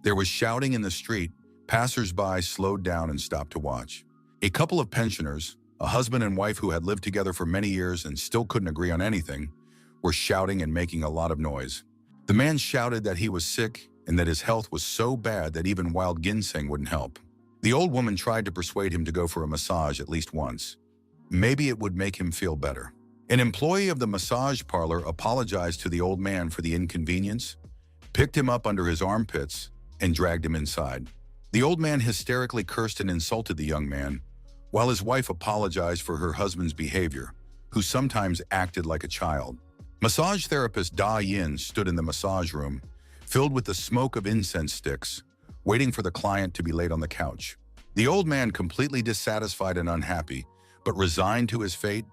There was shouting in the street. Passers-by slowed down and stopped to watch. A couple of pensioners, a husband and wife who had lived together for many years and still couldn't agree on anything, were shouting and making a lot of noise. The man shouted that he was sick and that his health was so bad that even wild ginseng wouldn't help. The old woman tried to persuade him to go for a massage at least once. Maybe it would make him feel better. An employee of the massage parlor apologized to the old man for the inconvenience, picked him up under his armpits, and dragged him inside. The old man hysterically cursed and insulted the young man, while his wife apologized for her husband's behavior, who sometimes acted like a child. Massage therapist Da Yin stood in the massage room, filled with the smoke of incense sticks, waiting for the client to be laid on the couch. The old man, completely dissatisfied and unhappy, but resigned to his fate,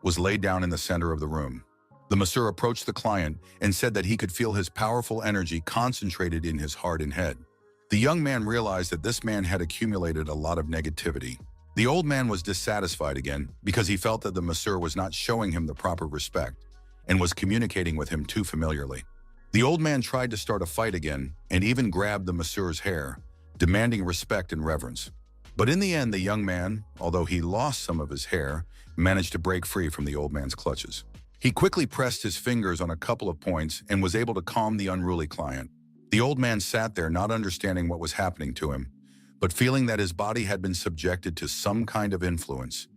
was laid down in the center of the room. The masseur approached the client and said that he could feel his powerful energy concentrated in his heart and head. The young man realized that this man had accumulated a lot of negativity. The old man was dissatisfied again because he felt that the masseur was not showing him the proper respect and was communicating with him too familiarly. The old man tried to start a fight again and even grabbed the masseur's hair, demanding respect and reverence. But in the end, the young man, although he lost some of his hair, managed to break free from the old man's clutches. He quickly pressed his fingers on a couple of points and was able to calm the unruly client. The old man sat there not understanding what was happening to him, but feeling that his body had been subjected to some kind of influence,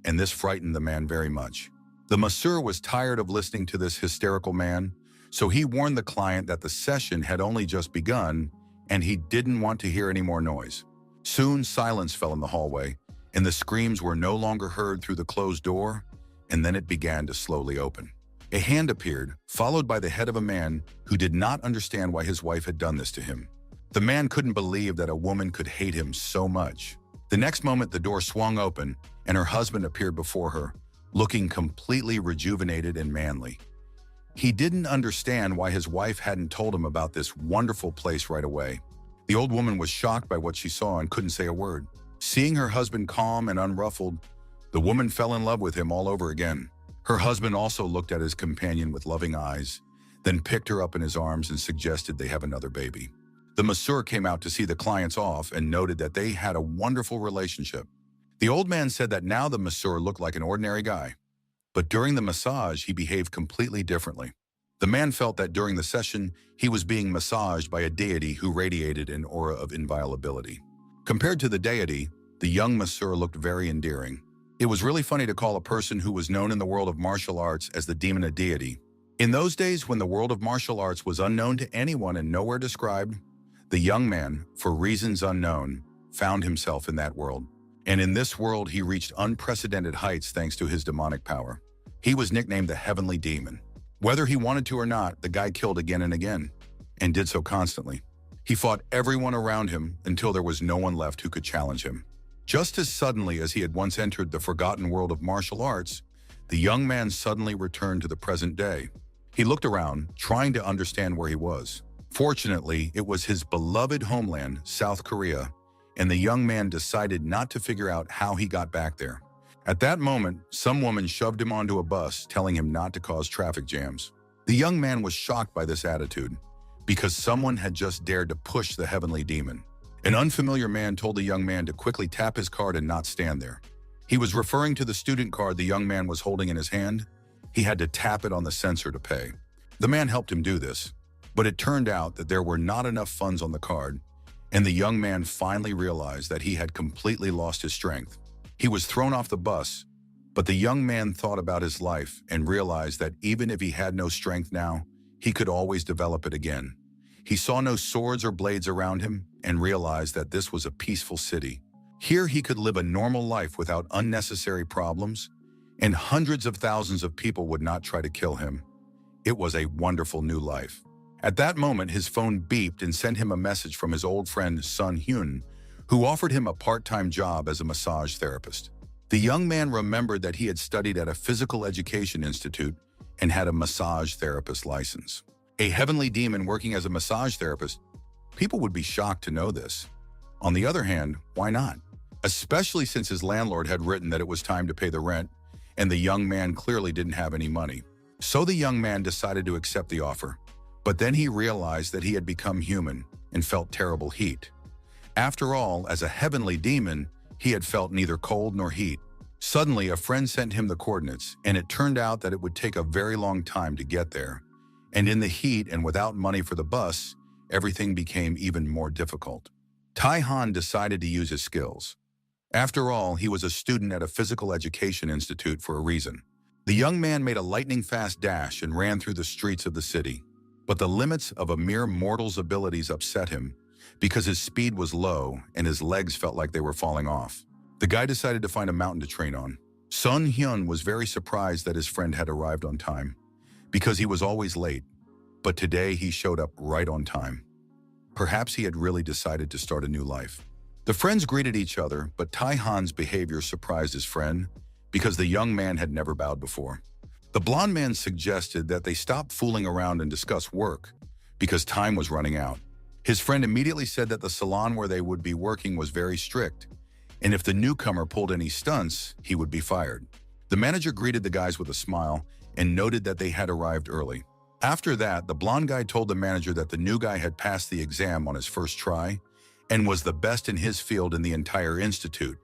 and this frightened the man very much. The masseur was tired of listening to this hysterical man, so he warned the client that the session had only just begun and he didn't want to hear any more noise. Soon, silence fell in the hallway, and the screams were no longer heard through the closed door, and then it began to slowly open. A hand appeared, followed by the head of a man who did not understand why his wife had done this to him. The man couldn't believe that a woman could hate him so much. The next moment, the door swung open, and her husband appeared before her, looking completely rejuvenated and manly. He didn't understand why his wife hadn't told him about this wonderful place right away. The old woman was shocked by what she saw and couldn't say a word. Seeing her husband calm and unruffled, the woman fell in love with him all over again. Her husband also looked at his companion with loving eyes, then picked her up in his arms and suggested they have another baby. The masseur came out to see the clients off and noted that they had a wonderful relationship. The old man said that now the masseur looked like an ordinary guy, but during the massage, he behaved completely differently. The man felt that during the session, he was being massaged by a deity who radiated an aura of inviolability. Compared to the deity, the young masseur looked very endearing. It was really funny to call a person who was known in the world of martial arts as the demon a deity. In those days when the world of martial arts was unknown to anyone and nowhere described, the young man, for reasons unknown, found himself in that world. And in this world, he reached unprecedented heights thanks to his demonic power. He was nicknamed the Heavenly Demon. Whether he wanted to or not, the guy killed again and again, and did so constantly. He fought everyone around him until there was no one left who could challenge him. Just as suddenly as he had once entered the forgotten world of martial arts, the young man suddenly returned to the present day. He looked around, trying to understand where he was. Fortunately, it was his beloved homeland, South Korea, and the young man decided not to figure out how he got back there. At that moment, some woman shoved him onto a bus, telling him not to cause traffic jams. The young man was shocked by this attitude, because someone had just dared to push the heavenly demon. An unfamiliar man told the young man to quickly tap his card and not stand there. He was referring to the student card the young man was holding in his hand. He had to tap it on the sensor to pay. The man helped him do this, but it turned out that there were not enough funds on the card, and the young man finally realized that he had completely lost his strength. He was thrown off the bus, but the young man thought about his life and realized that even if he had no strength now, he could always develop it again. He saw no swords or blades around him and realized that this was a peaceful city. Here he could live a normal life without unnecessary problems, and hundreds of thousands of people would not try to kill him. It was a wonderful new life. At that moment, his phone beeped and sent him a message from his old friend Sun Hyun, who offered him a part-time job as a massage therapist. The young man remembered that he had studied at a physical education institute and had a massage therapist license. A heavenly demon working as a massage therapist? People would be shocked to know this. On the other hand, why not? Especially since his landlord had written that it was time to pay the rent, and the young man clearly didn't have any money. So the young man decided to accept the offer. But then he realized that he had become human, and felt terrible heat. After all, as a heavenly demon, he had felt neither cold nor heat. Suddenly, a friend sent him the coordinates, and it turned out that it would take a very long time to get there. And in the heat and without money for the bus, everything became even more difficult. Tai Han decided to use his skills. After all, he was a student at a physical education institute for a reason. The young man made a lightning-fast dash and ran through the streets of the city. But the limits of a mere mortal's abilities upset him because his speed was low and his legs felt like they were falling off. The guy decided to find a mountain to train on. Sun Hyun was very surprised that his friend had arrived on time, because he was always late, but today he showed up right on time. Perhaps he had really decided to start a new life. The friends greeted each other, but Tai Han's behavior surprised his friend because the young man had never bowed before. The blonde man suggested that they stop fooling around and discuss work because time was running out. His friend immediately said that the salon where they would be working was very strict, and if the newcomer pulled any stunts, he would be fired. The manager greeted the guys with a smile and noted that they had arrived early. After that, the blonde guy told the manager that the new guy had passed the exam on his first try and was the best in his field in the entire institute,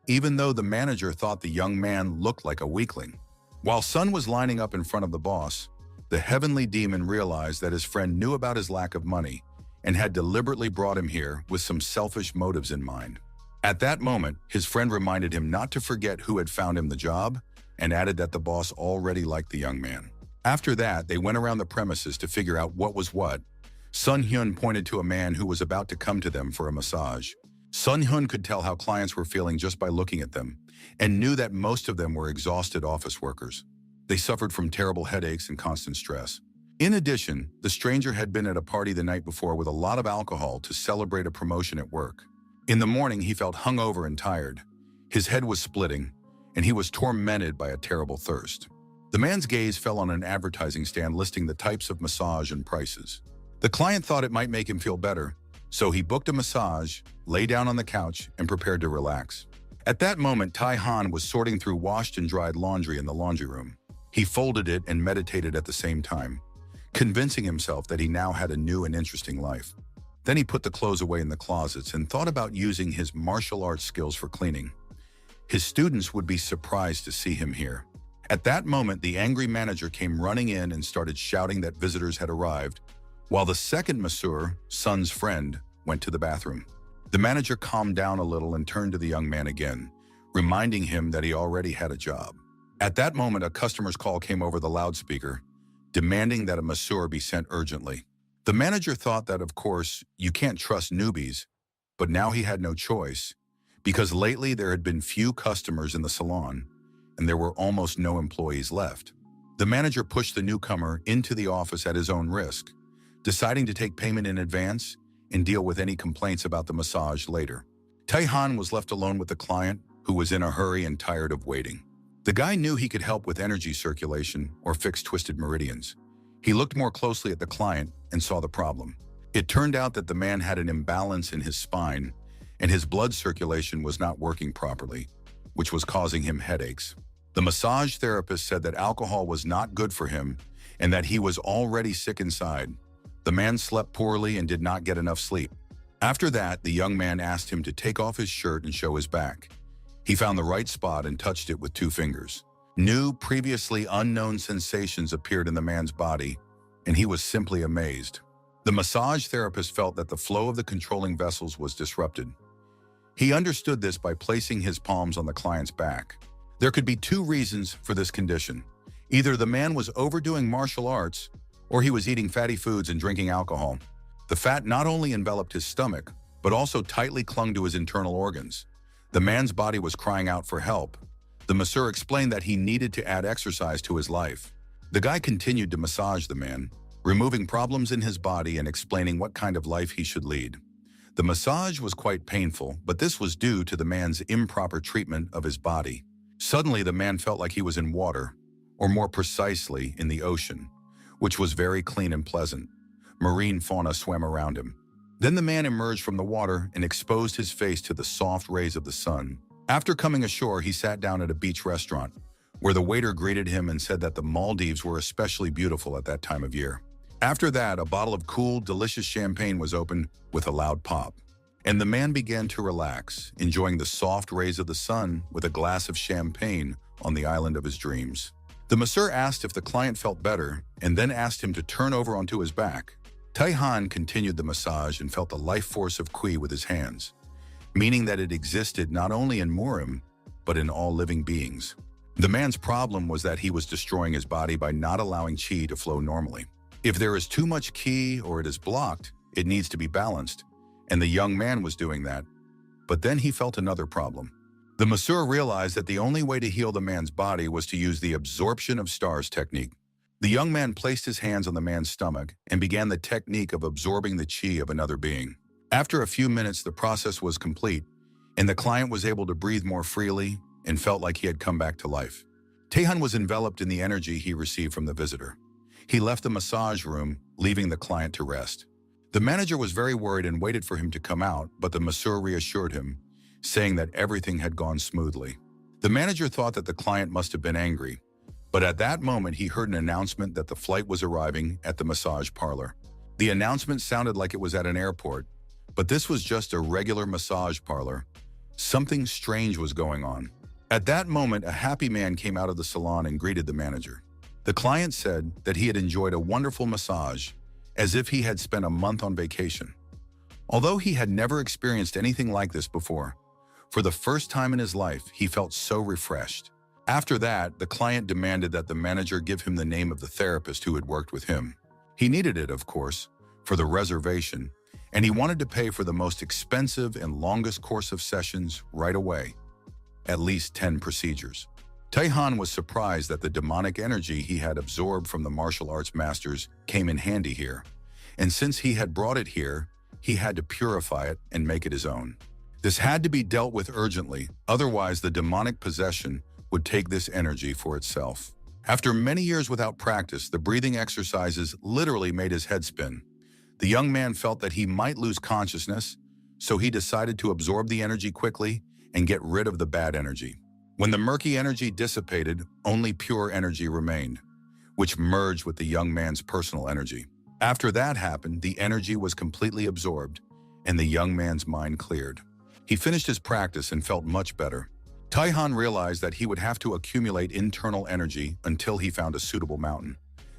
even though the manager thought the young man looked like a weakling. While Sun was lining up in front of the boss, the heavenly demon realized that his friend knew about his lack of money and had deliberately brought him here with some selfish motives in mind. At that moment, his friend reminded him not to forget who had found him the job and added that the boss already liked the young man. After that, they went around the premises to figure out what was what. Sun Hyun pointed to a man who was about to come to them for a massage. Sun Hyun could tell how clients were feeling just by looking at them and knew that most of them were exhausted office workers. They suffered from terrible headaches and constant stress. In addition, the stranger had been at a party the night before with a lot of alcohol to celebrate a promotion at work. In the morning, he felt hungover and tired. His head was splitting, and he was tormented by a terrible thirst. The man's gaze fell on an advertising stand listing the types of massage and prices. The client thought it might make him feel better, so he booked a massage, lay down on the couch, and prepared to relax. At that moment, Tai Han was sorting through washed and dried laundry in the laundry room. He folded it and meditated at the same time, convincing himself that he now had a new and interesting life. Then he put the clothes away in the closets and thought about using his martial arts skills for cleaning. His students would be surprised to see him here. At that moment, the angry manager came running in and started shouting that visitors had arrived, while the second masseur, Sun's friend, went to the bathroom. The manager calmed down a little and turned to the young man again, reminding him that he already had a job. At that moment, a customer's call came over the loudspeaker, demanding that a masseur be sent urgently. The manager thought that, of course, you can't trust newbies, but now he had no choice, because lately there had been few customers in the salon, and there were almost no employees left. The manager pushed the newcomer into the office at his own risk, deciding to take payment in advance and deal with any complaints about the massage later. Tai Han was left alone with the client, who was in a hurry and tired of waiting. The guy knew he could help with energy circulation or fix twisted meridians. He looked more closely at the client and saw the problem. It turned out that the man had an imbalance in his spine, and his blood circulation was not working properly, which was causing him headaches. The massage therapist said that alcohol was not good for him and that he was already sick inside. The man slept poorly and did not get enough sleep. After that, the young man asked him to take off his shirt and show his back. He found the right spot and touched it with 2 fingers. New, previously unknown sensations appeared in the man's body, and he was simply amazed. The massage therapist felt that the flow of the controlling vessels was disrupted. He understood this by placing his palms on the client's back. There could be 2 reasons for this condition. Either the man was overdoing martial arts, or he was eating fatty foods and drinking alcohol. The fat not only enveloped his stomach, but also tightly clung to his internal organs. The man's body was crying out for help. The masseur explained that he needed to add exercise to his life. The guy continued to massage the man, removing problems in his body and explaining what kind of life he should lead. The massage was quite painful, but this was due to the man's improper treatment of his body. Suddenly, the man felt like he was in water, or more precisely, in the ocean, which was very clean and pleasant. Marine fauna swam around him. Then the man emerged from the water and exposed his face to the soft rays of the sun. After coming ashore, he sat down at a beach restaurant, where the waiter greeted him and said that the Maldives were especially beautiful at that time of year. After that, a bottle of cool, delicious champagne was opened with a loud pop. And the man began to relax, enjoying the soft rays of the sun with a glass of champagne on the island of his dreams. The masseur asked if the client felt better and then asked him to turn over onto his back. Taihan continued the massage and felt the life force of Qi with his hands, meaning that it existed not only in Murim, but in all living beings. The man's problem was that he was destroying his body by not allowing Qi to flow normally. If there is too much Qi or it is blocked, it needs to be balanced, and the young man was doing that. But then he felt another problem. The masseur realized that the only way to heal the man's body was to use the absorption of stars technique. The young man placed his hands on the man's stomach and began the technique of absorbing the Qi of another being. After a few minutes, the process was complete, and the client was able to breathe more freely and felt like he had come back to life. Taehan was enveloped in the energy he received from the visitor. He left the massage room, leaving the client to rest. The manager was very worried and waited for him to come out, but the masseur reassured him, saying that everything had gone smoothly. The manager thought that the client must have been angry, but at that moment he heard an announcement that the flight was arriving at the massage parlor. The announcement sounded like it was at an airport, but this was just a regular massage parlor. Something strange was going on. At that moment, a happy man came out of the salon and greeted the manager. The client said that he had enjoyed a wonderful massage, as if he had spent a month on vacation. Although he had never experienced anything like this before, for the first time in his life, he felt so refreshed. After that, the client demanded that the manager give him the name of the therapist who had worked with him. He needed it, of course, for the reservation, and he wanted to pay for the most expensive and longest course of sessions right away, at least 10 procedures. Taehan was surprised that the demonic energy he had absorbed from the martial arts masters came in handy here, and since he had brought it here, he had to purify it and make it his own. This had to be dealt with urgently, otherwise the demonic possession would take this energy for itself. After many years without practice, the breathing exercises literally made his head spin. The young man felt that he might lose consciousness, so he decided to absorb the energy quickly and get rid of the bad energy. When the murky energy dissipated, only pure energy remained, which merged with the young man's personal energy. After that happened, the energy was completely absorbed, and the young man's mind cleared. He finished his practice and felt much better. Taehan realized that he would have to accumulate internal energy until he found a suitable mountain.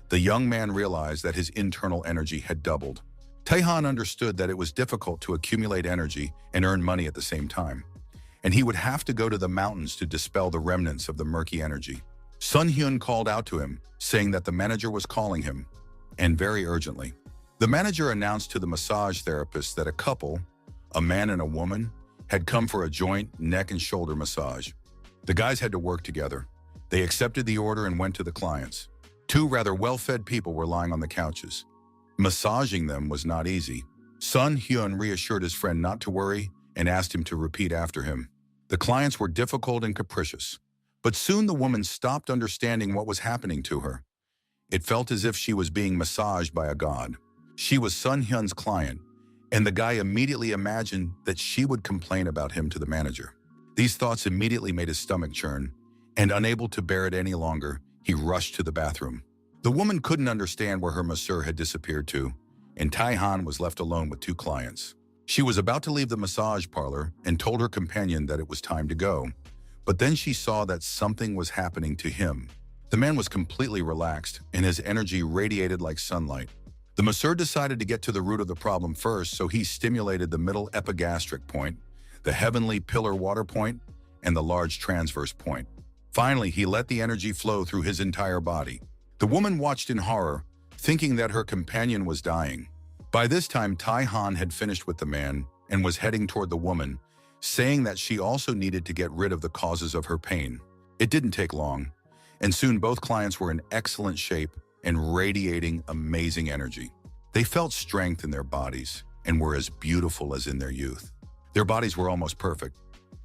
The young man realized that his internal energy had doubled. Taehan understood that it was difficult to accumulate energy and earn money at the same time, and he would have to go to the mountains to dispel the remnants of the murky energy. Sun Hyun called out to him, saying that the manager was calling him, and very urgently. The manager announced to the massage therapist that a couple, a man and a woman, had come for a joint neck and shoulder massage. The guys had to work together. They accepted the order and went to the clients. Two rather well-fed people were lying on the couches. Massaging them was not easy. Sun Hyun reassured his friend not to worry and asked him to repeat after him. The clients were difficult and capricious, but soon the woman stopped understanding what was happening to her. It felt as if she was being massaged by a god. She was Sun Hyun's client, and the guy immediately imagined that she would complain about him to the manager. These thoughts immediately made his stomach churn, and unable to bear it any longer, he rushed to the bathroom. The woman couldn't understand where her masseur had disappeared to, and Taehan was left alone with two clients. She was about to leave the massage parlor and told her companion that it was time to go, but then she saw that something was happening to him. The man was completely relaxed, and his energy radiated like sunlight. The masseur decided to get to the root of the problem first, so he stimulated the middle epigastric point, the heavenly pillar water point, and the large transverse point. Finally, he let the energy flow through his entire body. The woman watched in horror, thinking that her companion was dying. By this time, Taehan had finished with the man and was heading toward the woman, saying that she also needed to get rid of the causes of her pain. It didn't take long, and soon both clients were in excellent shape and radiating amazing energy. They felt strength in their bodies and were as beautiful as in their youth. Their bodies were almost perfect.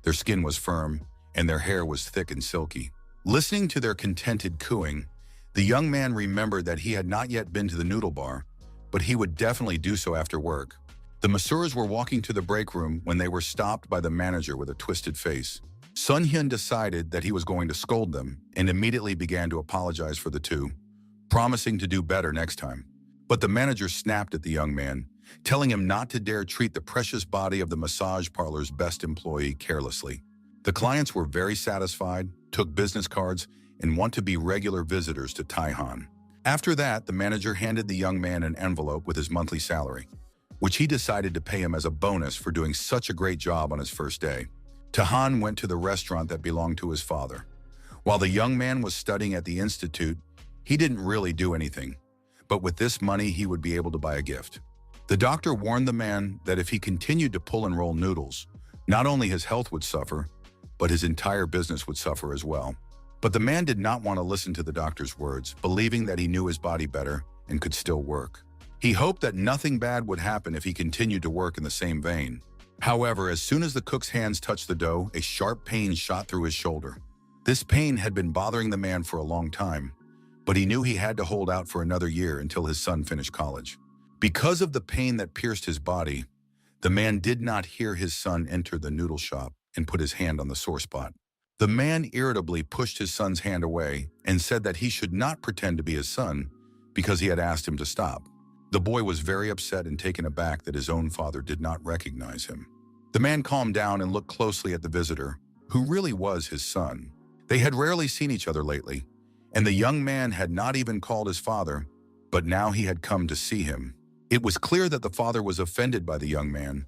Their skin was firm, and their hair was thick and silky. Listening to their contented cooing, the young man remembered that he had not yet been to the noodle bar, but he would definitely do so after work. The masseurs were walking to the break room when they were stopped by the manager with a twisted face. Sun Hyun decided that he was going to scold them and immediately began to apologize for the two, promising to do better next time. But the manager snapped at the young man, telling him not to dare treat the precious body of the massage parlor's best employee carelessly. The clients were very satisfied, took business cards, and want to be regular visitors to Taihan. After that, the manager handed the young man an envelope with his monthly salary, which he decided to pay him as a bonus for doing such a great job on his first day. Taihan went to the restaurant that belonged to his father. While the young man was studying at the institute, he didn't really do anything, but with this money he would be able to buy a gift. The doctor warned the man that if he continued to pull and roll noodles, not only his health would suffer, but his entire business would suffer as well. But the man did not want to listen to the doctor's words, believing that he knew his body better and could still work. He hoped that nothing bad would happen if he continued to work in the same vein. However, as soon as the cook's hands touched the dough, a sharp pain shot through his shoulder. This pain had been bothering the man for a long time, but he knew he had to hold out for another year until his son finished college. Because of the pain that pierced his body, the man did not hear his son enter the noodle shop and put his hand on the sore spot. The man irritably pushed his son's hand away and said that he should not pretend to be his son because he had asked him to stop. The boy was very upset and taken aback that his own father did not recognize him. The man calmed down and looked closely at the visitor, who really was his son. They had rarely seen each other lately, and the young man had not even called his father, but now he had come to see him. It was clear that the father was offended by the young man,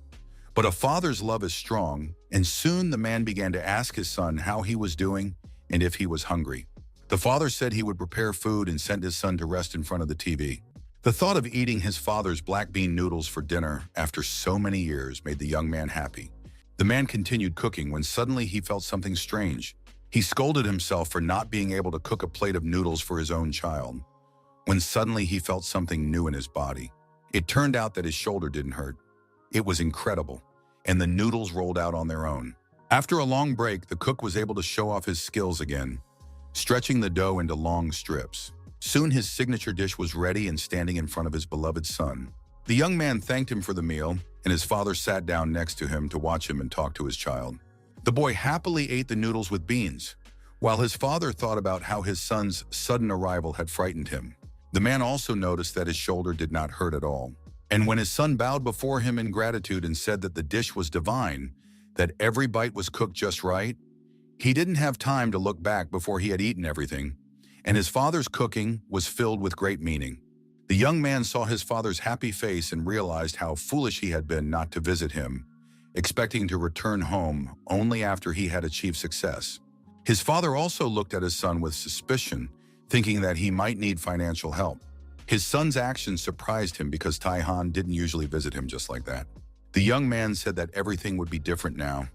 but a father's love is strong, and soon the man began to ask his son how he was doing and if he was hungry. The father said he would prepare food and send his son to rest in front of the TV. The thought of eating his father's black bean noodles for dinner after so many years made the young man happy. The man continued cooking when suddenly he felt something strange. He scolded himself for not being able to cook a plate of noodles for his own child, when suddenly he felt something new in his body. It turned out that his shoulder didn't hurt. It was incredible, and the noodles rolled out on their own. After a long break, the cook was able to show off his skills again, stretching the dough into long strips. Soon his signature dish was ready and standing in front of his beloved son. The young man thanked him for the meal, and his father sat down next to him to watch him and talk to his child. The boy happily ate the noodles with beans, while his father thought about how his son's sudden arrival had frightened him. The man also noticed that his shoulder did not hurt at all. And when his son bowed before him in gratitude and said that the dish was divine, that every bite was cooked just right, he didn't have time to look back before he had eaten everything, and his father's cooking was filled with great meaning. The young man saw his father's happy face and realized how foolish he had been not to visit him, expecting to return home only after he had achieved success. His father also looked at his son with suspicion, thinking that he might need financial help. His son's actions surprised him because Taihan didn't usually visit him just like that. The young man said that everything would be different now,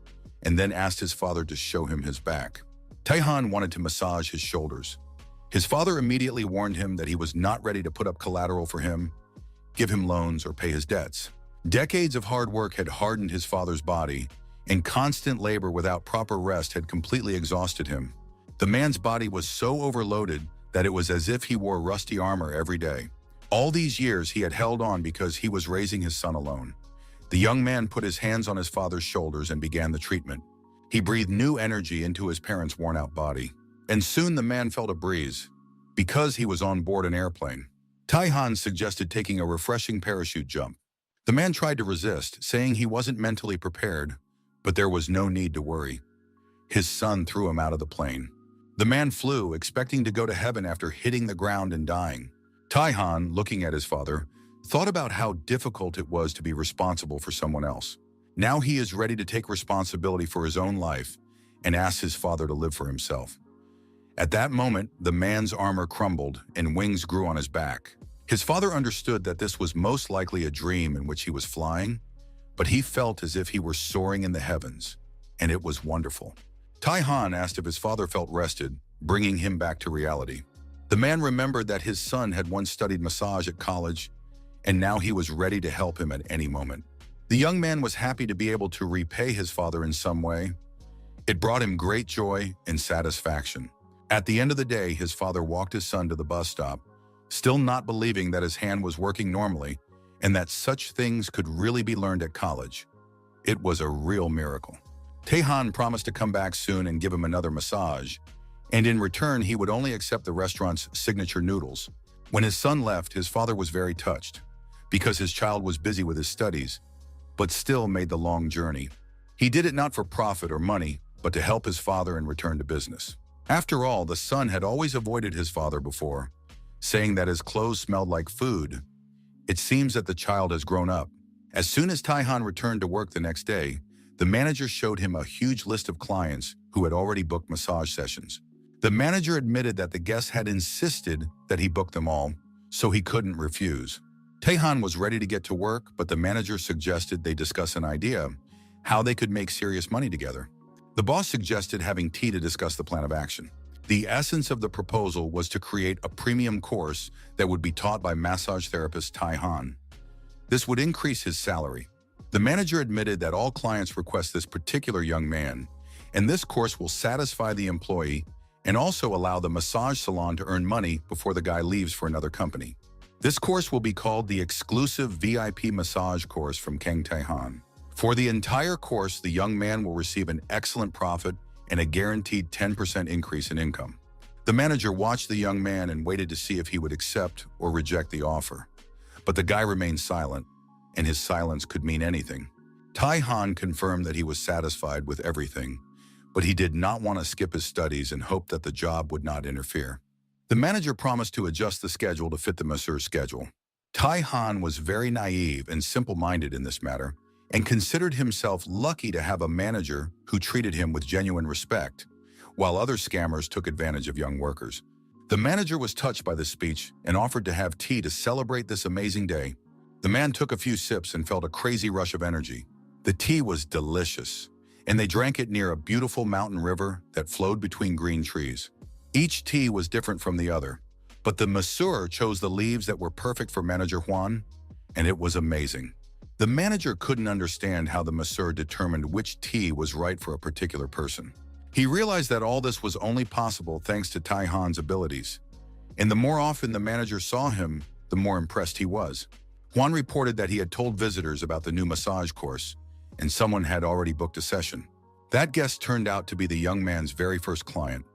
and then asked his father to show him his back. Taihan wanted to massage his shoulders. His father immediately warned him that he was not ready to put up collateral for him, give him loans, or pay his debts. Decades of hard work had hardened his father's body, and constant labor without proper rest had completely exhausted him. The man's body was so overloaded that it was as if he wore rusty armor every day. All these years he had held on because he was raising his son alone. The young man put his hands on his father's shoulders and began the treatment. He breathed new energy into his parents' worn-out body. And soon the man felt a breeze, because he was on board an airplane. Taihan suggested taking a refreshing parachute jump. The man tried to resist, saying he wasn't mentally prepared, but there was no need to worry. His son threw him out of the plane. The man flew, expecting to go to heaven after hitting the ground and dying. Taihan, looking at his father, thought about how difficult it was to be responsible for someone else. Now he is ready to take responsibility for his own life and ask his father to live for himself. At that moment, the man's armor crumbled and wings grew on his back. His father understood that this was most likely a dream in which he was flying, but he felt as if he were soaring in the heavens, and it was wonderful. Taihan asked if his father felt rested, bringing him back to reality. The man remembered that his son had once studied massage at college, and now he was ready to help him at any moment. The young man was happy to be able to repay his father in some way. It brought him great joy and satisfaction. At the end of the day, his father walked his son to the bus stop, still not believing that his hand was working normally and that such things could really be learned at college. It was a real miracle. Taihan promised to come back soon and give him another massage, and in return, he would only accept the restaurant's signature noodles. When his son left, his father was very touched because his child was busy with his studies, but still made the long journey. He did it not for profit or money, but to help his father and return to business. After all, the son had always avoided his father before, saying that his clothes smelled like food. It seems that the child has grown up. As soon as Taihan returned to work the next day, the manager showed him a huge list of clients who had already booked massage sessions. The manager admitted that the guests had insisted that he book them all, so he couldn't refuse. Taihan was ready to get to work, but the manager suggested they discuss an idea, how they could make serious money together. The boss suggested having tea to discuss the plan of action. The essence of the proposal was to create a premium course that would be taught by massage therapist Taihan. This would increase his salary. The manager admitted that all clients request this particular young man, and this course will satisfy the employee and also allow the massage salon to earn money before the guy leaves for another company. This course will be called the exclusive VIP massage course from Kang Taihan. For the entire course, the young man will receive an excellent profit and a guaranteed 10% increase in income. The manager watched the young man and waited to see if he would accept or reject the offer. But the guy remained silent, and his silence could mean anything. Taihan confirmed that he was satisfied with everything, but he did not want to skip his studies and hoped that the job would not interfere. The manager promised to adjust the schedule to fit the masseur's schedule. Taihan was very naive and simple-minded in this matter, and considered himself lucky to have a manager who treated him with genuine respect, while other scammers took advantage of young workers. The manager was touched by this speech and offered to have tea to celebrate this amazing day. The man took a few sips and felt a crazy rush of energy. The tea was delicious, and they drank it near a beautiful mountain river that flowed between green trees. Each tea was different from the other, but the masseur chose the leaves that were perfect for Manager Juan, and it was amazing. The manager couldn't understand how the masseur determined which tea was right for a particular person. He realized that all this was only possible thanks to Taihan's abilities, and the more often the manager saw him, the more impressed he was. Juan reported that he had told visitors about the new massage course, and someone had already booked a session. That guest turned out to be the young man's very first client,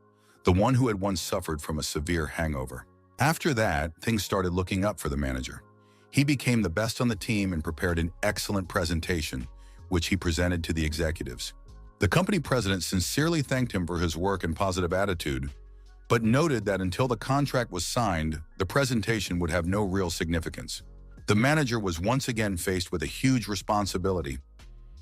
the one who had once suffered from a severe hangover. After that, things started looking up for the manager. He became the best on the team and prepared an excellent presentation, which he presented to the executives. The company president sincerely thanked him for his work and positive attitude, but noted that until the contract was signed, the presentation would have no real significance. The manager was once again faced with a huge responsibility.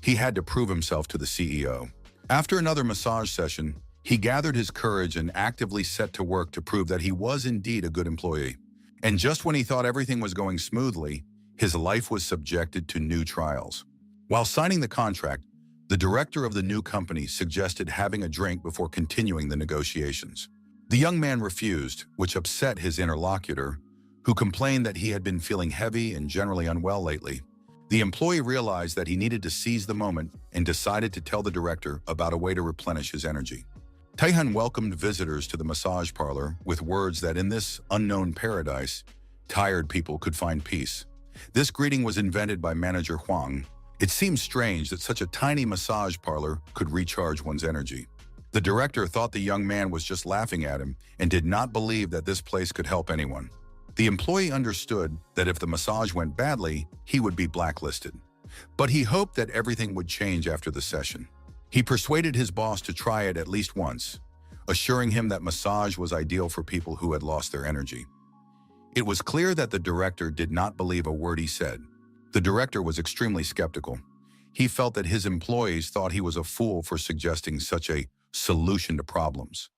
He had to prove himself to the CEO. After another massage session, he gathered his courage and actively set to work to prove that he was indeed a good employee. And just when he thought everything was going smoothly, his life was subjected to new trials. While signing the contract, the director of the new company suggested having a drink before continuing the negotiations. The young man refused, which upset his interlocutor, who complained that he had been feeling heavy and generally unwell lately. The employee realized that he needed to seize the moment and decided to tell the director about a way to replenish his energy. Taihan welcomed visitors to the massage parlor with words that in this unknown paradise, tired people could find peace. This greeting was invented by manager Huang. It seemed strange that such a tiny massage parlor could recharge one's energy. The director thought the young man was just laughing at him and did not believe that this place could help anyone. The employee understood that if the massage went badly, he would be blacklisted. But he hoped that everything would change after the session. He persuaded his boss to try it at least once, assuring him that massage was ideal for people who had lost their energy. It was clear that the director did not believe a word he said. The director was extremely skeptical. He felt that his employees thought he was a fool for suggesting such a solution to problems.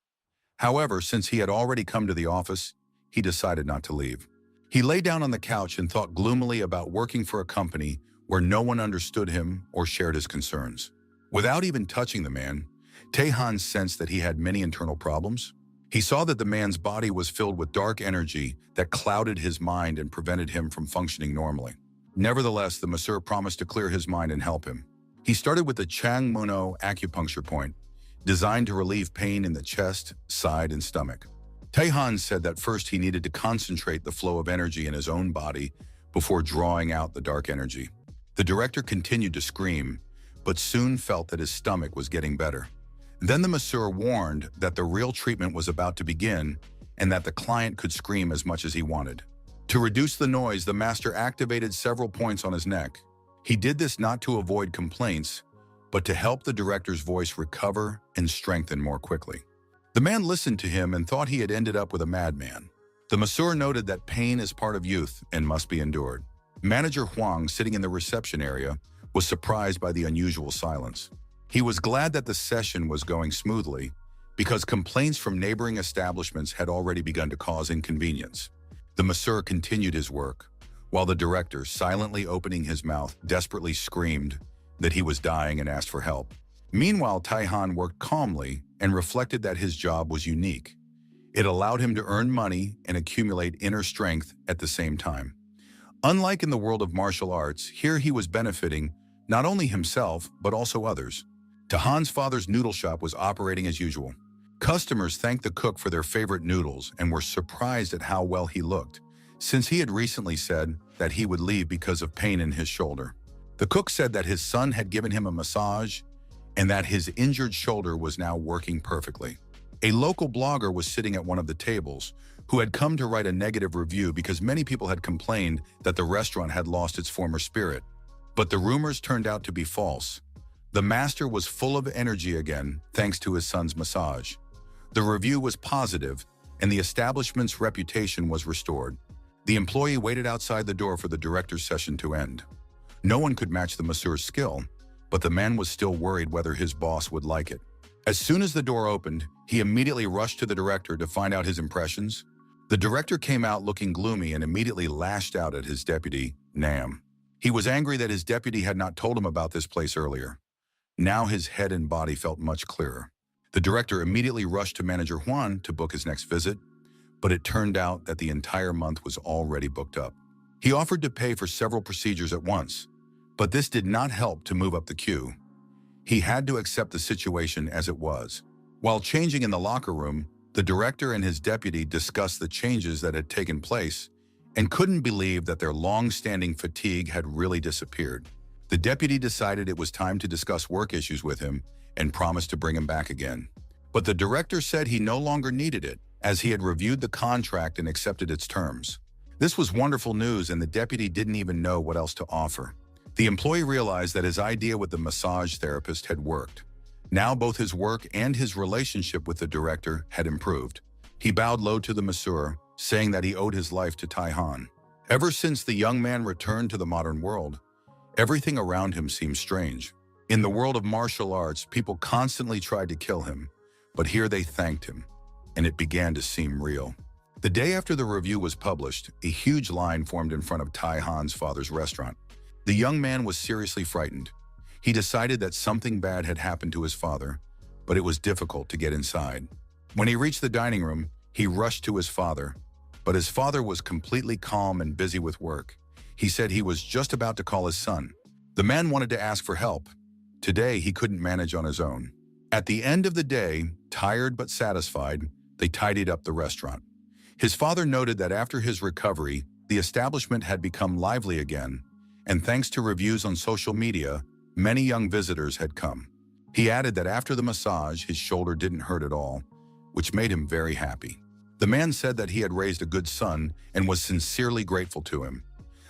However, since he had already come to the office, he decided not to leave. He lay down on the couch and thought gloomily about working for a company where no one understood him or shared his concerns. Without even touching the man, Taihan sensed that he had many internal problems. He saw that the man's body was filled with dark energy that clouded his mind and prevented him from functioning normally. Nevertheless, the masseur promised to clear his mind and help him. He started with the Chang Muno acupuncture point, designed to relieve pain in the chest, side, and stomach. Taihan said that first he needed to concentrate the flow of energy in his own body before drawing out the dark energy. The director continued to scream, but soon felt that his stomach was getting better. Then the masseur warned that the real treatment was about to begin and that the client could scream as much as he wanted. To reduce the noise, the master activated several points on his neck. He did this not to avoid complaints, but to help the director's voice recover and strengthen more quickly. The man listened to him and thought he had ended up with a madman. The masseur noted that pain is part of youth and must be endured. Manager Huang, sitting in the reception area, was surprised by the unusual silence. He was glad that the session was going smoothly because complaints from neighboring establishments had already begun to cause inconvenience. The masseur continued his work, while the director, silently opening his mouth, desperately screamed that he was dying and asked for help. Meanwhile, Taihan worked calmly and reflected that his job was unique. It allowed him to earn money and accumulate inner strength at the same time. Unlike in the world of martial arts, here he was benefiting not only himself, but also others. Taihan's father's noodle shop was operating as usual. Customers thanked the cook for their favorite noodles and were surprised at how well he looked, since he had recently said that he would leave because of pain in his shoulder. The cook said that his son had given him a massage and that his injured shoulder was now working perfectly. A local blogger was sitting at one of the tables who had come to write a negative review because many people had complained that the restaurant had lost its former spirit. But the rumors turned out to be false. The master was full of energy again thanks to his son's massage. The review was positive and the establishment's reputation was restored. The employee waited outside the door for the director's session to end. No one could match the masseur's skill, but the man was still worried whether his boss would like it. As soon as the door opened, he immediately rushed to the director to find out his impressions. The director came out looking gloomy and immediately lashed out at his deputy, Nam. He was angry that his deputy had not told him about this place earlier. Now his head and body felt much clearer. The director immediately rushed to manager Juan to book his next visit, but it turned out that the entire month was already booked up. He offered to pay for several procedures at once, but this did not help to move up the queue. He had to accept the situation as it was. While changing in the locker room, the director and his deputy discussed the changes that had taken place and couldn't believe that their long-standing fatigue had really disappeared. The deputy decided it was time to discuss work issues with him and promised to bring him back again. But the director said he no longer needed it, as he had reviewed the contract and accepted its terms. This was wonderful news, and the deputy didn't even know what else to offer. The employee realized that his idea with the massage therapist had worked. Now both his work and his relationship with the director had improved. He bowed low to the masseur, saying that he owed his life to Taihan. Ever since the young man returned to the modern world, everything around him seemed strange. In the world of martial arts, people constantly tried to kill him, but here they thanked him, and it began to seem real. The day after the review was published, a huge line formed in front of Taihan's father's restaurant. The young man was seriously frightened. He decided that something bad had happened to his father, but it was difficult to get inside. When he reached the dining room, he rushed to his father, but his father was completely calm and busy with work. He said he was just about to call his son. The man wanted to ask for help. Today, he couldn't manage on his own. At the end of the day, tired but satisfied, they tidied up the restaurant. His father noted that after his recovery, the establishment had become lively again, and thanks to reviews on social media, many young visitors had come. He added that after the massage, his shoulder didn't hurt at all, which made him very happy. The man said that he had raised a good son and was sincerely grateful to him.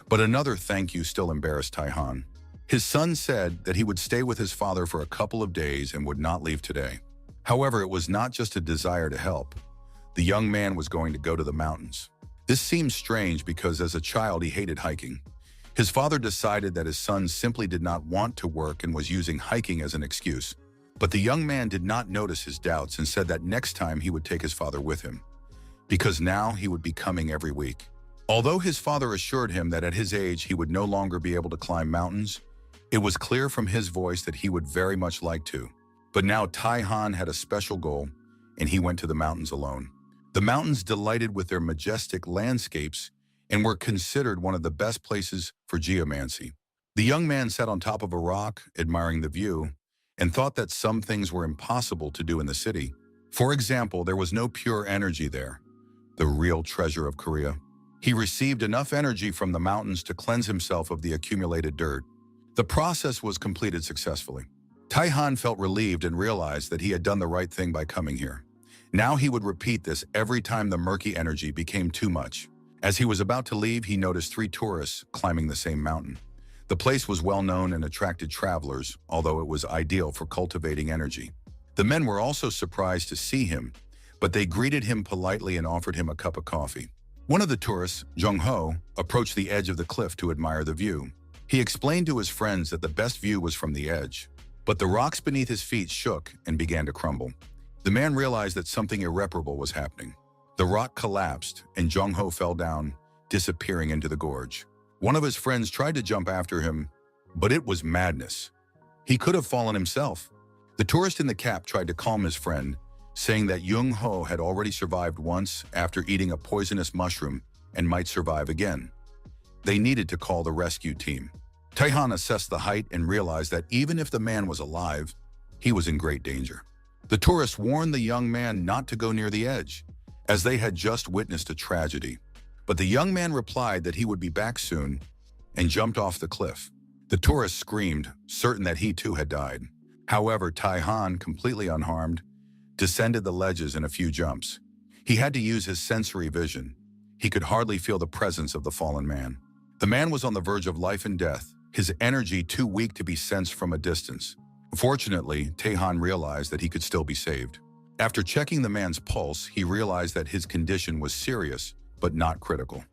But another thank you still embarrassed Taihan. His son said that he would stay with his father for a couple of days and would not leave today. However, it was not just a desire to help. The young man was going to go to the mountains. This seemed strange because as a child he hated hiking. His father decided that his son simply did not want to work and was using hiking as an excuse. But the young man did not notice his doubts and said that next time he would take his father with him, because now he would be coming every week. Although his father assured him that at his age he would no longer be able to climb mountains, it was clear from his voice that he would very much like to. But now Taihan had a special goal, and he went to the mountains alone. The mountains delighted with their majestic landscapes and were considered one of the best places for geomancy. The young man sat on top of a rock, admiring the view, and thought that some things were impossible to do in the city. For example, there was no pure energy there, the real treasure of Korea. He received enough energy from the mountains to cleanse himself of the accumulated dirt. The process was completed successfully. Taihan felt relieved and realized that he had done the right thing by coming here. Now he would repeat this every time the murky energy became too much. As he was about to leave, he noticed 3 tourists climbing the same mountain. The place was well known and attracted travelers, although it was ideal for cultivating energy. The men were also surprised to see him, but they greeted him politely and offered him a cup of coffee. One of the tourists, Jung-ho, approached the edge of the cliff to admire the view. He explained to his friends that the best view was from the edge, but the rocks beneath his feet shook and began to crumble. The man realized that something irreparable was happening. The rock collapsed and Jung-ho fell down, disappearing into the gorge. One of his friends tried to jump after him, but it was madness. He could have fallen himself. The tourist in the cap tried to calm his friend, saying that Jung-ho had already survived once after eating a poisonous mushroom and might survive again. They needed to call the rescue team. Tae-han assessed the height and realized that even if the man was alive, he was in great danger. The tourist warned the young man not to go near the edge, as they had just witnessed a tragedy. But the young man replied that he would be back soon and jumped off the cliff. The tourist screamed, certain that he too had died. However, Tae-han, completely unharmed, descended the ledges in a few jumps. He had to use his sensory vision. He could hardly feel the presence of the fallen man. The man was on the verge of life and death, his energy too weak to be sensed from a distance. Fortunately, Tae-han realized that he could still be saved. After checking the man's pulse, he realized that his condition was serious, but not critical.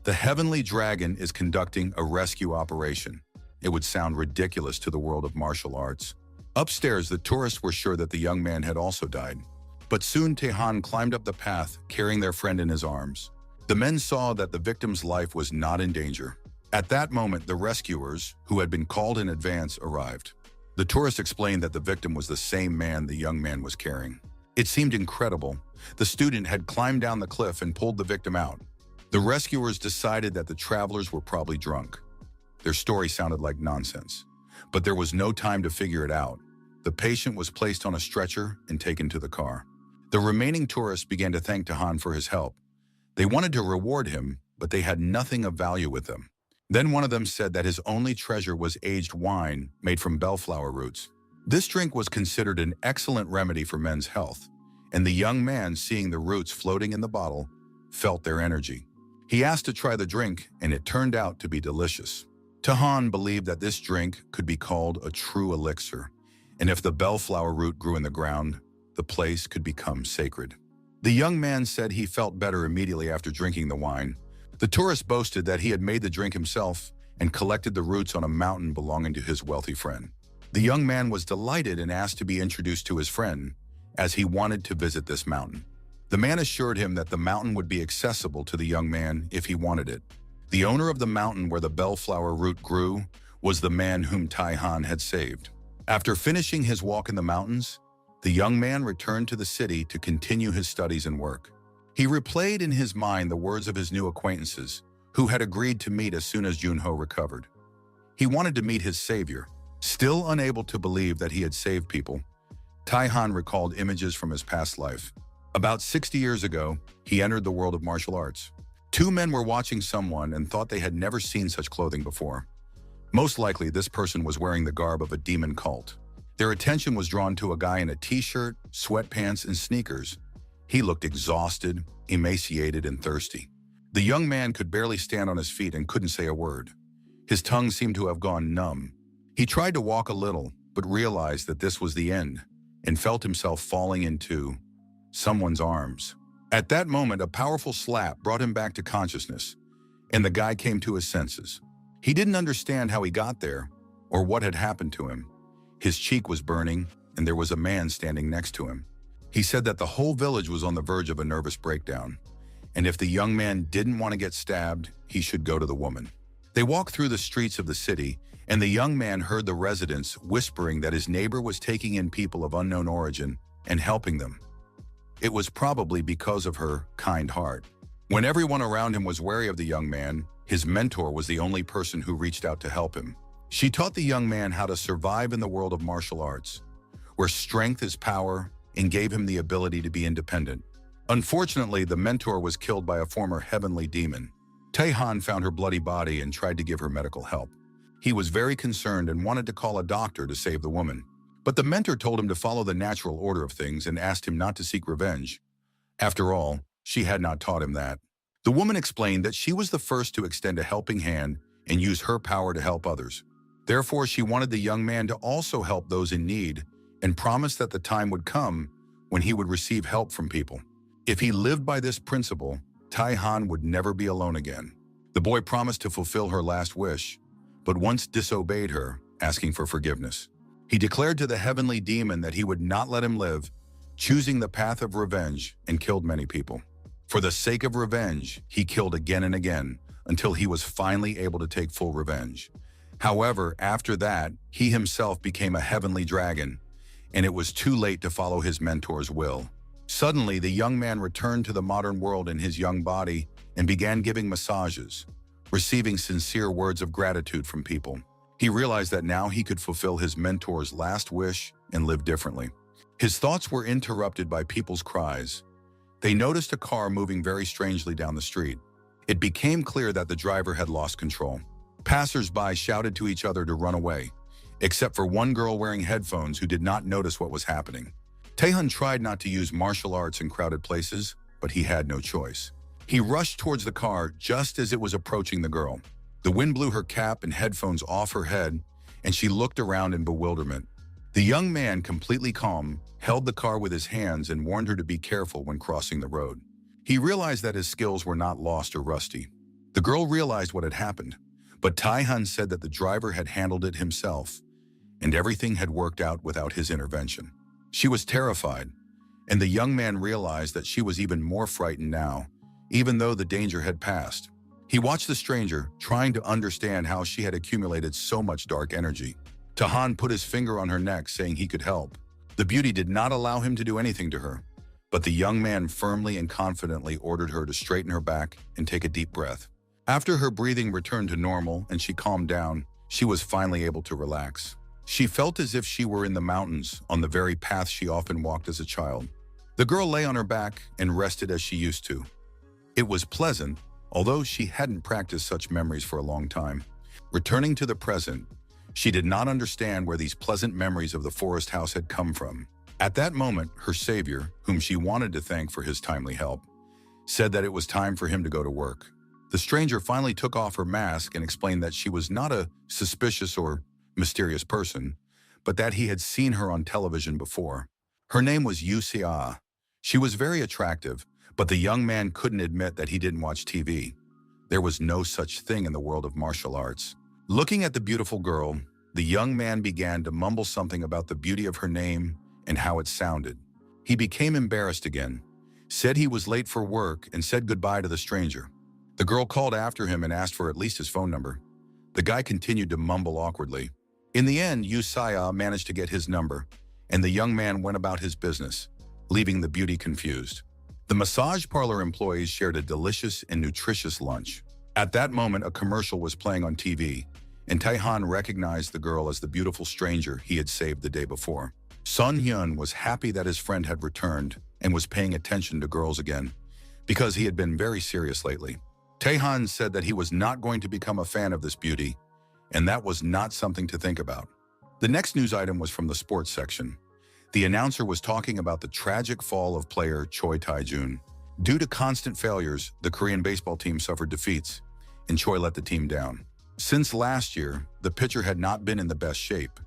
The Heavenly Dragon is conducting a rescue operation. It would sound ridiculous to the world of martial arts. Upstairs, the tourists were sure that the young man had also died. But soon Tae-han climbed up the path, carrying their friend in his arms. The men saw that the victim's life was not in danger. At that moment, the rescuers, who had been called in advance, arrived. The tourist explained that the victim was the same man the young man was carrying. It seemed incredible. The student had climbed down the cliff and pulled the victim out. The rescuers decided that the travelers were probably drunk. Their story sounded like nonsense. But there was no time to figure it out. The patient was placed on a stretcher and taken to the car. The remaining tourists began to thank Tae-han for his help. They wanted to reward him, but they had nothing of value with them. Then one of them said that his only treasure was aged wine made from bellflower roots. This drink was considered an excellent remedy for men's health, and the young man, seeing the roots floating in the bottle, felt their energy. He asked to try the drink, and it turned out to be delicious. Tae-han believed that this drink could be called a true elixir, and if the bellflower root grew in the ground, the place could become sacred. The young man said he felt better immediately after drinking the wine. The tourist boasted that he had made the drink himself and collected the roots on a mountain belonging to his wealthy friend. The young man was delighted and asked to be introduced to his friend, as he wanted to visit this mountain. The man assured him that the mountain would be accessible to the young man if he wanted it. The owner of the mountain where the bellflower root grew was the man whom Tae-han had saved. After finishing his walk in the mountains, the young man returned to the city to continue his studies and work. He replayed in his mind the words of his new acquaintances, who had agreed to meet as soon as Jung-ho recovered. He wanted to meet his savior. Still unable to believe that he had saved people, Tae-han recalled images from his past life. About 60 years ago, he entered the world of martial arts. 2 men were watching someone and thought they had never seen such clothing before. Most likely, this person was wearing the garb of a demon cult. Their attention was drawn to a guy in a t-shirt, sweatpants, and sneakers. He looked exhausted, emaciated, and thirsty. The young man could barely stand on his feet and couldn't say a word. His tongue seemed to have gone numb. He tried to walk a little, but realized that this was the end, and felt himself falling into someone's arms. At that moment, a powerful slap brought him back to consciousness, and the guy came to his senses. He didn't understand how he got there, or what had happened to him. His cheek was burning, and there was a man standing next to him. He said that the whole village was on the verge of a nervous breakdown, and if the young man didn't want to get stabbed, he should go to the woman. They walked through the streets of the city, and the young man heard the residents whispering that his neighbor was taking in people of unknown origin and helping them. It was probably because of her kind heart. When everyone around him was wary of the young man, his mentor was the only person who reached out to help him. She taught the young man how to survive in the world of martial arts, where strength is power, and gave him the ability to be independent. Unfortunately, the mentor was killed by a former heavenly demon. Tae-han found her bloody body and tried to give her medical help. He was very concerned and wanted to call a doctor to save the woman. But the mentor told him to follow the natural order of things and asked him not to seek revenge. After all, she had not taught him that. The woman explained that she was the first to extend a helping hand and use her power to help others. Therefore, she wanted the young man to also help those in need and promised that the time would come when he would receive help from people. If he lived by this principle, Tai Han would never be alone again. The boy promised to fulfill her last wish, but once disobeyed her, asking for forgiveness. He declared to the heavenly demon that he would not let him live, choosing the path of revenge, and killed many people. For the sake of revenge, he killed again and again until he was finally able to take full revenge. However, after that, he himself became a heavenly dragon, and it was too late to follow his mentor's will. Suddenly, the young man returned to the modern world in his young body and began giving massages, receiving sincere words of gratitude from people. He realized that now he could fulfill his mentor's last wish and live differently. His thoughts were interrupted by people's cries. They noticed a car moving very strangely down the street. It became clear that the driver had lost control. Passers-by shouted to each other to run away, except for one girl wearing headphones who did not notice what was happening. Taehyun tried not to use martial arts in crowded places, but he had no choice. He rushed towards the car just as it was approaching the girl. The wind blew her cap and headphones off her head, and she looked around in bewilderment. The young man, completely calm, held the car with his hands and warned her to be careful when crossing the road. He realized that his skills were not lost or rusty. The girl realized what had happened, but Taehyun said that the driver had handled it himself, and everything had worked out without his intervention. She was terrified, and the young man realized that she was even more frightened now, even though the danger had passed. He watched the stranger, trying to understand how she had accumulated so much dark energy. Taehyun put his finger on her neck, saying he could help. The beauty did not allow him to do anything to her, but the young man firmly and confidently ordered her to straighten her back and take a deep breath. After her breathing returned to normal and she calmed down, she was finally able to relax. She felt as if she were in the mountains, on the very path she often walked as a child. The girl lay on her back and rested as she used to. It was pleasant, although she hadn't practiced such memories for a long time. Returning to the present, she did not understand where these pleasant memories of the forest house had come from. At that moment, her savior, whom she wanted to thank for his timely help, said that it was time for him to go to work. The stranger finally took off her mask and explained that she was not a suspicious or mysterious person, but that he had seen her on television before. Her name was Yu Xia. She was very attractive, but the young man couldn't admit that he didn't watch TV. There was no such thing in the world of martial arts. Looking at the beautiful girl, the young man began to mumble something about the beauty of her name and how it sounded. He became embarrassed again, said he was late for work, and said goodbye to the stranger. The girl called after him and asked for at least his phone number. The guy continued to mumble awkwardly. In the end, Yu Xia managed to get his number, and the young man went about his business, leaving the beauty confused. The massage parlor employees shared a delicious and nutritious lunch. At that moment, a commercial was playing on TV, and Taehyun recognized the girl as the beautiful stranger he had saved the day before. Sun Hyun was happy that his friend had returned and was paying attention to girls again, because he had been very serious lately. Taehyun said that he was not going to become a fan of this beauty, and that was not something to think about. The next news item was from the sports section. The announcer was talking about the tragic fall of player Choi Tae-jun. Due to constant failures, the Korean baseball team suffered defeats, and Choi let the team down. Since last year, the pitcher had not been in the best shape,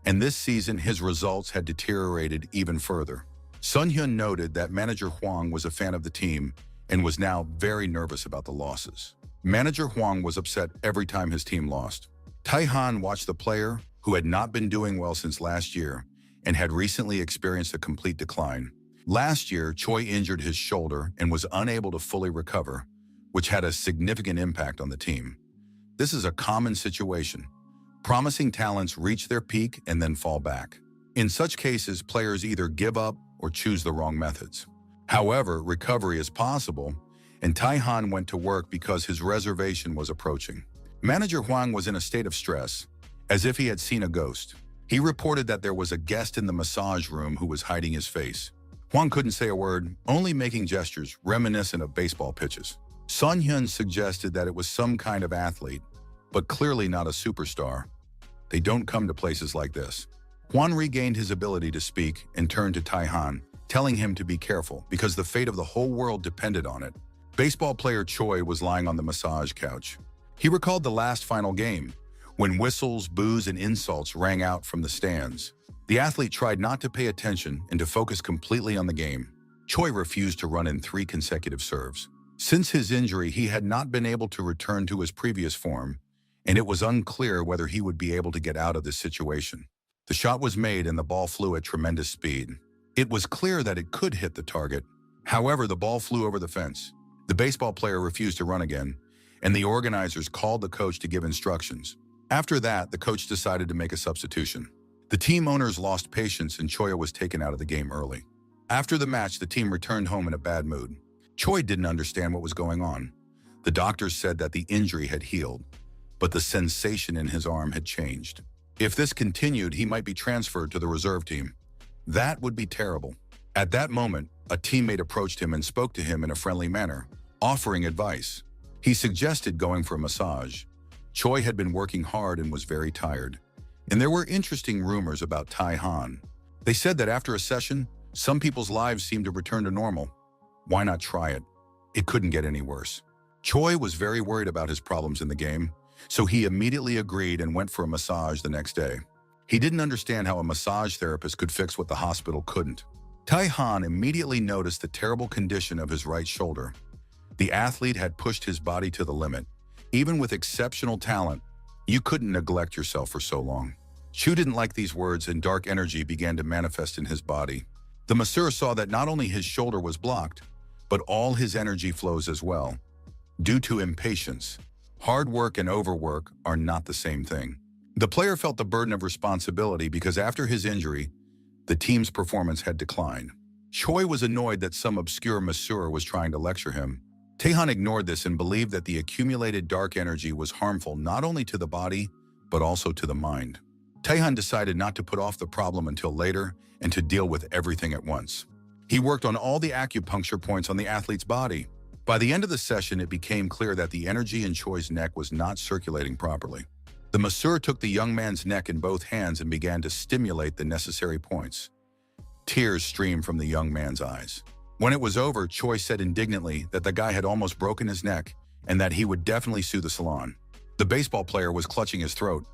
and this season his results had deteriorated even further. Sun Hyun noted that manager Hwang was a fan of the team and was now very nervous about the losses. Manager Hwang was upset every time his team lost. Taehyun watched the player, who had not been doing well since last year and had recently experienced a complete decline. Last year, Choi injured his shoulder and was unable to fully recover, which had a significant impact on the team. This is a common situation. Promising talents reach their peak and then fall back. In such cases, players either give up or choose the wrong methods. However, recovery is possible, and Taehyun went to work because his reservation was approaching. Manager Hwang was in a state of stress, as if he had seen a ghost. He reported that there was a guest in the massage room who was hiding his face. Hwang couldn't say a word, only making gestures reminiscent of baseball pitches. Sun Hyun suggested that it was some kind of athlete, but clearly not a superstar. They don't come to places like this. Juan regained his ability to speak and turned to Taihan, telling him to be careful because the fate of the whole world depended on it. Baseball player Choi was lying on the massage couch. He recalled the last final game, when whistles, boos, and insults rang out from the stands. The athlete tried not to pay attention and to focus completely on the game. Choi refused to run in 3 consecutive serves. Since his injury, he had not been able to return to his previous form, and it was unclear whether he would be able to get out of this situation. The shot was made and the ball flew at tremendous speed. It was clear that it could hit the target. However, the ball flew over the fence. The baseball player refused to run again, and the organizers called the coach to give instructions. After that, the coach decided to make a substitution. The team owners lost patience and Choi was taken out of the game early. After the match, the team returned home in a bad mood. Choi didn't understand what was going on. The doctors said that the injury had healed, but the sensation in his arm had changed. If this continued, he might be transferred to the reserve team. That would be terrible. At that moment, a teammate approached him and spoke to him in a friendly manner, offering advice. He suggested going for a massage. Choi had been working hard and was very tired. And there were interesting rumors about Taihan. They said that after a session, some people's lives seemed to return to normal. Why not try it? It couldn't get any worse. Choi was very worried about his problems in the game, so he immediately agreed and went for a massage the next day. He didn't understand how a massage therapist could fix what the hospital couldn't. Taihan immediately noticed the terrible condition of his right shoulder. The athlete had pushed his body to the limit. Even with exceptional talent, you couldn't neglect yourself for so long. Chu didn't like these words and dark energy began to manifest in his body. The masseur saw that not only his shoulder was blocked, but all his energy flows as well. Due to impatience, hard work and overwork are not the same thing. The player felt the burden of responsibility because after his injury, the team's performance had declined. Choi was annoyed that some obscure masseur was trying to lecture him. Taehan ignored this and believed that the accumulated dark energy was harmful not only to the body, but also to the mind. Taehan decided not to put off the problem until later and to deal with everything at once. He worked on all the acupuncture points on the athlete's body. By the end of the session, it became clear that the energy in Choi's neck was not circulating properly. The masseur took the young man's neck in both hands and began to stimulate the necessary points. Tears streamed from the young man's eyes. When it was over, Choi said indignantly that the guy had almost broken his neck and that he would definitely sue the salon. The baseball player was clutching his throat,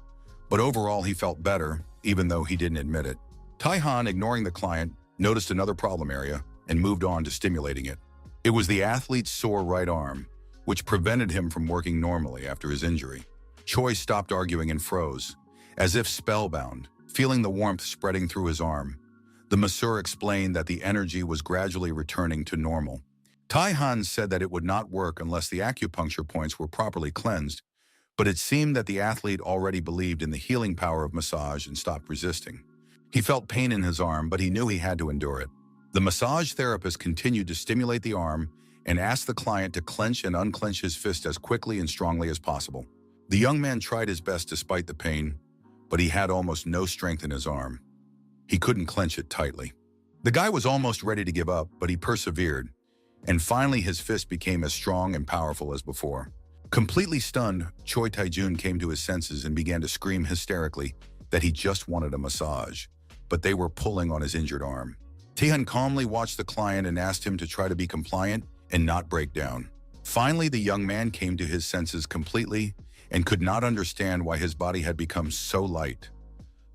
but overall he felt better, even though he didn't admit it. Taihan, ignoring the client, noticed another problem area and moved on to stimulating it. It was the athlete's sore right arm, which prevented him from working normally after his injury. Choi stopped arguing and froze, as if spellbound, feeling the warmth spreading through his arm. The masseur explained that the energy was gradually returning to normal. Taihan said that it would not work unless the acupuncture points were properly cleansed, but it seemed that the athlete already believed in the healing power of massage and stopped resisting. He felt pain in his arm, but he knew he had to endure it. The massage therapist continued to stimulate the arm and asked the client to clench and unclench his fist as quickly and strongly as possible. The young man tried his best despite the pain, but he had almost no strength in his arm. He couldn't clench it tightly. The guy was almost ready to give up, but he persevered, and finally his fist became as strong and powerful as before. Completely stunned, Choi Tae-jun came to his senses and began to scream hysterically that he just wanted a massage, but they were pulling on his injured arm. Taehan calmly watched the client and asked him to try to be compliant and not break down. Finally, the young man came to his senses completely and could not understand why his body had become so light.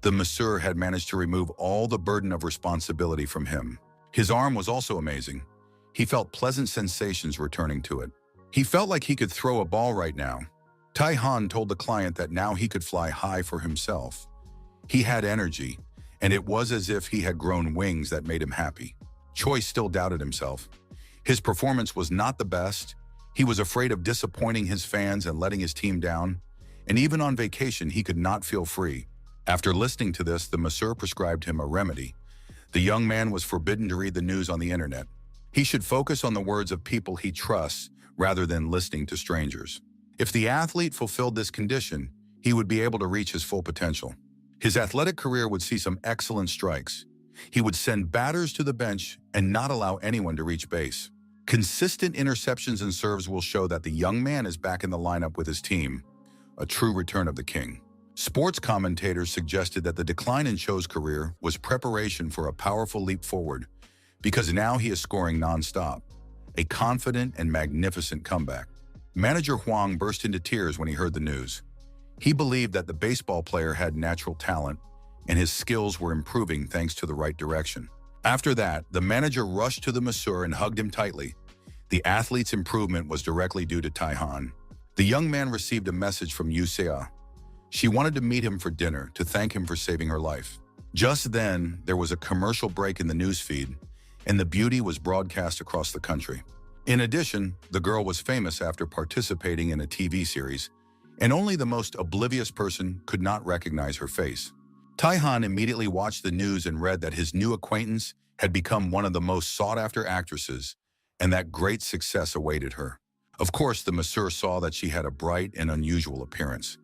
The masseur had managed to remove all the burden of responsibility from him. His arm was also amazing. He felt pleasant sensations returning to it. He felt like he could throw a ball right now. Taihan told the client that now he could fly high for himself. He had energy, and it was as if he had grown wings that made him happy. Choi still doubted himself. His performance was not the best. He was afraid of disappointing his fans and letting his team down, and even on vacation he could not feel free. After listening to this, the masseur prescribed him a remedy. The young man was forbidden to read the news on the internet. He should focus on the words of people he trusts rather than listening to strangers. If the athlete fulfilled this condition, he would be able to reach his full potential. His athletic career would see some excellent strikes. He would send batters to the bench and not allow anyone to reach base. Consistent interceptions and serves will show that the young man is back in the lineup with his team, a true return of the king. Sports commentators suggested that the decline in Cho's career was preparation for a powerful leap forward, because now he is scoring nonstop, a confident and magnificent comeback. Manager Huang burst into tears when he heard the news. He believed that the baseball player had natural talent, and his skills were improving thanks to the right direction. After that, the manager rushed to the masseur and hugged him tightly. The athlete's improvement was directly due to Tai-Han. The young man received a message from Yu Xia. She wanted to meet him for dinner to thank him for saving her life. Just then, there was a commercial break in the newsfeed, and the beauty was broadcast across the country. In addition, the girl was famous after participating in a TV series, and only the most oblivious person could not recognize her face. Tai-Han immediately watched the news and read that his new acquaintance had become one of the most sought-after actresses, and that great success awaited her. Of course, the masseur saw that she had a bright and unusual appearance,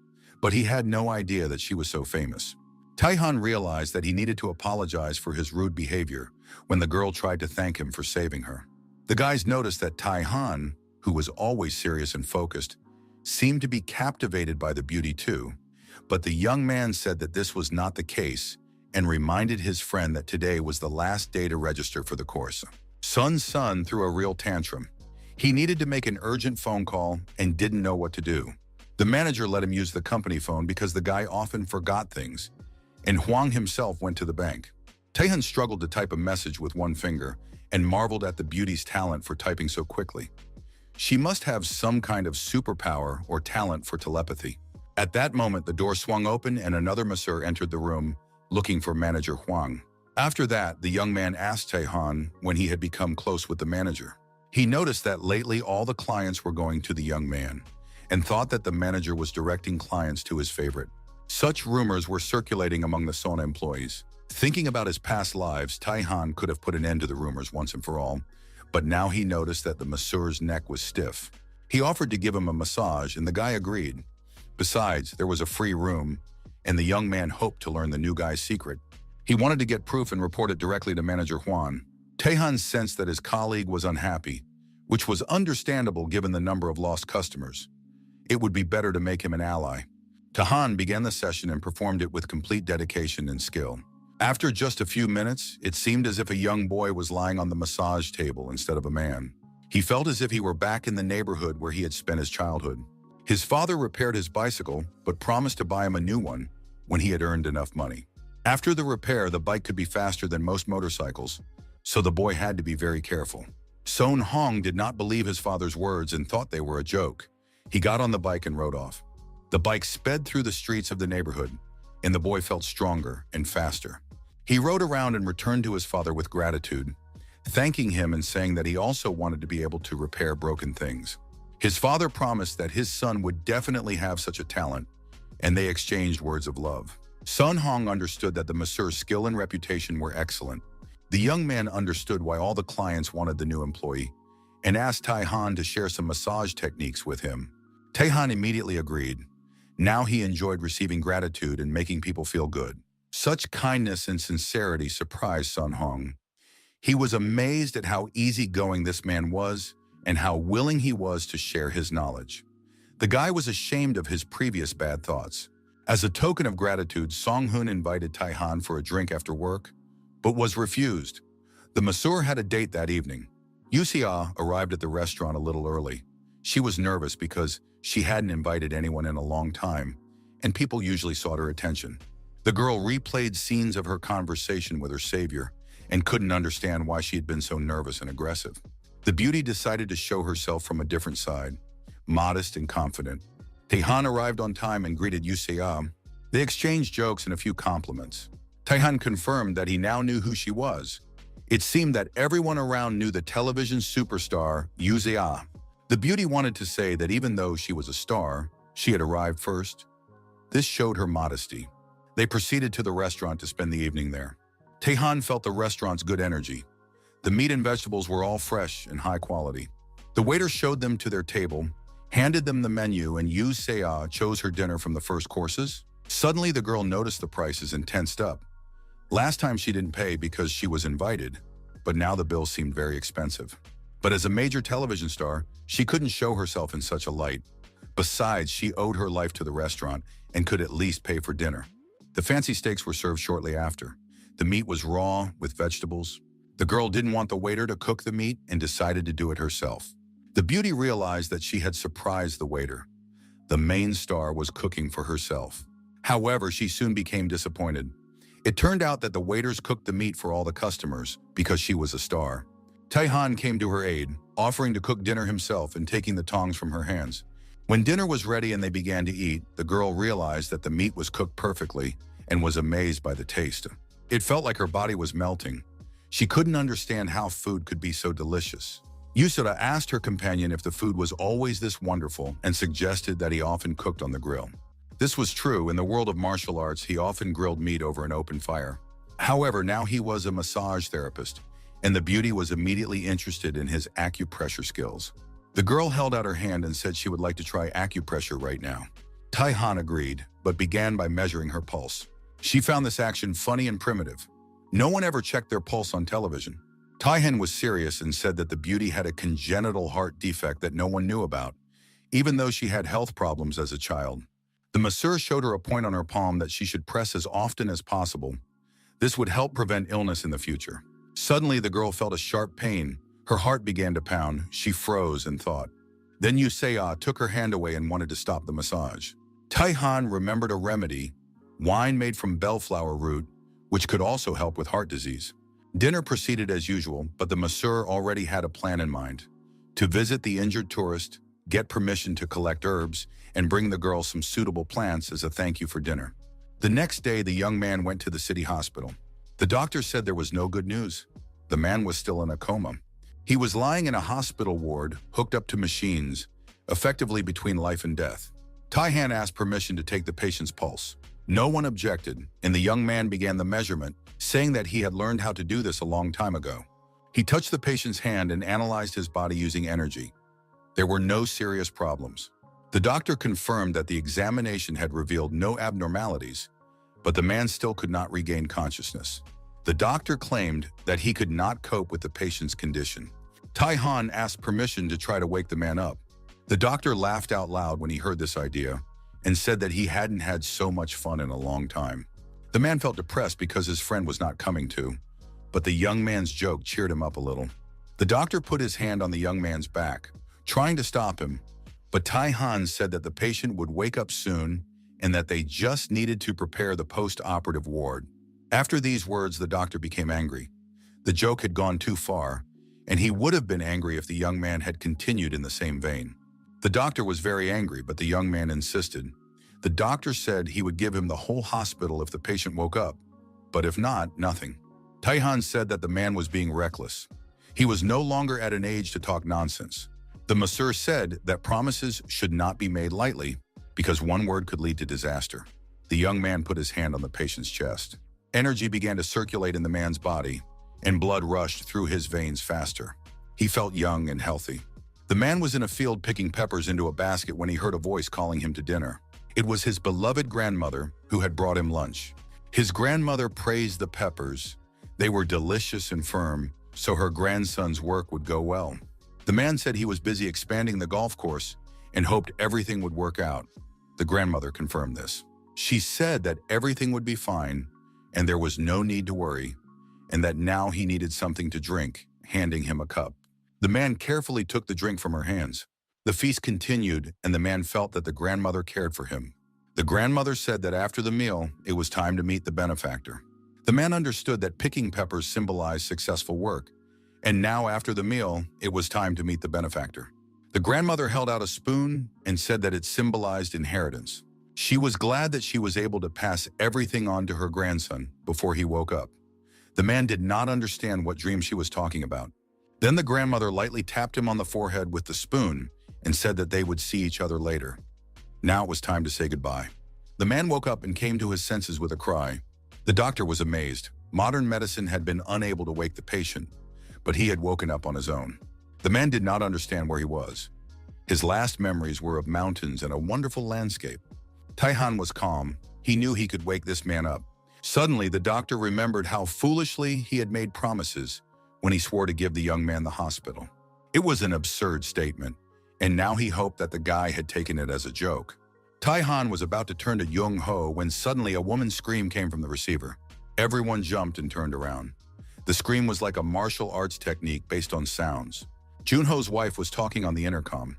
but he had no idea that she was so famous. Tai-Han realized that he needed to apologize for his rude behavior when the girl tried to thank him for saving her. The guys noticed that Tai-Han, who was always serious and focused, seemed to be captivated by the beauty too, but the young man said that this was not the case and reminded his friend that today was the last day to register for the course. Sun's son threw a real tantrum. He needed to make an urgent phone call and didn't know what to do. The manager let him use the company phone because the guy often forgot things, and Huang himself went to the bank. Tai-Han struggled to type a message with one finger and marveled at the beauty's talent for typing so quickly. She must have some kind of superpower or talent for telepathy. At that moment, the door swung open and another masseur entered the room, looking for manager Huang. After that, the young man asked Tai-Han when he had become close with the manager. He noticed that lately all the clients were going to the young man, and thought that the manager was directing clients to his favorite. Such rumors were circulating among the Sona employees. Thinking about his past lives, Tai-Han could have put an end to the rumors once and for all, but now he noticed that the masseur's neck was stiff. He offered to give him a massage, and the guy agreed. Besides, there was a free room, and the young man hoped to learn the new guy's secret. He wanted to get proof and report it directly to manager Huang. Tai-Han sensed that his colleague was unhappy, which was understandable given the number of lost customers. It would be better to make him an ally. Tai-Han began the session and performed it with complete dedication and skill. After just a few minutes, it seemed as if a young boy was lying on the massage table instead of a man. He felt as if he were back in the neighborhood where he had spent his childhood. His father repaired his bicycle, but promised to buy him a new one when he had earned enough money. After the repair, the bike could be faster than most motorcycles, so the boy had to be very careful. Son Hong did not believe his father's words and thought they were a joke. He got on the bike and rode off. The bike sped through the streets of the neighborhood, and the boy felt stronger and faster. He rode around and returned to his father with gratitude, thanking him and saying that he also wanted to be able to repair broken things. His father promised that his son would definitely have such a talent, and they exchanged words of love. Sun Hong understood that the masseur's skill and reputation were excellent. The young man understood why all the clients wanted the new employee, and asked Tai-Han to share some massage techniques with him. Tai-Han immediately agreed. Now he enjoyed receiving gratitude and making people feel good. Such kindness and sincerity surprised Sun Hong. He was amazed at how easygoing this man was and how willing he was to share his knowledge. The guy was ashamed of his previous bad thoughts. As a token of gratitude, Song-Hun invited Tai-Han for a drink after work, but was refused. The masseur had a date that evening. Yu Xia arrived at the restaurant a little early. She was nervous because she hadn't invited anyone in a long time, and people usually sought her attention. The girl replayed scenes of her conversation with her savior and couldn't understand why she had been so nervous and aggressive. The beauty decided to show herself from a different side, modest and confident. Tai-Han arrived on time and greeted Yu Xia. They exchanged jokes and a few compliments. Tai-Han confirmed that he now knew who she was. It seemed that everyone around knew the television superstar Yu Xia. The beauty wanted to say that even though she was a star, she had arrived first. This showed her modesty. They proceeded to the restaurant to spend the evening there. Tai-Han felt the restaurant's good energy. The meat and vegetables were all fresh and high quality. The waiter showed them to their table, handed them the menu, and Yu Xia chose her dinner from the first courses. Suddenly, the girl noticed the prices and tensed up. Last time she didn't pay because she was invited, but now the bill seemed very expensive. But as a major television star, she couldn't show herself in such a light. Besides, she owed her life to the restaurant and could at least pay for dinner. The fancy steaks were served shortly after. The meat was raw with vegetables. The girl didn't want the waiter to cook the meat and decided to do it herself. The beauty realized that she had surprised the waiter. The main star was cooking for herself. However, she soon became disappointed. It turned out that the waiters cooked the meat for all the customers because she was a star. Taihan came to her aid, offering to cook dinner himself and taking the tongs from her hands. When dinner was ready and they began to eat, the girl realized that the meat was cooked perfectly and was amazed by the taste. It felt like her body was melting. She couldn't understand how food could be so delicious. Yusura asked her companion if the food was always this wonderful and suggested that he often cooked on the grill. This was true. In the world of martial arts, he often grilled meat over an open fire. However, now he was a massage therapist, and the beauty was immediately interested in his acupressure skills. The girl held out her hand and said she would like to try acupressure right now. Taihan agreed, but began by measuring her pulse. She found this action funny and primitive. No one ever checked their pulse on television. Taihan was serious and said that the beauty had a congenital heart defect that no one knew about, even though she had health problems as a child. The masseur showed her a point on her palm that she should press as often as possible. This would help prevent illness in the future. Suddenly, the girl felt a sharp pain. Her heart began to pound. She froze and thought. Then Yusea took her hand away and wanted to stop the massage. Taihan remembered a remedy, wine made from bellflower root, which could also help with heart disease. Dinner proceeded as usual, but the masseur already had a plan in mind: to visit the injured tourist, get permission to collect herbs, and bring the girl some suitable plants as a thank you for dinner. The next day, the young man went to the city hospital. The doctor said there was no good news. The man was still in a coma. He was lying in a hospital ward, hooked up to machines, effectively between life and death. Taihan asked permission to take the patient's pulse. No one objected, and the young man began the measurement, saying that he had learned how to do this a long time ago. He touched the patient's hand and analyzed his body using energy. There were no serious problems. The doctor confirmed that the examination had revealed no abnormalities, but the man still could not regain consciousness. The doctor claimed that he could not cope with the patient's condition. Taihan asked permission to try to wake the man up. The doctor laughed out loud when he heard this idea and said that he hadn't had so much fun in a long time. The man felt depressed because his friend was not coming to, but the young man's joke cheered him up a little. The doctor put his hand on the young man's back, trying to stop him, but Taihan said that the patient would wake up soon and that they just needed to prepare the post-operative ward. After these words, the doctor became angry. The joke had gone too far, and he would have been angry if the young man had continued in the same vein. The doctor was very angry, but the young man insisted. The doctor said he would give him the whole hospital if the patient woke up, but if not, nothing. Taihan said that the man was being reckless. He was no longer at an age to talk nonsense. The masseur said that promises should not be made lightly because one word could lead to disaster. The young man put his hand on the patient's chest. Energy began to circulate in the man's body, and blood rushed through his veins faster. He felt young and healthy. The man was in a field picking peppers into a basket when he heard a voice calling him to dinner. It was his beloved grandmother who had brought him lunch. His grandmother praised the peppers. They were delicious and firm, so her grandson's work would go well. The man said he was busy expanding the golf course and hoped everything would work out. The grandmother confirmed this. She said that everything would be fine and there was no need to worry, and that now he needed something to drink, handing him a cup. The man carefully took the drink from her hands. The feast continued, and the man felt that the grandmother cared for him. The grandmother said that after the meal, it was time to meet the benefactor. The man understood that picking peppers symbolized successful work, and now after the meal, it was time to meet the benefactor. The grandmother held out a spoon and said that it symbolized inheritance. She was glad that she was able to pass everything on to her grandson before he woke up. The man did not understand what dream she was talking about. Then the grandmother lightly tapped him on the forehead with the spoon and said that they would see each other later. Now it was time to say goodbye. The man woke up and came to his senses with a cry. The doctor was amazed. Modern medicine had been unable to wake the patient, but he had woken up on his own. The man did not understand where he was. His last memories were of mountains and a wonderful landscape. Taihan was calm. He knew he could wake this man up. Suddenly, the doctor remembered how foolishly he had made promises when he swore to give the young man the hospital. It was an absurd statement, and now he hoped that the guy had taken it as a joke. Tai Han was about to turn to Jung Ho when suddenly a woman's scream came from the receiver. Everyone jumped and turned around. The scream was like a martial arts technique based on sounds. Junho's wife was talking on the intercom.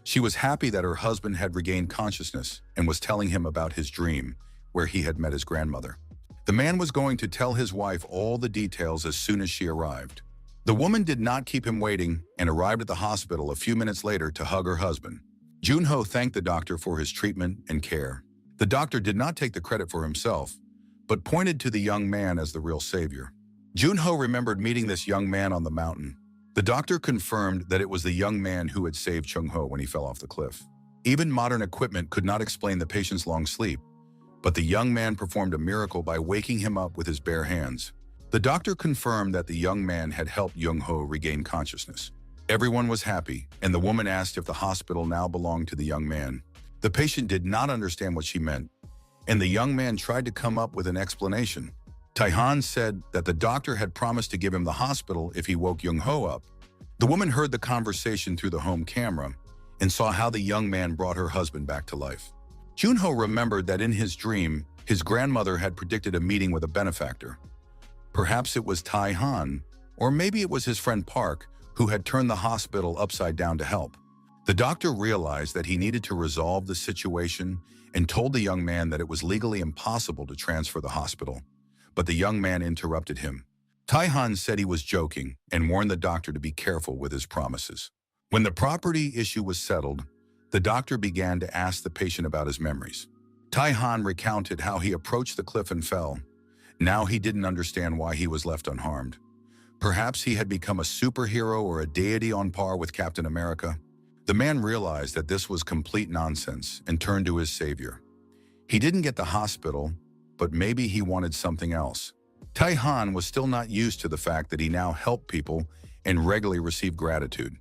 She was happy that her husband had regained consciousness and was telling him about his dream, where he had met his grandmother. The man was going to tell his wife all the details as soon as she arrived. The woman did not keep him waiting and arrived at the hospital a few minutes later to hug her husband. Junho thanked the doctor for his treatment and care. The doctor did not take the credit for himself, but pointed to the young man as the real savior. Junho remembered meeting this young man on the mountain. The doctor confirmed that it was the young man who had saved Chung-ho when he fell off the cliff. Even modern equipment could not explain the patient's long sleep, but the young man performed a miracle by waking him up with his bare hands. The doctor confirmed that the young man had helped Jung-ho regain consciousness. Everyone was happy, and the woman asked if the hospital now belonged to the young man. The patient did not understand what she meant, and the young man tried to come up with an explanation. Tai Han said that the doctor had promised to give him the hospital if he woke Jung-ho up. The woman heard the conversation through the home camera and saw how the young man brought her husband back to life. Junho remembered that in his dream, his grandmother had predicted a meeting with a benefactor. Perhaps it was Tai Han, or maybe it was his friend Park, who had turned the hospital upside down to help. The doctor realized that he needed to resolve the situation and told the young man that it was legally impossible to transfer the hospital. But the young man interrupted him. Tai Han said he was joking and warned the doctor to be careful with his promises. When the property issue was settled, the doctor began to ask the patient about his memories. Tai Han recounted how he approached the cliff and fell. Now he didn't understand why he was left unharmed. Perhaps he had become a superhero or a deity on par with Captain America. The man realized that this was complete nonsense and turned to his savior. He didn't get the hospital, but maybe he wanted something else. Tai Han was still not used to the fact that he now helped people and regularly received gratitude,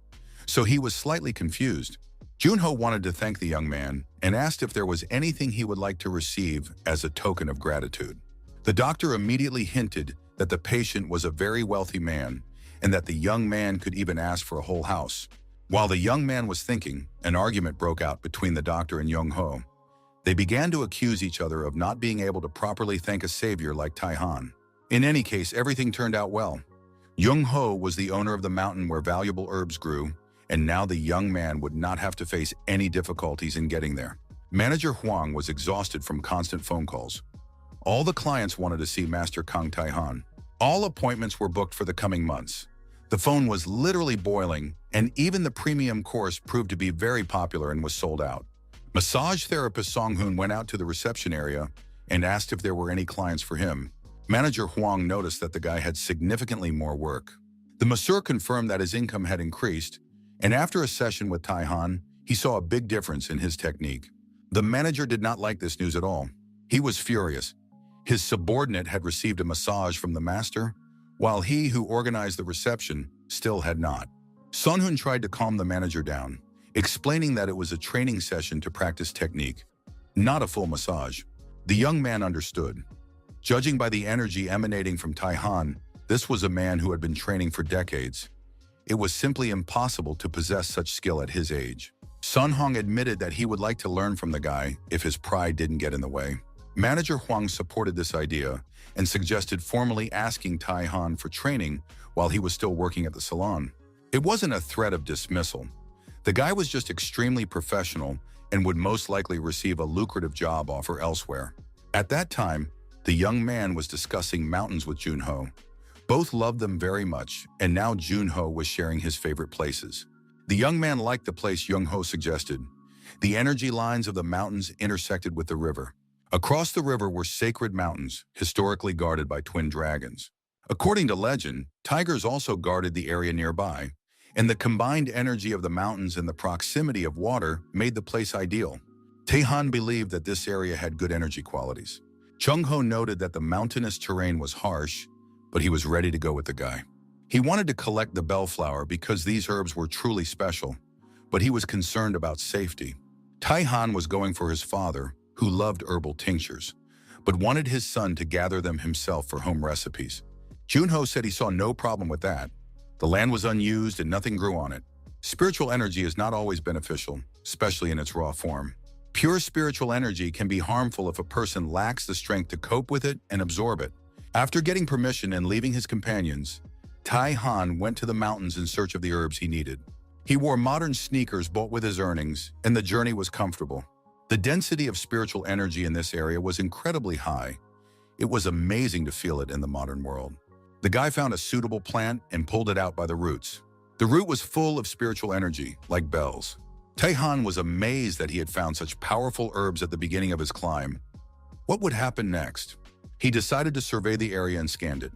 so he was slightly confused. Junho wanted to thank the young man and asked if there was anything he would like to receive as a token of gratitude. The doctor immediately hinted that the patient was a very wealthy man and that the young man could even ask for a whole house. While the young man was thinking, an argument broke out between the doctor and Jung-ho. They began to accuse each other of not being able to properly thank a savior like Tai Han. In any case, everything turned out well. Jung-ho was the owner of the mountain where valuable herbs grew, and now the young man would not have to face any difficulties in getting there. Manager Huang was exhausted from constant phone calls. All the clients wanted to see Master Kang Tai Han. All appointments were booked for the coming months. The phone was literally boiling, and even the premium course proved to be very popular and was sold out. Massage therapist Song-hoon went out to the reception area and asked if there were any clients for him. Manager Huang noticed that the guy had significantly more work. The masseur confirmed that his income had increased, and after a session with Tai Han, he saw a big difference in his technique. The manager did not like this news at all. He was furious. His subordinate had received a massage from the master, while he who organized the reception still had not. Sun-hoon tried to calm the manager down, explaining that it was a training session to practice technique, not a full massage. The young man understood. Judging by the energy emanating from Tai Han, this was a man who had been training for decades. It was simply impossible to possess such skill at his age. Sun-hong admitted that he would like to learn from the guy if his pride didn't get in the way. Manager Huang supported this idea and suggested formally asking Tai Han for training while he was still working at the salon. It wasn't a threat of dismissal. The guy was just extremely professional and would most likely receive a lucrative job offer elsewhere. At that time, the young man was discussing mountains with Junho. Both loved them very much, and now Junho was sharing his favorite places. The young man liked the place Jung-ho suggested. The energy lines of the mountains intersected with the river. Across the river were sacred mountains, historically guarded by twin dragons. According to legend, tigers also guarded the area nearby, and the combined energy of the mountains and the proximity of water made the place ideal. Taehan believed that this area had good energy qualities. Chung-ho noted that the mountainous terrain was harsh, but he was ready to go with the guy. He wanted to collect the bellflower because these herbs were truly special, but he was concerned about safety. Taehan was going for his father, who loved herbal tinctures, but wanted his son to gather them himself for home recipes. Junho said he saw no problem with that. The land was unused and nothing grew on it. Spiritual energy is not always beneficial, especially in its raw form. Pure spiritual energy can be harmful if a person lacks the strength to cope with it and absorb it. After getting permission and leaving his companions, Tai Han went to the mountains in search of the herbs he needed. He wore modern sneakers bought with his earnings, and the journey was comfortable. The density of spiritual energy in this area was incredibly high. It was amazing to feel it in the modern world. The guy found a suitable plant and pulled it out by the roots. The root was full of spiritual energy, like bells. Tai Han was amazed that he had found such powerful herbs at the beginning of his climb. What would happen next? He decided to survey the area and scanned it.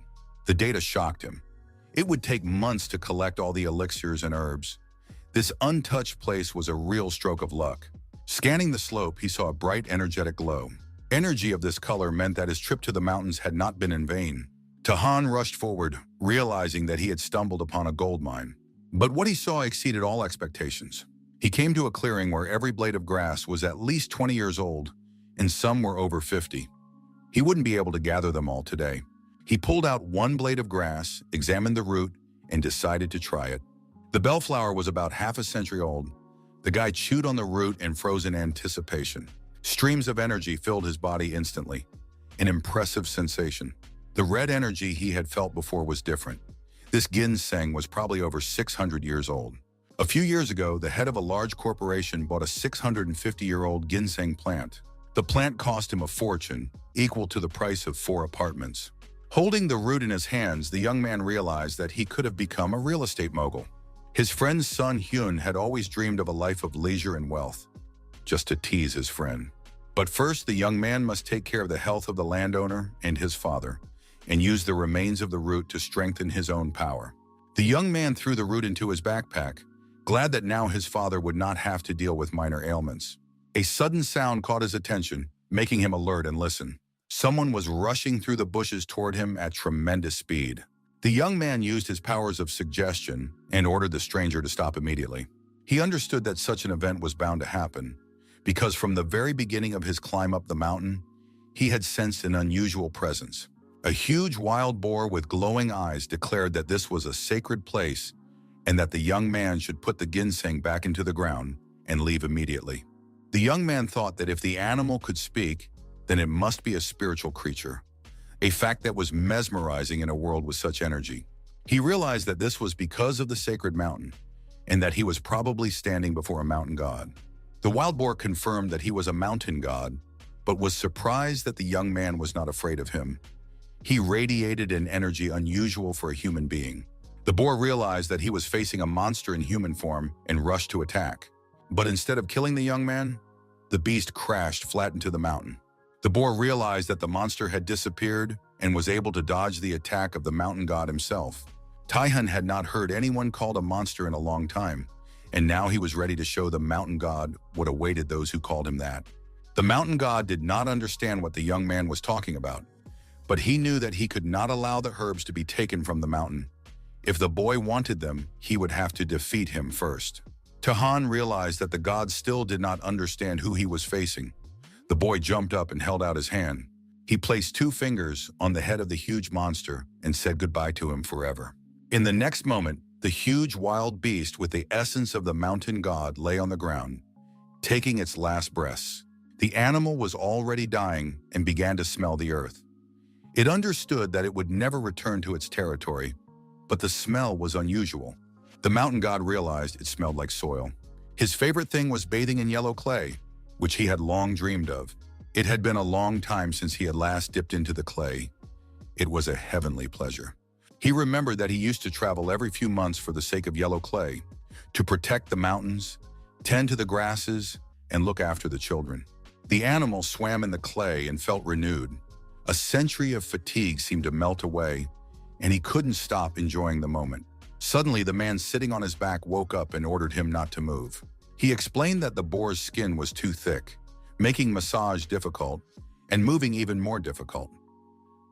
The data shocked him. It would take months to collect all the elixirs and herbs. This untouched place was a real stroke of luck. Scanning the slope, he saw a bright, energetic glow. Energy of this color meant that his trip to the mountains had not been in vain. Tai Han rushed forward, realizing that he had stumbled upon a gold mine. But what he saw exceeded all expectations. He came to a clearing where every blade of grass was at least 20 years old, and some were over 50. He wouldn't be able to gather them all today. He pulled out one blade of grass, examined the root, and decided to try it. The bellflower was about half a century old. The guy chewed on the root and froze in anticipation. Streams of energy filled his body instantly. An impressive sensation. The red energy he had felt before was different. This ginseng was probably over 600 years old. A few years ago, the head of a large corporation bought a 650-year-old ginseng plant. The plant cost him a fortune, equal to the price of 4 apartments. Holding the root in his hands, the young man realized that he could have become a real estate mogul. His friend's son Hyun had always dreamed of a life of leisure and wealth, just to tease his friend. But first, the young man must take care of the health of the landowner and his father, and use the remains of the root to strengthen his own power. The young man threw the root into his backpack, glad that now his father would not have to deal with minor ailments. A sudden sound caught his attention, making him alert and listen. Someone was rushing through the bushes toward him at tremendous speed. The young man used his powers of suggestion and ordered the stranger to stop immediately. He understood that such an event was bound to happen, because from the very beginning of his climb up the mountain, he had sensed an unusual presence. A huge wild boar with glowing eyes declared that this was a sacred place and that the young man should put the ginseng back into the ground and leave immediately. The young man thought that if the animal could speak, then it must be a spiritual creature, a fact that was mesmerizing in a world with such energy. He realized that this was because of the sacred mountain, and that he was probably standing before a mountain god. The wild boar confirmed that he was a mountain god, but was surprised that the young man was not afraid of him. He radiated an energy unusual for a human being. The boar realized that he was facing a monster in human form and rushed to attack. But instead of killing the young man, the beast crashed flat into the mountain. The boar realized that the monster had disappeared and was able to dodge the attack of the mountain god himself. Tai Han had not heard anyone called a monster in a long time, and now he was ready to show the mountain god what awaited those who called him that. The mountain god did not understand what the young man was talking about, but he knew that he could not allow the herbs to be taken from the mountain. If the boy wanted them, he would have to defeat him first. Tai Han realized that the god still did not understand who he was facing. The boy jumped up and held out his hand. He placed 2 fingers on the head of the huge monster and said goodbye to him forever. In the next moment, the huge wild beast with the essence of the mountain god lay on the ground, taking its last breaths. The animal was already dying and began to smell the earth. It understood that it would never return to its territory, but the smell was unusual. The mountain god realized it smelled like soil. His favorite thing was bathing in yellow clay, which he had long dreamed of. It had been a long time since he had last dipped into the clay. It was a heavenly pleasure. He remembered that he used to travel every few months for the sake of yellow clay, to protect the mountains, tend to the grasses, and look after the children. The animal swam in the clay and felt renewed. A century of fatigue seemed to melt away, and he couldn't stop enjoying the moment. Suddenly, the man sitting on his back woke up and ordered him not to move. He explained that the boar's skin was too thick, making massage difficult and moving even more difficult.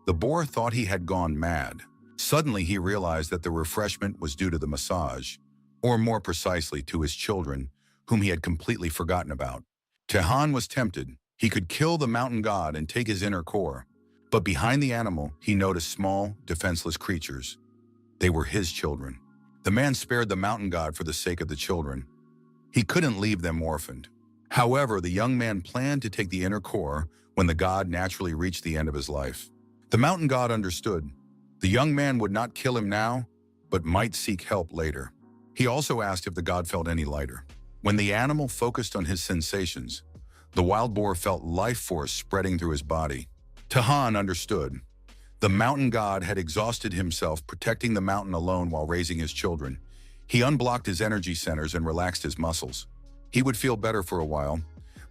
The boar thought he had gone mad. Suddenly, he realized that the refreshment was due to the massage, or more precisely to his children, whom he had completely forgotten about. Tai Han was tempted. He could kill the mountain god and take his inner core. But behind the animal, he noticed small, defenseless creatures. They were his children. The man spared the mountain god for the sake of the children. He couldn't leave them orphaned. However, the young man planned to take the inner core when the god naturally reached the end of his life. The mountain god understood. The young man would not kill him now, but might seek help later. He also asked if the god felt any lighter. When the animal focused on his sensations, the wild boar felt life force spreading through his body. Tahan understood. The mountain god had exhausted himself protecting the mountain alone while raising his children. He unblocked his energy centers and relaxed his muscles. He would feel better for a while,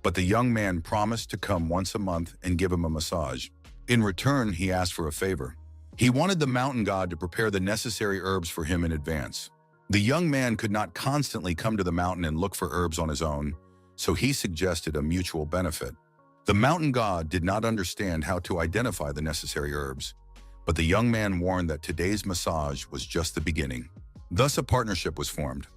but the young man promised to come once a month and give him a massage. In return, he asked for a favor. He wanted the mountain god to prepare the necessary herbs for him in advance. The young man could not constantly come to the mountain and look for herbs on his own, so he suggested a mutual benefit. The mountain god did not understand how to identify the necessary herbs, but the young man warned that today's massage was just the beginning. Thus, a partnership was formed.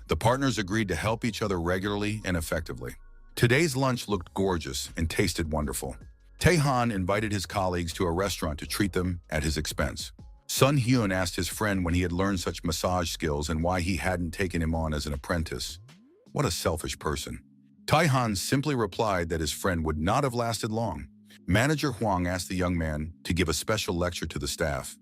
The partners agreed to help each other regularly and effectively. Today's lunch looked gorgeous and tasted wonderful. Taehan invited his colleagues to a restaurant to treat them at his expense. Sun Hyun asked his friend when he had learned such massage skills and why he hadn't taken him on as an apprentice. What a selfish person. Taehan simply replied that his friend would not have lasted long. Manager Hwang asked the young man to give a special lecture to the staff.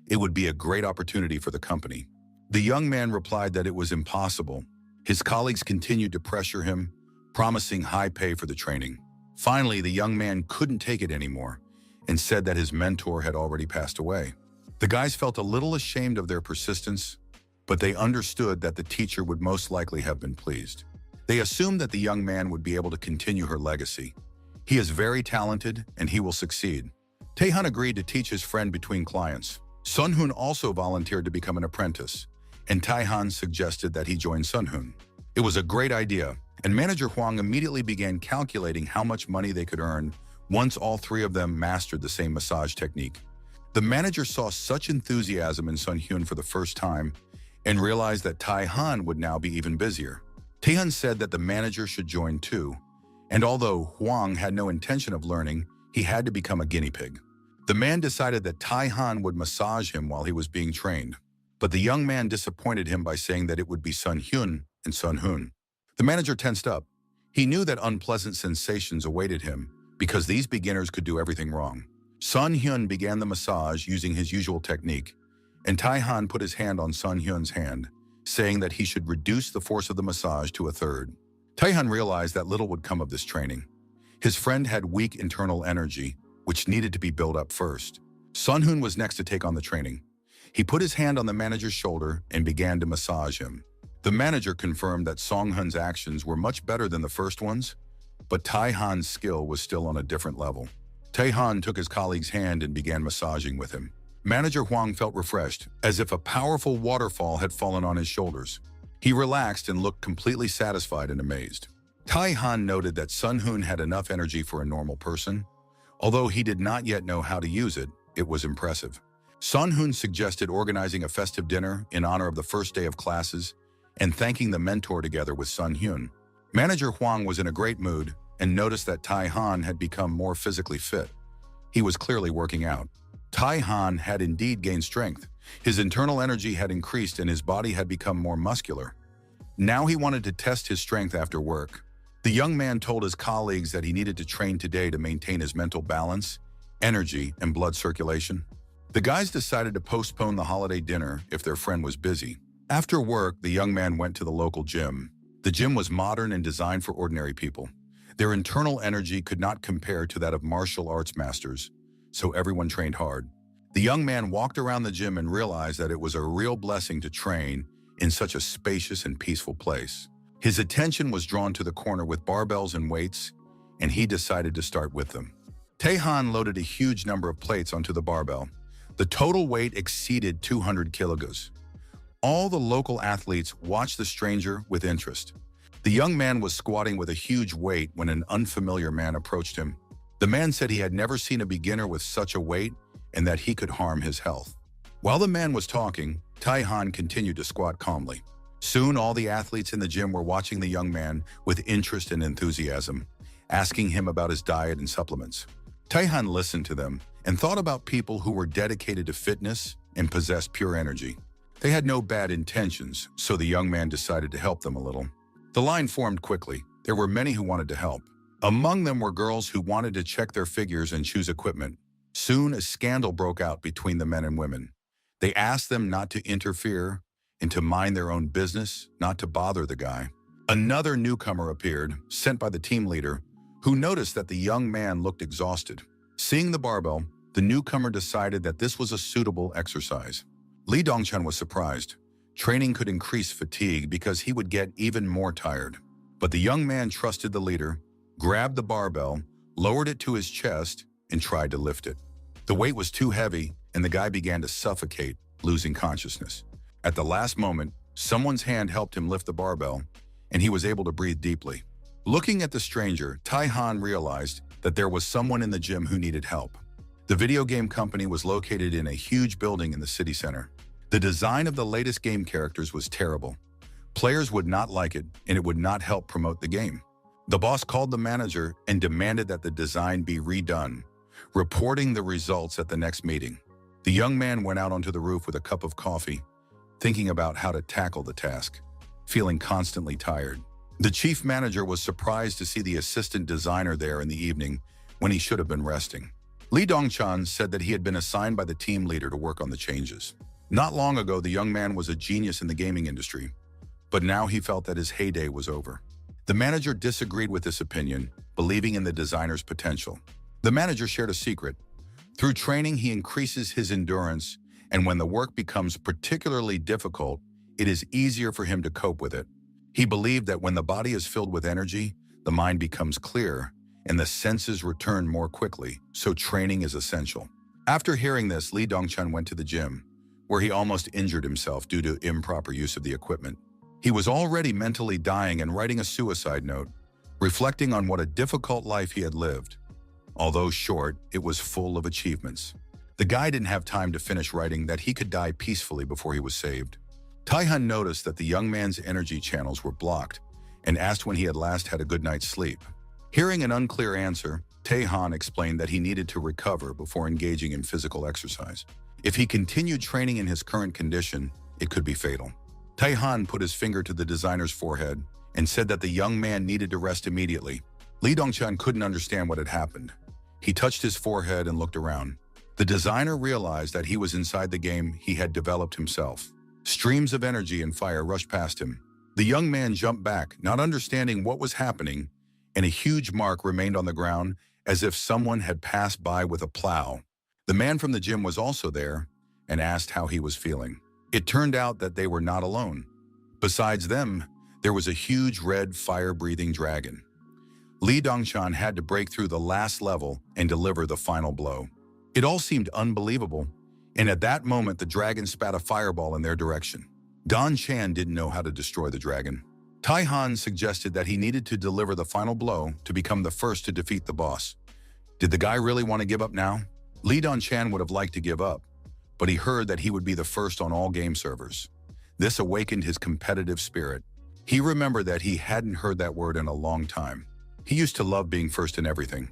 It would be a great opportunity for the company. The young man replied that it was impossible. His colleagues continued to pressure him, promising high pay for the training. Finally, the young man couldn't take it anymore and said that his mentor had already passed away. The guys felt a little ashamed of their persistence, but they understood that the teacher would most likely have been pleased. They assumed that the young man would be able to continue her legacy. He is very talented and he will succeed. Taehan agreed to teach his friend between clients. Sunhoon also volunteered to become an apprentice, and Taehan suggested that he join Sunhoon. It was a great idea, and Manager Hwang immediately began calculating how much money they could earn once all three of them mastered the same massage technique. The manager saw such enthusiasm in Sunhyun for the first time and realized that Taehan would now be even busier. Taehan said that the manager should join too, and although Hwang had no intention of learning, he had to become a guinea pig. The man decided that Taehan would massage him while he was being trained, but the young man disappointed him by saying that it would be Sunhyun and Sunhoon. The manager tensed up. He knew that unpleasant sensations awaited him because these beginners could do everything wrong. Sunhyun began the massage using his usual technique, and Taehan put his hand on Sunhyun's hand, saying that he should reduce the force of the massage to a third. Taehan realized that little would come of this training. His friend had weak internal energy, which needed to be built up first. Sunhoon was next to take on the training. He put his hand on the manager's shoulder and began to massage him. The manager confirmed that Songhun's actions were much better than the first ones, but Taehan's skill was still on a different level. Taehan took his colleague's hand and began massaging with him. Manager Hwang felt refreshed, as if a powerful waterfall had fallen on his shoulders. He relaxed and looked completely satisfied and amazed. Taehan noted that Sunhoon had enough energy for a normal person. Although he did not yet know how to use it, it was impressive. Sunhoon suggested organizing a festive dinner in honor of the first day of classes and thanking the mentor together with Sunhyun. Manager Hwang was in a great mood and noticed that Taehan had become more physically fit. He was clearly working out. Taehan had indeed gained strength. His internal energy had increased and his body had become more muscular. Now he wanted to test his strength after work. The young man told his colleagues that he needed to train today to maintain his mental balance, energy, and blood circulation. The guys decided to postpone the holiday dinner if their friend was busy. After work, the young man went to the local gym. The gym was modern and designed for ordinary people. Their internal energy could not compare to that of martial arts masters, so everyone trained hard. The young man walked around the gym and realized that it was a real blessing to train in such a spacious and peaceful place. His attention was drawn to the corner with barbells and weights, and he decided to start with them. Taehan loaded a huge number of plates onto the barbell. The total weight exceeded 200 kilograms. All the local athletes watched the stranger with interest. The young man was squatting with a huge weight when an unfamiliar man approached him. The man said he had never seen a beginner with such a weight and that he could harm his health. While the man was talking, Taehan continued to squat calmly. Soon, all the athletes in the gym were watching the young man with interest and enthusiasm, asking him about his diet and supplements. Taehan listened to them and thought about people who were dedicated to fitness and possessed pure energy. They had no bad intentions, so the young man decided to help them a little. The line formed quickly. there were many who wanted to help. Among them were girls who wanted to check their figures and choose equipment. Soon, a scandal broke out between the men and women. They asked them not to interfere and to mind their own business, not to bother the guy. Another newcomer appeared, sent by the team leader, who noticed that the young man looked exhausted. Seeing the barbell, the newcomer decided that this was a suitable exercise. Lee Dongchan was surprised. Training could increase fatigue because he would get even more tired. But the young man trusted the leader, grabbed the barbell, lowered it to his chest, and tried to lift it. The weight was too heavy, and the guy began to suffocate, losing consciousness. At the last moment, someone's hand helped him lift the barbell, and he was able to breathe deeply. Looking at the stranger, Tai Han realized that there was someone in the gym who needed help. The video game company was located in a huge building in the city center. The design of the latest game characters was terrible. Players would not like it, and it would not help promote the game. The boss called the manager and demanded that the design be redone, reporting the results at the next meeting. The young man went out onto the roof with a cup of coffee, thinking about how to tackle the task, feeling constantly tired. The chief manager was surprised to see the assistant designer there in the evening when he should have been resting. Lee Dongchan said that he had been assigned by the team leader to work on the changes. Not long ago, the young man was a genius in the gaming industry, but now he felt that his heyday was over. The manager disagreed with this opinion, believing in the designer's potential. The manager shared a secret. Through training, he increases his endurance, and when the work becomes particularly difficult, it is easier for him to cope with it. He believed that when the body is filled with energy, the mind becomes clear, and the senses return more quickly, so training is essential. After hearing this, Lee Dongchan went to the gym, where he almost injured himself due to improper use of the equipment. He was already mentally dying and writing a suicide note, reflecting on what a difficult life he had lived. Although short, it was full of achievements. The guy didn't have time to finish writing that he could die peacefully before he was saved. Tai Han noticed that the young man's energy channels were blocked and asked when he had last had a good night's sleep. Hearing an unclear answer, Tai Han explained that he needed to recover before engaging in physical exercise. If he continued training in his current condition, it could be fatal. Tai Han put his finger to the designer's forehead and said that the young man needed to rest immediately. Lee Dongchan couldn't understand what had happened. He touched his forehead and looked around. The designer realized that he was inside the game he had developed himself. Streams of energy and fire rushed past him. The young man jumped back, not understanding what was happening, and a huge mark remained on the ground as if someone had passed by with a plow. The man from the gym was also there and asked how he was feeling. It turned out that they were not alone. Besides them, there was a huge red fire-breathing dragon. Lee Dongchan had to break through the last level and deliver the final blow. It all seemed unbelievable, and at that moment the dragon spat a fireball in their direction. Don Chan didn't know how to destroy the dragon. Tai Han suggested that he needed to deliver the final blow to become the first to defeat the boss. Did the guy really want to give up now? Lee Dongchan would have liked to give up, but he heard that he would be the first on all game servers. This awakened his competitive spirit. He remembered that he hadn't heard that word in a long time. He used to love being first in everything.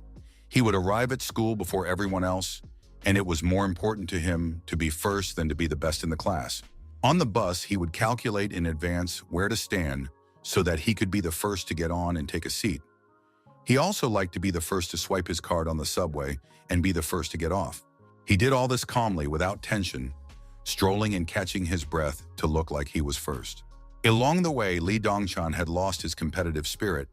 He would arrive at school before everyone else, and it was more important to him to be first than to be the best in the class. On the bus, he would calculate in advance where to stand so that he could be the first to get on and take a seat. He also liked to be the first to swipe his card on the subway and be the first to get off. He did all this calmly, without tension, strolling and catching his breath to look like he was first. Along the way, Lee Dongchan had lost his competitive spirit,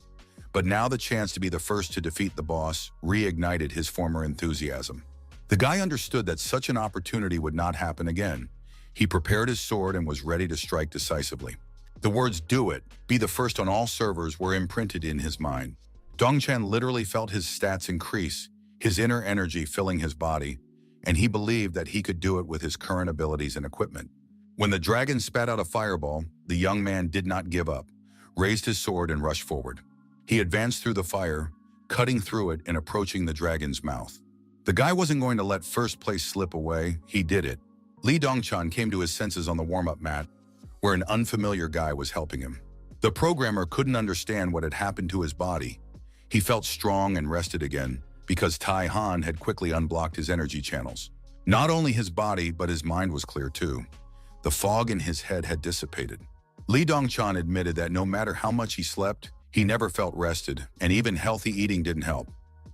but now the chance to be the first to defeat the boss reignited his former enthusiasm. The guy understood that such an opportunity would not happen again. He prepared his sword and was ready to strike decisively. The words "do it, be the first on all servers" were imprinted in his mind. Dongchan literally felt his stats increase, his inner energy filling his body, and he believed that he could do it with his current abilities and equipment. When the dragon spat out a fireball, the young man did not give up, raised his sword and rushed forward. He advanced through the fire, cutting through it and approaching the dragon's mouth. The guy wasn't going to let first place slip away. He did it. Lee Dongchan came to his senses on the warm-up mat, where an unfamiliar guy was helping him. The programmer couldn't understand what had happened to his body. He felt strong and rested again because Tai Han had quickly unblocked his energy channels. Not only his body, but his mind was clear too. The fog in his head had dissipated. Lee Dongchan admitted that no matter how much he slept, He never felt rested, and even healthy eating didn't help.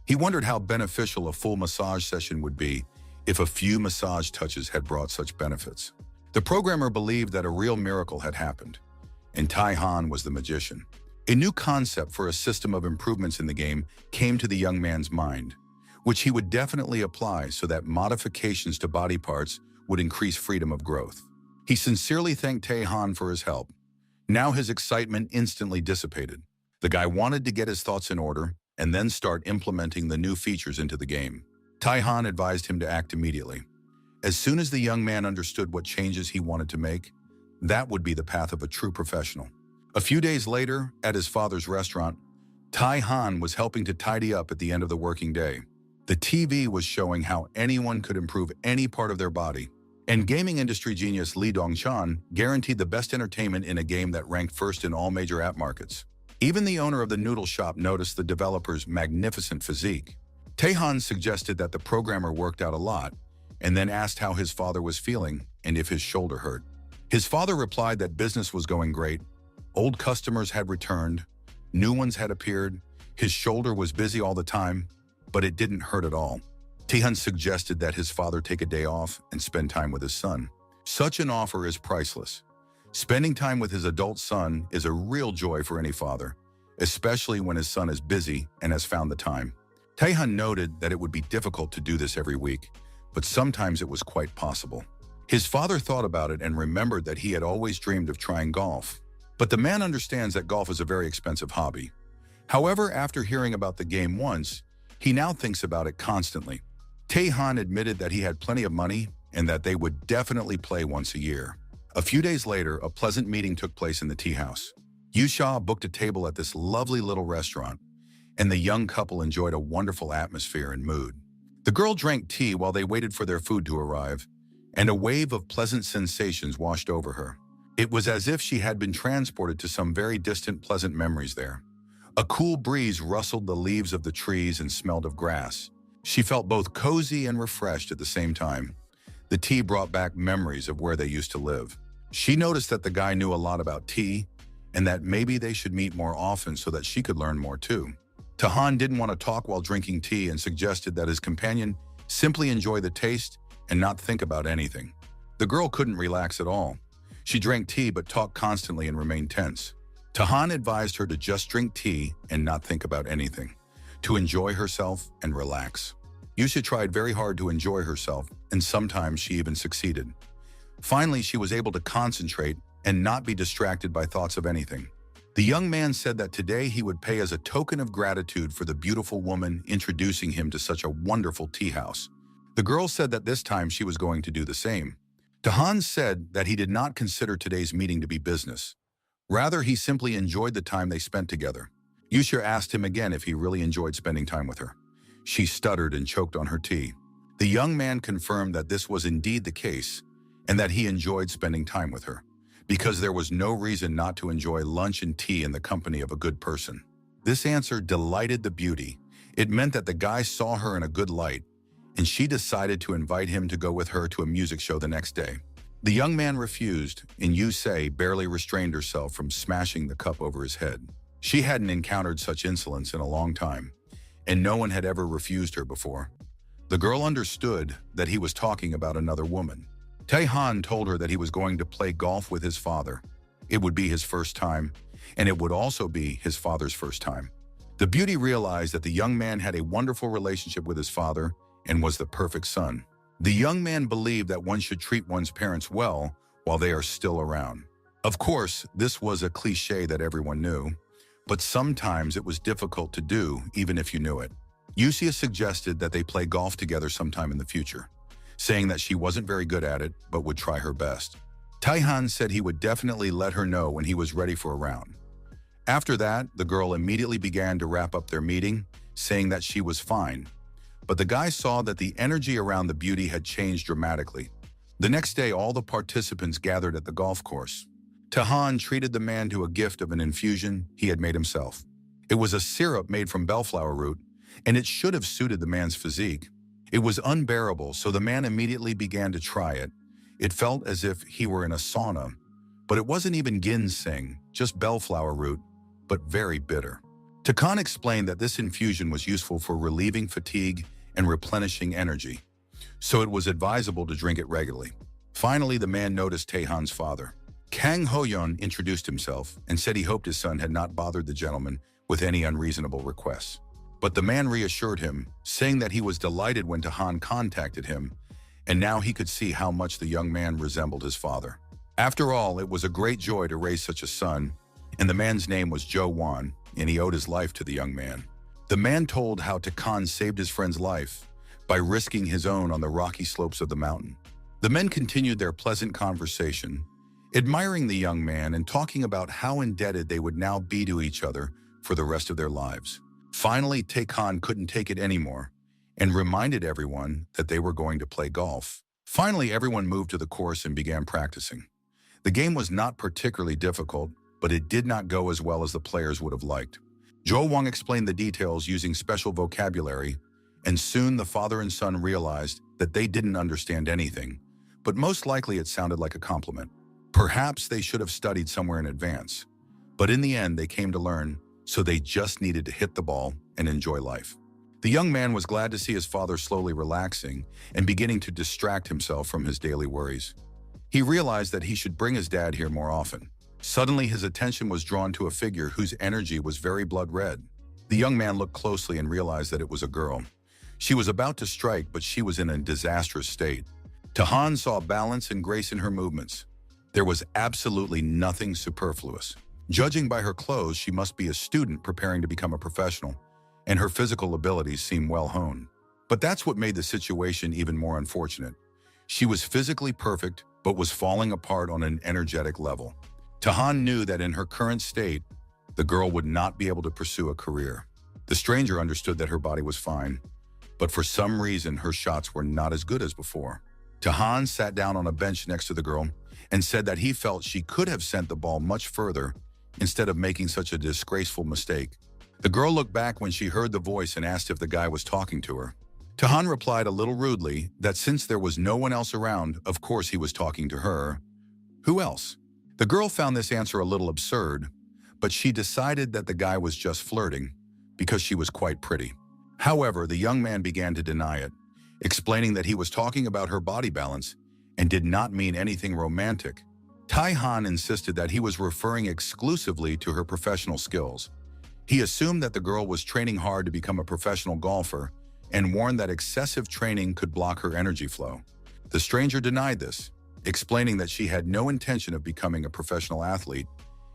He wondered how beneficial a full massage session would be if a few massage touches had brought such benefits. The programmer believed that a real miracle had happened, and Tai Han was the magician. A new concept for a system of improvements in the game came to the young man's mind, which he would definitely apply so that modifications to body parts would increase freedom of growth. He sincerely thanked Tai Han for his help. Now his excitement instantly dissipated. The guy wanted to get his thoughts in order and then start implementing the new features into the game. Tai Han advised him to act immediately. As soon as the young man understood what changes he wanted to make, that would be the path of a true professional. A few days later, at his father's restaurant, Tai Han was helping to tidy up at the end of the working day. The TV was showing how anyone could improve any part of their body, and gaming industry genius Lee Dongchan guaranteed the best entertainment in a game that ranked first in all major app markets. Even the owner of the noodle shop noticed the developer's magnificent physique. Tai Han suggested that the programmer worked out a lot, and then asked how his father was feeling and if his shoulder hurt. His father replied that business was going great, old customers had returned, new ones had appeared, his shoulder was busy all the time, but it didn't hurt at all. Tai Han suggested that his father take a day off and spend time with his son. Such an offer is priceless. Spending time with his adult son is a real joy for any father, especially when his son is busy and has found the time. Tai Han noted that it would be difficult to do this every week, but sometimes it was quite possible. His father thought about it and remembered that he had always dreamed of trying golf. But the man understands that golf is a very expensive hobby. However, after hearing about the game once, he now thinks about it constantly. Tai Han admitted that he had plenty of money and that they would definitely play once a year. A few days later, a pleasant meeting took place in the tea house. Yusha booked a table at this lovely little restaurant, and the young couple enjoyed a wonderful atmosphere and mood. The girl drank tea while they waited for their food to arrive, and a wave of pleasant sensations washed over her. It was as if she had been transported to some very distant pleasant memories there. A cool breeze rustled the leaves of the trees and smelled of grass. She felt both cozy and refreshed at the same time. The tea brought back memories of where they used to live. She noticed that the guy knew a lot about tea and that maybe they should meet more often so that she could learn more too. Tai Han didn't want to talk while drinking tea and suggested that his companion simply enjoy the taste and not think about anything. The girl couldn't relax at all. She drank tea but talked constantly and remained tense. Tai Han advised her to just drink tea and not think about anything, to enjoy herself and relax. Yusha tried very hard to enjoy herself, and sometimes she even succeeded. Finally, she was able to concentrate and not be distracted by thoughts of anything. The young man said that today he would pay as a token of gratitude for the beautiful woman introducing him to such a wonderful tea house. The girl said that this time she was going to do the same. Tai Han said that he did not consider today's meeting to be business. Rather, he simply enjoyed the time they spent together. Yusha asked him again if he really enjoyed spending time with her. She stuttered and choked on her tea. The young man confirmed that this was indeed the case and that he enjoyed spending time with her, because there was no reason not to enjoy lunch and tea in the company of a good person. This answer delighted the beauty. It meant that the guy saw her in a good light, and she decided to invite him to go with her to a music show the next day. The young man refused, and Yusei barely restrained herself from smashing the cup over his head. She hadn't encountered such insolence in a long time, and no one had ever refused her before. The girl understood that he was talking about another woman. Tai Han told her that he was going to play golf with his father. It would be his first time, and it would also be his father's first time. The beauty realized that the young man had a wonderful relationship with his father and was the perfect son. The young man believed that one should treat one's parents well while they are still around. Of course, this was a cliché that everyone knew, but sometimes it was difficult to do even if you knew it. Yusia suggested that they play golf together sometime in the future, saying that she wasn't very good at it but would try her best. Tai Han said he would definitely let her know when he was ready for a round. After that, the girl immediately began to wrap up their meeting, saying that she was fine. But the guy saw that the energy around the beauty had changed dramatically. The next day, all the participants gathered at the golf course. Tai Han treated the man to a gift of an infusion he had made himself. It was a syrup made from bellflower root, and it should have suited the man's physique. It was unbearable, so the man immediately began to try it. It felt as if he were in a sauna, but it wasn't even ginseng, just bellflower root. but very bitter. Takan explained that this infusion was useful for relieving fatigue and replenishing energy, so it was advisable to drink it regularly. Finally, the man noticed Taehan's father. Kang Hoyeon introduced himself and said he hoped his son had not bothered the gentleman with any unreasonable requests. But the man reassured him, saying that he was delighted when Tahan contacted him, and now he could see how much the young man resembled his father. After all, it was a great joy to raise such a son, and the man's name was Jo Won, and he owed his life to the young man. The man told how Takan saved his friend's life by risking his own on the rocky slopes of the mountain. The men continued their pleasant conversation, admiring the young man and talking about how indebted they would now be to each other for the rest of their lives. Finally, Taekan couldn't take it anymore and reminded everyone that they were going to play golf. Finally, everyone moved to the course and began practicing. The game was not particularly difficult, but it did not go as well as the players would have liked. Jo Wong explained the details using special vocabulary, and soon the father and son realized that they didn't understand anything, but most likely it sounded like a compliment. Perhaps they should have studied somewhere in advance, but in the end they came to learn, so they just needed to hit the ball and enjoy life. The young man was glad to see his father slowly relaxing and beginning to distract himself from his daily worries. He realized that he should bring his dad here more often. Suddenly, his attention was drawn to a figure whose energy was very blood red. The young man looked closely and realized that it was a girl. She was about to strike, but she was in a disastrous state. Tahan saw balance and grace in her movements. There was absolutely nothing superfluous. Judging by her clothes, she must be a student preparing to become a professional, and her physical abilities seemed well honed. But that's what made the situation even more unfortunate. She was physically perfect, but was falling apart on an energetic level. Tahan knew that in her current state, the girl would not be able to pursue a career. The stranger understood that her body was fine, but for some reason her shots were not as good as before. Tahan sat down on a bench next to the girl and said that he felt she could have sent the ball much further instead of making such a disgraceful mistake. The girl looked back when she heard the voice and asked if the guy was talking to her. Tahan replied a little rudely that since there was no one else around, of course he was talking to her. Who else? The girl found this answer a little absurd, but she decided that the guy was just flirting because she was quite pretty. However, the young man began to deny it, explaining that he was talking about her body balance and did not mean anything romantic. Taehan insisted that he was referring exclusively to her professional skills. He assumed that the girl was training hard to become a professional golfer and warned that excessive training could block her energy flow. The stranger denied this, explaining that she had no intention of becoming a professional athlete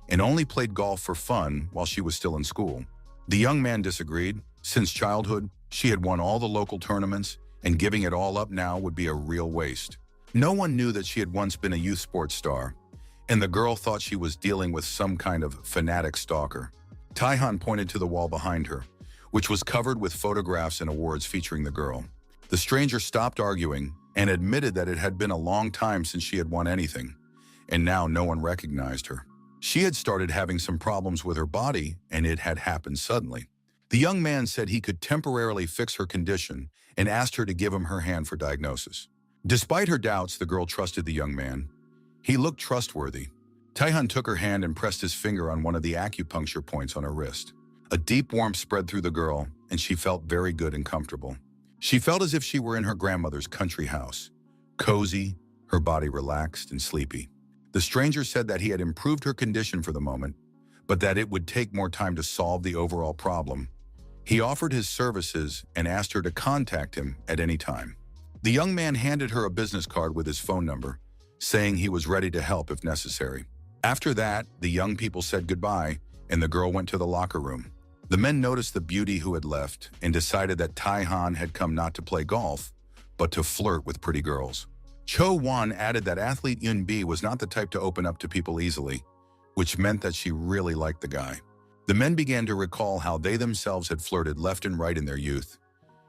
and only played golf for fun while she was still in school. The young man disagreed. Since childhood, she had won all the local tournaments, and giving it all up now would be a real waste. No one knew that she had once been a youth sports star, and the girl thought she was dealing with some kind of fanatic stalker. Taehan pointed to the wall behind her, which was covered with photographs and awards featuring the girl. The stranger stopped arguing and admitted that it had been a long time since she had won anything, and now no one recognized her. She had started having some problems with her body, and it had happened suddenly. The young man said he could temporarily fix her condition and asked her to give him her hand for diagnosis. Despite her doubts, the girl trusted the young man. He looked trustworthy. Taehan took her hand and pressed his finger on one of the acupuncture points on her wrist. A deep warmth spread through the girl, and she felt very good and comfortable. She felt as if she were in her grandmother's country house, cozy, her body relaxed and sleepy. The stranger said that he had improved her condition for the moment, but that it would take more time to solve the overall problem. He offered his services and asked her to contact him at any time. The young man handed her a business card with his phone number, saying he was ready to help if necessary. After that, the young people said goodbye, and the girl went to the locker room. The men noticed the beauty who had left and decided that Taehan had come not to play golf, but to flirt with pretty girls. Cho Won added that athlete Yun Bi was not the type to open up to people easily, which meant that she really liked the guy. The men began to recall how they themselves had flirted left and right in their youth,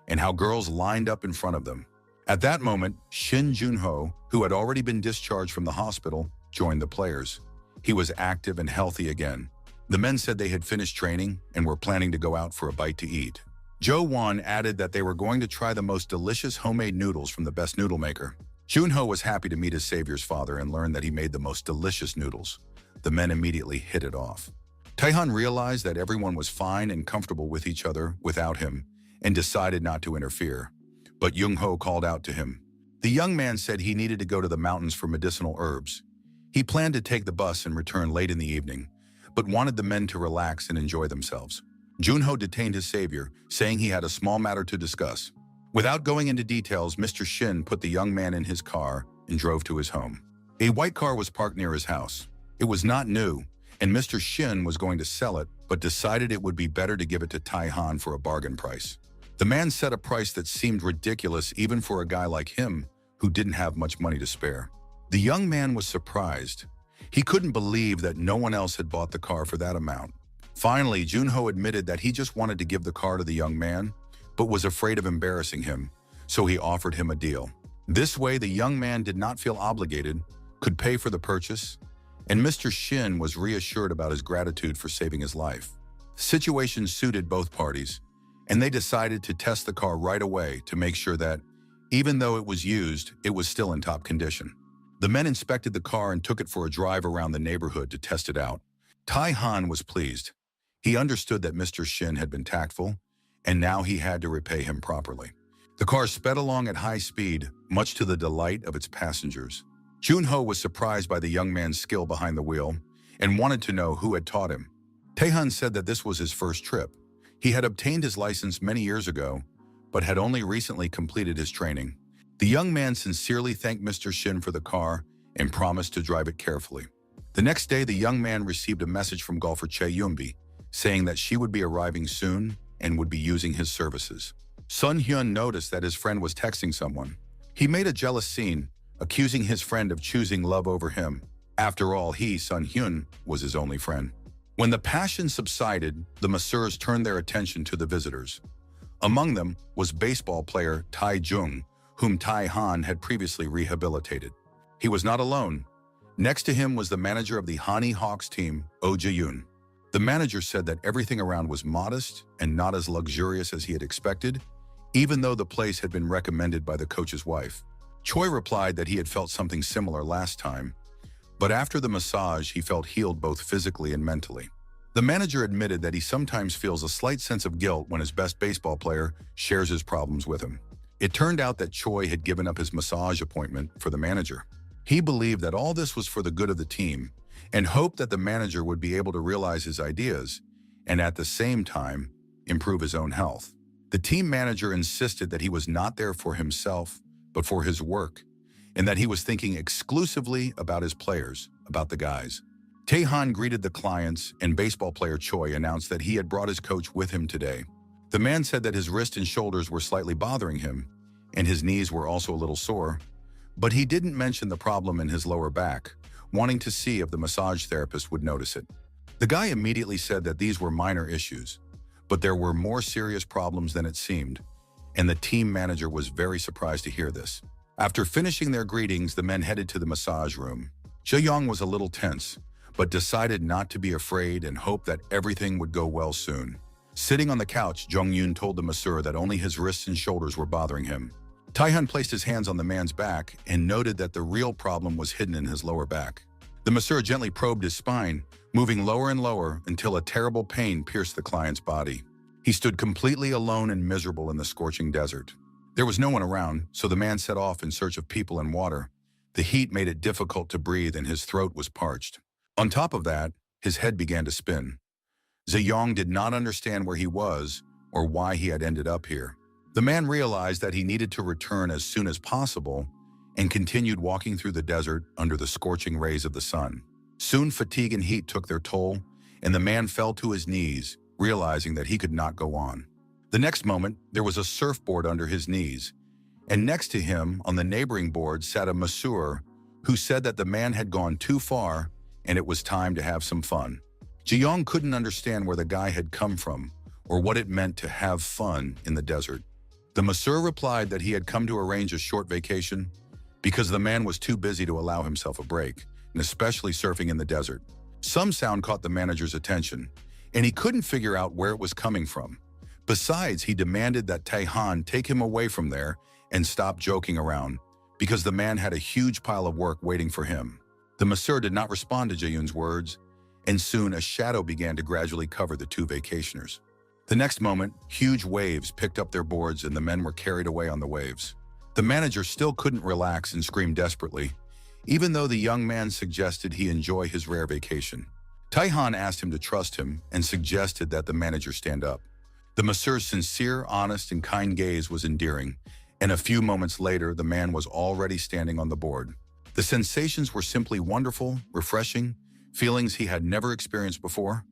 and how girls lined up in front of them. At that moment, Shin Junho, who had already been discharged from the hospital, joined the players. He was active and healthy again. The men said they had finished training and were planning to go out for a bite to eat. Jo Won added that they were going to try the most delicious homemade noodles from the best noodle maker. Junho was happy to meet his savior's father and learn that he made the most delicious noodles. The men immediately hit it off. Taehan realized that everyone was fine and comfortable with each other without him and decided not to interfere. But Jung-ho called out to him. The young man said he needed to go to the mountains for medicinal herbs. He planned to take the bus and return late in the evening, but wanted the men to relax and enjoy themselves. Jun-ho detained his savior, saying he had a small matter to discuss. Without going into details, Mr. Shin put the young man in his car and drove to his home. A white car was parked near his house. It was not new, and Mr. Shin was going to sell it, but decided it would be better to give it to Taehan for a bargain price. The man set a price that seemed ridiculous even for a guy like him who didn't have much money to spare. The young man was surprised. He couldn't believe that no one else had bought the car for that amount. Finally, Jun-ho admitted that he just wanted to give the car to the young man, but was afraid of embarrassing him, so he offered him a deal. This way, the young man did not feel obligated, could pay for the purchase, and Mr. Shin was reassured about his gratitude for saving his life. The situation suited both parties, and they decided to test the car right away to make sure that, even though it was used, it was still in top condition. The men inspected the car and took it for a drive around the neighborhood to test it out. Taehan was pleased. He understood that Mr. Shin had been tactful, and now he had to repay him properly. The car sped along at high speed, much to the delight of its passengers. Jun-ho was surprised by the young man's skill behind the wheel and wanted to know who had taught him. Taehan said that this was his first trip. He had obtained his license many years ago, but had only recently completed his training. The young man sincerely thanked Mr. Shin for the car and promised to drive it carefully. The next day, the young man received a message from golfer Chae Yunbi, saying that she would be arriving soon and would be using his services. Sun Hyun noticed that his friend was texting someone. He made a jealous scene, accusing his friend of choosing love over him. After all, he, Sun Hyun, was his only friend. When the passion subsided, the masseurs turned their attention to the visitors. Among them was baseball player Tai Jung, whom Taehan had previously rehabilitated. He was not alone. Next to him was the manager of the Hany Hawks team, Oh Jae-yoon. The manager said that everything around was modest and not as luxurious as he had expected, even though the place had been recommended by the coach's wife. Choi replied that he had felt something similar last time, but after the massage, he felt healed both physically and mentally. The manager admitted that he sometimes feels a slight sense of guilt when his best baseball player shares his problems with him. It turned out that Choi had given up his massage appointment for the manager. He believed that all this was for the good of the team and hoped that the manager would be able to realize his ideas and at the same time improve his own health. The team manager insisted that he was not there for himself, but for his work, and that he was thinking exclusively about his players, about the guys. Taehan greeted the clients, and baseball player Choi announced that he had brought his coach with him today. The man said that his wrist and shoulders were slightly bothering him, and his knees were also a little sore, but he didn't mention the problem in his lower back, wanting to see if the massage therapist would notice it. The guy immediately said that these were minor issues, but there were more serious problems than it seemed, and the team manager was very surprised to hear this. After finishing their greetings, the men headed to the massage room. Jae-young was a little tense, but decided not to be afraid and hoped that everything would go well soon. Sitting on the couch, Jung-yoon told the masseur that only his wrists and shoulders were bothering him. Taehan placed his hands on the man's back and noted that the real problem was hidden in his lower back. The masseur gently probed his spine, moving lower and lower until a terrible pain pierced the client's body. He stood completely alone and miserable in the scorching desert. There was no one around, so the man set off in search of people and water. The heat made it difficult to breathe and his throat was parched. On top of that, his head began to spin. Jae-young did not understand where he was or why he had ended up here. The man realized that he needed to return as soon as possible and continued walking through the desert under the scorching rays of the sun. Soon fatigue and heat took their toll, and the man fell to his knees, realizing that he could not go on. The next moment, there was a surfboard under his knees, and next to him on the neighboring board sat a masseur who said that the man had gone too far and it was time to have some fun. Jae-young couldn't understand where the guy had come from or what it meant to have fun in the desert. The masseur replied that he had come to arrange a short vacation because the man was too busy to allow himself a break, and especially surfing in the desert. Some sound caught the manager's attention, and he couldn't figure out where it was coming from. Besides, he demanded that Taehan take him away from there and stop joking around, because the man had a huge pile of work waiting for him. The masseur did not respond to Jae-yoon's words, and soon a shadow began to gradually cover the two vacationers. The next moment, huge waves picked up their boards and the men were carried away on the waves. The manager still couldn't relax and screamed desperately, even though the young man suggested he enjoy his rare vacation. Taihan asked him to trust him and suggested that the manager stand up. The masseur's sincere, honest, and kind gaze was endearing, and a few moments later, the man was already standing on the board. The sensations were simply wonderful, refreshing, feelings he had never experienced before.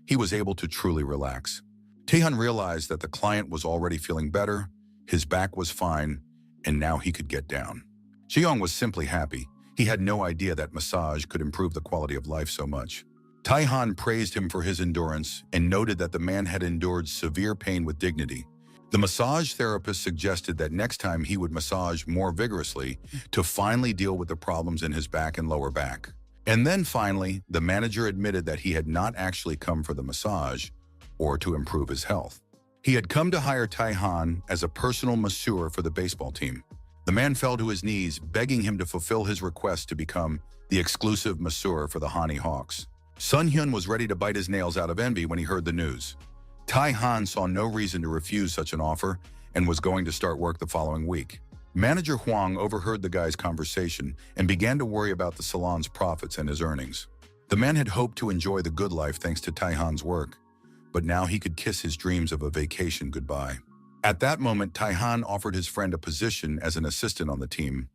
He was able to truly relax. Taehan realized that the client was already feeling better, his back was fine, and now he could get down. Jeong was simply happy. He had no idea that massage could improve the quality of life so much. Taihan praised him for his endurance and noted that the man had endured severe pain with dignity. The massage therapist suggested that next time he would massage more vigorously to finally deal with the problems in his back and lower back. And then finally, the manager admitted that he had not actually come for the massage or to improve his health. He had come to hire Taihan as a personal masseur for the baseball team. The man fell to his knees, begging him to fulfill his request to become the exclusive masseur for the Hani Hawks. Sun Hyun was ready to bite his nails out of envy when he heard the news. Taihan saw no reason to refuse such an offer and was going to start work the following week. Manager Huang overheard the guy's conversation and began to worry about the salon's profits and his earnings. The man had hoped to enjoy the good life thanks to Taihan's work, but now he could kiss his dreams of a vacation goodbye. At that moment, Taihan offered his friend a position as an assistant on the team,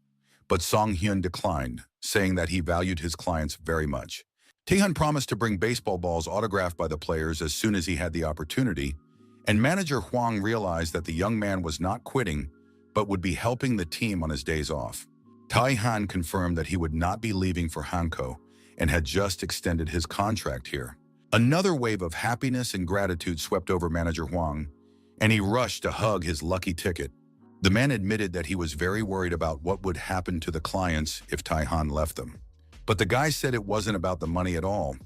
but Song Hyun declined, saying that he valued his clients very much. Taehan promised to bring baseball balls autographed by the players as soon as he had the opportunity, and manager Huang realized that the young man was not quitting, but would be helping the team on his days off. Taehan confirmed that he would not be leaving for Hanko and had just extended his contract here. Another wave of happiness and gratitude swept over manager Huang, and he rushed to hug his lucky ticket. The man admitted that he was very worried about what would happen to the clients if Taihan left them. But the guy said it wasn't about the money at all.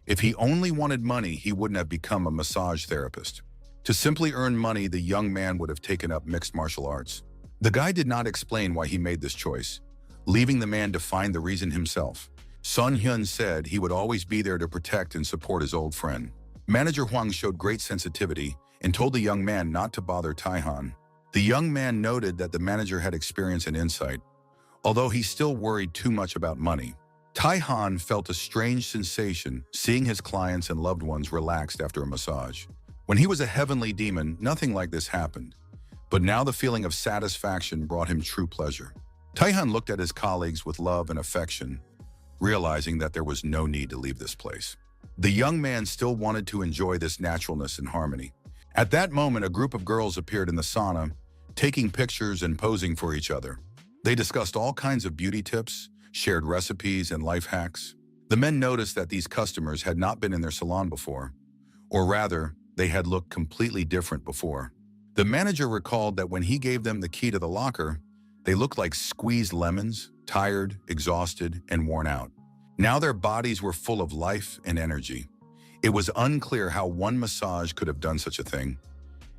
If he only wanted money, he wouldn't have become a massage therapist. To simply earn money, the young man would have taken up mixed martial arts. The guy did not explain why he made this choice, leaving the man to find the reason himself. Sun Hyun said he would always be there to protect and support his old friend. Manager Huang showed great sensitivity and told the young man not to bother Taihan. The young man noted that the manager had experience and insight, although he still worried too much about money. Taihan felt a strange sensation seeing his clients and loved ones relaxed after a massage. When he was a heavenly demon, nothing like this happened, but now the feeling of satisfaction brought him true pleasure. Taihan looked at his colleagues with love and affection, realizing that there was no need to leave this place. The young man still wanted to enjoy this naturalness and harmony. At that moment, a group of girls appeared in the sauna, taking pictures and posing for each other. They discussed all kinds of beauty tips, shared recipes and life hacks. The men noticed that these customers had not been in their salon before, or rather, they had looked completely different before. The manager recalled that when he gave them the key to the locker, they looked like squeezed lemons, tired, exhausted, and worn out. Now their bodies were full of life and energy. It was unclear how one massage could have done such a thing.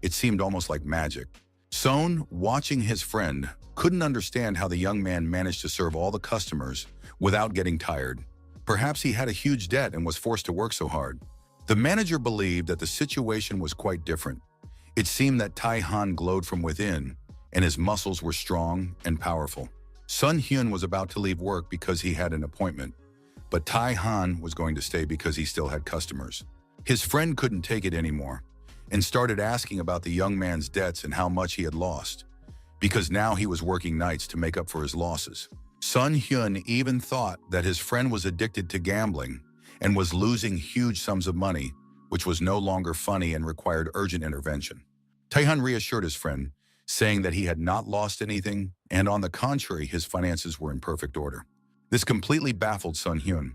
It seemed almost like magic. Son, watching his friend, couldn't understand how the young man managed to serve all the customers without getting tired. Perhaps he had a huge debt and was forced to work so hard. The manager believed that the situation was quite different. It seemed that Taihan glowed from within, and his muscles were strong and powerful. Sun Hyun was about to leave work because he had an appointment, but Taihan was going to stay because he still had customers. His friend couldn't take it anymore and started asking about the young man's debts and how much he had lost, because now he was working nights to make up for his losses. Sun Hyun even thought that his friend was addicted to gambling and was losing huge sums of money, which was no longer funny and required urgent intervention. Taehan reassured his friend, saying that he had not lost anything, and on the contrary, his finances were in perfect order. This completely baffled Sun Hyun.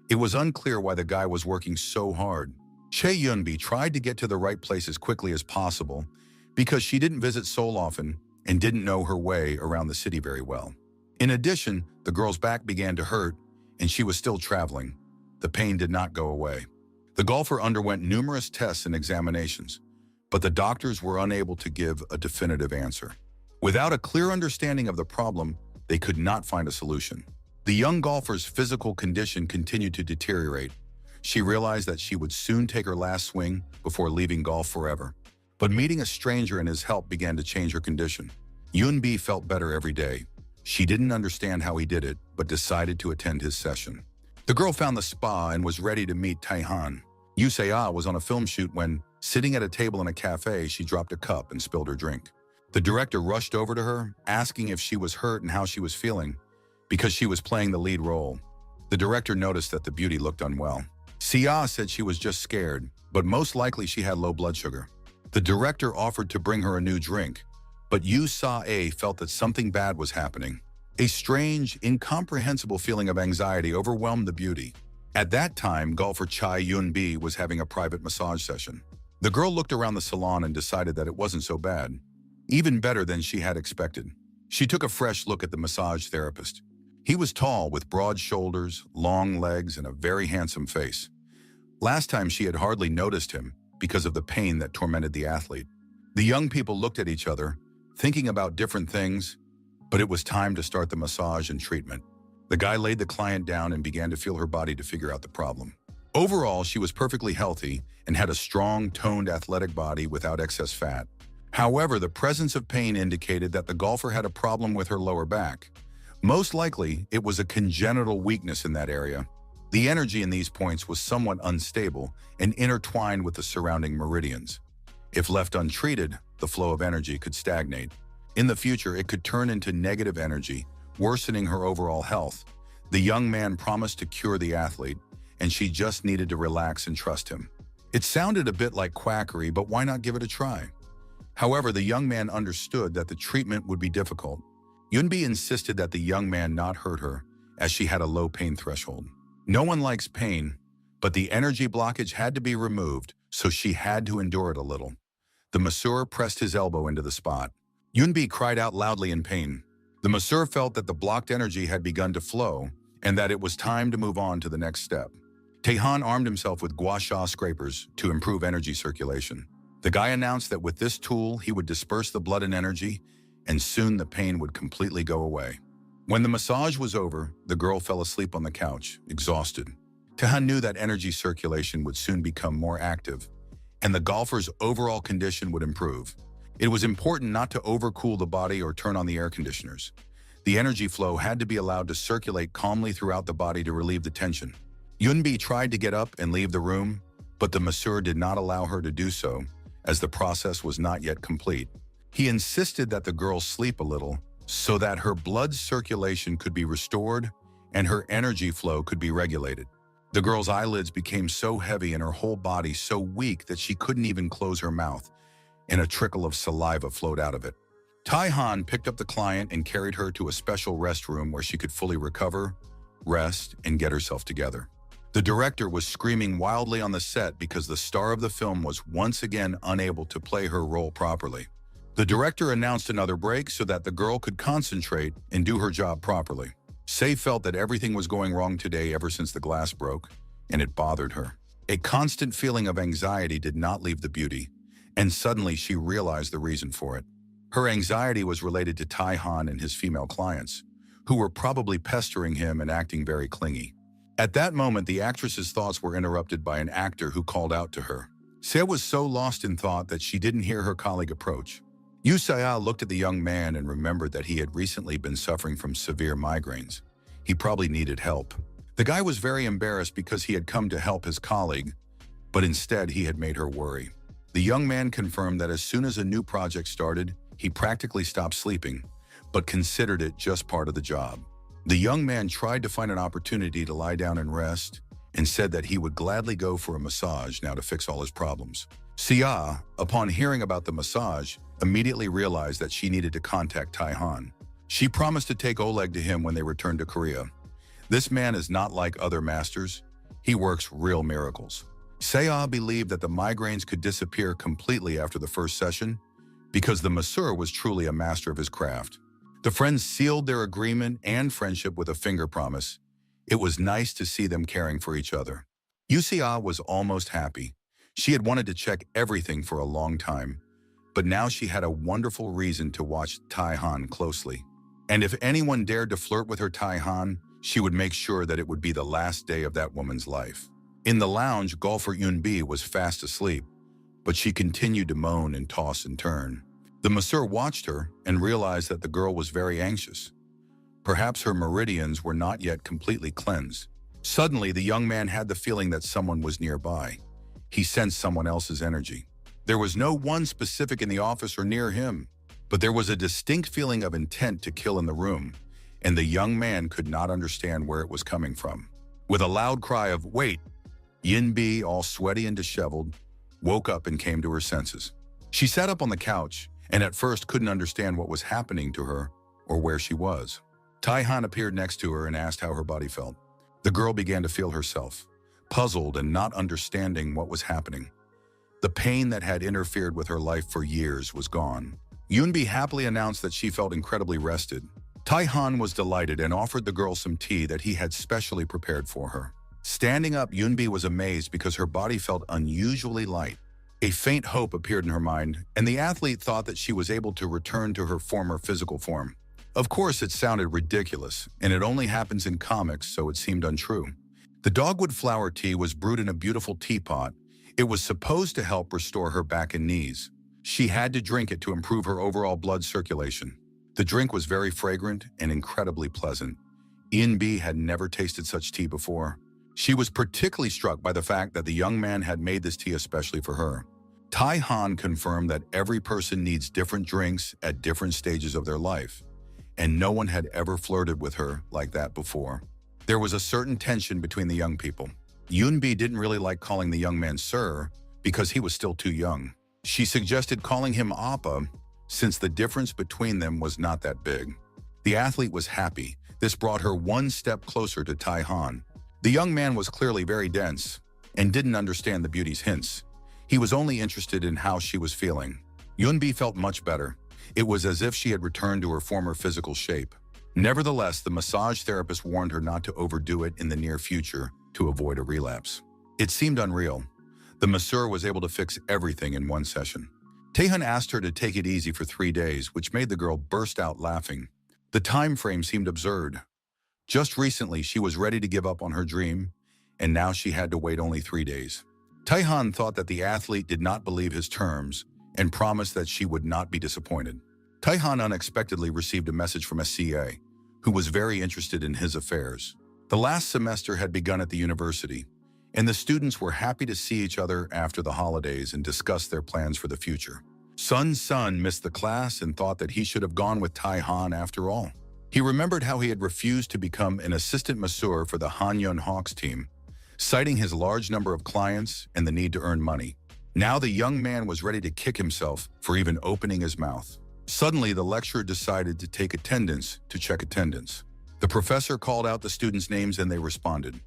It was unclear why the guy was working so hard. Chae Yunbi tried to get to the right place as quickly as possible because she didn't visit Seoul often and didn't know her way around the city very well. In addition, the girl's back began to hurt and she was still traveling. The pain did not go away. The golfer underwent numerous tests and examinations, but the doctors were unable to give a definitive answer. Without a clear understanding of the problem, they could not find a solution. The young golfer's physical condition continued to deteriorate, She realized that she would soon take her last swing before leaving golf forever. But meeting a stranger and his help began to change her condition. Yunbi felt better every day. She didn't understand how he did it, but decided to attend his session. The girl found the spa and was ready to meet Taihan. Yusea was on a film shoot when, sitting at a table in a cafe, she dropped a cup and spilled her drink. The director rushed over to her, asking if she was hurt and how she was feeling, because she was playing the lead role. The director noticed that the beauty looked unwell. Sia said she was just scared, but most likely she had low blood sugar. The director offered to bring her a new drink, but Yu Sa-a felt that something bad was happening. A strange, incomprehensible feeling of anxiety overwhelmed the beauty. At that time, golfer Chai Yun-bi was having a private massage session. The girl looked around the salon and decided that it wasn't so bad. Even better than she had expected. She took a fresh look at the massage therapist. He was tall, with broad shoulders, long legs, and a very handsome face. Last time she had hardly noticed him because of the pain that tormented the athlete. The young people looked at each other, thinking about different things, but it was time to start the massage and treatment. The guy laid the client down and began to feel her body to figure out the problem. Overall, she was perfectly healthy and had a strong, toned, athletic body without excess fat. However, the presence of pain indicated that the golfer had a problem with her lower back. Most likely, it was a congenital weakness in that area. The energy in these points was somewhat unstable and intertwined with the surrounding meridians. If left untreated, the flow of energy could stagnate. In the future, it could turn into negative energy, worsening her overall health. The young man promised to cure the athlete, and she just needed to relax and trust him. It sounded a bit like quackery, but why not give it a try? However, the young man understood that the treatment would be difficult. Yunbi insisted that the young man not hurt her, as she had a low pain threshold. No one likes pain, but the energy blockage had to be removed, so she had to endure it a little. The masseur pressed his elbow into the spot. Yunbi cried out loudly in pain. The masseur felt that the blocked energy had begun to flow and that it was time to move on to the next step. Taihan armed himself with gua sha scrapers to improve energy circulation. The guy announced that with this tool, he would disperse the blood and energy, and soon the pain would completely go away. When the massage was over, the girl fell asleep on the couch, exhausted. Taihan knew that energy circulation would soon become more active, and the golfer's overall condition would improve. It was important not to overcool the body or turn on the air conditioners. The energy flow had to be allowed to circulate calmly throughout the body to relieve the tension. Yunbi tried to get up and leave the room, but the masseur did not allow her to do so, as the process was not yet complete. He insisted that the girl sleep a little so that her blood circulation could be restored and her energy flow could be regulated. The girl's eyelids became so heavy and her whole body so weak that she couldn't even close her mouth, and a trickle of saliva flowed out of it. Taihan picked up the client and carried her to a special restroom where she could fully recover, rest, and get herself together. The director was screaming wildly on the set because the star of the film was once again unable to play her role properly. The director announced another break so that the girl could concentrate and do her job properly. Sei felt that everything was going wrong today ever since the glass broke, and it bothered her. A constant feeling of anxiety did not leave the beauty, and suddenly she realized the reason for it. Her anxiety was related to Taihan and his female clients, who were probably pestering him and acting very clingy. At that moment, the actress's thoughts were interrupted by an actor who called out to her. Sei was so lost in thought that she didn't hear her colleague approach. Yusaya looked at the young man and remembered that he had recently been suffering from severe migraines. He probably needed help. The guy was very embarrassed because he had come to help his colleague, but instead he had made her worry. The young man confirmed that as soon as a new project started, he practically stopped sleeping, but considered it just part of the job. The young man tried to find an opportunity to lie down and rest and said that he would gladly go for a massage now to fix all his problems. Sia, upon hearing about the massage, immediately realized that she needed to contact Taihan. She promised to take Oleg to him when they returned to Korea. This man is not like other masters. He works real miracles. Saya believed that the migraines could disappear completely after the first session because the masseur was truly a master of his craft. The friends sealed their agreement and friendship with a finger promise. It was nice to see them caring for each other. Yusia was almost happy. She had wanted to check everything for a long time, but now she had a wonderful reason to watch Taihan closely. And if anyone dared to flirt with her Taihan, she would make sure that it would be the last day of that woman's life. In the lounge, golfer Yunbi was fast asleep, but she continued to moan and toss and turn. The masseur watched her and realized that the girl was very anxious. Perhaps her meridians were not yet completely cleansed. Suddenly, the young man had the feeling that someone was nearby. He sensed someone else's energy. There was no one specific in the office or near him, but there was a distinct feeling of intent to kill in the room, and the young man could not understand where it was coming from. With a loud cry of, "Wait!" Yinbi, all sweaty and disheveled, woke up and came to her senses. She sat up on the couch and at first couldn't understand what was happening to her or where she was. Tai-Han appeared next to her and asked how her body felt. The girl began to feel herself, puzzled and not understanding what was happening. The pain that had interfered with her life for years was gone. Yunbi happily announced that she felt incredibly rested. Tai-Han was delighted and offered the girl some tea that he had specially prepared for her. Standing up, Yunbi was amazed because her body felt unusually light. A faint hope appeared in her mind, and the athlete thought that she was able to return to her former physical form. Of course, it sounded ridiculous, and it only happens in comics, so it seemed untrue. The dogwood flower tea was brewed in a beautiful teapot. It was supposed to help restore her back and knees. She had to drink it to improve her overall blood circulation. The drink was very fragrant and incredibly pleasant. Yunbi had never tasted such tea before. She was particularly struck by the fact that the young man had made this tea especially for her. Tai-Han confirmed that every person needs different drinks at different stages of their life, and no one had ever flirted with her like that before. There was a certain tension between the young people. Yunbi didn't really like calling the young man sir because he was still too young. She suggested calling him Appa since the difference between them was not that big. The athlete was happy. This brought her one step closer to Tai-Han. The young man was clearly very dense and didn't understand the beauty's hints. He was only interested in how she was feeling. Yunbi felt much better. It was as if she had returned to her former physical shape. Nevertheless, the massage therapist warned her not to overdo it in the near future to avoid a relapse. It seemed unreal. The masseur was able to fix everything in one session. Tai-Han asked her to take it easy for 3 days, which made the girl burst out laughing. The time frame seemed absurd. Just recently, she was ready to give up on her dream, and now she had to wait only 3 days. Tai-Han thought that the athlete did not believe his terms and promised that she would not be disappointed. Tai-Han unexpectedly received a message from a CA, who was very interested in his affairs. The last semester had begun at the university, and the students were happy to see each other after the holidays and discuss their plans for the future. Sun missed the class and thought that he should have gone with Tai-Han after all. He remembered how he had refused to become an assistant masseur for the Hanyun Hawks team, citing his large number of clients and the need to earn money. Now the young man was ready to kick himself for even opening his mouth. Suddenly, the lecturer decided to take attendance to check attendance. The professor called out the students' names and they responded.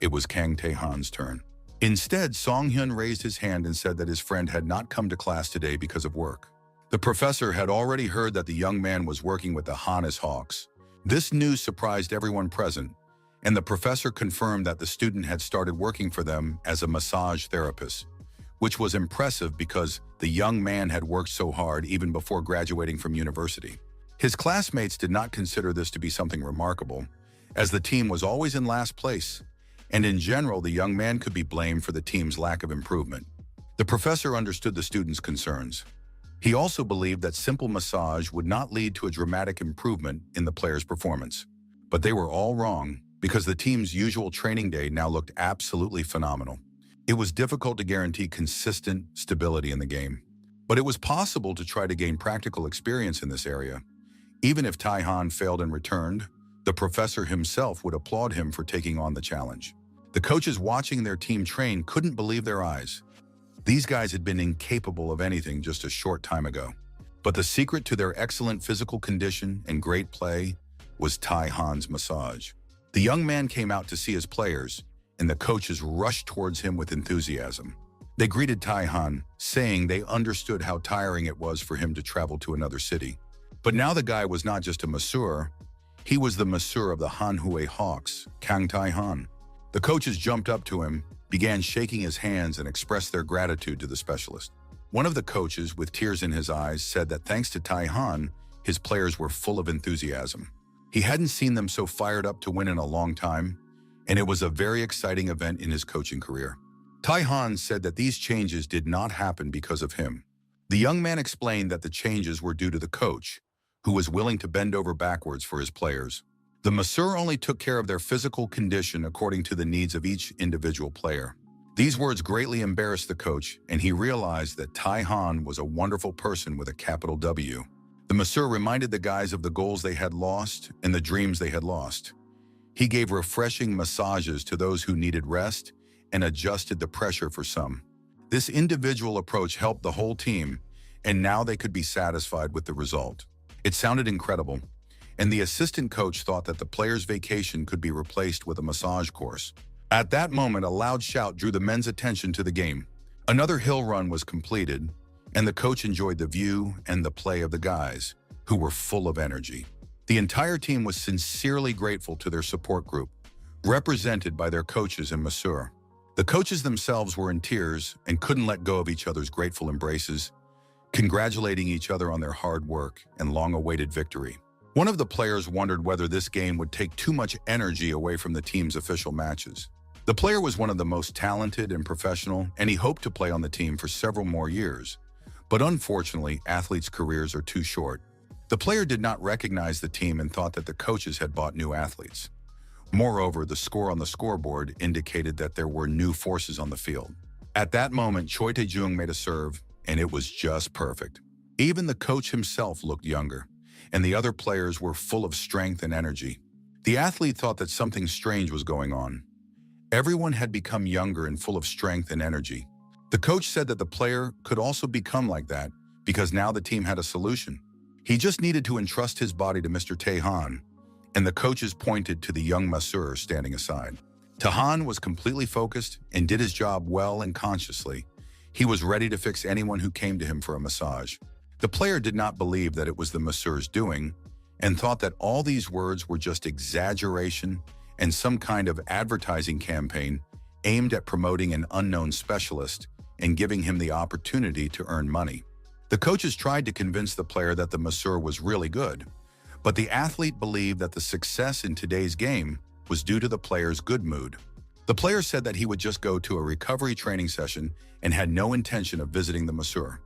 It was Kang Tae-han's turn. Instead, Song-hyun raised his hand and said that his friend had not come to class today because of work. The professor had already heard that the young man was working with the Hanwha Hawks. This news surprised everyone present, and the professor confirmed that the student had started working for them as a massage therapist, which was impressive because the young man had worked so hard even before graduating from university. His classmates did not consider this to be something remarkable, as the team was always in last place, and in general, the young man could be blamed for the team's lack of improvement. The professor understood the students' concerns. He also believed that simple massage would not lead to a dramatic improvement in the player's performance. But they were all wrong, because the team's usual training day now looked absolutely phenomenal. It was difficult to guarantee consistent stability in the game, but it was possible to try to gain practical experience in this area. Even if Tai-Han failed and returned, the professor himself would applaud him for taking on the challenge. The coaches watching their team train couldn't believe their eyes. These guys had been incapable of anything just a short time ago. But the secret to their excellent physical condition and great play was Tai-han's massage. The young man came out to see his players, and the coaches rushed towards him with enthusiasm. They greeted Tai-han, saying they understood how tiring it was for him to travel to another city. But now the guy was not just a masseur, he was the masseur of the Hanwha Hawks, Kang Tai-han. The coaches jumped up to him, began shaking his hands and expressed their gratitude to the specialist. One of the coaches, with tears in his eyes, said that thanks to Tai-han, his players were full of enthusiasm. He hadn't seen them so fired up to win in a long time, and it was a very exciting event in his coaching career. Tai-Han said that these changes did not happen because of him. The young man explained that the changes were due to the coach, who was willing to bend over backwards for his players. The masseur only took care of their physical condition according to the needs of each individual player. These words greatly embarrassed the coach, and he realized that Tai-Han was a wonderful person with a capital W. The masseur reminded the guys of the goals they had lost and the dreams they had lost. He gave refreshing massages to those who needed rest and adjusted the pressure for some. This individual approach helped the whole team, and now they could be satisfied with the result. It sounded incredible, and the assistant coach thought that the player's vacation could be replaced with a massage course. At that moment, a loud shout drew the men's attention to the game. Another hill run was completed, and the coach enjoyed the view and the play of the guys, who were full of energy. The entire team was sincerely grateful to their support group, represented by their coaches and masseur. The coaches themselves were in tears and couldn't let go of each other's grateful embraces, congratulating each other on their hard work and long-awaited victory. One of the players wondered whether this game would take too much energy away from the team's official matches. The player was one of the most talented and professional, and he hoped to play on the team for several more years. But unfortunately, athletes' careers are too short. The player did not recognize the team and thought that the coaches had bought new athletes. Moreover, the score on the scoreboard indicated that there were new forces on the field. At that moment, Choi Tae-jung made a serve, and it was just perfect. Even the coach himself looked younger, and the other players were full of strength and energy. The athlete thought that something strange was going on. Everyone had become younger and full of strength and energy. The coach said that the player could also become like that because now the team had a solution. He just needed to entrust his body to Mr. Tai-Han, and the coaches pointed to the young masseur standing aside. Tai-Han was completely focused and did his job well and consciously. He was ready to fix anyone who came to him for a massage. The player did not believe that it was the masseur's doing and thought that all these words were just exaggeration and some kind of advertising campaign aimed at promoting an unknown specialist and giving him the opportunity to earn money. The coaches tried to convince the player that the masseur was really good, but the athlete believed that the success in today's game was due to the player's good mood. The player said that he would just go to a recovery training session and had no intention of visiting the masseur.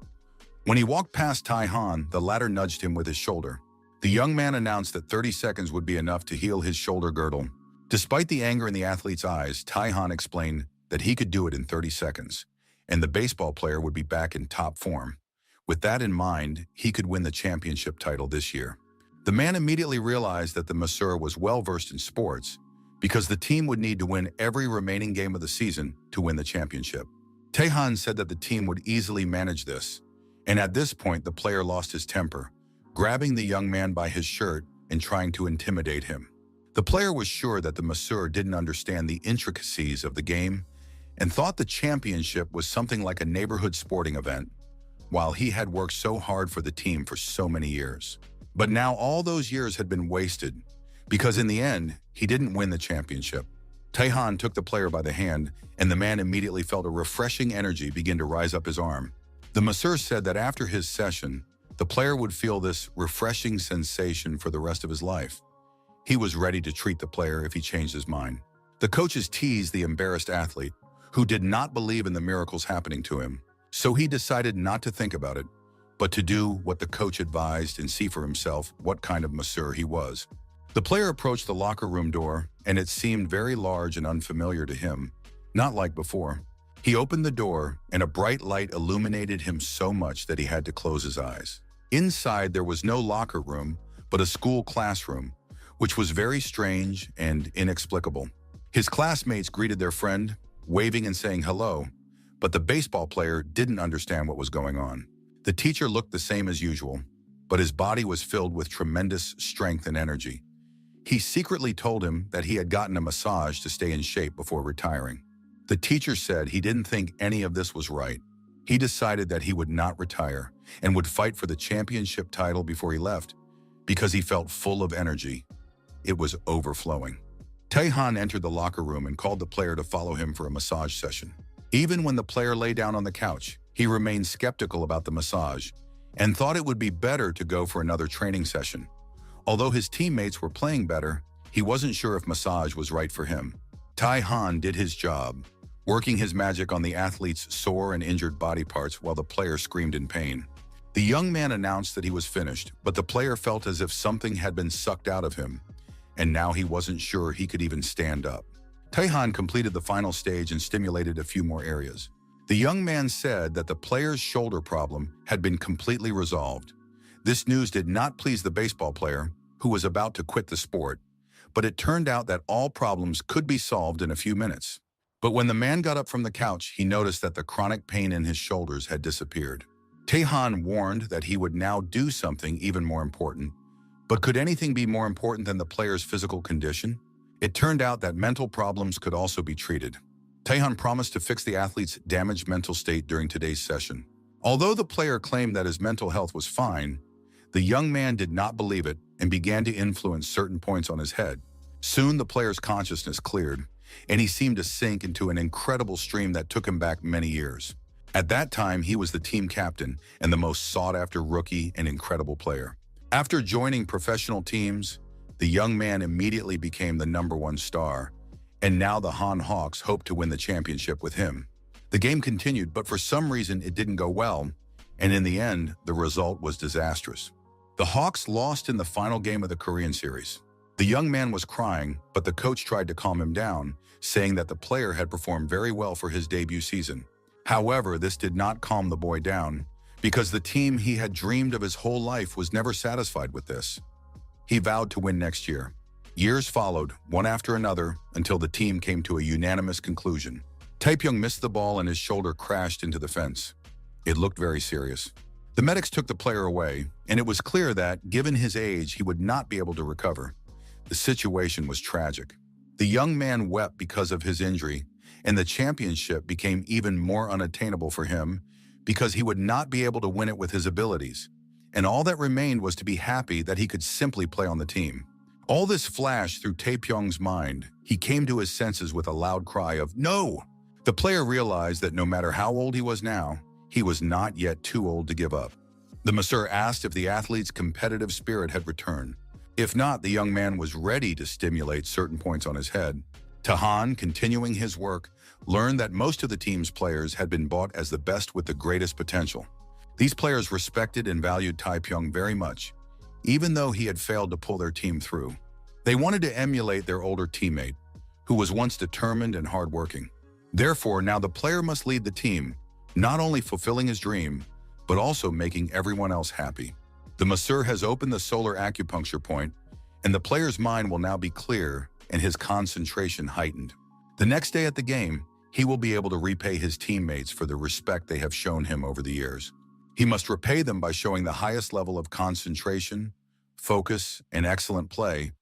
When he walked past Tai-Han, the latter nudged him with his shoulder. The young man announced that 30 seconds would be enough to heal his shoulder girdle. Despite the anger in the athlete's eyes, Tai-Han explained that he could do it in 30 seconds, and the baseball player would be back in top form. With that in mind, he could win the championship title this year. The man immediately realized that the masseur was well-versed in sports because the team would need to win every remaining game of the season to win the championship. Tai-Han said that the team would easily manage this, and at this point the player lost his temper, grabbing the young man by his shirt and trying to intimidate him. The player was sure that the masseur didn't understand the intricacies of the game and thought the championship was something like a neighborhood sporting event, while he had worked so hard for the team for so many years. But now all those years had been wasted, because in the end, he didn't win the championship. Tai-Han took the player by the hand, and the man immediately felt a refreshing energy begin to rise up his arm. The masseur said that after his session, the player would feel this refreshing sensation for the rest of his life. He was ready to treat the player if he changed his mind. The coaches teased the embarrassed athlete, who did not believe in the miracles happening to him. So he decided not to think about it, but to do what the coach advised and see for himself what kind of masseur he was. The player approached the locker room door, and it seemed very large and unfamiliar to him, not like before. He opened the door, and a bright light illuminated him so much that he had to close his eyes. Inside, there was no locker room, but a school classroom, which was very strange and inexplicable. His classmates greeted their friend, waving and saying hello, but the baseball player didn't understand what was going on. The teacher looked the same as usual, but his body was filled with tremendous strength and energy. He secretly told him that he had gotten a massage to stay in shape before retiring. The teacher said he didn't think any of this was right. He decided that he would not retire and would fight for the championship title before he left because he felt full of energy. It was overflowing. Tai-Han entered the locker room and called the player to follow him for a massage session. Even when the player lay down on the couch, he remained skeptical about the massage and thought it would be better to go for another training session. Although his teammates were playing better, he wasn't sure if massage was right for him. Han did his job, working his magic on the athlete's sore and injured body parts while the player screamed in pain. The young man announced that he was finished, but the player felt as if something had been sucked out of him, and now he wasn't sure he could even stand up. Han completed the final stage and stimulated a few more areas. The young man said that the player's shoulder problem had been completely resolved. This news did not please the baseball player, who was about to quit the sport, but it turned out that all problems could be solved in a few minutes. But when the man got up from the couch, he noticed that the chronic pain in his shoulders had disappeared. Han warned that he would now do something even more important. But could anything be more important than the player's physical condition? It turned out that mental problems could also be treated. Han promised to fix the athlete's damaged mental state during today's session. Although the player claimed that his mental health was fine, the young man did not believe it and began to influence certain points on his head. Soon the player's consciousness cleared, and he seemed to sink into an incredible stream that took him back many years. At that time, he was the team captain and the most sought-after rookie and incredible player. After joining professional teams, the young man immediately became the #1 star, and now the Han Hawks hoped to win the championship with him. The game continued, but for some reason it didn't go well, and in the end, the result was disastrous. The Hawks lost in the final game of the Korean series. The young man was crying, but the coach tried to calm him down, saying that the player had performed very well for his debut season. However, this did not calm the boy down, because the team he had dreamed of his whole life was never satisfied with this. He vowed to win next year. Years followed, one after another, until the team came to a unanimous conclusion. Taepyeong missed the ball and his shoulder crashed into the fence. It looked very serious. The medics took the player away, and it was clear that, given his age, he would not be able to recover. The situation was tragic. The young man wept because of his injury, and the championship became even more unattainable for him because he would not be able to win it with his abilities. And all that remained was to be happy that he could simply play on the team. All this flashed through Taepyeong's mind. He came to his senses with a loud cry of, "No!" The player realized that no matter how old he was now, he was not yet too old to give up. The masseur asked if the athlete's competitive spirit had returned. If not, the young man was ready to stimulate certain points on his head. Han, continuing his work, learned that most of the team's players had been bought as the best with the greatest potential. These players respected and valued Taepyeong very much, even though he had failed to pull their team through. They wanted to emulate their older teammate, who was once determined and hardworking. Therefore, now the player must lead the team, not only fulfilling his dream, but also making everyone else happy. The masseur has opened the solar acupuncture point, and the player's mind will now be clear and his concentration heightened. The next day at the game, he will be able to repay his teammates for the respect they have shown him over the years. He must repay them by showing the highest level of concentration, focus, and excellent play,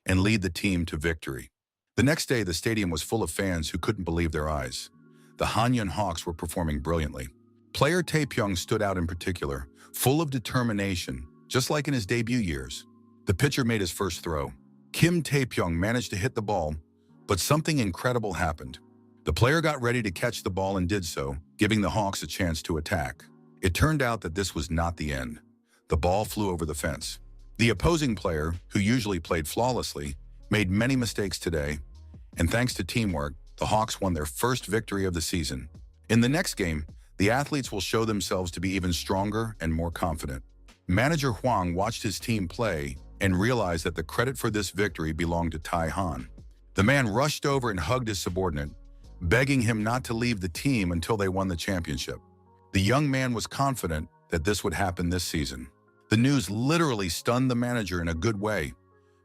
and lead the team to victory. The next day, the stadium was full of fans who couldn't believe their eyes. The Hanyun Hawks were performing brilliantly. Player Taepyeong stood out in particular, full of determination, just like in his debut years. The pitcher made his first throw. Kim Taepyeong managed to hit the ball, but something incredible happened. The player got ready to catch the ball and did so, giving the Hawks a chance to attack. It turned out that this was not the end. The ball flew over the fence. The opposing player, who usually played flawlessly, made many mistakes today, and thanks to teamwork, the Hawks won their first victory of the season. In the next game, the athletes will show themselves to be even stronger and more confident. Manager Hwang watched his team play and realized that the credit for this victory belonged to Han. The man rushed over and hugged his subordinate, begging him not to leave the team until they won the championship. The young man was confident that this would happen this season. The news literally stunned the manager in a good way,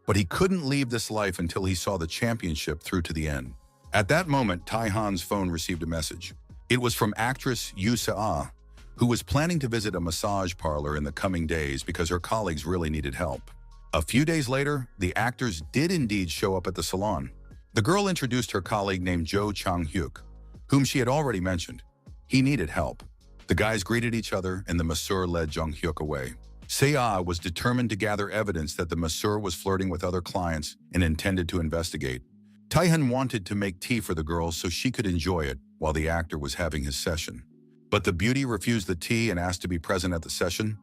but he couldn't leave this life until he saw the championship through to the end. At that moment, Han's phone received a message. It was from actress Yoo Se-ah, who was planning to visit a massage parlor in the coming days because her colleagues really needed help. A few days later, the actors did indeed show up at the salon. The girl introduced her colleague named Jo Chang-hyuk, whom she had already mentioned. He needed help. The guys greeted each other and the masseur led Jung-hyuk away. Se-ah was determined to gather evidence that the masseur was flirting with other clients and intended to investigate. Taehyun wanted to make tea for the girl so she could enjoy it while the actor was having his session. But the beauty refused the tea and asked to be present at the session,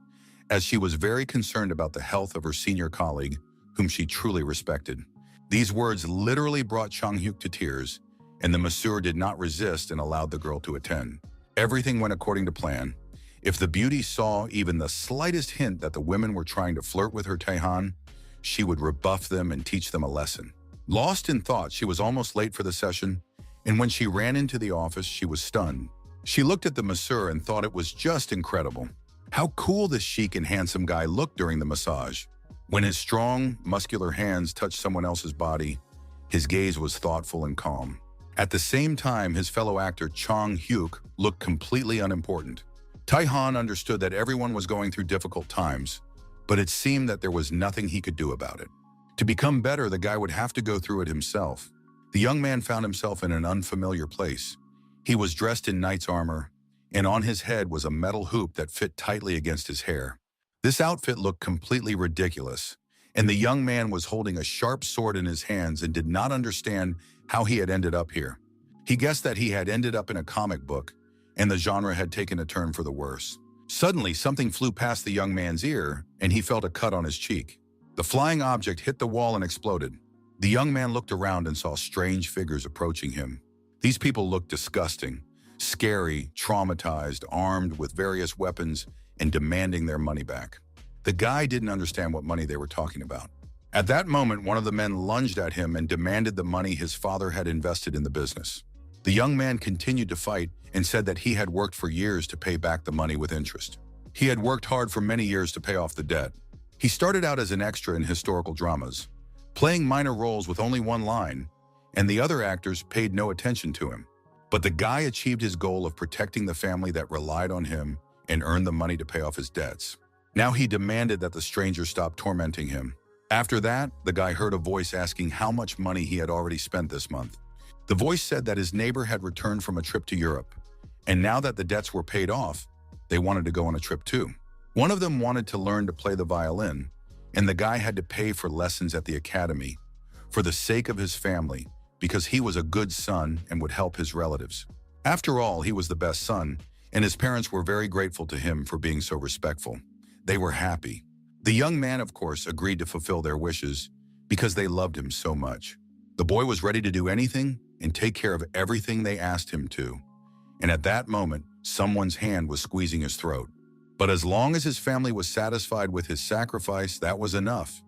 as she was very concerned about the health of her senior colleague, whom she truly respected. These words literally brought Chang-hyuk to tears, and the masseur did not resist and allowed the girl to attend. Everything went according to plan. If the beauty saw even the slightest hint that the women were trying to flirt with her Taihan, she would rebuff them and teach them a lesson. Lost in thought, she was almost late for the session, and when she ran into the office, she was stunned. She looked at the masseur and thought it was just incredible. How cool this chic and handsome guy looked during the massage. When his strong, muscular hands touched someone else's body, his gaze was thoughtful and calm. At the same time, his fellow actor Chang Hyuk looked completely unimportant. Taihan understood that everyone was going through difficult times, but it seemed that there was nothing he could do about it. To become better, the guy would have to go through it himself. The young man found himself in an unfamiliar place. He was dressed in knight's armor, and on his head was a metal hoop that fit tightly against his hair. This outfit looked completely ridiculous, and the young man was holding a sharp sword in his hands and did not understand how he had ended up here. He guessed that he had ended up in a comic book, and the genre had taken a turn for the worse. Suddenly, something flew past the young man's ear, and he felt a cut on his cheek. The flying object hit the wall and exploded. The young man looked around and saw strange figures approaching him. These people looked disgusting, scary, traumatized, armed with various weapons, and demanding their money back. The guy didn't understand what money they were talking about. At that moment, one of the men lunged at him and demanded the money his father had invested in the business. The young man continued to fight and said that he had worked for years to pay back the money with interest. He had worked hard for many years to pay off the debt. He started out as an extra in historical dramas, playing minor roles with only one line, and the other actors paid no attention to him. But the guy achieved his goal of protecting the family that relied on him and earned the money to pay off his debts. Now he demanded that the stranger stop tormenting him. After that, the guy heard a voice asking how much money he had already spent this month. The voice said that his neighbor had returned from a trip to Europe, and now that the debts were paid off, they wanted to go on a trip too. One of them wanted to learn to play the violin, and the guy had to pay for lessons at the academy for the sake of his family because he was a good son and would help his relatives. After all, he was the best son, and his parents were very grateful to him for being so respectful. They were happy. The young man, of course, agreed to fulfill their wishes because they loved him so much. The boy was ready to do anything and take care of everything they asked him to. And at that moment, someone's hand was squeezing his throat. But as long as his family was satisfied with his sacrifice, that was enough,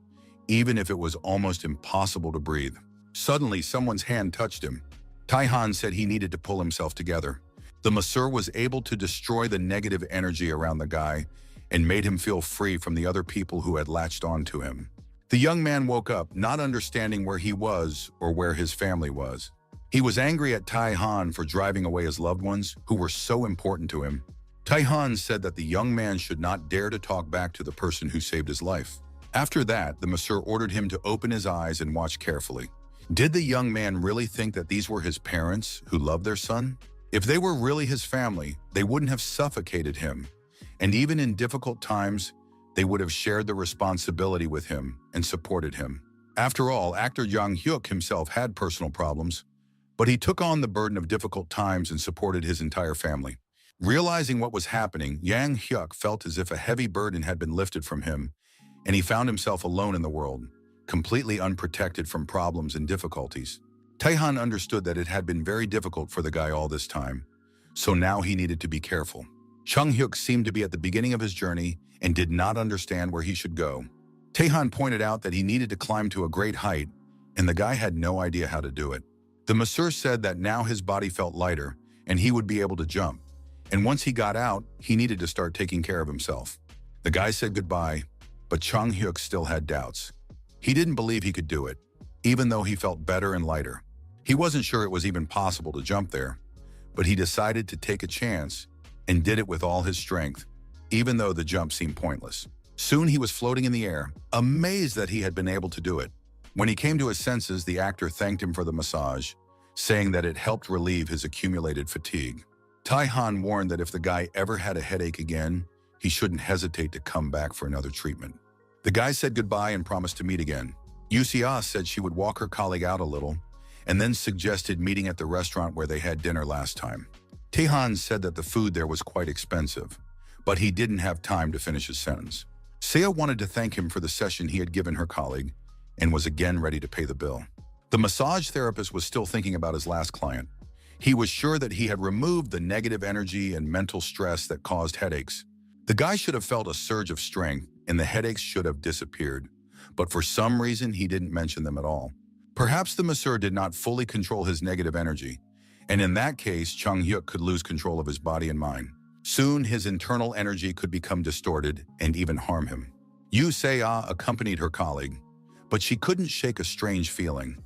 even if it was almost impossible to breathe. Suddenly, someone's hand touched him. Taihan said he needed to pull himself together. The masseur was able to destroy the negative energy around the guy and made him feel free from the other people who had latched on to him. The young man woke up, not understanding where he was or where his family was. He was angry at Taihan for driving away his loved ones, who were so important to him. Taihan said that the young man should not dare to talk back to the person who saved his life. After that, the masseur ordered him to open his eyes and watch carefully. Did the young man really think that these were his parents who loved their son? If they were really his family, they wouldn't have suffocated him. And even in difficult times, they would have shared the responsibility with him and supported him. After all, actor Jang Hyuk himself had personal problems, but he took on the burden of difficult times and supported his entire family. Realizing what was happening, Yang Hyuk felt as if a heavy burden had been lifted from him, and he found himself alone in the world, completely unprotected from problems and difficulties. Taihan understood that it had been very difficult for the guy all this time, so now he needed to be careful. Chung Hyuk seemed to be at the beginning of his journey and did not understand where he should go. Taihan pointed out that he needed to climb to a great height, and the guy had no idea how to do it. The masseur said that now his body felt lighter and he would be able to jump. And once he got out, he needed to start taking care of himself. The guy said goodbye, but Chung Hyuk still had doubts. He didn't believe he could do it, even though he felt better and lighter. He wasn't sure it was even possible to jump there, but he decided to take a chance and did it with all his strength, even though the jump seemed pointless. Soon he was floating in the air, amazed that he had been able to do it. When he came to his senses, the actor thanked him for the massage, saying that it helped relieve his accumulated fatigue. Taihan warned that if the guy ever had a headache again, he shouldn't hesitate to come back for another treatment. The guy said goodbye and promised to meet again. Yusia said she would walk her colleague out a little, and then suggested meeting at the restaurant where they had dinner last time. Taihan said that the food there was quite expensive, but he didn't have time to finish his sentence. Seo wanted to thank him for the session he had given her colleague and was again ready to pay the bill. The massage therapist was still thinking about his last client. He was sure that he had removed the negative energy and mental stress that caused headaches. The guy should have felt a surge of strength, and the headaches should have disappeared. But for some reason, he didn't mention them at all. Perhaps the masseur did not fully control his negative energy, and in that case, Chung-hyuk could lose control of his body and mind. Soon, his internal energy could become distorted and even harm him. Yoo Se-ah accompanied her colleague, but she couldn't shake a strange feeling.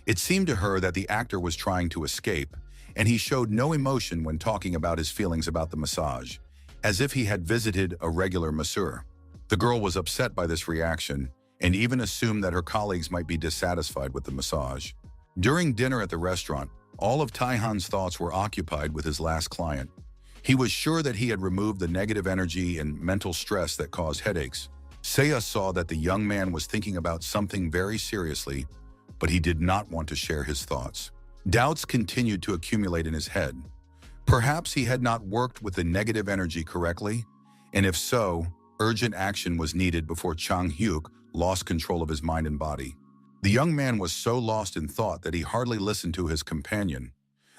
It seemed to her that the actor was trying to escape, and he showed no emotion when talking about his feelings about the massage, as if he had visited a regular masseur. The girl was upset by this reaction and even assumed that her colleagues might be dissatisfied with the massage. During dinner at the restaurant, all of Tae-han's thoughts were occupied with his last client. He was sure that he had removed the negative energy and mental stress that caused headaches. Seiya saw that the young man was thinking about something very seriously, but he did not want to share his thoughts. Doubts continued to accumulate in his head. Perhaps he had not worked with the negative energy correctly, and if so, urgent action was needed before Chung-hyuk lost control of his mind and body. The young man was so lost in thought that he hardly listened to his companion.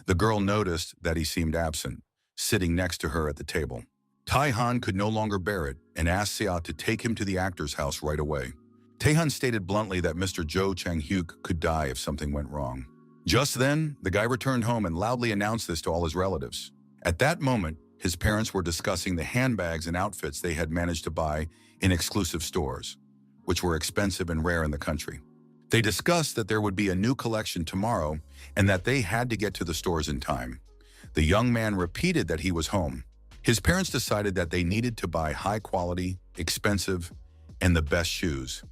The girl noticed that he seemed absent, sitting next to her at the table. Tae-han could no longer bear it and asked Seiya to take him to the actor's house right away. Tae-han stated bluntly that Mr. Jo Chang-hyuk could die if something went wrong. Just then, the guy returned home and loudly announced this to all his relatives. At that moment, his parents were discussing the handbags and outfits they had managed to buy in exclusive stores, which were expensive and rare in the country. They discussed that there would be a new collection tomorrow and that they had to get to the stores in time. The young man repeated that he was home. His parents decided that they needed to buy high quality, expensive, and the best shoes.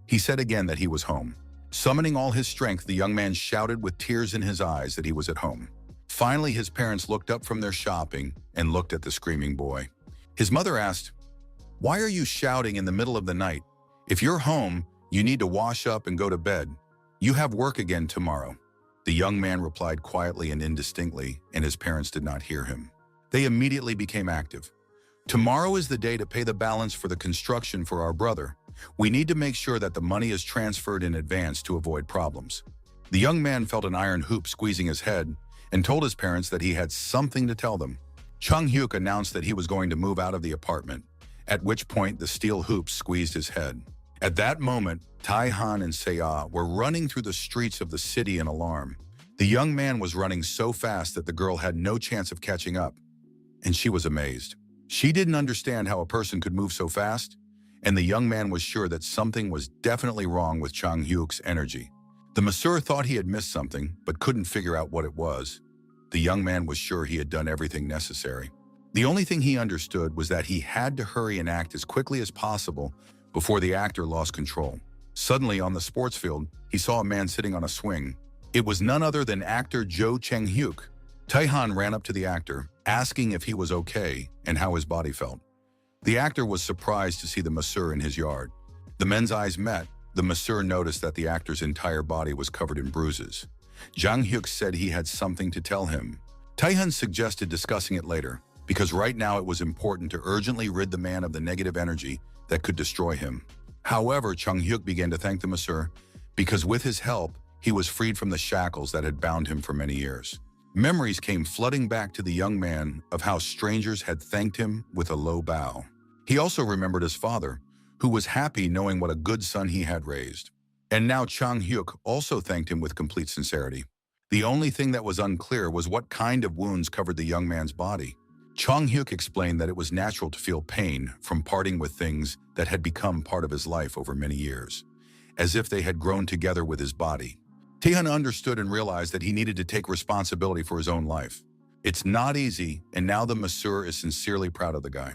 He said again that he was home. Summoning all his strength, the young man shouted with tears in his eyes that he was at home. Finally, his parents looked up from their shopping and looked at the screaming boy. His mother asked, "Why are you shouting in the middle of the night? If you're home, you need to wash up and go to bed. You have work again tomorrow." The young man replied quietly and indistinctly, and his parents did not hear him. They immediately became active. "Tomorrow is the day to pay the balance for the construction for our brother. We need to make sure that the money is transferred in advance to avoid problems." The young man felt an iron hoop squeezing his head and told his parents that he had something to tell them. Chung-hyuk announced that he was going to move out of the apartment, at which point the steel hoops squeezed his head. At that moment, Tae-han and Seiya were running through the streets of the city in alarm. The young man was running so fast that the girl had no chance of catching up, and she was amazed. She didn't understand how a person could move so fast, and the young man was sure that something was definitely wrong with Chung-hyuk's energy. The masseur thought he had missed something, but couldn't figure out what it was. The young man was sure he had done everything necessary. The only thing he understood was that he had to hurry and act as quickly as possible before the actor lost control. Suddenly, on the sports field, he saw a man sitting on a swing. It was none other than actor Jo Chang-hyuk. Tae-han ran up to the actor, asking if he was okay and how his body felt. The actor was surprised to see the masseur in his yard. The men's eyes met. The masseur noticed that the actor's entire body was covered in bruises. Jang-hyuk said he had something to tell him. Tae-han suggested discussing it later, because right now it was important to urgently rid the man of the negative energy that could destroy him. However, Chung-hyuk began to thank the masseur because with his help, he was freed from the shackles that had bound him for many years. Memories came flooding back to the young man of how strangers had thanked him with a low bow. He also remembered his father, who was happy knowing what a good son he had raised. And now Chung-hyuk also thanked him with complete sincerity. The only thing that was unclear was what kind of wounds covered the young man's body. Chung-hyuk explained that it was natural to feel pain from parting with things that had become part of his life over many years, as if they had grown together with his body. Tae-han understood and realized that he needed to take responsibility for his own life. It's not easy, and now the masseur is sincerely proud of the guy.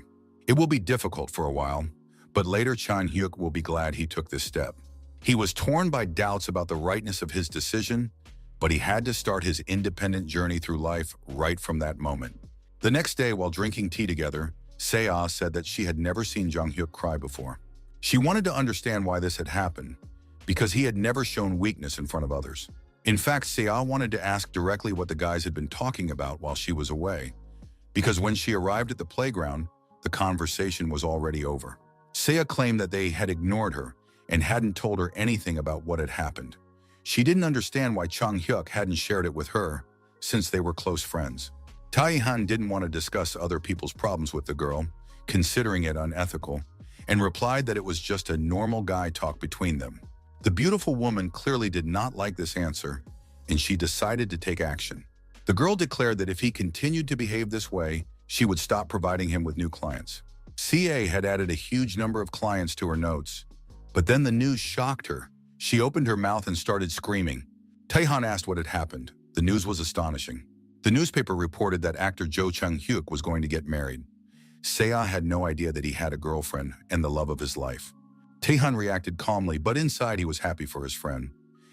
It will be difficult for a while, but later Chung-hyuk will be glad he took this step. He was torn by doubts about the rightness of his decision, but he had to start his independent journey through life right from that moment. The next day, while drinking tea together, Seiya said that she had never seen Jung-hyuk cry before. She wanted to understand why this had happened, because he had never shown weakness in front of others. In fact, Seiya wanted to ask directly what the guys had been talking about while she was away, because when she arrived at the playground, the conversation was already over. Seiya claimed that they had ignored her and hadn't told her anything about what had happened. She didn't understand why Chang Hyuk hadn't shared it with her, since they were close friends. Tae-han didn't want to discuss other people's problems with the girl, considering it unethical, and replied that it was just a normal guy talk between them. The beautiful woman clearly did not like this answer, and she decided to take action. The girl declared that if he continued to behave this way, she would stop providing him with new clients. CA had added a huge number of clients to her notes, but then the news shocked her. She opened her mouth and started screaming. Tae-han asked what had happened. The news was astonishing. The newspaper reported that actor Jo Chung-hyuk was going to get married. Seo had no idea that he had a girlfriend and the love of his life. Tae-han reacted calmly, but inside he was happy for his friend.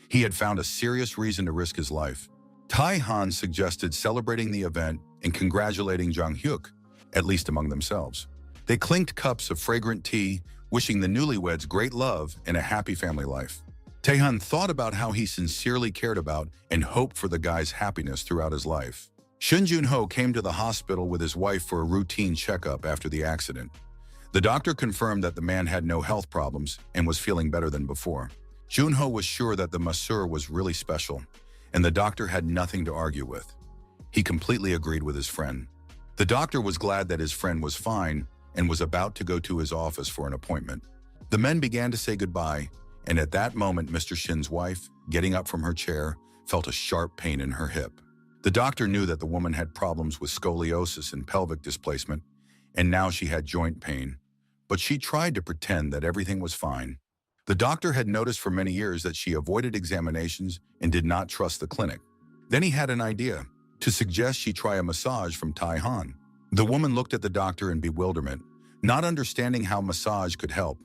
He had found a serious reason to risk his life. Tae-han suggested celebrating the event and congratulating Jung-hyuk, at least among themselves. They clinked cups of fragrant tea, wishing the newlyweds great love and a happy family life. Tae-han thought about how he sincerely cared about and hoped for the guy's happiness throughout his life. Shun Jun-ho came to the hospital with his wife for a routine checkup after the accident. The doctor confirmed that the man had no health problems and was feeling better than before. Jun-ho was sure that the masseur was really special, and the doctor had nothing to argue with. He completely agreed with his friend. The doctor was glad that his friend was fine and was about to go to his office for an appointment. The men began to say goodbye, and at that moment Mr. Shin's wife, getting up from her chair, felt a sharp pain in her hip. The doctor knew that the woman had problems with scoliosis and pelvic displacement, and now she had joint pain, but she tried to pretend that everything was fine. The doctor had noticed for many years that she avoided examinations and did not trust the clinic. Then he had an idea, to suggest she try a massage from Tae-han. The woman looked at the doctor in bewilderment, not understanding how massage could help.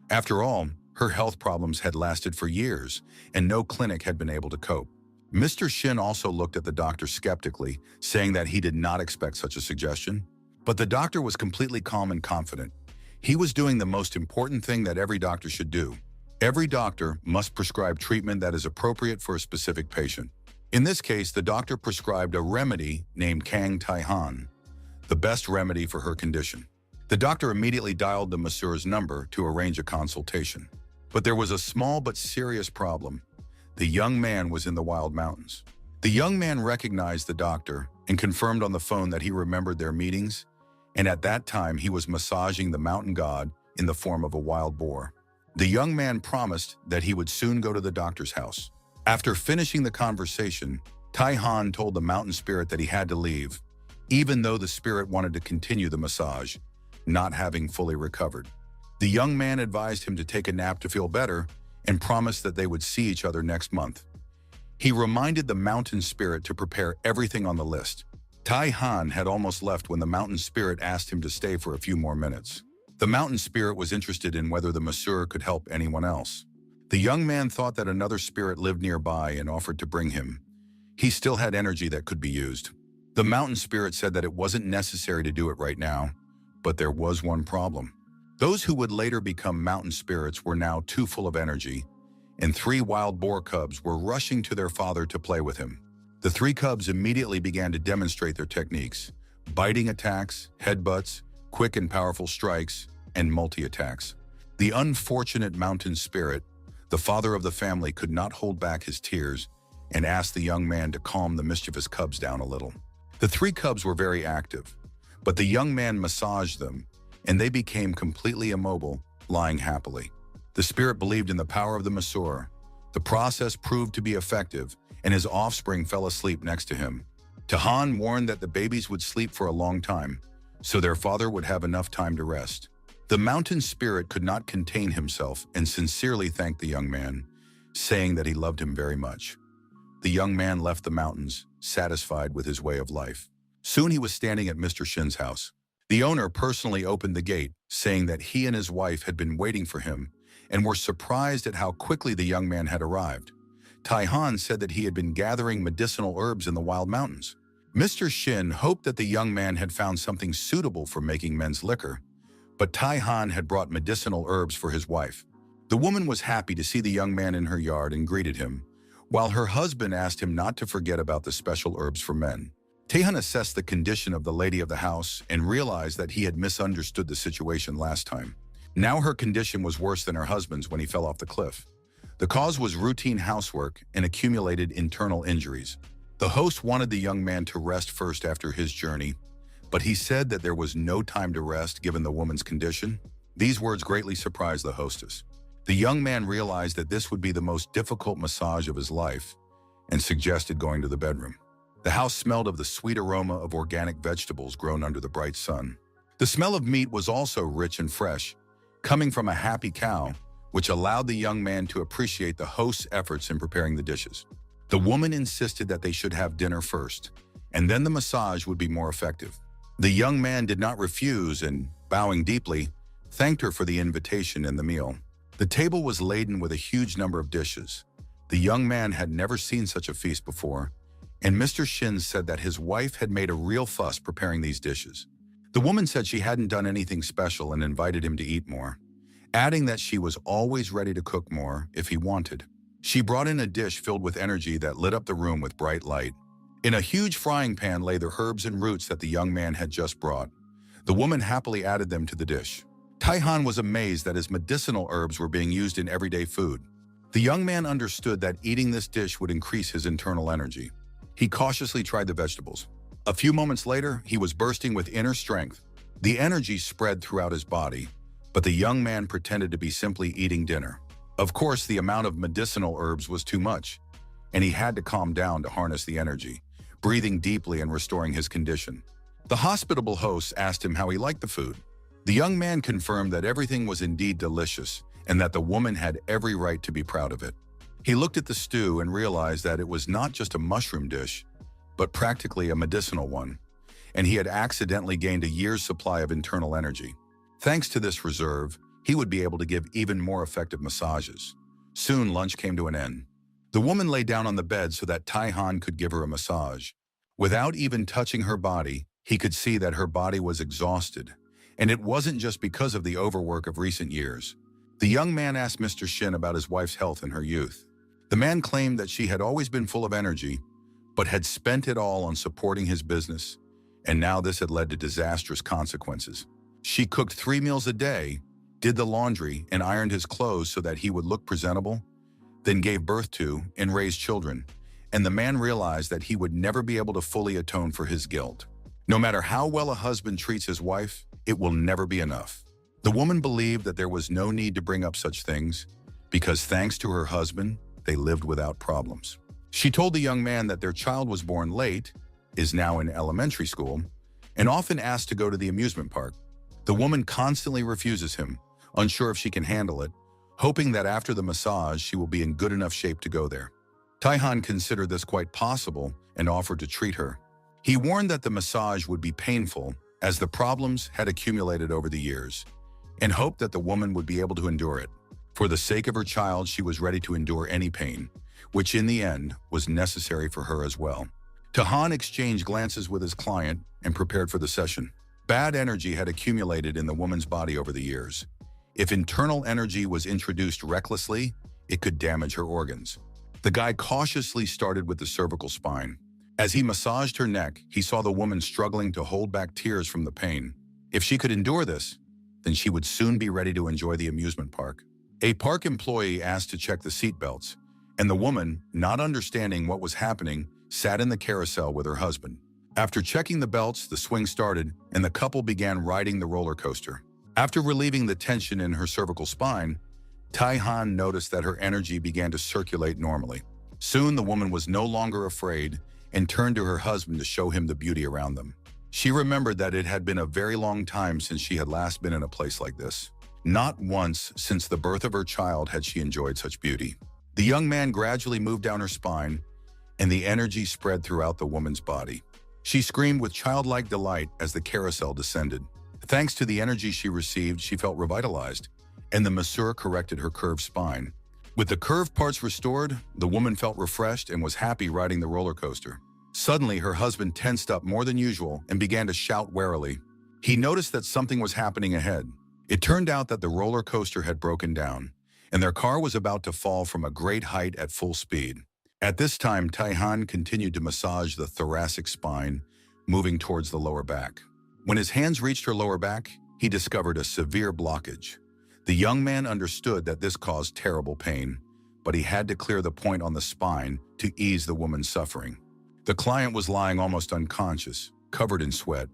After all, her health problems had lasted for years, and no clinic had been able to cope. Mr. Shin also looked at the doctor skeptically, saying that he did not expect such a suggestion. But the doctor was completely calm and confident. He was doing the most important thing that every doctor should do. Every doctor must prescribe treatment that is appropriate for a specific patient. In this case, the doctor prescribed a remedy named Kang Tae-han, the best remedy for her condition. The doctor immediately dialed the masseur's number to arrange a consultation. But there was a small but serious problem. The young man was in the wild mountains. The young man recognized the doctor and confirmed on the phone that he remembered their meetings, and at that time he was massaging the mountain god in the form of a wild boar. The young man promised that he would soon go to the doctor's house. After finishing the conversation, Tae-han told the mountain spirit that he had to leave, even though the spirit wanted to continue the massage, not having fully recovered. The young man advised him to take a nap to feel better and promised that they would see each other next month. He reminded the mountain spirit to prepare everything on the list. Tae-han had almost left when the mountain spirit asked him to stay for a few more minutes. The mountain spirit was interested in whether the masseur could help anyone else. The young man thought that another spirit lived nearby and offered to bring him. He still had energy that could be used. The mountain spirit said that it wasn't necessary to do it right now, but there was one problem. Those who would later become mountain spirits were now too full of energy, and 3 wild boar cubs were rushing to their father to play with him. The 3 cubs immediately began to demonstrate their techniques: biting attacks, headbutts, quick and powerful strikes, and multi-attacks. The unfortunate mountain spirit, the father of the family, could not hold back his tears and asked the young man to calm the mischievous cubs down a little. The 3 cubs were very active, but the young man massaged them, and they became completely immobile, lying happily. The spirit believed in the power of the masseur. The process proved to be effective, and his offspring fell asleep next to him. Tae-han warned that the babies would sleep for a long time, so their father would have enough time to rest. The mountain spirit could not contain himself and sincerely thanked the young man, saying that he loved him very much. The young man left the mountains, satisfied with his way of life. Soon he was standing at Mr. Shin's house. The owner personally opened the gate, saying that he and his wife had been waiting for him and were surprised at how quickly the young man had arrived. Tae-han said that he had been gathering medicinal herbs in the wild mountains. Mr. Shin hoped that the young man had found something suitable for making men's liquor, but Tae-han had brought medicinal herbs for his wife. The woman was happy to see the young man in her yard and greeted him, while her husband asked him not to forget about the special herbs for men. Tae-han assessed the condition of the lady of the house and realized that he had misunderstood the situation last time. Now her condition was worse than her husband's when he fell off the cliff. The cause was routine housework and accumulated internal injuries. The host wanted the young man to rest first after his journey, but he said that there was no time to rest given the woman's condition. These words greatly surprised the hostess. The young man realized that this would be the most difficult massage of his life and suggested going to the bedroom. The house smelled of the sweet aroma of organic vegetables grown under the bright sun. The smell of meat was also rich and fresh, coming from a happy cow, which allowed the young man to appreciate the host's efforts in preparing the dishes. The woman insisted that they should have dinner first, and then the massage would be more effective. The young man did not refuse and, bowing deeply, thanked her for the invitation and the meal. The table was laden with a huge number of dishes. The young man had never seen such a feast before, and Mr. Shin said that his wife had made a real fuss preparing these dishes. The woman said she hadn't done anything special and invited him to eat more, adding that she was always ready to cook more if he wanted. She brought in a dish filled with energy that lit up the room with bright light. In a huge frying pan lay the herbs and roots that the young man had just brought. The woman happily added them to the dish. Tai-Han was amazed that his medicinal herbs were being used in everyday food. The young man understood that eating this dish would increase his internal energy. He cautiously tried the vegetables. A few moments later, he was bursting with inner strength. The energy spread throughout his body, but the young man pretended to be simply eating dinner. Of course, the amount of medicinal herbs was too much, and he had to calm down to harness the energy, breathing deeply and restoring his condition. The hospitable host asked him how he liked the food. The young man confirmed that everything was indeed delicious and that the woman had every right to be proud of it. He looked at the stew and realized that it was not just a mushroom dish, but practically a medicinal one, and he had accidentally gained a year's supply of internal energy. Thanks to this reserve, he would be able to give even more effective massages. Soon, lunch came to an end. The woman lay down on the bed so that Tai-Han could give her a massage. Without even touching her body, he could see that her body was exhausted, and it wasn't just because of the overwork of recent years. The young man asked Mr. Shin about his wife's health in her youth. The man claimed that she had always been full of energy, but had spent it all on supporting his business, and now this had led to disastrous consequences. She cooked 3 meals a day, did the laundry, and ironed his clothes so that he would look presentable, then gave birth to and raised children, and the man realized that he would never be able to fully atone for his guilt. No matter how well a husband treats his wife, it will never be enough. The woman believed that there was no need to bring up such things, because thanks to her husband, they lived without problems. She told the young man that their child was born late, is now in elementary school, and often asked to go to the amusement park. The woman constantly refuses him, unsure if she can handle it, hoping that after the massage she will be in good enough shape to go there. Tai-Han considered this quite possible and offered to treat her. He warned that the massage would be painful as the problems had accumulated over the years, and hoped that the woman would be able to endure it. For the sake of her child, she was ready to endure any pain, which in the end was necessary for her as well. Tai-Han exchanged glances with his client and prepared for the session. Bad energy had accumulated in the woman's body over the years. If internal energy was introduced recklessly, it could damage her organs. The guy cautiously started with the cervical spine. As he massaged her neck, he saw the woman struggling to hold back tears from the pain. If she could endure this, then she would soon be ready to enjoy the amusement park. A park employee asked to check the seat belts, and the woman, not understanding what was happening, sat in the carousel with her husband. After checking the belts, the swing started, and the couple began riding the roller coaster. After relieving the tension in her cervical spine, Tai-Han noticed that her energy began to circulate normally. Soon, the woman was no longer afraid and turned to her husband to show him the beauty around them. She remembered that it had been a very long time since she had last been in a place like this. Not once since the birth of her child had she enjoyed such beauty. The young man gradually moved down her spine, and the energy spread throughout the woman's body. She screamed with childlike delight as the carousel descended. Thanks to the energy she received, she felt revitalized, and the masseur corrected her curved spine. With the curved parts restored, the woman felt refreshed and was happy riding the roller coaster. Suddenly, her husband tensed up more than usual and began to shout warily. He noticed that something was happening ahead. It turned out that the roller coaster had broken down, and their car was about to fall from a great height at full speed. At this time, Tai-Han continued to massage the thoracic spine, moving towards the lower back. When his hands reached her lower back, he discovered a severe blockage. The young man understood that this caused terrible pain, but he had to clear the point on the spine to ease the woman's suffering. The client was lying almost unconscious, covered in sweat,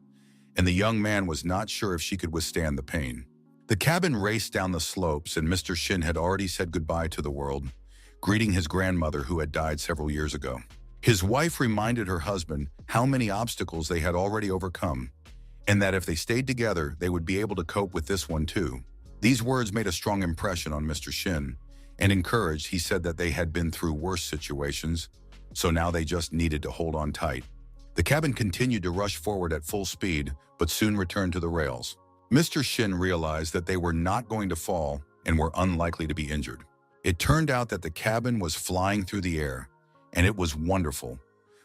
and the young man was not sure if she could withstand the pain. The cabin raced down the slopes, and Mr. Shin had already said goodbye to the world, greeting his grandmother who had died several years ago. His wife reminded her husband how many obstacles they had already overcome, and that if they stayed together, they would be able to cope with this one too. These words made a strong impression on Mr. Shin, and encouraged, he said that they had been through worse situations, so now they just needed to hold on tight. The cabin continued to rush forward at full speed, but soon returned to the rails. Mr. Shin realized that they were not going to fall and were unlikely to be injured. It turned out that the cabin was flying through the air, and it was wonderful.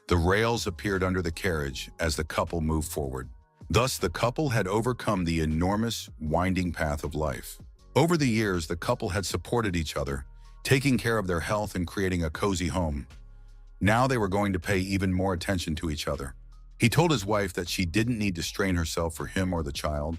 The rails appeared under the carriage as the couple moved forward. Thus, the couple had overcome the enormous, winding path of life. Over the years, the couple had supported each other, taking care of their health and creating a cozy home. Now they were going to pay even more attention to each other. He told his wife that she didn't need to strain herself for him or the child,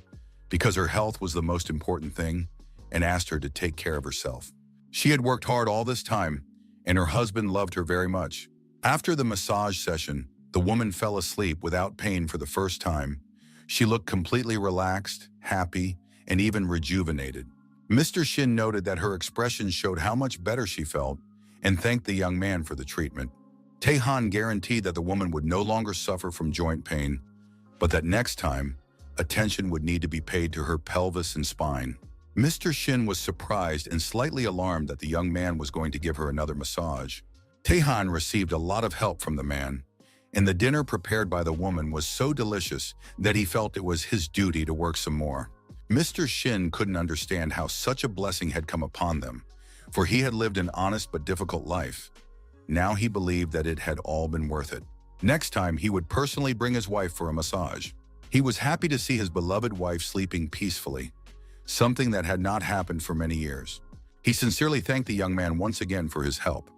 because her health was the most important thing, and asked her to take care of herself. She had worked hard all this time, and her husband loved her very much. After the massage session, the woman fell asleep without pain for the first time. She looked completely relaxed, happy, and even rejuvenated. Mr. Shin noted that her expression showed how much better she felt and thanked the young man for the treatment. Tae-han guaranteed that the woman would no longer suffer from joint pain, but that next time, attention would need to be paid to her pelvis and spine. Mr. Shin was surprised and slightly alarmed that the young man was going to give her another massage. Tae-han received a lot of help from the man, and the dinner prepared by the woman was so delicious that he felt it was his duty to work some more. Mr. Shin couldn't understand how such a blessing had come upon them, for he had lived an honest but difficult life. Now he believed that it had all been worth it. Next time, he would personally bring his wife for a massage. He was happy to see his beloved wife sleeping peacefully, something that had not happened for many years. He sincerely thanked the young man once again for his help.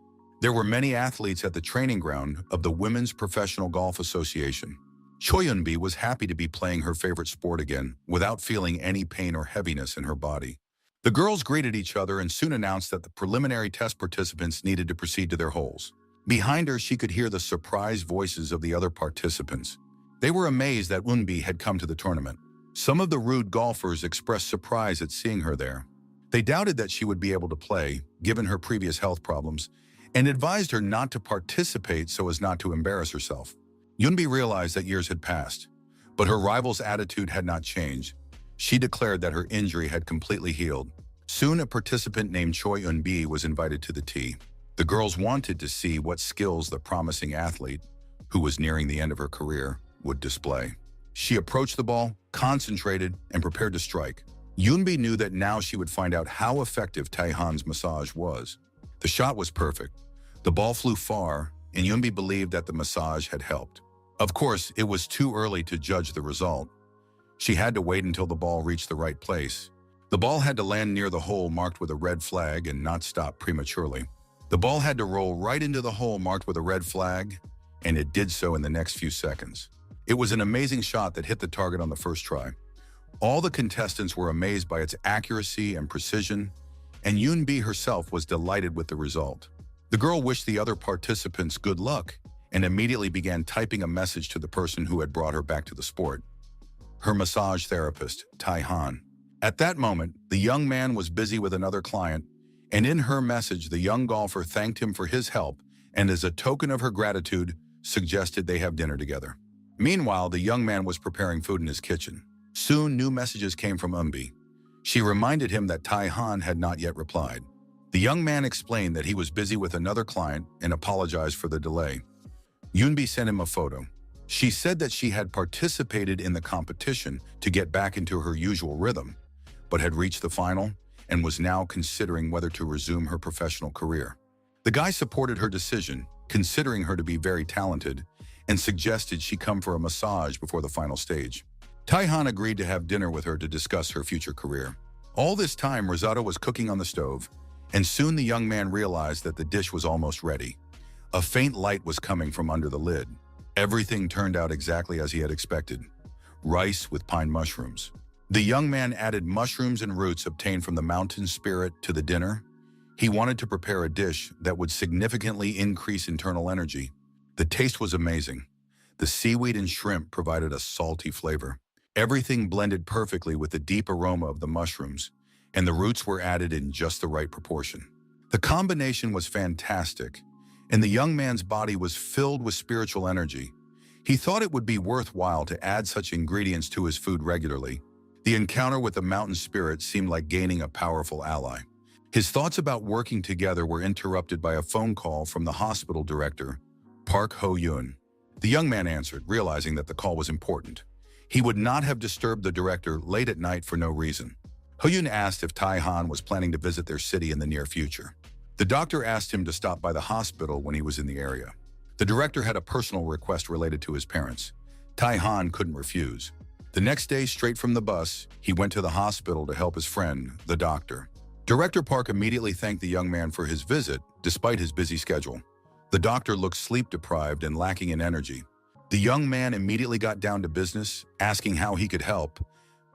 There were many athletes at the training ground of the Women's Professional Golf Association. Choi Eun-bi was happy to be playing her favorite sport again, without feeling any pain or heaviness in her body. The girls greeted each other and soon announced that the preliminary test participants needed to proceed to their holes. Behind her, she could hear the surprised voices of the other participants. They were amazed that Eun-bi had come to the tournament. Some of the rude golfers expressed surprise at seeing her there. They doubted that she would be able to play, given her previous health problems, and advised her not to participate so as not to embarrass herself. Eun-bi realized that years had passed, but her rival's attitude had not changed. She declared that her injury had completely healed. Soon, a participant named Choi Eun-bi was invited to the tee. The girls wanted to see what skills the promising athlete, who was nearing the end of her career, would display. She approached the ball, concentrated, and prepared to strike. Eun-bi knew that now she would find out how effective Tae-han's massage was. The shot was perfect. The ball flew far, and Eun-bi believed that the massage had helped. Of course, it was too early to judge the result. She had to wait until the ball reached the right place. The ball had to land near the hole marked with a red flag and not stop prematurely. The ball had to roll right into the hole marked with a red flag, and it did so in the next few seconds. It was an amazing shot that hit the target on the first try. All the contestants were amazed by its accuracy and precision, and Eun-bi herself was delighted with the result. The girl wished the other participants good luck and immediately began typing a message to the person who had brought her back to the sport, her massage therapist, Tae-han. At that moment, the young man was busy with another client, and in her message, the young golfer thanked him for his help and, as a token of her gratitude, suggested they have dinner together. Meanwhile, the young man was preparing food in his kitchen. Soon, new messages came from Eun-bi. She reminded him that Tae-han had not yet replied. The young man explained that he was busy with another client and apologized for the delay. Eun-bi sent him a photo. She said that she had participated in the competition to get back into her usual rhythm, but had reached the final and was now considering whether to resume her professional career. The guy supported her decision, considering her to be very talented, and suggested she come for a massage before the final stage. Tae-han agreed to have dinner with her to discuss her future career. All this time, risotto was cooking on the stove, and soon the young man realized that the dish was almost ready. A faint light was coming from under the lid. Everything turned out exactly as he had expected. Rice with pine mushrooms. The young man added mushrooms and roots obtained from the mountain spirit to the dinner. He wanted to prepare a dish that would significantly increase internal energy. The taste was amazing. The seaweed and shrimp provided a salty flavor. Everything blended perfectly with the deep aroma of the mushrooms, and the roots were added in just the right proportion. The combination was fantastic, and the young man's body was filled with spiritual energy. He thought it would be worthwhile to add such ingredients to his food regularly. The encounter with the mountain spirit seemed like gaining a powerful ally. His thoughts about working together were interrupted by a phone call from the hospital director, Park Ho-yoon. The young man answered, realizing that the call was important. He would not have disturbed the director late at night for no reason. Ho-yoon asked if Tai-han was planning to visit their city in the near future. The doctor asked him to stop by the hospital when he was in the area. The director had a personal request related to his parents. Tai-han couldn't refuse. The next day, straight from the bus, he went to the hospital to help his friend, the doctor. Director Park immediately thanked the young man for his visit, despite his busy schedule. The doctor looked sleep-deprived and lacking in energy. The young man immediately got down to business, asking how he could help,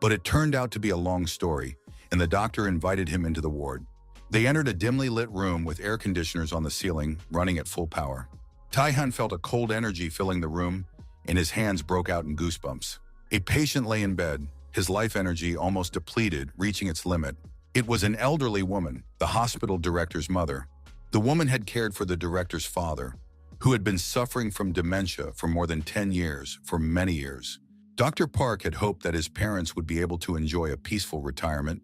but it turned out to be a long story, and the doctor invited him into the ward. They entered a dimly lit room with air conditioners on the ceiling, running at full power. Tai-han felt a cold energy filling the room, and his hands broke out in goosebumps. A patient lay in bed, his life energy almost depleted, reaching its limit. It was an elderly woman, the hospital director's mother. The woman had cared for the director's father, who had been suffering from dementia for more than 10 years, for many years. Dr. Park had hoped that his parents would be able to enjoy a peaceful retirement,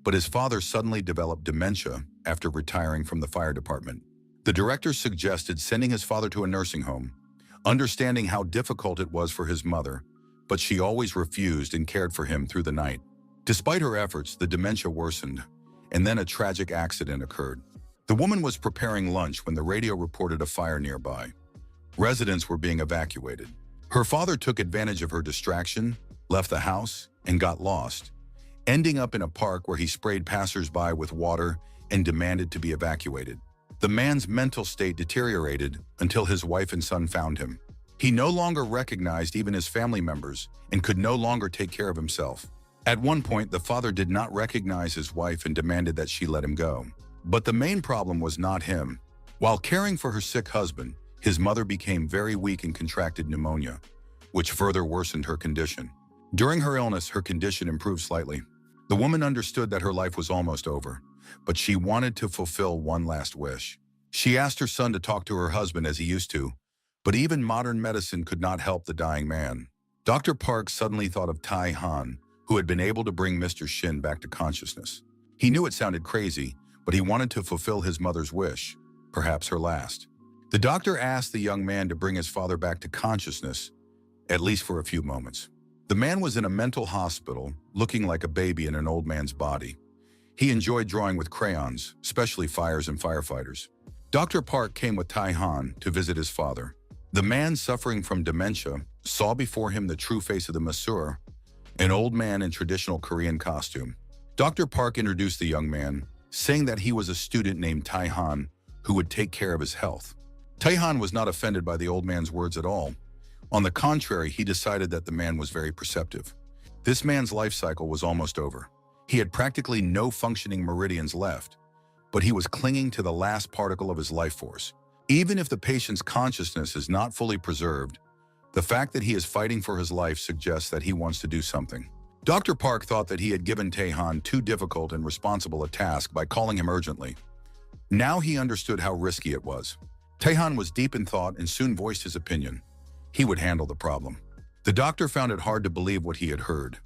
but his father suddenly developed dementia after retiring from the fire department. The director suggested sending his father to a nursing home, understanding how difficult it was for his mother, but she always refused and cared for him through the night. Despite her efforts, the dementia worsened, and then a tragic accident occurred. The woman was preparing lunch when the radio reported a fire nearby. Residents were being evacuated. Her father took advantage of her distraction, left the house, and got lost, ending up in a park where he sprayed passers-by with water and demanded to be evacuated. The man's mental state deteriorated until his wife and son found him. He no longer recognized even his family members and could no longer take care of himself. At one point, the father did not recognize his wife and demanded that she let him go. But the main problem was not him. While caring for her sick husband, his mother became very weak and contracted pneumonia, which further worsened her condition. During her illness, her condition improved slightly. The woman understood that her life was almost over, but she wanted to fulfill one last wish. She asked her son to talk to her husband as he used to, but even modern medicine could not help the dying man. Dr. Park suddenly thought of Tai-han, who had been able to bring Mr. Shin back to consciousness. He knew it sounded crazy, but he wanted to fulfill his mother's wish, perhaps her last. The doctor asked the young man to bring his father back to consciousness, at least for a few moments. The man was in a mental hospital, looking like a baby in an old man's body. He enjoyed drawing with crayons, especially fires and firefighters. Dr. Park came with Tai-han to visit his father. The man suffering from dementia saw before him the true face of the masseur, an old man in traditional Korean costume. Dr. Park introduced the young man, saying that he was a student named Tai-han who would take care of his health. Tai-han was not offended by the old man's words at all. On the contrary, he decided that the man was very perceptive. This man's life cycle was almost over. He had practically no functioning meridians left, but he was clinging to the last particle of his life force. Even if the patient's consciousness is not fully preserved, the fact that he is fighting for his life suggests that he wants to do something. Dr. Park thought that he had given Tai-han too difficult and responsible a task by calling him urgently. Now he understood how risky it was. Tai-han was deep in thought and soon voiced his opinion. He would handle the problem. The doctor found it hard to believe what he had heard.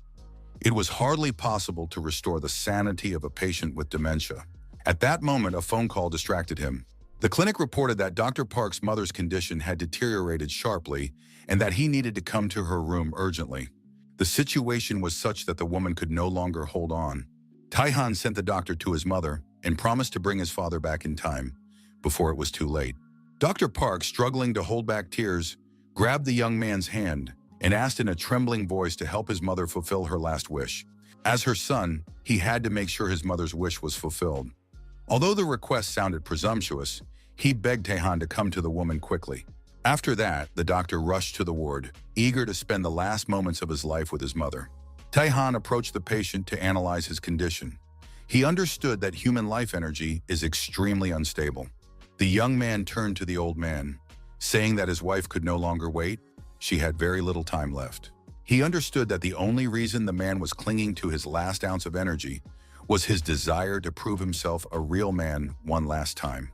It was hardly possible to restore the sanity of a patient with dementia. At that moment, a phone call distracted him. The clinic reported that Dr. Park's mother's condition had deteriorated sharply and that he needed to come to her room urgently. The situation was such that the woman could no longer hold on. Tai-han sent the doctor to his mother and promised to bring his father back in time, before it was too late. Dr. Park, struggling to hold back tears, grabbed the young man's hand and asked in a trembling voice to help his mother fulfill her last wish. As her son, he had to make sure his mother's wish was fulfilled. Although the request sounded presumptuous, he begged Tai-han to come to the woman quickly. After that, the doctor rushed to the ward, eager to spend the last moments of his life with his mother. Tai-han approached the patient to analyze his condition. He understood that human life energy is extremely unstable. The young man turned to the old man, saying that his wife could no longer wait. She had very little time left. He understood that the only reason the man was clinging to his last ounce of energy was his desire to prove himself a real man one last time.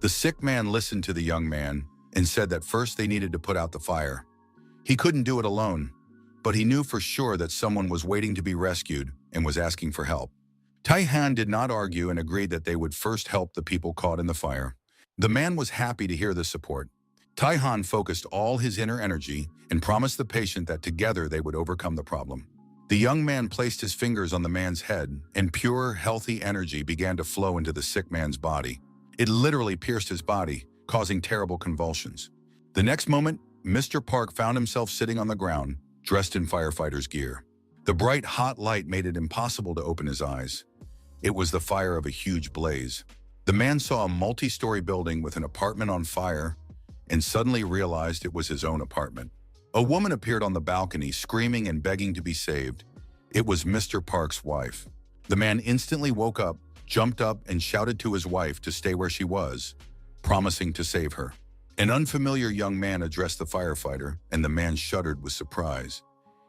The sick man listened to the young man and said that first they needed to put out the fire. He couldn't do it alone, but he knew for sure that someone was waiting to be rescued and was asking for help. Tai-Han did not argue and agreed that they would first help the people caught in the fire. The man was happy to hear this support. Tai-Han focused all his inner energy and promised the patient that together they would overcome the problem. The young man placed his fingers on the man's head, and pure, healthy energy began to flow into the sick man's body. It literally pierced his body, causing terrible convulsions. The next moment, Mr. Park found himself sitting on the ground, dressed in firefighter's gear. The bright, hot light made it impossible to open his eyes. It was the fire of a huge blaze. The man saw a multi-story building with an apartment on fire and suddenly realized it was his own apartment. A woman appeared on the balcony, screaming and begging to be saved. It was Mr. Park's wife. The man instantly woke up, jumped up, and shouted to his wife to stay where she was, promising to save her. An unfamiliar young man addressed the firefighter, and the man shuddered with surprise.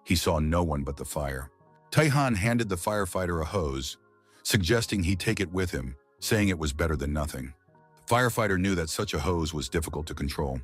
He saw no one but the fire. Tai-Han handed the firefighter a hose, suggesting he take it with him, saying it was better than nothing. The firefighter knew that such a hose was difficult to control.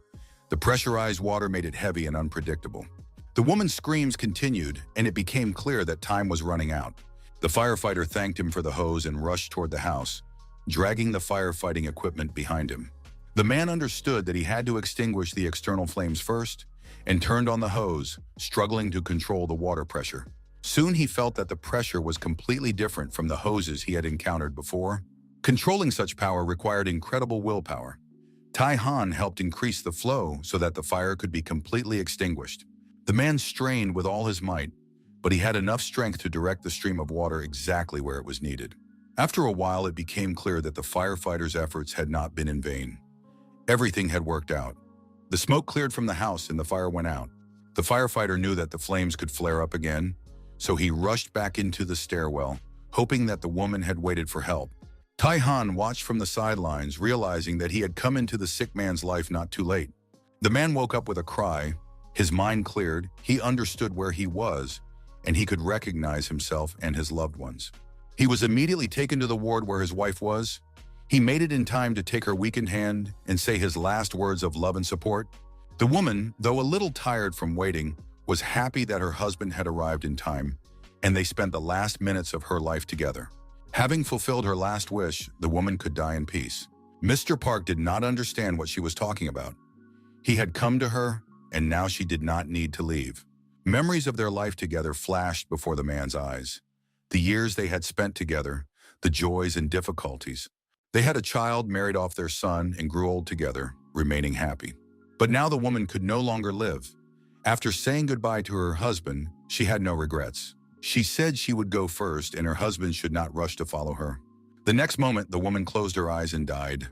The pressurized water made it heavy and unpredictable. The woman's screams continued, and it became clear that time was running out. The firefighter thanked him for the hose and rushed toward the house, dragging the firefighting equipment behind him. The man understood that he had to extinguish the external flames first and turned on the hose, struggling to control the water pressure. Soon he felt that the pressure was completely different from the hoses he had encountered before. Controlling such power required incredible willpower. Tai-Han helped increase the flow so that the fire could be completely extinguished. The man strained with all his might, but he had enough strength to direct the stream of water exactly where it was needed. After a while, it became clear that the firefighters' efforts had not been in vain. Everything had worked out. The smoke cleared from the house and the fire went out. The firefighter knew that the flames could flare up again, so he rushed back into the stairwell, hoping that the woman had waited for help. Tai-Han watched from the sidelines, realizing that he had come into the sick man's life not too late. The man woke up with a cry. His mind cleared, he understood where he was, and he could recognize himself and his loved ones. He was immediately taken to the ward where his wife was. He made it in time to take her weakened hand and say his last words of love and support. The woman, though a little tired from waiting, was happy that her husband had arrived in time, and they spent the last minutes of her life together. Having fulfilled her last wish, the woman could die in peace. Mr. Park did not understand what she was talking about. He had come to her, and now she did not need to leave. Memories of their life together flashed before the man's eyes. The years they had spent together, the joys and difficulties. They had a child, married off their son, and grew old together, remaining happy. But now the woman could no longer live. After saying goodbye to her husband, she had no regrets. She said she would go first and her husband should not rush to follow her. The next moment, the woman closed her eyes and died,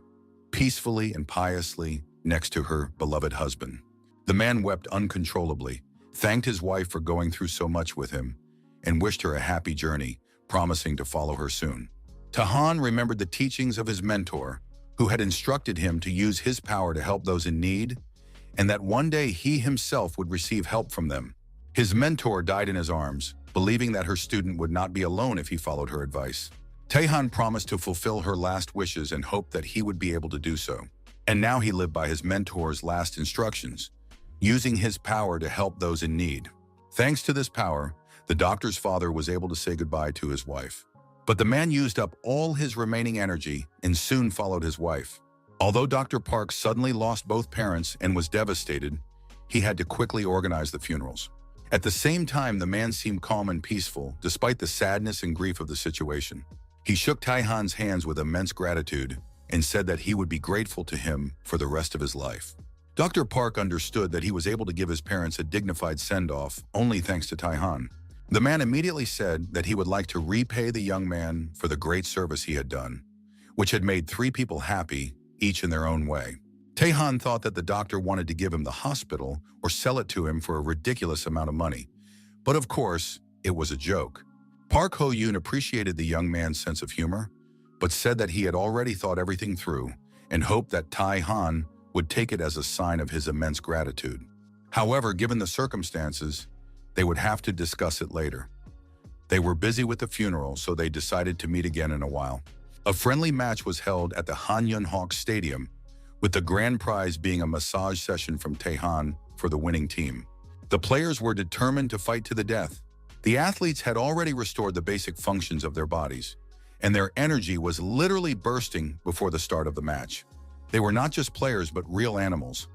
peacefully and piously, next to her beloved husband. The man wept uncontrollably, thanked his wife for going through so much with him, and wished her a happy journey, promising to follow her soon. Tai-Han remembered the teachings of his mentor, who had instructed him to use his power to help those in need, and that one day he himself would receive help from them. His mentor died in his arms, believing that her student would not be alone if he followed her advice. Tai-Han promised to fulfill her last wishes and hoped that he would be able to do so. And now he lived by his mentor's last instructions, using his power to help those in need. Thanks to this power, the doctor's father was able to say goodbye to his wife. But the man used up all his remaining energy and soon followed his wife. Although Dr. Park suddenly lost both parents and was devastated, he had to quickly organize the funerals. At the same time, the man seemed calm and peaceful, despite the sadness and grief of the situation. He shook Tai-Han's hands with immense gratitude and said that he would be grateful to him for the rest of his life. Dr. Park understood that he was able to give his parents a dignified send-off only thanks to Tai-Han. The man immediately said that he would like to repay the young man for the great service he had done, which had made 3 people happy, each in their own way. Tai-Han thought that the doctor wanted to give him the hospital or sell it to him for a ridiculous amount of money. But of course, it was a joke. Park Ho-yoon appreciated the young man's sense of humor, but said that he had already thought everything through and hoped that Tai-han would take it as a sign of his immense gratitude. However, given the circumstances, they would have to discuss it later. They were busy with the funeral, so they decided to meet again in a while. A friendly match was held at the Hanyun Stadium, with the grand prize being a massage session from Taehan for the winning team. The players were determined to fight to the death. The athletes had already restored the basic functions of their bodies, and their energy was literally bursting before the start of the match. They were not just players but real animals,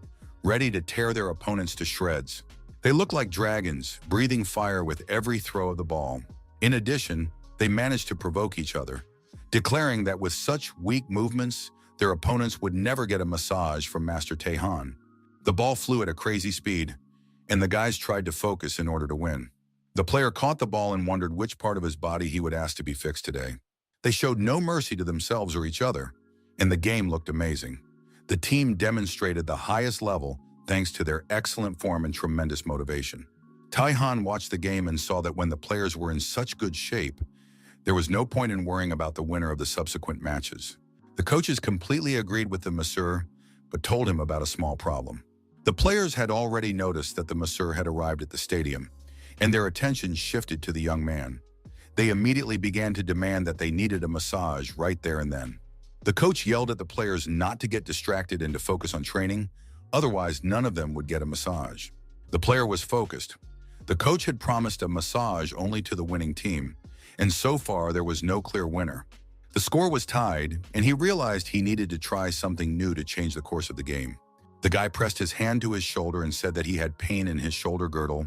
ready to tear their opponents to shreds. They looked like dragons, breathing fire with every throw of the ball. In addition, they managed to provoke each other, declaring that with such weak movements, their opponents would never get a massage from Master Taehan. The ball flew at a crazy speed, and the guys tried to focus in order to win. The player caught the ball and wondered which part of his body he would ask to be fixed today. They showed no mercy to themselves or each other, and the game looked amazing. The team demonstrated the highest level thanks to their excellent form and tremendous motivation. Taehan watched the game and saw that when the players were in such good shape, there was no point in worrying about the winner of the subsequent matches. The coaches completely agreed with the masseur, but told him about a small problem. The players had already noticed that the masseur had arrived at the stadium, and their attention shifted to the young man. They immediately began to demand that they needed a massage right there and then. The coach yelled at the players not to get distracted and to focus on training, otherwise none of them would get a massage. The player was focused. The coach had promised a massage only to the winning team, and so far there was no clear winner. The score was tied, and he realized he needed to try something new to change the course of the game. The guy pressed his hand to his shoulder and said that he had pain in his shoulder girdle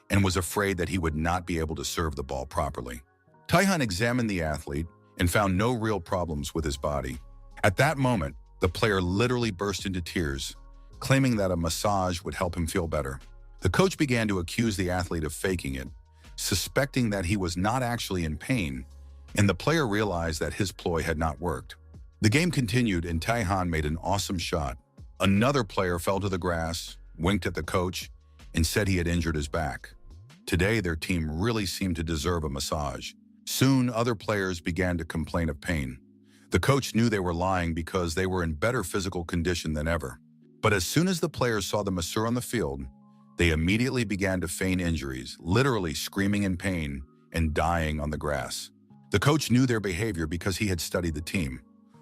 and was afraid that he would not be able to serve the ball properly. Taehan examined the athlete and found no real problems with his body. At that moment, the player literally burst into tears, claiming that a massage would help him feel better. The coach began to accuse the athlete of faking it, suspecting that he was not actually in pain, and the player realized that his ploy had not worked. The game continued and Taehan made an awesome shot. Another player fell to the grass, winked at the coach, and said he had injured his back. Today, their team really seemed to deserve a massage. Soon, other players began to complain of pain. The coach knew they were lying because they were in better physical condition than ever. But as soon as the players saw the masseur on the field, they immediately began to feign injuries, literally screaming in pain and dying on the grass. The coach knew their behavior because he had studied the team.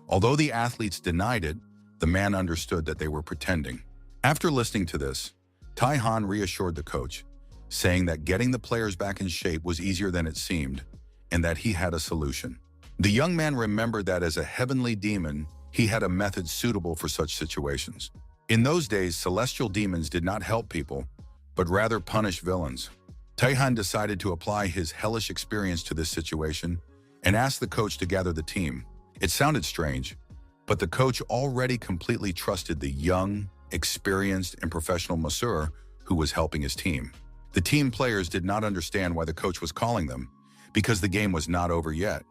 Although the athletes denied it, the man understood that they were pretending. After listening to this, Taehan reassured the coach, saying that getting the players back in shape was easier than it seemed, and that he had a solution. The young man remembered that as a heavenly demon, he had a method suitable for such situations. In those days, celestial demons did not help people, but rather punish villains. Taehan decided to apply his hellish experience to this situation and asked the coach to gather the team. It sounded strange, but the coach already completely trusted the young, experienced, and professional masseur who was helping his team. The team players did not understand why the coach was calling them, because the game was not over yet.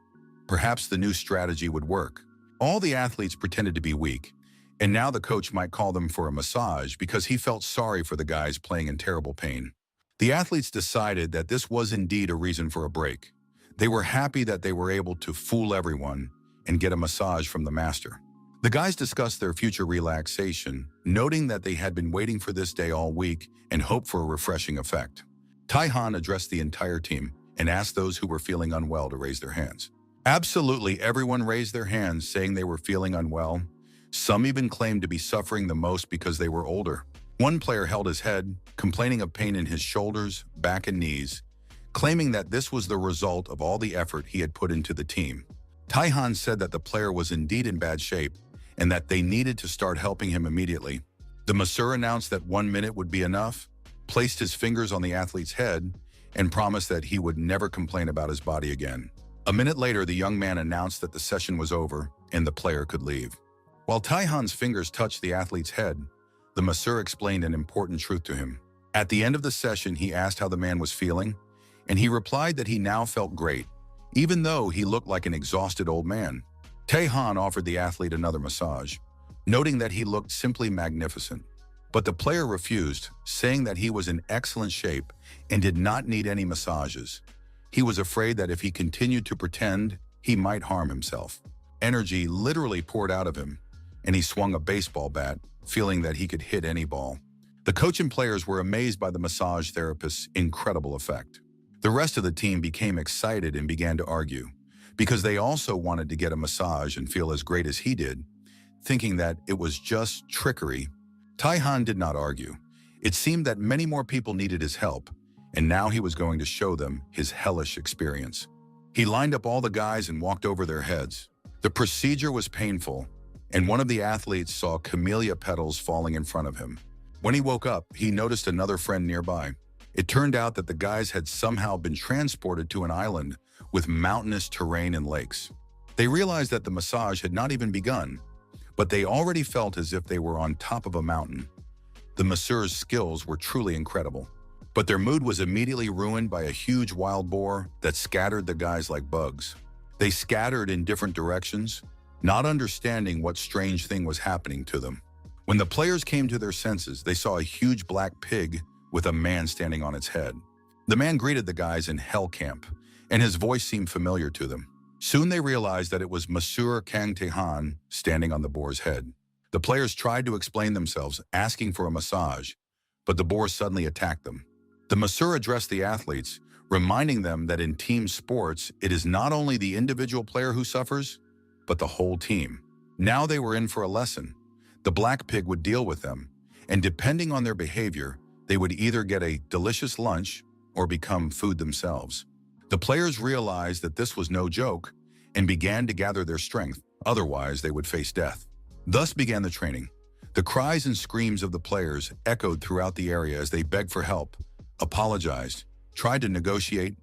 Perhaps the new strategy would work. All the athletes pretended to be weak, and now the coach might call them for a massage because he felt sorry for the guys playing in terrible pain. The athletes decided that this was indeed a reason for a break. They were happy that they were able to fool everyone and get a massage from the master. The guys discussed their future relaxation, noting that they had been waiting for this day all week and hoped for a refreshing effect. Taehan addressed the entire team and asked those who were feeling unwell to raise their hands. Absolutely everyone raised their hands, saying they were feeling unwell. Some even claimed to be suffering the most because they were older. One player held his head, complaining of pain in his shoulders, back, and knees, claiming that this was the result of all the effort he had put into the team. Taehan said that the player was indeed in bad shape and that they needed to start helping him immediately. The masseur announced that 1 minute would be enough, placed his fingers on the athlete's head, and promised that he would never complain about his body again. A minute later, the young man announced that the session was over and the player could leave. While Taehan's fingers touched the athlete's head, the masseur explained an important truth to him. At the end of the session, he asked how the man was feeling, and he replied that he now felt great, even though he looked like an exhausted old man. Taehan offered the athlete another massage, noting that he looked simply magnificent. But the player refused, saying that he was in excellent shape and did not need any massages. He was afraid that if he continued to pretend, he might harm himself. Energy literally poured out of him, and he swung a baseball bat, feeling that he could hit any ball. The coach and players were amazed by the massage therapist's incredible effect. The rest of the team became excited and began to argue, because they also wanted to get a massage and feel as great as he did, thinking that it was just trickery. Tai-Han did not argue. It seemed that many more people needed his help, and now he was going to show them his hellish experience. He lined up all the guys and walked over their heads. The procedure was painful, and one of the athletes saw camellia petals falling in front of him. When he woke up, he noticed another friend nearby. It turned out that the guys had somehow been transported to an island with mountainous terrain and lakes. They realized that the massage had not even begun, but they already felt as if they were on top of a mountain. The masseur's skills were truly incredible, but their mood was immediately ruined by a huge wild boar that scattered the guys like bugs. They scattered in different directions, not understanding what strange thing was happening to them. When the players came to their senses, they saw a huge black pig with a man standing on its head. The man greeted the guys in Hell Camp, and his voice seemed familiar to them. Soon they realized that it was Monsieur Kang Tai-Han standing on the boar's head. The players tried to explain themselves, asking for a massage, but the boar suddenly attacked them. The masseur addressed the athletes, reminding them that in team sports, it is not only the individual player who suffers, but the whole team. Now they were in for a lesson. The black pig would deal with them, and depending on their behavior, they would either get a delicious lunch or become food themselves. The players realized that this was no joke and began to gather their strength, otherwise they would face death. Thus began the training. The cries and screams of the players echoed throughout the area as they begged for help, apologized, tried to negotiate,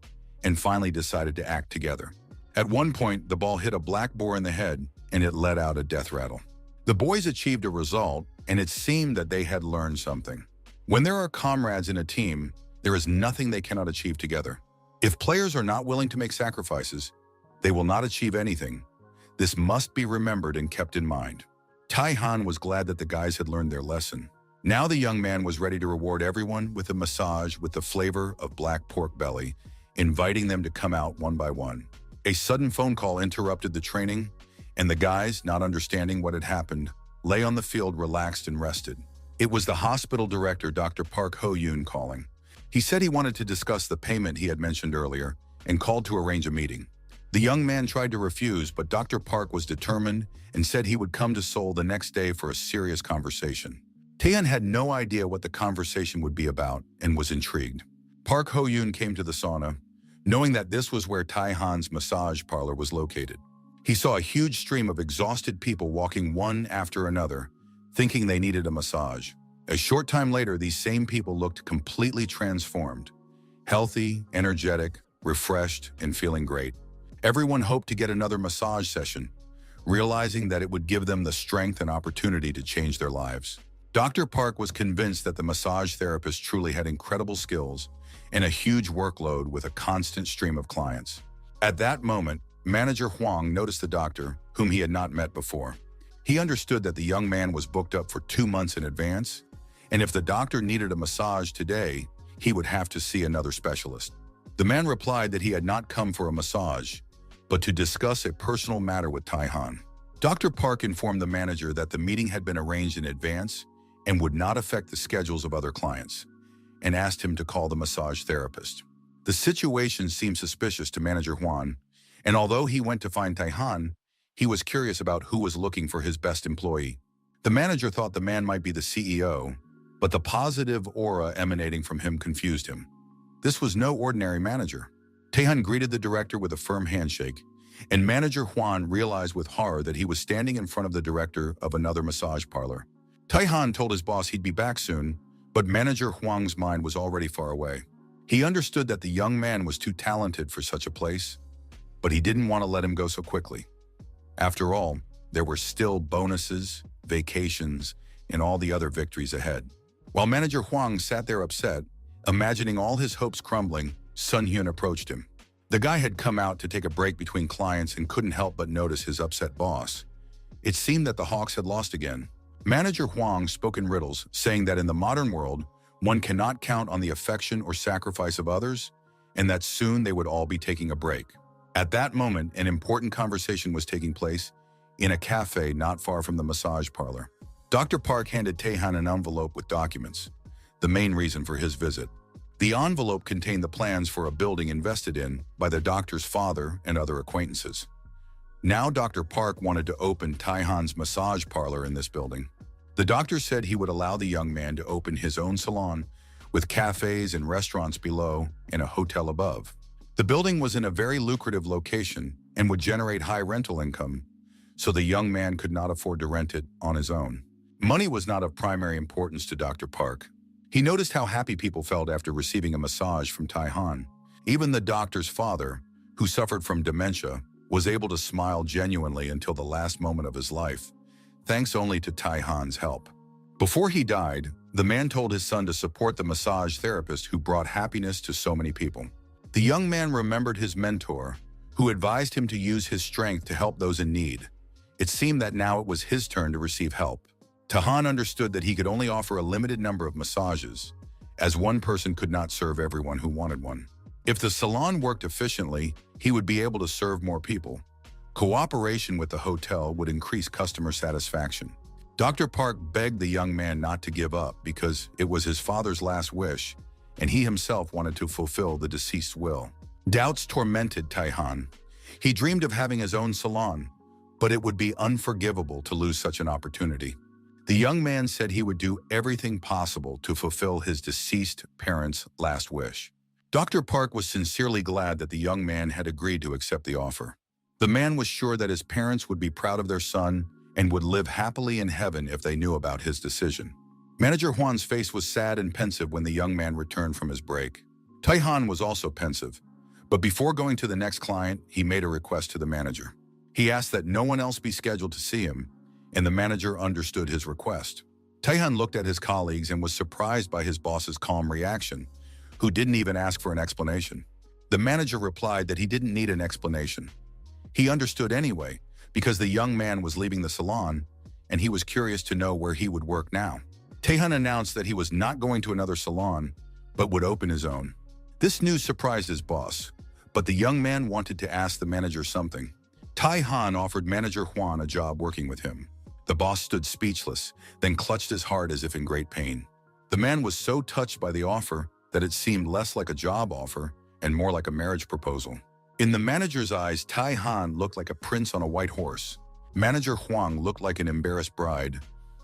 and finally decided to act together. At one point, the ball hit a black boar in the head, and it let out a death rattle. The boys achieved a result, and it seemed that they had learned something. When there are comrades in a team, there is nothing they cannot achieve together. If players are not willing to make sacrifices, they will not achieve anything. This must be remembered and kept in mind. Tai-Han was glad that the guys had learned their lesson. Now the young man was ready to reward everyone with a massage with the flavor of black pork belly, inviting them to come out one by one. A sudden phone call interrupted the training, and the guys, not understanding what had happened, lay on the field relaxed and rested. It was the hospital director, Dr. Park Ho-yoon, calling. He said he wanted to discuss the payment he had mentioned earlier and called to arrange a meeting. The young man tried to refuse, but Dr. Park was determined and said he would come to Seoul the next day for a serious conversation. Taehyun had no idea what the conversation would be about and was intrigued. Park Ho-yoon came to the sauna, knowing that this was where Tai-Han's massage parlor was located. He saw a huge stream of exhausted people walking one after another, thinking they needed a massage. A short time later, these same people looked completely transformed, healthy, energetic, refreshed, and feeling great. Everyone hoped to get another massage session, realizing that it would give them the strength and opportunity to change their lives. Dr. Park was convinced that the massage therapist truly had incredible skills and a huge workload with a constant stream of clients. At that moment, Manager Hwang noticed the doctor, whom he had not met before. He understood that the young man was booked up for 2 months in advance, and if the doctor needed a massage today, he would have to see another specialist. The man replied that he had not come for a massage, but to discuss a personal matter with Tai-Han. Dr. Park informed the manager that the meeting had been arranged in advance and would not affect the schedules of other clients, and asked him to call the massage therapist. The situation seemed suspicious to Manager Hwan, and although he went to find Tai-Han, he was curious about who was looking for his best employee. The manager thought the man might be the CEO, but the positive aura emanating from him confused him. This was no ordinary manager. Taehyun greeted the director with a firm handshake, and Manager Hwan realized with horror that he was standing in front of the director of another massage parlor. Taehyun told his boss he'd be back soon, but Manager Hwang's mind was already far away. He understood that the young man was too talented for such a place, but he didn't want to let him go so quickly. After all, there were still bonuses, vacations, and all the other victories ahead. While Manager Hwang sat there upset, imagining all his hopes crumbling, Sun Hyun approached him. The guy had come out to take a break between clients and couldn't help but notice his upset boss. It seemed that the Hawks had lost again. Manager Hwang spoke in riddles, saying that in the modern world, one cannot count on the affection or sacrifice of others, and that soon they would all be taking a break. At that moment, an important conversation was taking place in a cafe not far from the massage parlor. Dr. Park handed Taehan an envelope with documents, the main reason for his visit. The envelope contained the plans for a building invested in by the doctor's father and other acquaintances. Now Dr. Park wanted to open Taehan's massage parlor in this building. The doctor said he would allow the young man to open his own salon with cafes and restaurants below and a hotel above. The building was in a very lucrative location and would generate high rental income, so the young man could not afford to rent it on his own. Money was not of primary importance to Dr. Park. He noticed how happy people felt after receiving a massage from Taehan. Even the doctor's father, who suffered from dementia, was able to smile genuinely until the last moment of his life, thanks only to Taehan's help. Before he died, the man told his son to support the massage therapist who brought happiness to so many people. The young man remembered his mentor, who advised him to use his strength to help those in need. It seemed that now it was his turn to receive help. Taehan understood that he could only offer a limited number of massages, as one person could not serve everyone who wanted one. If the salon worked efficiently, he would be able to serve more people. Cooperation with the hotel would increase customer satisfaction. Dr. Park begged the young man not to give up because it was his father's last wish, and he himself wanted to fulfill the deceased's will. Doubts tormented Taehan. He dreamed of having his own salon, but it would be unforgivable to lose such an opportunity. The young man said he would do everything possible to fulfill his deceased parents' last wish. Dr. Park was sincerely glad that the young man had agreed to accept the offer. The man was sure that his parents would be proud of their son and would live happily in heaven if they knew about his decision. Manager Hwan's face was sad and pensive when the young man returned from his break. Taehan was also pensive, but before going to the next client, he made a request to the manager. He asked that no one else be scheduled to see him, and the manager understood his request. Taehan looked at his colleagues and was surprised by his boss's calm reaction, who didn't even ask for an explanation. The manager replied that he didn't need an explanation. He understood anyway, because the young man was leaving the salon, and he was curious to know where he would work now. Taehan announced that he was not going to another salon, but would open his own. This news surprised his boss, but the young man wanted to ask the manager something. Taehan offered Manager Hwan a job working with him. The boss stood speechless, then clutched his heart as if in great pain. The man was so touched by the offer that it seemed less like a job offer and more like a marriage proposal. In the manager's eyes, Taehan looked like a prince on a white horse. Manager Hwang looked like an embarrassed bride,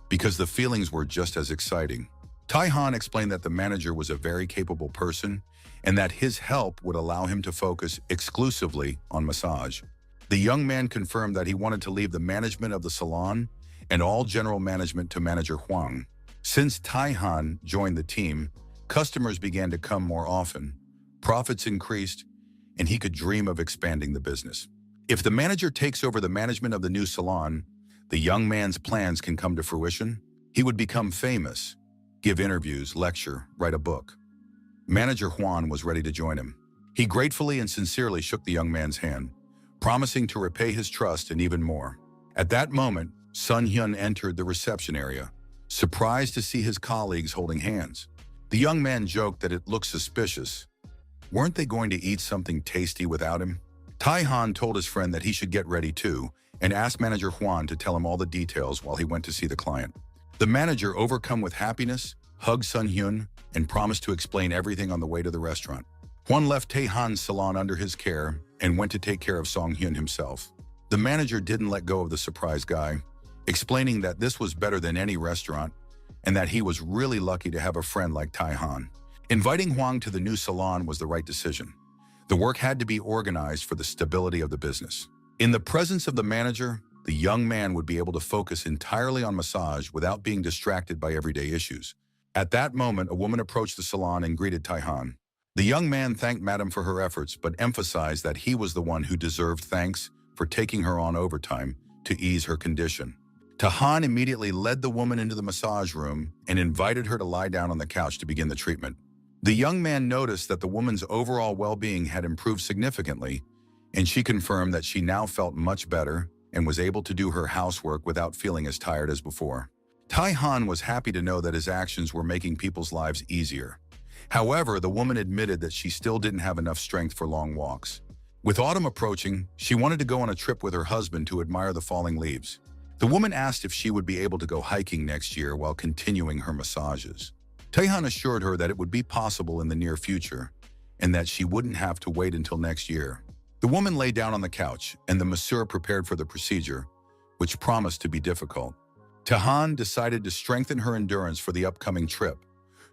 because the feelings were just as exciting. Taehan explained that the manager was a very capable person and that his help would allow him to focus exclusively on massage. The young man confirmed that he wanted to leave the management of the salon and all general management to Manager Hwang. Since Taehan joined the team, customers began to come more often, profits increased, and he could dream of expanding the business. If the manager takes over the management of the new salon, the young man's plans can come to fruition. He would become famous, give interviews, lecture, write a book. Manager Hwan was ready to join him. He gratefully and sincerely shook the young man's hand, promising to repay his trust and even more. At that moment, Sun Hyun entered the reception area, surprised to see his colleagues holding hands. The young man joked that it looked suspicious. Weren't they going to eat something tasty without him? Taehan told his friend that he should get ready too, and asked Manager Hwan to tell him all the details while he went to see the client. The manager, overcome with happiness, hugged Sun Hyun and promised to explain everything on the way to the restaurant. Hwan left Taehan's salon under his care and went to take care of Song Hyun himself. The manager didn't let go of the surprise guy, explaining that this was better than any restaurant and that he was really lucky to have a friend like Taehan. Inviting Hwang to the new salon was the right decision. The work had to be organized for the stability of the business. In the presence of the manager, the young man would be able to focus entirely on massage without being distracted by everyday issues. At that moment, a woman approached the salon and greeted Taehan. The young man thanked Madam for her efforts, but emphasized that he was the one who deserved thanks for taking her on overtime to ease her condition. Taehan immediately led the woman into the massage room and invited her to lie down on the couch to begin the treatment. The young man noticed that the woman's overall well-being had improved significantly, and she confirmed that she now felt much better and was able to do her housework without feeling as tired as before. Taehan was happy to know that his actions were making people's lives easier, However, the woman admitted that she still didn't have enough strength for long walks. With autumn approaching, she wanted to go on a trip with her husband to admire the falling leaves. The woman asked if she would be able to go hiking next year while continuing her massages. Taehan assured her that it would be possible in the near future and that she wouldn't have to wait until next year. The woman lay down on the couch and the masseur prepared for the procedure, which promised to be difficult. Taehan decided to strengthen her endurance for the upcoming trip,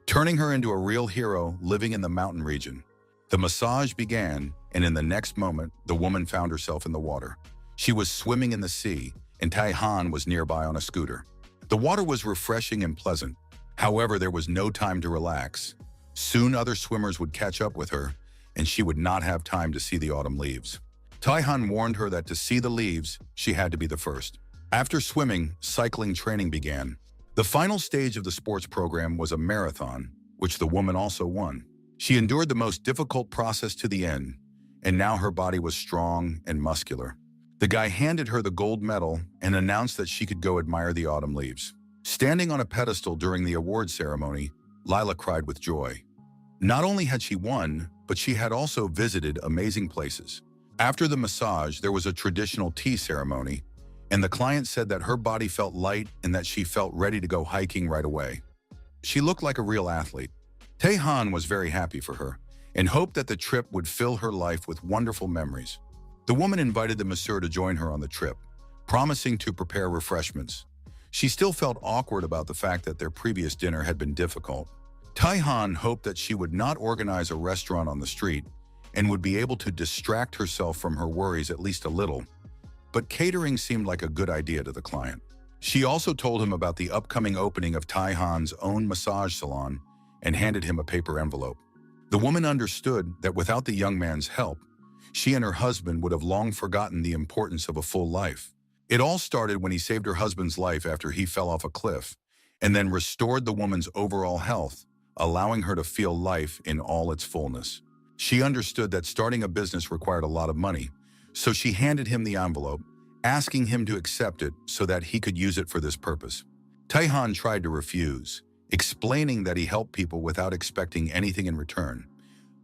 turning her into a real hero living in the mountain region. The massage began, and in the next moment, the woman found herself in the water. She was swimming in the sea, and Taehan was nearby on a scooter. The water was refreshing and pleasant. However, there was no time to relax. Soon other swimmers would catch up with her, and she would not have time to see the autumn leaves. Taehan warned her that to see the leaves, she had to be the first. After swimming, cycling training began. The final stage of the sports program was a marathon, which the woman also won. She endured the most difficult process to the end, and now her body was strong and muscular. The guy handed her the gold medal and announced that she could go admire the autumn leaves. Standing on a pedestal during the award ceremony, Lila cried with joy. Not only had she won, but she had also visited amazing places. After the massage, there was a traditional tea ceremony, and the client said that her body felt light and that she felt ready to go hiking right away. She looked like a real athlete. Taehan was very happy for her and hoped that the trip would fill her life with wonderful memories. The woman invited the masseur to join her on the trip, promising to prepare refreshments. She still felt awkward about the fact that their previous dinner had been difficult. Taehan hoped that she would not organize a restaurant on the street and would be able to distract herself from her worries at least a little, but catering seemed like a good idea to the client. She also told him about the upcoming opening of Taehan's own massage salon and handed him a paper envelope. The woman understood that without the young man's help, she and her husband would have long forgotten the importance of a full life. It all started when he saved her husband's life after he fell off a cliff, and then restored the woman's overall health, allowing her to feel life in all its fullness. She understood that starting a business required a lot of money, so she handed him the envelope, asking him to accept it so that he could use it for this purpose. Taehan tried to refuse, explaining that he helped people without expecting anything in return.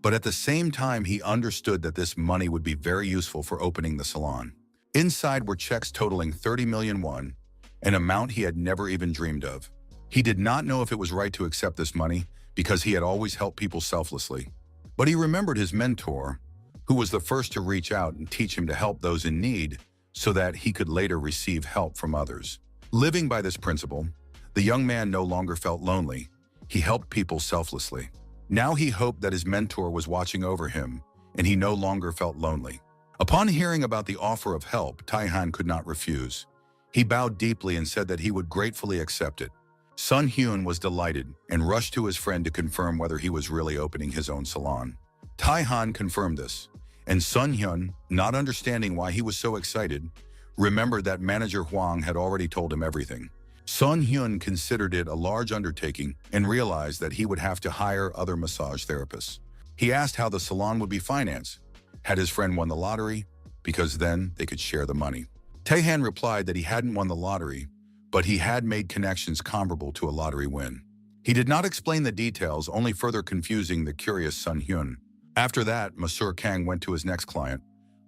But at the same time, he understood that this money would be very useful for opening the salon. Inside were checks totaling 30 million won, an amount he had never even dreamed of. He did not know if it was right to accept this money because he had always helped people selflessly. But he remembered his mentor, who was the first to reach out and teach him to help those in need so that he could later receive help from others. Living by this principle, the young man no longer felt lonely. He helped people selflessly. Now he hoped that his mentor was watching over him, and he no longer felt lonely. Upon hearing about the offer of help, Taehan could not refuse. He bowed deeply and said that he would gratefully accept it. Sun Hyun was delighted and rushed to his friend to confirm whether he was really opening his own salon. Taehan confirmed this, and Sun Hyun, not understanding why he was so excited, remembered that manager Hwang had already told him everything. Sun Hyun considered it a large undertaking and realized that he would have to hire other massage therapists. He asked how the salon would be financed. Had his friend won the lottery? Because then they could share the money. Taehan replied that he hadn't won the lottery, but he had made connections comparable to a lottery win. He did not explain the details, only further confusing the curious Sun Hyun. After that, Masseur Kang went to his next client,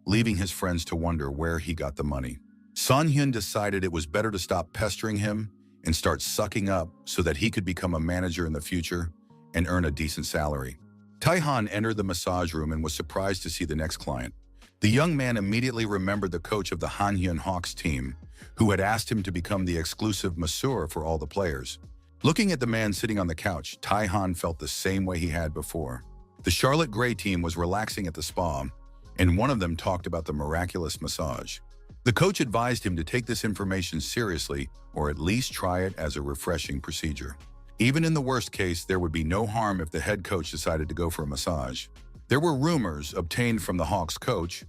leaving his friends to wonder where he got the money. Sun Hyun decided it was better to stop pestering him and start sucking up so that he could become a manager in the future and earn a decent salary. Taehan entered the massage room and was surprised to see the next client. The young man immediately remembered the coach of the Hanhyun Hawks team, who had asked him to become the exclusive masseur for all the players. Looking at the man sitting on the couch, Taehan felt the same way he had before. The Charlotte Gray team was relaxing at the spa, and one of them talked about the miraculous massage. The coach advised him to take this information seriously or at least try it as a refreshing procedure. Even in the worst case, there would be no harm if the head coach decided to go for a massage. There were rumors obtained from the Hawks coach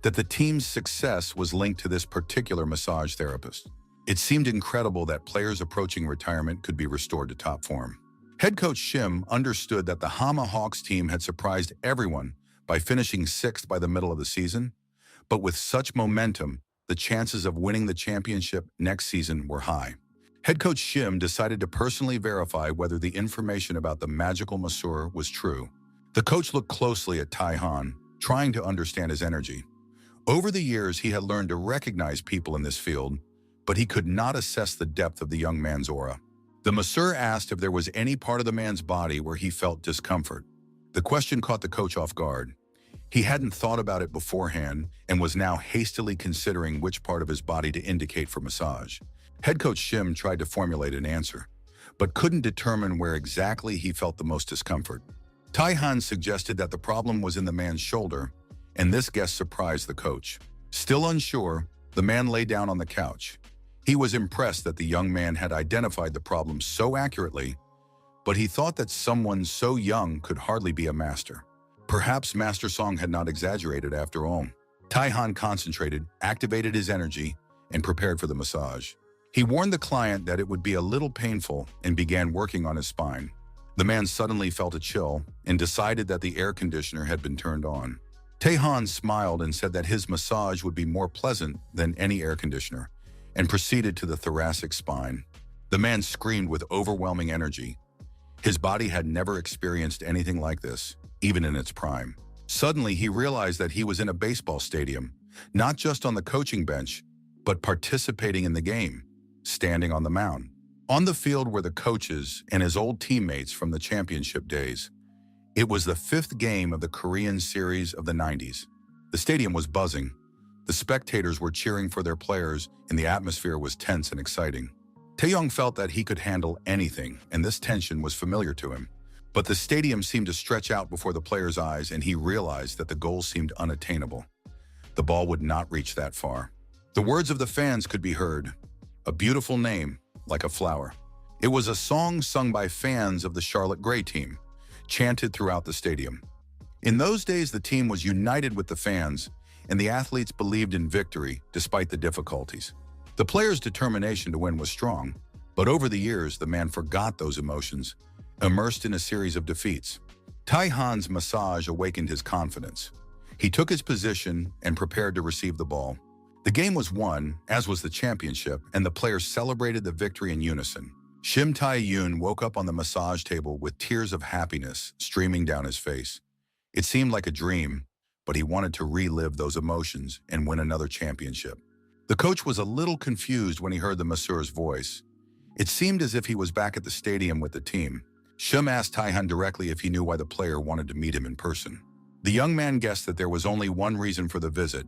that the team's success was linked to this particular massage therapist. It seemed incredible that players approaching retirement could be restored to top form. Head coach Shim understood that the Hama Hawks team had surprised everyone by finishing 6th by the middle of the season, but with such momentum, the chances of winning the championship next season were high. Head coach Shim decided to personally verify whether the information about the magical masseur was true. The coach looked closely at Tai Han, trying to understand his energy. Over the years, he had learned to recognize people in this field, but he could not assess the depth of the young man's aura. The masseur asked if there was any part of the man's body where he felt discomfort. The question caught the coach off guard. He hadn't thought about it beforehand and was now hastily considering which part of his body to indicate for massage. Head coach Shim tried to formulate an answer, but couldn't determine where exactly he felt the most discomfort. Tai Han suggested that the problem was in the man's shoulder, and this guess surprised the coach. Still unsure, the man lay down on the couch. He was impressed that the young man had identified the problem so accurately, but he thought that someone so young could hardly be a master. Perhaps Master Song had not exaggerated after all. Tai Han concentrated, activated his energy, and prepared for the massage. He warned the client that it would be a little painful and began working on his spine. The man suddenly felt a chill and decided that the air conditioner had been turned on. Tai Han smiled and said that his massage would be more pleasant than any air conditioner, and proceeded to the thoracic spine. The man screamed with overwhelming energy. His body had never experienced anything like this, even in its prime. Suddenly, he realized that he was in a baseball stadium, not just on the coaching bench, but participating in the game, standing on the mound. On the field were the coaches and his old teammates from the championship days. It was the 5th game of the Korean series of the 90s. The stadium was buzzing. The spectators were cheering for their players, and the atmosphere was tense and exciting. Taeyong felt that he could handle anything, and this tension was familiar to him. But the stadium seemed to stretch out before the player's eyes, and he realized that the goal seemed unattainable. The ball would not reach that far. The words of the fans could be heard. A beautiful name, like a flower. It was a song sung by fans of the Charlotte Gray team, chanted throughout the stadium. In those days, the team was united with the fans, and the athletes believed in victory despite the difficulties. The players' determination to win was strong, but over the years, the man forgot those emotions, immersed in a series of defeats. Tai Han's massage awakened his confidence. He took his position and prepared to receive the ball. The game was won, as was the championship, and the players celebrated the victory in unison. Shim Tae-yoon woke up on the massage table with tears of happiness streaming down his face. It seemed like a dream, but he wanted to relive those emotions and win another championship. The coach was a little confused when he heard the masseur's voice. It seemed as if he was back at the stadium with the team. Shim asked Tai-han directly if he knew why the player wanted to meet him in person. The young man guessed that there was only one reason for the visit: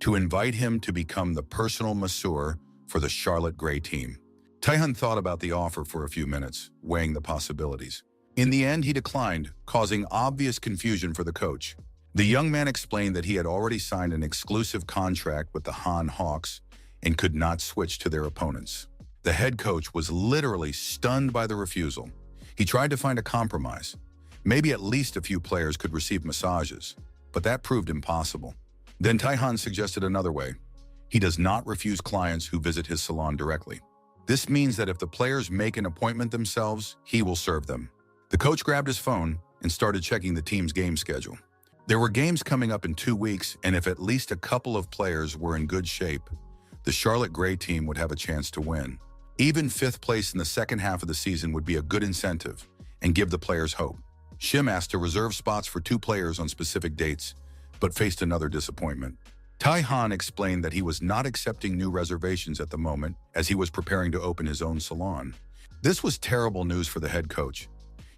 to invite him to become the personal masseur for the Charlotte Gray team. Tai-han thought about the offer for a few minutes, weighing the possibilities. In the end, he declined, causing obvious confusion for the coach. The young man explained that he had already signed an exclusive contract with the Han Hawks and could not switch to their opponents. The head coach was literally stunned by the refusal. He tried to find a compromise. Maybe at least a few players could receive massages, but that proved impossible. Then Tai-han suggested another way. He does not refuse clients who visit his salon directly. This means that if the players make an appointment themselves, he will serve them. The coach grabbed his phone and started checking the team's game schedule. There were games coming up in 2 weeks, and if at least a couple of players were in good shape, the Charlotte Gray team would have a chance to win. Even 5th place in the second half of the season would be a good incentive and give the players hope. Shim asked to reserve spots for 2 players on specific dates, but faced another disappointment. Tai-han explained that he was not accepting new reservations at the moment as he was preparing to open his own salon. This was terrible news for the head coach.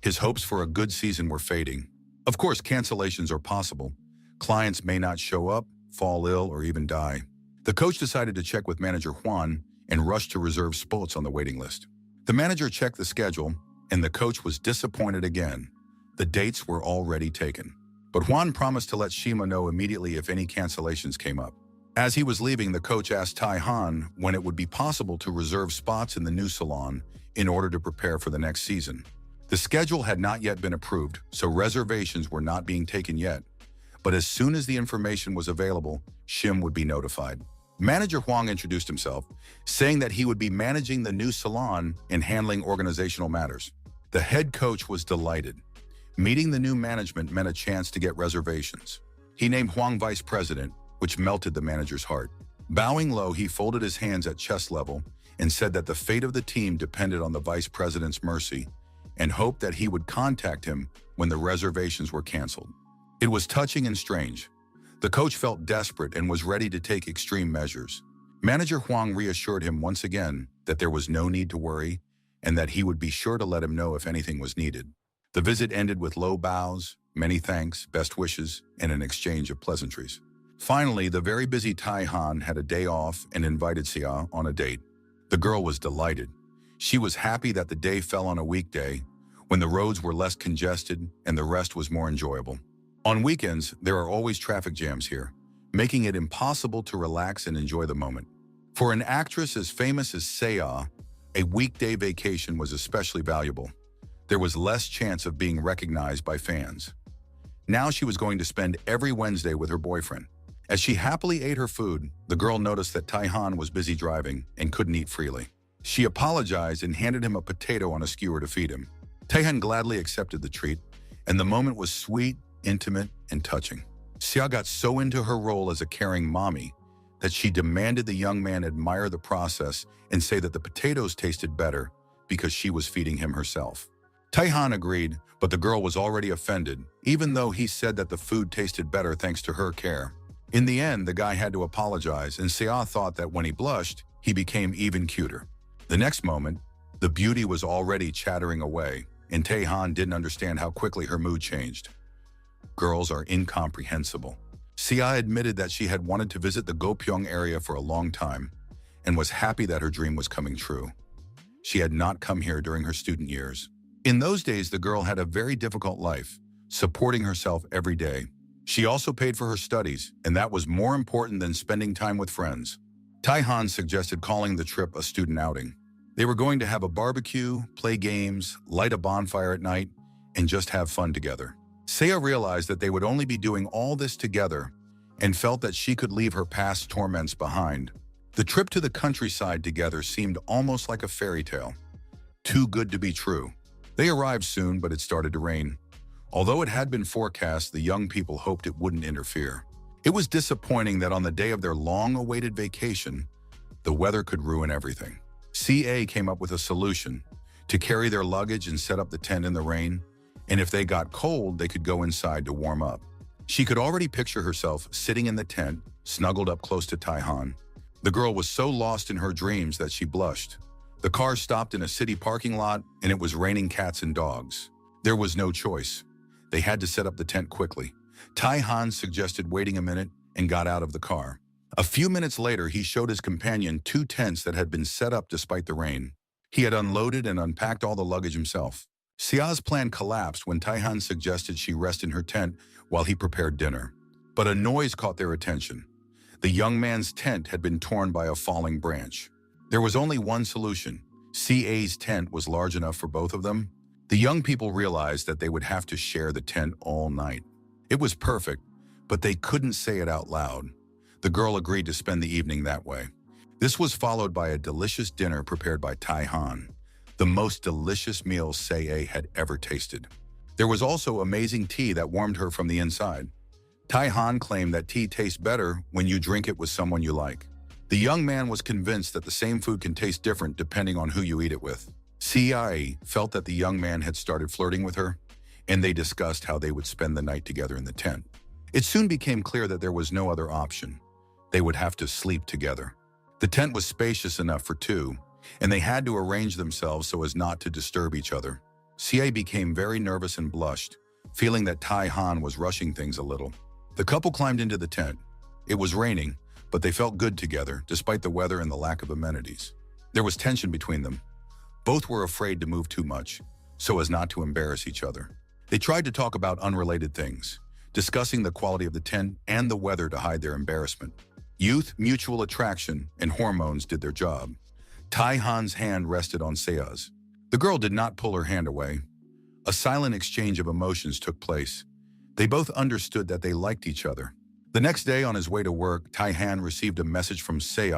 His hopes for a good season were fading. Of course, cancellations are possible. Clients may not show up, fall ill, or even die. The coach decided to check with manager Juan and rushed to reserve spots on the waiting list. The manager checked the schedule, and the coach was disappointed again. The dates were already taken. But Juan promised to let Shima know immediately if any cancellations came up. As he was leaving, the coach asked Tai-han when it would be possible to reserve spots in the new salon in order to prepare for the next season. The schedule had not yet been approved, so reservations were not being taken yet. But as soon as the information was available, Shim would be notified. Manager Huang introduced himself, saying that he would be managing the new salon and handling organizational matters. The head coach was delighted. Meeting the new management meant a chance to get reservations. He named Huang vice president, which melted the manager's heart. Bowing low, he folded his hands at chest level and said that the fate of the team depended on the vice president's mercy and hoped that he would contact him when the reservations were canceled. It was touching and strange. The coach felt desperate and was ready to take extreme measures. Manager Huang reassured him once again that there was no need to worry and that he would be sure to let him know if anything was needed. The visit ended with low bows, many thanks, best wishes, and an exchange of pleasantries. Finally, the very busy Tai Han had a day off and invited Xia on a date. The girl was delighted. She was happy that the day fell on a weekday, when the roads were less congested and the rest was more enjoyable. On weekends, there are always traffic jams here, making it impossible to relax and enjoy the moment. For an actress as famous as Xia, a weekday vacation was especially valuable. There was less chance of being recognized by fans. Now she was going to spend every Wednesday with her boyfriend. As she happily ate her food, the girl noticed that Tai Han was busy driving and couldn't eat freely. She apologized and handed him a potato on a skewer to feed him. Tai Han gladly accepted the treat, and the moment was sweet, intimate, and touching. Xia got so into her role as a caring mommy that she demanded the young man admire the process and say that the potatoes tasted better because she was feeding him herself. Tai Han agreed, but the girl was already offended, even though he said that the food tasted better thanks to her care. In the end, the guy had to apologize, and Xia thought that when he blushed, he became even cuter. The next moment, the beauty was already chattering away, and Tai Han didn't understand how quickly her mood changed. Girls are incomprehensible. Xia admitted that she had wanted to visit the Gopyeong area for a long time and was happy that her dream was coming true. She had not come here during her student years. In those days, the girl had a very difficult life, supporting herself every day. She also paid for her studies, and that was more important than spending time with friends. Tai Han suggested calling the trip a student outing. They were going to have a barbecue, play games, light a bonfire at night, and just have fun together. Xia realized that they would only be doing all this together and felt that she could leave her past torments behind. The trip to the countryside together seemed almost like a fairy tale. Too good to be true. They arrived soon, but it started to rain. Although it had been forecast, the young people hoped it wouldn't interfere. It was disappointing that on the day of their long-awaited vacation, the weather could ruin everything. CA came up with a solution: to carry their luggage and set up the tent in the rain, and if they got cold, they could go inside to warm up. She could already picture herself sitting in the tent, snuggled up close to Tai Han. The girl was so lost in her dreams that she blushed. The car stopped in a city parking lot, and it was raining cats and dogs. There was no choice. They had to set up the tent quickly. Tai Han suggested waiting a minute and got out of the car. A few minutes later, he showed his companion 2 tents that had been set up despite the rain. He had unloaded and unpacked all the luggage himself. Xia's plan collapsed when Tai Han suggested she rest in her tent while he prepared dinner. But a noise caught their attention. The young man's tent had been torn by a falling branch. There was only one solution. CA's tent was large enough for both of them. The young people realized that they would have to share the tent all night. It was perfect, but they couldn't say it out loud. The girl agreed to spend the evening that way. This was followed by a delicious dinner prepared by Tai Han, the most delicious meal CA had ever tasted. There was also amazing tea that warmed her from the inside. Tai Han claimed that tea tastes better when you drink it with someone you like. The young man was convinced that the same food can taste different depending on who you eat it with. CIE felt that the young man had started flirting with her, and they discussed how they would spend the night together in the tent. It soon became clear that there was no other option. They would have to sleep together. The tent was spacious enough for 2, and they had to arrange themselves so as not to disturb each other. CA became very nervous and blushed, feeling that Tai Han was rushing things a little. The couple climbed into the tent. It was raining, but they felt good together, despite the weather and the lack of amenities. There was tension between them. Both were afraid to move too much, so as not to embarrass each other. They tried to talk about unrelated things, discussing the quality of the tent and the weather to hide their embarrassment. Youth, mutual attraction, and hormones did their job. Tai Han's hand rested on Sea's. The girl did not pull her hand away. A silent exchange of emotions took place. They both understood that they liked each other. The next day on his way to work, Tai Han received a message from Sea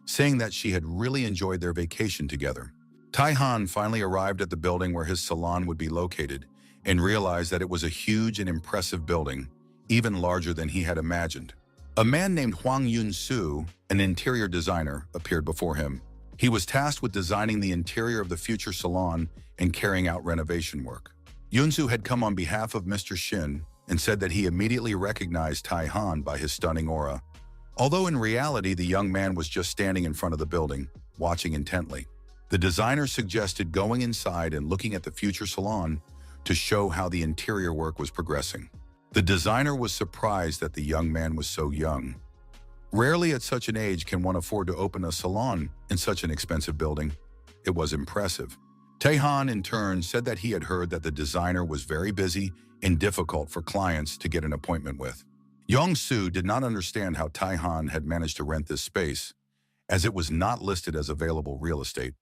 saying that she had really enjoyed their vacation together. Tai Han finally arrived at the building where his salon would be located and realized that it was a huge and impressive building, even larger than he had imagined. A man named Huang Yun-su, an interior designer, appeared before him. He was tasked with designing the interior of the future salon and carrying out renovation work. Yunsu had come on behalf of Mr. Shin and said that he immediately recognized Tai Han by his stunning aura, although in reality the young man was just standing in front of the building, watching intently. The designer suggested going inside and looking at the future salon to show how the interior work was progressing. The designer was surprised that the young man was so young. Rarely at such an age can one afford to open a salon in such an expensive building. It was impressive. Taehan, in turn, said that he had heard that the designer was very busy and difficult for clients to get an appointment with. Yong-soo did not understand how Taehan had managed to rent this space, as it was not listed as available real estate.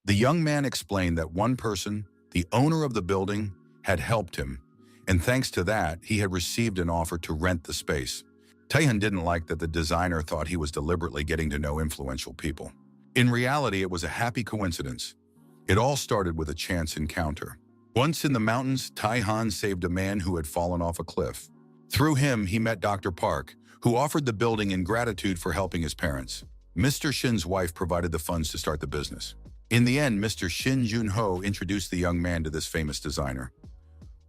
The young man explained that one person, the owner of the building, had helped him, and thanks to that, he had received an offer to rent the space. Taehan didn't like that the designer thought he was deliberately getting to know influential people. In reality, it was a happy coincidence. It all started with a chance encounter. Once in the mountains, Taehan saved a man who had fallen off a cliff. Through him, he met Dr. Park, who offered the building in gratitude for helping his parents. Mr. Shin's wife provided the funds to start the business. In the end, Mr. Shin Junho introduced the young man to this famous designer.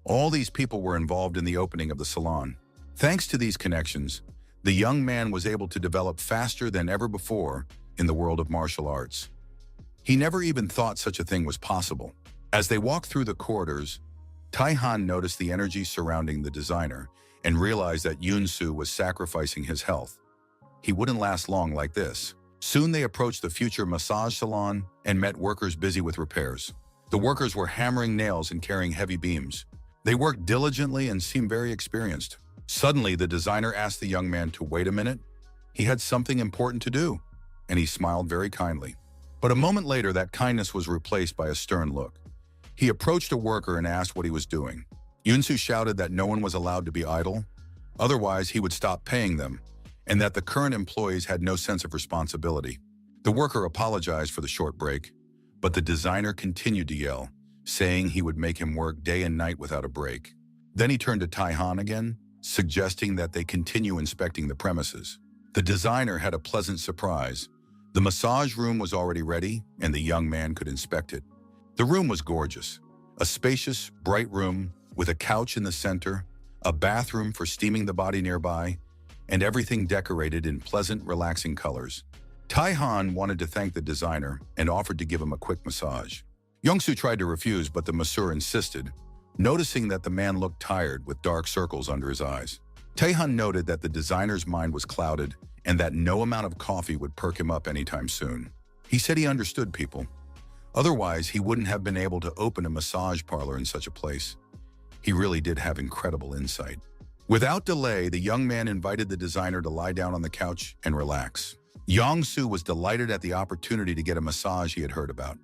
All these people were involved in the opening of the salon. Thanks to these connections, the young man was able to develop faster than ever before in the world of martial arts. He never even thought such a thing was possible. As they walked through the corridors, Taehan noticed the energy surrounding the designer and realized that Yunsu was sacrificing his health. He wouldn't last long like this. Soon they approached the future massage salon and met workers busy with repairs. The workers were hammering nails and carrying heavy beams. They worked diligently and seemed very experienced. Suddenly, the designer asked the young man to wait a minute. He had something important to do, and he smiled very kindly. But a moment later, that kindness was replaced by a stern look. He approached a worker and asked what he was doing. Yunsu shouted that no one was allowed to be idle, otherwise he would stop paying them, and that the current employees had no sense of responsibility. The worker apologized for the short break, but the designer continued to yell, saying he would make him work day and night without a break. Then he turned to Taehan again, suggesting that they continue inspecting the premises. The designer had a pleasant surprise. The massage room was already ready, and the young man could inspect it. The room was gorgeous. A spacious, bright room with a couch in the center, a bathroom for steaming the body nearby, and everything decorated in pleasant, relaxing colors. Taehan wanted to thank the designer and offered to give him a quick massage. Yongsu tried to refuse, but the masseur insisted, noticing that the man looked tired with dark circles under his eyes. Taehan noted that the designer's mind was clouded and that no amount of coffee would perk him up anytime soon. He said he understood people. Otherwise, he wouldn't have been able to open a massage parlor in such a place. He really did have incredible insight. Without delay, the young man invited the designer to lie down on the couch and relax. Yong-soo was delighted at the opportunity to get a massage he had heard about,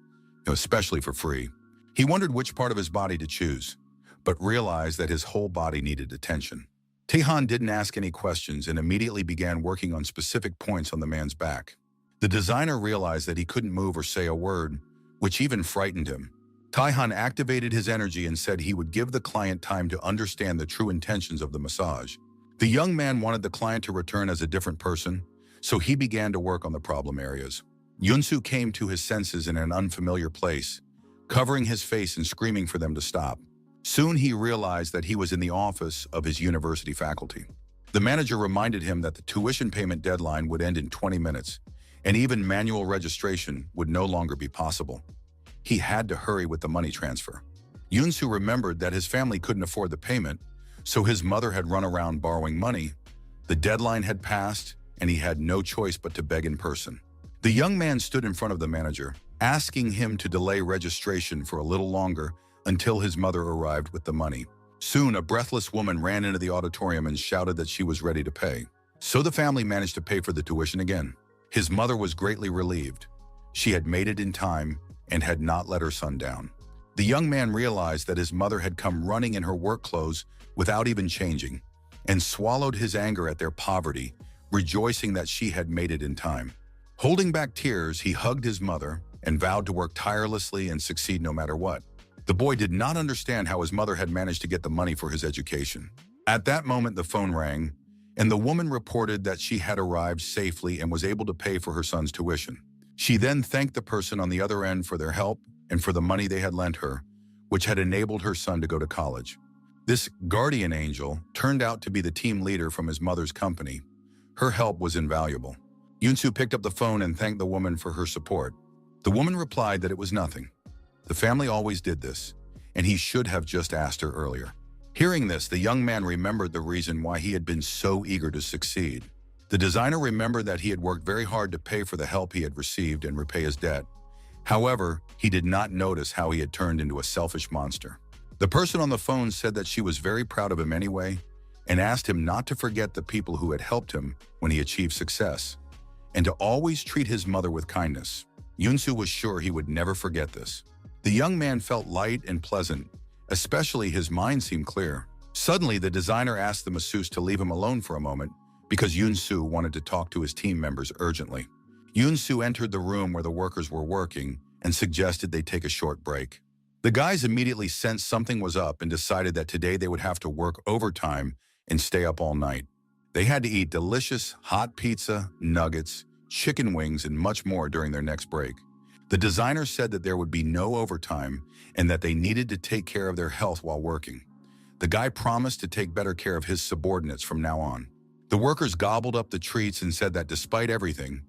especially for free. He wondered which part of his body to choose, but realized that his whole body needed attention. Taehan didn't ask any questions and immediately began working on specific points on the man's back. The designer realized that he couldn't move or say a word, which even frightened him. Taehan activated his energy and said he would give the client time to understand the true intentions of the massage. The young man wanted the client to return as a different person, so he began to work on the problem areas. Yunsu came to his senses in an unfamiliar place, covering his face and screaming for them to stop. Soon he realized that he was in the office of his university faculty. The manager reminded him that the tuition payment deadline would end in 20 minutes, and even manual registration would no longer be possible. He had to hurry with the money transfer. Yunsu remembered that his family couldn't afford the payment, so his mother had run around borrowing money. The deadline had passed, and he had no choice but to beg in person. The young man stood in front of the manager, asking him to delay registration for a little longer until his mother arrived with the money. Soon, a breathless woman ran into the auditorium and shouted that she was ready to pay. So the family managed to pay for the tuition again. His mother was greatly relieved. She had made it in time and had not let her son down. The young man realized that his mother had come running in her work clothes without even changing, and swallowed his anger at their poverty, rejoicing that she had made it in time. Holding back tears, he hugged his mother and vowed to work tirelessly and succeed no matter what. The boy did not understand how his mother had managed to get the money for his education. At that moment, the phone rang, and the woman reported that she had arrived safely and was able to pay for her son's tuition. She then thanked the person on the other end for their help and for the money they had lent her, which had enabled her son to go to college. This guardian angel turned out to be the team leader from his mother's company. Her help was invaluable. Yoon-soo picked up the phone and thanked the woman for her support. The woman replied that it was nothing. The family always did this, and he should have just asked her earlier. Hearing this, the young man remembered the reason why he had been so eager to succeed. The designer remembered that he had worked very hard to pay for the help he had received and repay his debt. However, he did not notice how he had turned into a selfish monster. The person on the phone said that she was very proud of him anyway and asked him not to forget the people who had helped him when he achieved success and to always treat his mother with kindness. Yoon-soo was sure he would never forget this. The young man felt light and pleasant, especially his mind seemed clear. Suddenly, the designer asked the masseuse to leave him alone for a moment because Yoon-soo wanted to talk to his team members urgently. Yoon-soo entered the room where the workers were working and suggested they take a short break. The guys immediately sensed something was up and decided that today they would have to work overtime and stay up all night. They had to eat delicious hot pizza, nuggets, chicken wings, and much more during their next break. The designer said that there would be no overtime and that they needed to take care of their health while working. The guy promised to take better care of his subordinates from now on. The workers gobbled up the treats and said that despite everything,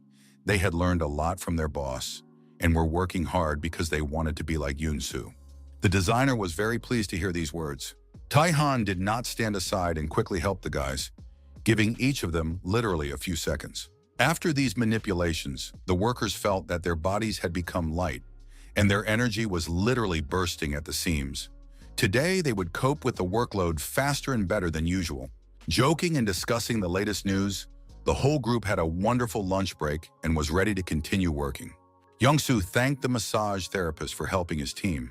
they had learned a lot from their boss and were working hard because they wanted to be like Yoon-soo. The designer was very pleased to hear these words. Tae-han did not stand aside and quickly helped the guys, giving each of them literally a few seconds. After these manipulations, the workers felt that their bodies had become light, and their energy was literally bursting at the seams. Today, they would cope with the workload faster and better than usual. Joking and discussing the latest news, the whole group had a wonderful lunch break and was ready to continue working. Young-soo thanked the massage therapist for helping his team.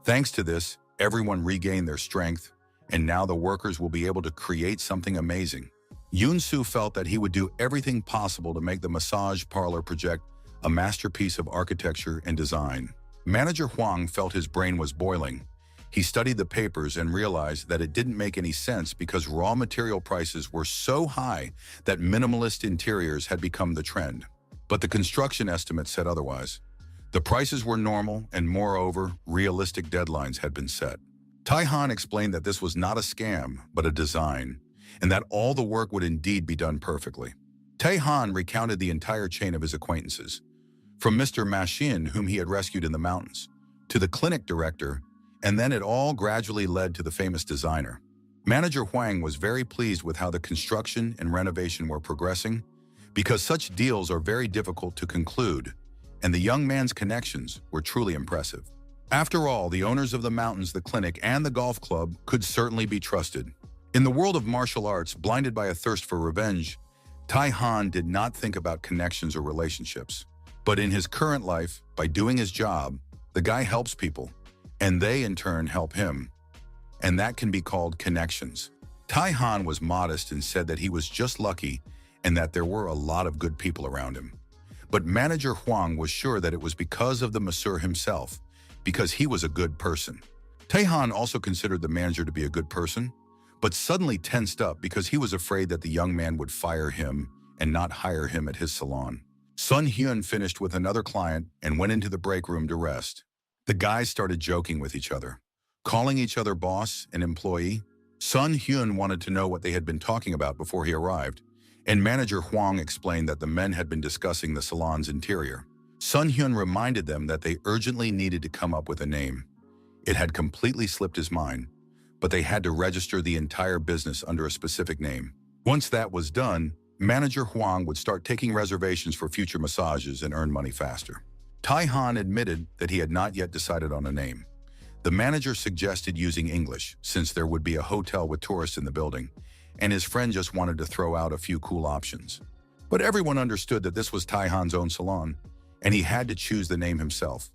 Thanks to this, everyone regained their strength, and now the workers will be able to create something amazing. Yoon-soo felt that he would do everything possible to make the massage parlor project a masterpiece of architecture and design. Manager Hwang felt his brain was boiling. He studied the papers and realized that it didn't make any sense because raw material prices were so high that minimalist interiors had become the trend. But the construction estimates said otherwise. The prices were normal, and moreover, realistic deadlines had been set. Tae-han explained that this was not a scam, but a design, and that all the work would indeed be done perfectly. Tae-han recounted the entire chain of his acquaintances, from Mr. Ma-shin, whom he had rescued in the mountains, to the clinic director, and then it all gradually led to the famous designer. Manager Hwang was very pleased with how the construction and renovation were progressing, because such deals are very difficult to conclude, and the young man's connections were truly impressive. After all, the owners of the mountains, the clinic, and the golf club could certainly be trusted. In the world of martial arts, blinded by a thirst for revenge, Tae-han did not think about connections or relationships. But in his current life, by doing his job, the guy helps people, and they in turn help him. And that can be called connections. Tae-han was modest and said that he was just lucky and that there were a lot of good people around him. But Manager Hwang was sure that it was because of the masseur himself, because he was a good person. Tae-han also considered the manager to be a good person, but suddenly tensed up because he was afraid that the young man would fire him and not hire him at his salon. Sun Hyun finished with another client and went into the break room to rest. The guys started joking with each other, calling each other boss and employee. Sun Hyun wanted to know what they had been talking about before he arrived, and Manager Hwang explained that the men had been discussing the salon's interior. Sun Hyun reminded them that they urgently needed to come up with a name. It had completely slipped his mind, but they had to register the entire business under a specific name. Once that was done, Manager Hwang would start taking reservations for future massages and earn money faster. Tae-han admitted that he had not yet decided on a name. The manager suggested using English, since there would be a hotel with tourists in the building, and his friend just wanted to throw out a few cool options. But everyone understood that this was Tae-han's own salon, and he had to choose the name himself,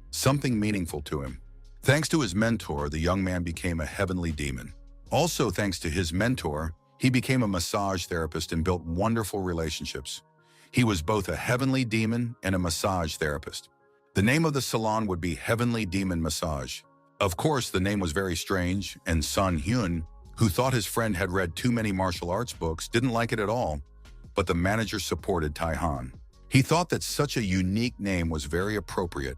something meaningful to him. Thanks to his mentor, the young man became a heavenly demon. Also, thanks to his mentor, he became a massage therapist and built wonderful relationships. He was both a heavenly demon and a massage therapist. The name of the salon would be Heavenly Demon Massage. Of course, the name was very strange, and Sun Hyun, who thought his friend had read too many martial arts books, didn't like it at all, but the manager supported Tae-han. He thought that such a unique name was very appropriate,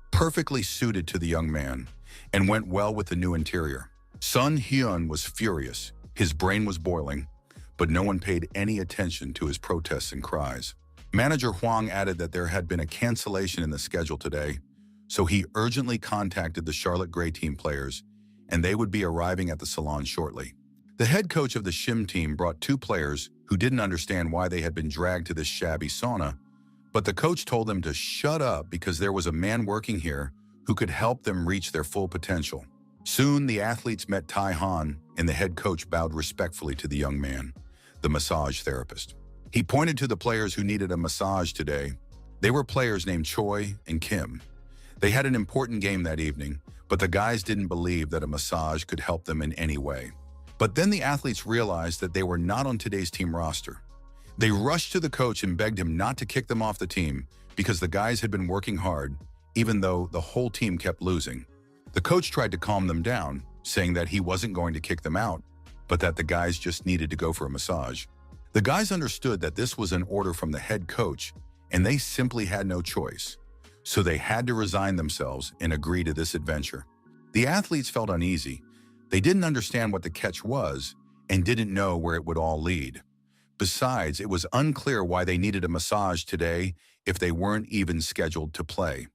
perfectly suited to the young man, and went well with the new interior. Sun Hyun was furious. His brain was boiling, but no one paid any attention to his protests and cries. Manager Hwang added that there had been a cancellation in the schedule today, so he urgently contacted the Charlotte Gray team players, and they would be arriving at the salon shortly. The head coach of the Shim team brought two players who didn't understand why they had been dragged to this shabby sauna, but the coach told them to shut up because there was a man working here who could help them reach their full potential. Soon, the athletes met Tai Han, and the head coach bowed respectfully to the young man, the massage therapist. He pointed to the players who needed a massage today. They were players named Choi and Kim. They had an important game that evening, but the guys didn't believe that a massage could help them in any way. But then the athletes realized that they were not on today's team roster. They rushed to the coach and begged him not to kick them off the team because the guys had been working hard, even though the whole team kept losing. The coach tried to calm them down, saying that he wasn't going to kick them out, but that the guys just needed to go for a massage. The guys understood that this was an order from the head coach, and they simply had no choice. So they had to resign themselves and agree to this adventure. The athletes felt uneasy. They didn't understand what the catch was and didn't know where it would all lead. Besides, it was unclear why they needed a massage today if they weren't even scheduled to play.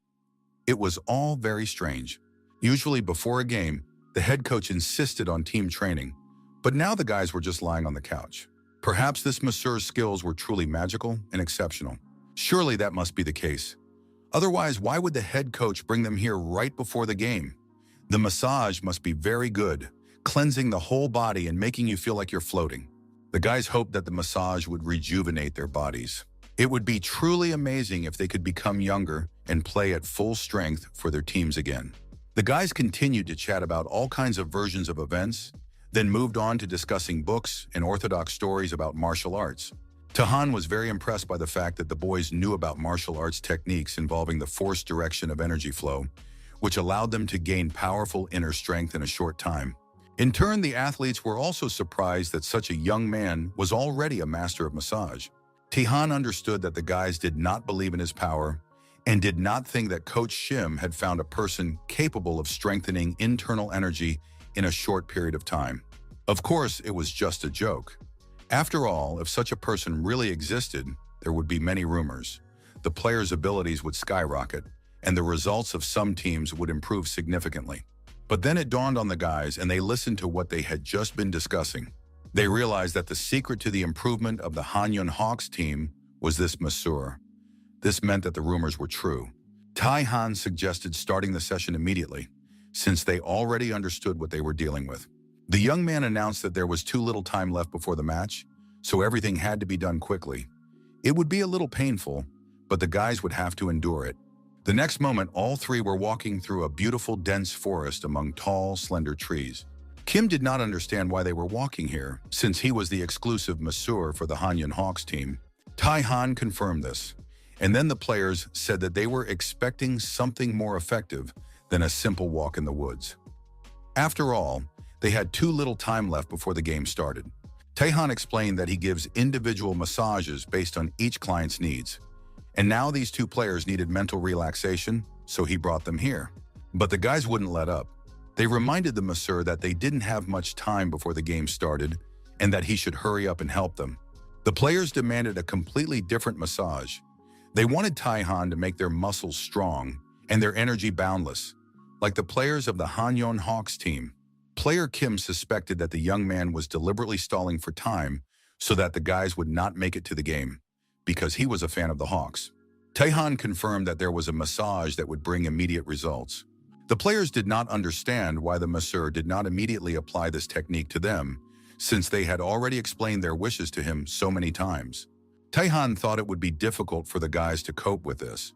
It was all very strange. Usually before a game, the head coach insisted on team training, but now the guys were just lying on the couch. Perhaps this masseur's skills were truly magical and exceptional. Surely that must be the case. Otherwise, why would the head coach bring them here right before the game? The massage must be very good, cleansing the whole body and making you feel like you're floating. The guys hoped that the massage would rejuvenate their bodies. It would be truly amazing if they could become younger and play at full strength for their teams again. The guys continued to chat about all kinds of versions of events, then moved on to discussing books and orthodox stories about martial arts. Tahan was very impressed by the fact that the boys knew about martial arts techniques involving the forced direction of energy flow, which allowed them to gain powerful inner strength in a short time. In turn, the athletes were also surprised that such a young man was already a master of massage. Tahan understood that the guys did not believe in his power and did not think that Coach Shim had found a person capable of strengthening internal energy in a short period of time. Of course, it was just a joke. After all, if such a person really existed, there would be many rumors. The players' abilities would skyrocket, and the results of some teams would improve significantly. But then it dawned on the guys, and they listened to what they had just been discussing. They realized that the secret to the improvement of the Hanyun Hawks team was this masseur. This meant that the rumors were true. Tai Han suggested starting the session immediately, since they already understood what they were dealing with. The young man announced that there was too little time left before the match, so everything had to be done quickly. It would be a little painful, but the guys would have to endure it. The next moment, all three were walking through a beautiful, dense forest among tall, slender trees. Kim did not understand why they were walking here, since he was the exclusive masseur for the Hanyun Hawks team. Tai Han confirmed this, and then the players said that they were expecting something more effective than a simple walk in the woods. After all, they had too little time left before the game started. Taehan explained that he gives individual massages based on each client's needs. And now these two players needed mental relaxation, so he brought them here. But the guys wouldn't let up. They reminded the masseur that they didn't have much time before the game started and that he should hurry up and help them. The players demanded a completely different massage. They wanted Taehan to make their muscles strong and their energy boundless, like the players of the Hanyun Hawks team. Player Kim suspected that the young man was deliberately stalling for time so that the guys would not make it to the game, because he was a fan of the Hawks. Taehan confirmed that there was a massage that would bring immediate results. The players did not understand why the masseur did not immediately apply this technique to them, since they had already explained their wishes to him so many times. Taehan thought it would be difficult for the guys to cope with this,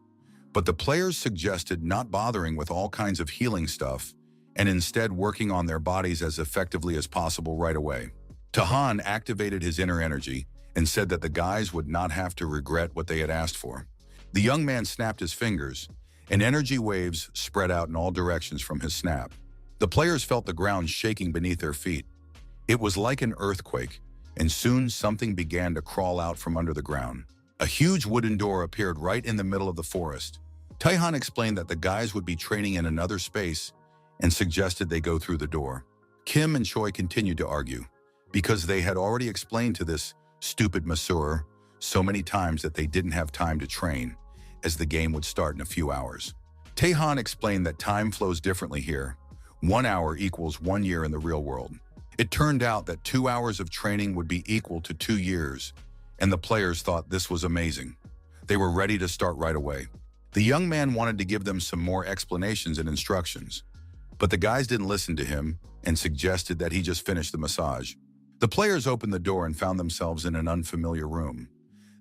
but the players suggested not bothering with all kinds of healing stuff and instead working on their bodies as effectively as possible right away. Taehan activated his inner energy and said that the guys would not have to regret what they had asked for. The young man snapped his fingers, and energy waves spread out in all directions from his snap. The players felt the ground shaking beneath their feet. It was like an earthquake, and soon something began to crawl out from under the ground. A huge wooden door appeared right in the middle of the forest. Taihan explained that the guys would be training in another space and suggested they go through the door. Kim and Choi continued to argue, because they had already explained to this stupid masseur so many times that they didn't have time to train, as the game would start in a few hours. Taihan explained that time flows differently here. 1 hour equals 1 year in the real world. It turned out that 2 hours of training would be equal to 2 years, and the players thought this was amazing. They were ready to start right away. The young man wanted to give them some more explanations and instructions, but the guys didn't listen to him and suggested that he just finish the massage. The players opened the door and found themselves in an unfamiliar room.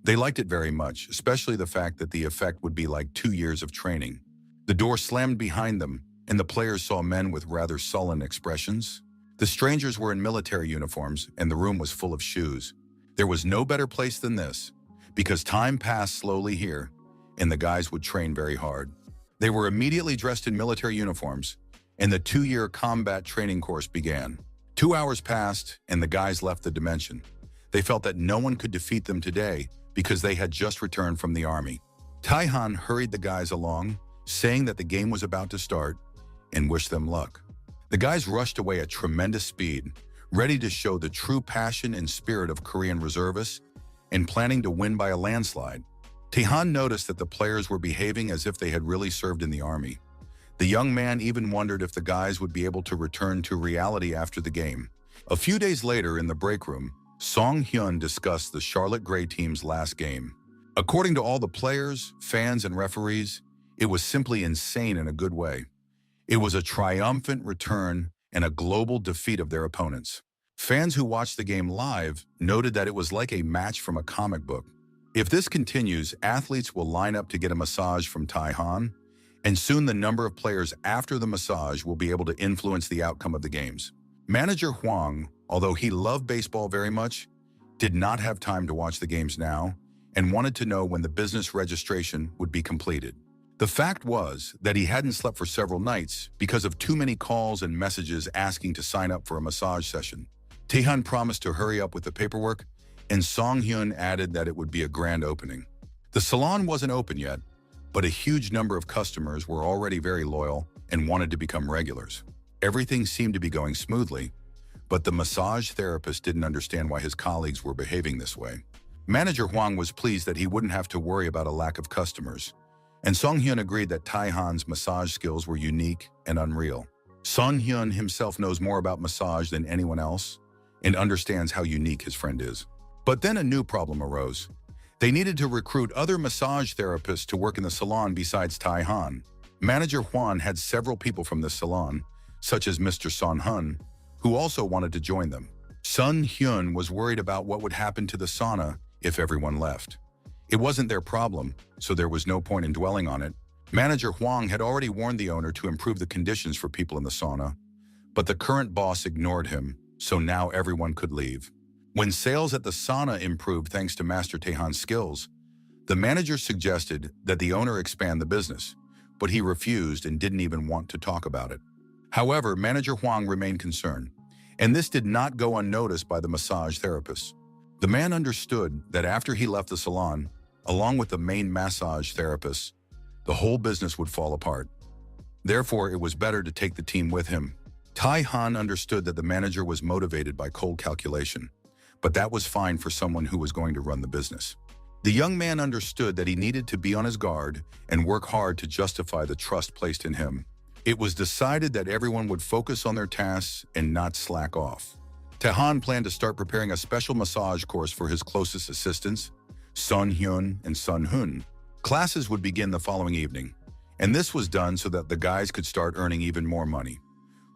They liked it very much, especially the fact that the effect would be like 2 years of training. The door slammed behind them, and the players saw men with rather sullen expressions. The strangers were in military uniforms, and the room was full of shoes. There was no better place than this, because time passed slowly here, and the guys would train very hard. They were immediately dressed in military uniforms, and the 2-year combat training course began. 2 hours passed, and the guys left the dimension. They felt that no one could defeat them today because they had just returned from the army. Taihan hurried the guys along, saying that the game was about to start, and wished them luck. The guys rushed away at tremendous speed, ready to show the true passion and spirit of Korean reservists and planning to win by a landslide. Taihan noticed that the players were behaving as if they had really served in the army. The young man even wondered if the guys would be able to return to reality after the game. A few days later, in the break room, Song Hyun discussed the Charlotte Gray team's last game. According to all the players, fans, and referees, it was simply insane in a good way. It was a triumphant return and a global defeat of their opponents. Fans who watched the game live noted that it was like a match from a comic book. If this continues, athletes will line up to get a massage from Taihan, and soon the number of players after the massage will be able to influence the outcome of the games. Manager Hwang, although he loved baseball very much, did not have time to watch the games now and wanted to know when the business registration would be completed. The fact was that he hadn't slept for several nights because of too many calls and messages asking to sign up for a massage session. Taehan promised to hurry up with the paperwork, and Song Hyun added that it would be a grand opening. The salon wasn't open yet, but a huge number of customers were already very loyal and wanted to become regulars. Everything seemed to be going smoothly, but the massage therapist didn't understand why his colleagues were behaving this way. Manager Hwang was pleased that he wouldn't have to worry about a lack of customers, and Song Hyun agreed that Taihan's massage skills were unique and unreal. Song Hyun himself knows more about massage than anyone else and understands how unique his friend is. But then a new problem arose. They needed to recruit other massage therapists to work in the salon besides Taihan. Manager Hwan had several people from the salon, such as Mr. Son Hun, who also wanted to join them. Sun Hyun was worried about what would happen to the sauna if everyone left. It wasn't their problem, so there was no point in dwelling on it. Manager Hwang had already warned the owner to improve the conditions for people in the sauna, but the current boss ignored him, so now everyone could leave. When sales at the sauna improved thanks to Master Taehan's skills, the manager suggested that the owner expand the business, but he refused and didn't even want to talk about it. However, Manager Hwang remained concerned, and this did not go unnoticed by the massage therapist. The man understood that after he left the salon, along with the main massage therapist, the whole business would fall apart. Therefore, it was better to take the team with him. Taihan understood that the manager was motivated by cold calculation, but that was fine for someone who was going to run the business. The young man understood that he needed to be on his guard and work hard to justify the trust placed in him. It was decided that everyone would focus on their tasks and not slack off. Taehan planned to start preparing a special massage course for his closest assistants, Sun Hyun and Sun Hun. Classes would begin the following evening, and this was done so that the guys could start earning even more money.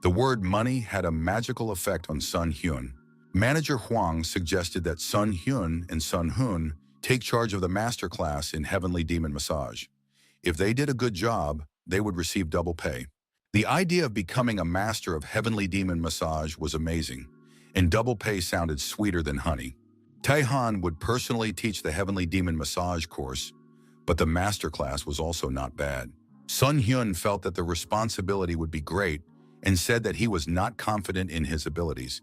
The word money had a magical effect on Sun Hyun. Manager Hwang suggested that Sun Hyun and Sun Hun take charge of the master class in Heavenly Demon Massage. If they did a good job, they would receive double pay. The idea of becoming a master of Heavenly Demon Massage was amazing, and double pay sounded sweeter than honey. Taehan would personally teach the Heavenly Demon Massage course, but the master class was also not bad. Sun Hyun felt that the responsibility would be great and said that he was not confident in his abilities,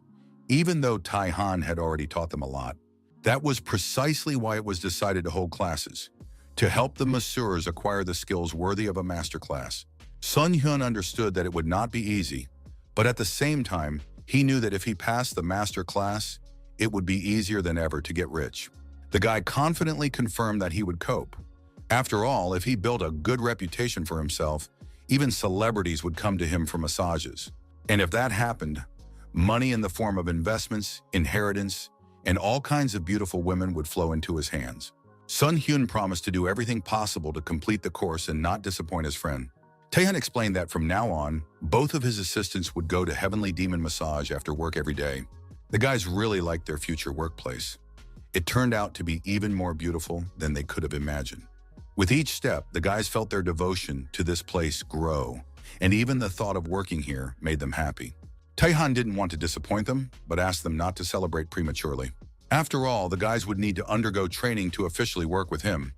even though Taehan had already taught them a lot. That was precisely why it was decided to hold classes, to help the masseurs acquire the skills worthy of a masterclass. Sun Hyun understood that it would not be easy, but at the same time, he knew that if he passed the master class, it would be easier than ever to get rich. The guy confidently confirmed that he would cope. After all, if he built a good reputation for himself, even celebrities would come to him for massages. And if that happened, money in the form of investments, inheritance, and all kinds of beautiful women would flow into his hands. Sun Hyun promised to do everything possible to complete the course and not disappoint his friend. Taehyun explained that from now on, both of his assistants would go to Heavenly Demon Massage after work every day. The guys really liked their future workplace. It turned out to be even more beautiful than they could have imagined. With each step, the guys felt their devotion to this place grow, and even the thought of working here made them happy. Taehyun didn't want to disappoint them, but asked them not to celebrate prematurely. After all, the guys would need to undergo training to officially work with him.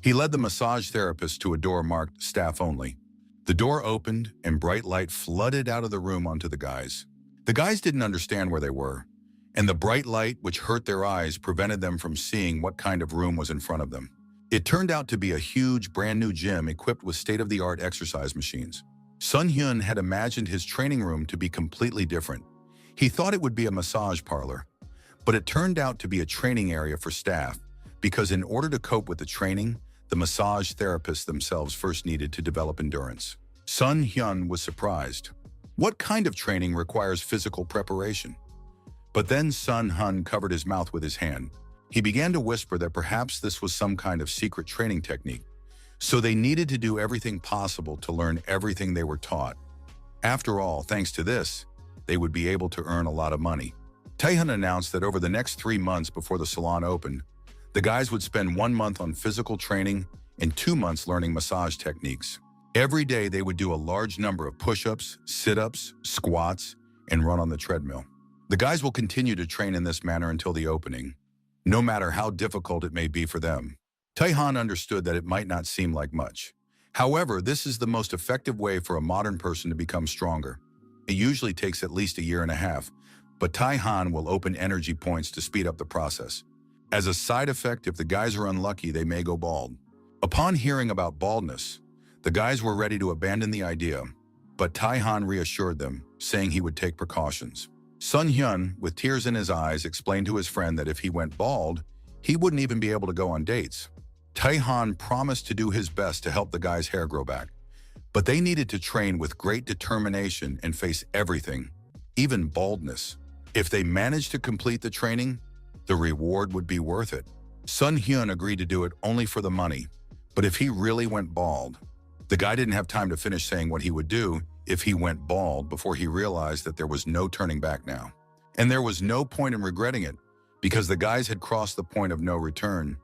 He led the massage therapist to a door marked Staff Only. The door opened, and bright light flooded out of the room onto the guys. The guys didn't understand where they were, and the bright light, which hurt their eyes, prevented them from seeing what kind of room was in front of them. It turned out to be a huge, brand-new gym equipped with state-of-the-art exercise machines. Sun Hyun had imagined his training room to be completely different. He thought it would be a massage parlor, but it turned out to be a training area for staff, because in order to cope with the training, the massage therapists themselves first needed to develop endurance. Sun Hyun was surprised. What kind of training requires physical preparation? But then Sun Hyun covered his mouth with his hand. He began to whisper that perhaps this was some kind of secret training technique. So they needed to do everything possible to learn everything they were taught. After all, thanks to this, they would be able to earn a lot of money. Taehyun announced that over the next 3 months before the salon opened, the guys would spend 1 month on physical training and 2 months learning massage techniques. Every day they would do a large number of push-ups, sit-ups, squats, and run on the treadmill. The guys will continue to train in this manner until the opening, no matter how difficult it may be for them. Taehyun understood that it might not seem like much. However, this is the most effective way for a modern person to become stronger. It usually takes at least 1.5 years, but Taehyun will open energy points to speed up the process. As a side effect, if the guys are unlucky, they may go bald. Upon hearing about baldness, the guys were ready to abandon the idea, but Taehyun reassured them, saying he would take precautions. Sun Hyun, with tears in his eyes, explained to his friend that if he went bald, he wouldn't even be able to go on dates. Taehyun promised to do his best to help the guys' hair grow back, but they needed to train with great determination and face everything, even baldness. If they managed to complete the training, the reward would be worth it. Sun Hyun agreed to do it only for the money, but if he really went bald, the guy didn't have time to finish saying what he would do if he went bald before he realized that there was no turning back now. And there was no point in regretting it, because the guys had crossed the point of no return.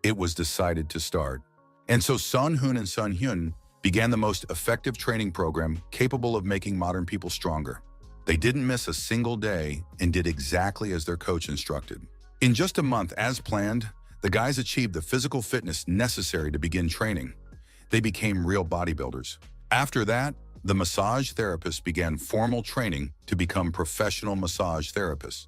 It was decided to start. And so Sun Hoon and Sun Hyun began the most effective training program capable of making modern people stronger. They didn't miss a single day and did exactly as their coach instructed. In just a month, as planned, the guys achieved the physical fitness necessary to begin training. They became real bodybuilders. After that, the massage therapists began formal training to become professional massage therapists.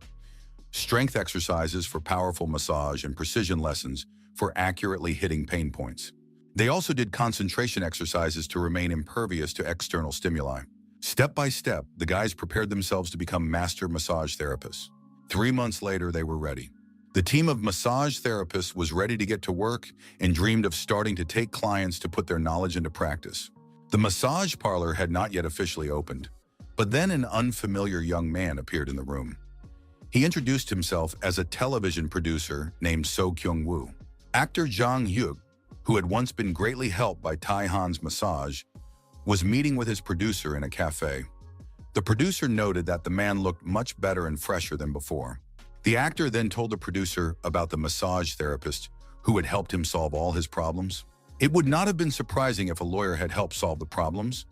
Strength exercises for powerful massage and precision lessons for accurately hitting pain points. They also did concentration exercises to remain impervious to external stimuli. Step by step, the guys prepared themselves to become master massage therapists. 3 months later, they were ready. The team of massage therapists was ready to get to work and dreamed of starting to take clients to put their knowledge into practice. The massage parlor had not yet officially opened, but then an unfamiliar young man appeared in the room. He introduced himself as a television producer named So Kyung-woo. Actor Jang Hyuk, who had once been greatly helped by Taehyun's massage, was meeting with his producer in a cafe. The producer noted that the man looked much better and fresher than before. The actor then told the producer about the massage therapist who had helped him solve all his problems. It would not have been surprising if a lawyer had helped solve the problems,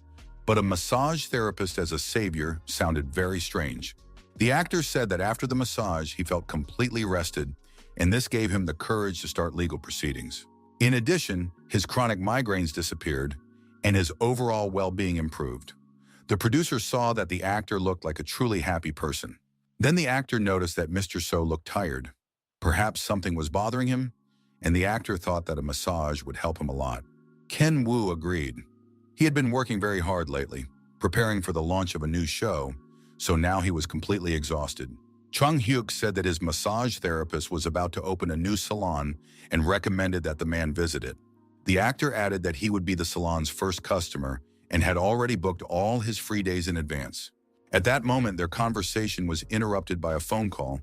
but a massage therapist as a savior sounded very strange. The actor said that after the massage, he felt completely rested, and this gave him the courage to start legal proceedings. In addition, his chronic migraines disappeared, and his overall well-being improved. The producer saw that the actor looked like a truly happy person. Then the actor noticed that Mr. So looked tired. Perhaps something was bothering him, and the actor thought that a massage would help him a lot. Ken Woo agreed. He had been working very hard lately, preparing for the launch of a new show, so now he was completely exhausted. Chung Hyuk said that his massage therapist was about to open a new salon and recommended that the man visit it. The actor added that he would be the salon's first customer and had already booked all his free days in advance. At that moment, their conversation was interrupted by a phone call,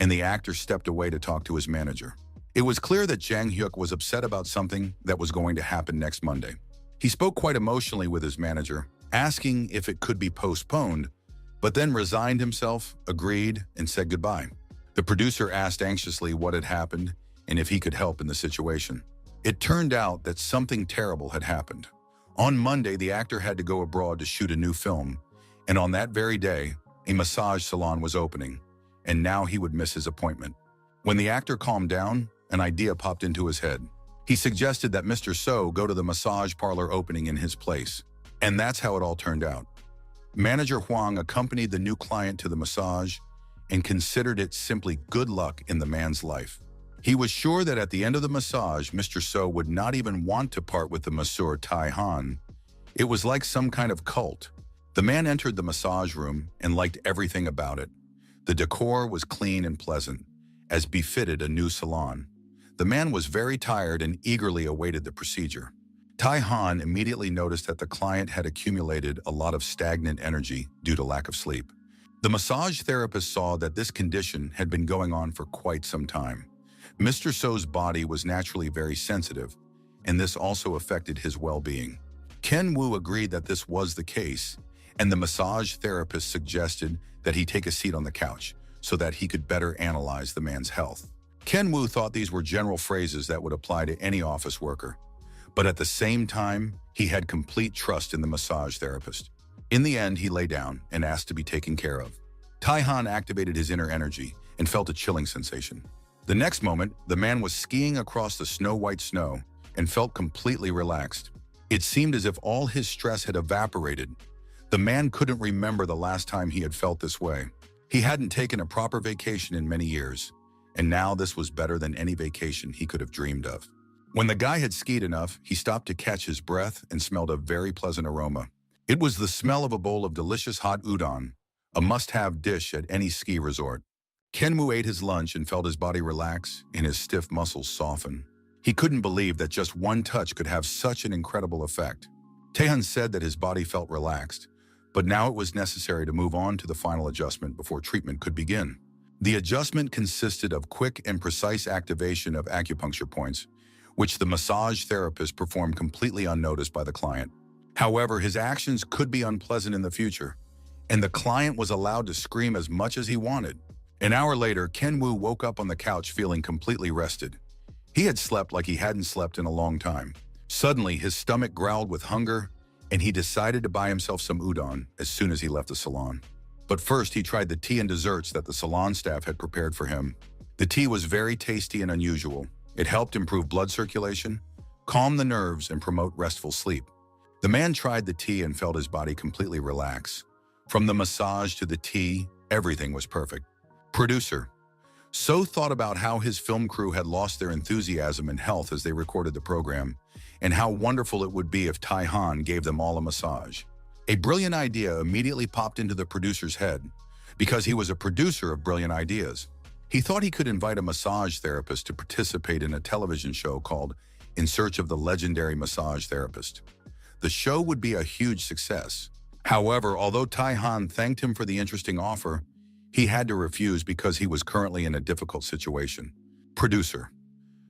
and the actor stepped away to talk to his manager. It was clear that Jang Hyuk was upset about something that was going to happen next Monday. He spoke quite emotionally with his manager, asking if it could be postponed, but then resigned himself, agreed, and said goodbye. The producer asked anxiously what had happened and if he could help in the situation. It turned out that something terrible had happened. On Monday, the actor had to go abroad to shoot a new film, and on that very day, a massage salon was opening, and now he would miss his appointment. When the actor calmed down, an idea popped into his head. He suggested that Mr. So go to the massage parlor opening in his place, and that's how it all turned out. Manager Huang accompanied the new client to the massage and considered it simply good luck in the man's life. He was sure that at the end of the massage, Mr. So would not even want to part with the masseur Tai Han. It was like some kind of cult. The man entered the massage room and liked everything about it. The decor was clean and pleasant, as befitted a new salon. The man was very tired and eagerly awaited the procedure. Tai Han immediately noticed that the client had accumulated a lot of stagnant energy due to lack of sleep. The massage therapist saw that this condition had been going on for quite some time. Mr. So's body was naturally very sensitive, and this also affected his well-being. Ken Woo agreed that this was the case, and the massage therapist suggested that he take a seat on the couch so that he could better analyze the man's health. Ken Woo thought these were general phrases that would apply to any office worker, but at the same time, he had complete trust in the massage therapist. In the end, he lay down and asked to be taken care of. Tai Han activated his inner energy and felt a chilling sensation. The next moment, the man was skiing across the snow-white snow and felt completely relaxed. It seemed as if all his stress had evaporated. The man couldn't remember the last time he had felt this way. He hadn't taken a proper vacation in many years, and now this was better than any vacation he could have dreamed of. When the guy had skied enough, he stopped to catch his breath and smelled a very pleasant aroma. It was the smell of a bowl of delicious hot udon, a must-have dish at any ski resort. Ken Woo ate his lunch and felt his body relax and his stiff muscles soften. He couldn't believe that just one touch could have such an incredible effect. Taehan said that his body felt relaxed, but now it was necessary to move on to the final adjustment before treatment could begin. The adjustment consisted of quick and precise activation of acupuncture points, which the massage therapist performed completely unnoticed by the client. However, his actions could be unpleasant in the future, and the client was allowed to scream as much as he wanted. An hour later, Ken Woo woke up on the couch feeling completely rested. He had slept like he hadn't slept in a long time. Suddenly, his stomach growled with hunger, and he decided to buy himself some udon as soon as he left the salon. But first, he tried the tea and desserts that the salon staff had prepared for him. The tea was very tasty and unusual. It helped improve blood circulation, calm the nerves, and promote restful sleep. The man tried the tea and felt his body completely relax. From the massage to the tea, everything was perfect. Producer So thought about how his film crew had lost their enthusiasm and health as they recorded the program, and how wonderful it would be if Tai Han gave them all a massage. A brilliant idea immediately popped into the producer's head, because he was a producer of brilliant ideas. He thought he could invite a massage therapist to participate in a television show called In Search of the Legendary Massage Therapist. The show would be a huge success. However, although Tai Han thanked him for the interesting offer, he had to refuse because he was currently in a difficult situation. Producer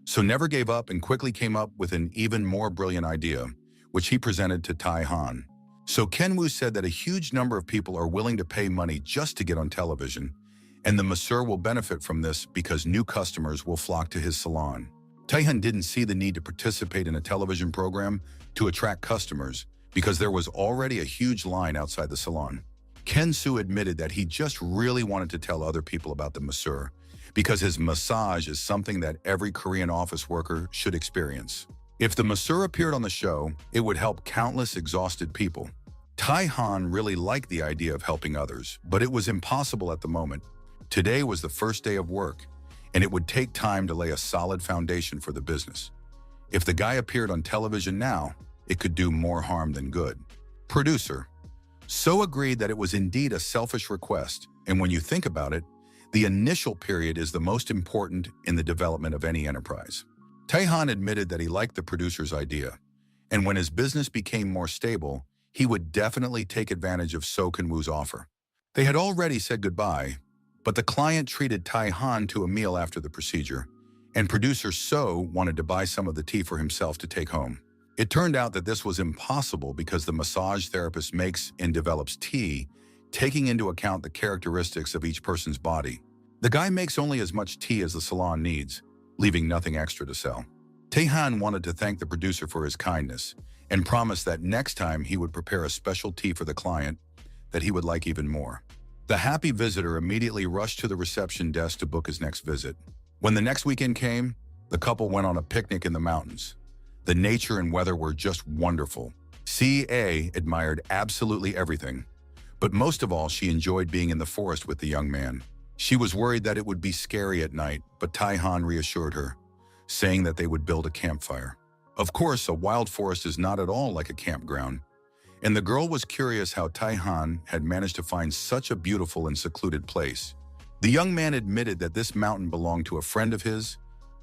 So never gave up and quickly came up with an even more brilliant idea, which he presented to Tai Han. So Ken Woo said that a huge number of people are willing to pay money just to get on television, and the masseur will benefit from this because new customers will flock to his salon. Taehan didn't see the need to participate in a television program to attract customers because there was already a huge line outside the salon. Ken Soo admitted that he just really wanted to tell other people about the masseur because his massage is something that every Korean office worker should experience. If the masseur appeared on the show, it would help countless exhausted people. Tai Han really liked the idea of helping others, but it was impossible at the moment. Today was the first day of work, and it would take time to lay a solid foundation for the business. If the guy appeared on television now, it could do more harm than good. Producer so agreed that it was indeed a selfish request, and when you think about it, the initial period is the most important in the development of any enterprise. Taehan admitted that he liked the producer's idea, and when his business became more stable, he would definitely take advantage of So Kun-woo's offer. They had already said goodbye, but the client treated Taehan to a meal after the procedure, and producer So wanted to buy some of the tea for himself to take home. It turned out that this was impossible because the massage therapist makes and develops tea, taking into account the characteristics of each person's body. The guy makes only as much tea as the salon needs, leaving nothing extra to sell. Taehan wanted to thank the producer for his kindness and promised that next time he would prepare a special tea for the client that he would like even more. The happy visitor immediately rushed to the reception desk to book his next visit. When the next weekend came, the couple went on a picnic in the mountains. The nature and weather were just wonderful. CA admired absolutely everything, but most of all, she enjoyed being in the forest with the young man. She was worried that it would be scary at night, but Taehan reassured her, saying that they would build a campfire. Of course, a wild forest is not at all like a campground, and the girl was curious how Taehan had managed to find such a beautiful and secluded place. The young man admitted that this mountain belonged to a friend of his,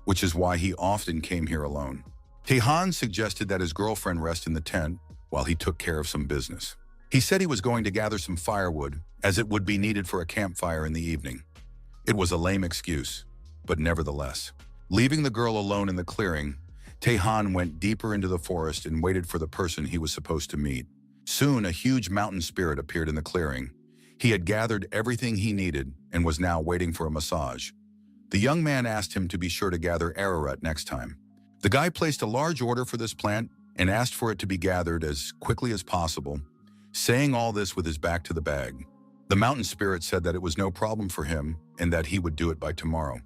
which is why he often came here alone. Taehan suggested that his girlfriend rest in the tent while he took care of some business. He said he was going to gather some firewood, as it would be needed for a campfire in the evening. It was a lame excuse, but nevertheless. Leaving the girl alone in the clearing, Taehan went deeper into the forest and waited for the person he was supposed to meet. Soon, a huge mountain spirit appeared in the clearing. He had gathered everything he needed and was now waiting for a massage. The young man asked him to be sure to gather Ararat next time. The guy placed a large order for this plant and asked for it to be gathered as quickly as possible, saying all this with his back to the bag. The mountain spirit said that it was no problem for him and that he would do it by tomorrow.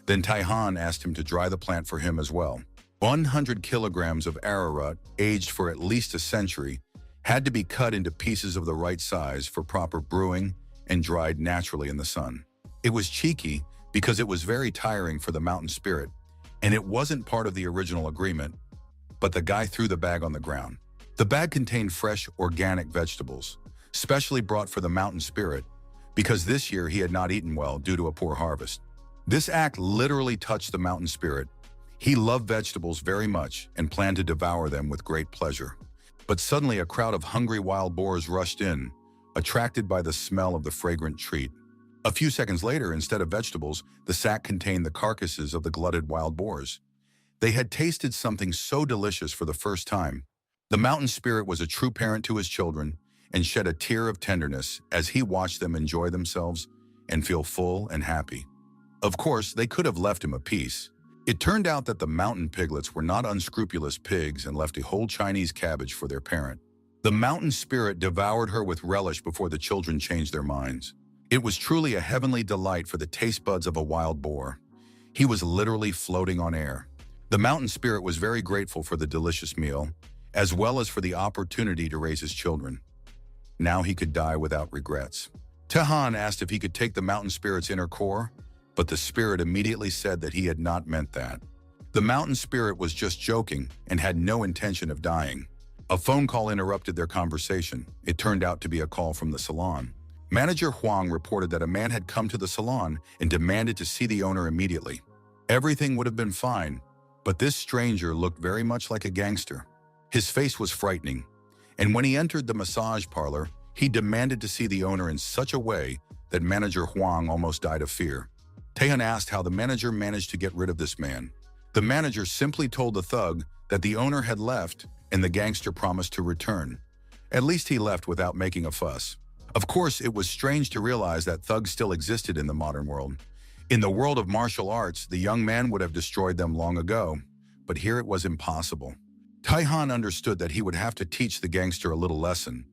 Then Taehan asked him to dry the plant for him as well. 100 kilograms of Ararat, aged for at least a century, had to be cut into pieces of the right size for proper brewing and dried naturally in the sun. It was cheeky because it was very tiring for the mountain spirit, and it wasn't part of the original agreement, but the guy threw the bag on the ground. The bag contained fresh, organic vegetables, specially brought for the mountain spirit, because this year he had not eaten well due to a poor harvest. This act literally touched the mountain spirit. He loved vegetables very much and planned to devour them with great pleasure. But suddenly a crowd of hungry wild boars rushed in, attracted by the smell of the fragrant treat. A few seconds later, instead of vegetables, the sack contained the carcasses of the glutted wild boars. They had tasted something so delicious for the first time. The mountain spirit was a true parent to his children and shed a tear of tenderness as he watched them enjoy themselves and feel full and happy. Of course, they could have left him a piece. It turned out that the mountain piglets were not unscrupulous pigs and left a whole Chinese cabbage for their parent. The mountain spirit devoured her with relish before the children changed their minds. It was truly a heavenly delight for the taste buds of a wild boar. He was literally floating on air. The mountain spirit was very grateful for the delicious meal, as well as for the opportunity to raise his children. Now he could die without regrets. Taehan asked if he could take the mountain spirit's inner core, but the spirit immediately said that he had not meant that. The mountain spirit was just joking and had no intention of dying. A phone call interrupted their conversation. It turned out to be a call from the salon. Manager Huang reported that a man had come to the salon and demanded to see the owner immediately. Everything would have been fine, but this stranger looked very much like a gangster. His face was frightening, and when he entered the massage parlor, he demanded to see the owner in such a way that Manager Huang almost died of fear. Taehan asked how the manager managed to get rid of this man. The manager simply told the thug that the owner had left and the gangster promised to return. At least he left without making a fuss. Of course, it was strange to realize that thugs still existed in the modern world. In the world of martial arts, the young man would have destroyed them long ago, but here it was impossible. Taehan understood that he would have to teach the gangster a little lesson,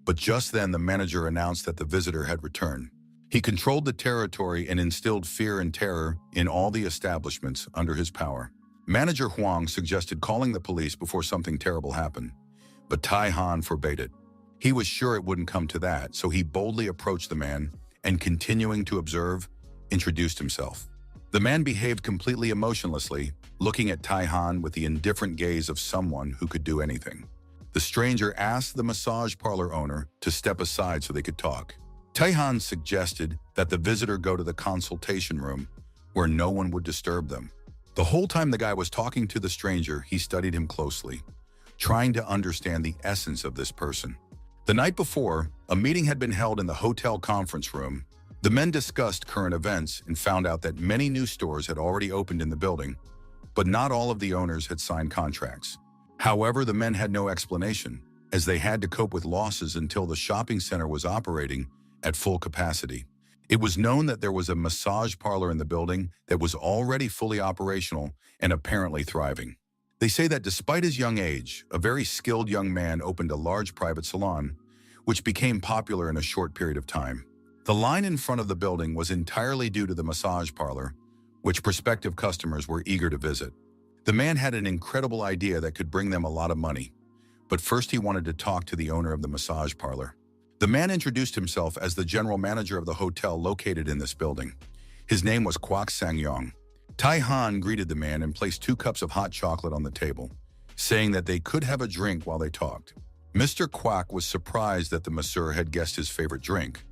but just then the manager announced that the visitor had returned. He controlled the territory and instilled fear and terror in all the establishments under his power. Manager Huang suggested calling the police before something terrible happened, but Taehan forbade it. He was sure it wouldn't come to that, so he boldly approached the man and, continuing to observe, introduced himself. The man behaved completely emotionlessly, looking at Tai-Han with the indifferent gaze of someone who could do anything. The stranger asked the massage parlor owner to step aside so they could talk. Tai-Han suggested that the visitor go to the consultation room, where no one would disturb them. The whole time the guy was talking to the stranger, he studied him closely, trying to understand the essence of this person. The night before, a meeting had been held in the hotel conference room. The men discussed current events and found out that many new stores had already opened in the building, but not all of the owners had signed contracts. However, the men had no explanation, as they had to cope with losses until the shopping center was operating at full capacity. It was known that there was a massage parlor in the building that was already fully operational and apparently thriving. They say that despite his young age, a very skilled young man opened a large private salon, which became popular in a short period of time. The line in front of the building was entirely due to the massage parlor, which prospective customers were eager to visit. The man had an incredible idea that could bring them a lot of money, but first he wanted to talk to the owner of the massage parlor. The man introduced himself as the general manager of the hotel located in this building. His name was Kwok Sang-yong. Tai-Han greeted the man and placed 2 cups of hot chocolate on the table, saying that they could have a drink while they talked. Mr. Kwok was surprised that the masseur had guessed his favorite drink,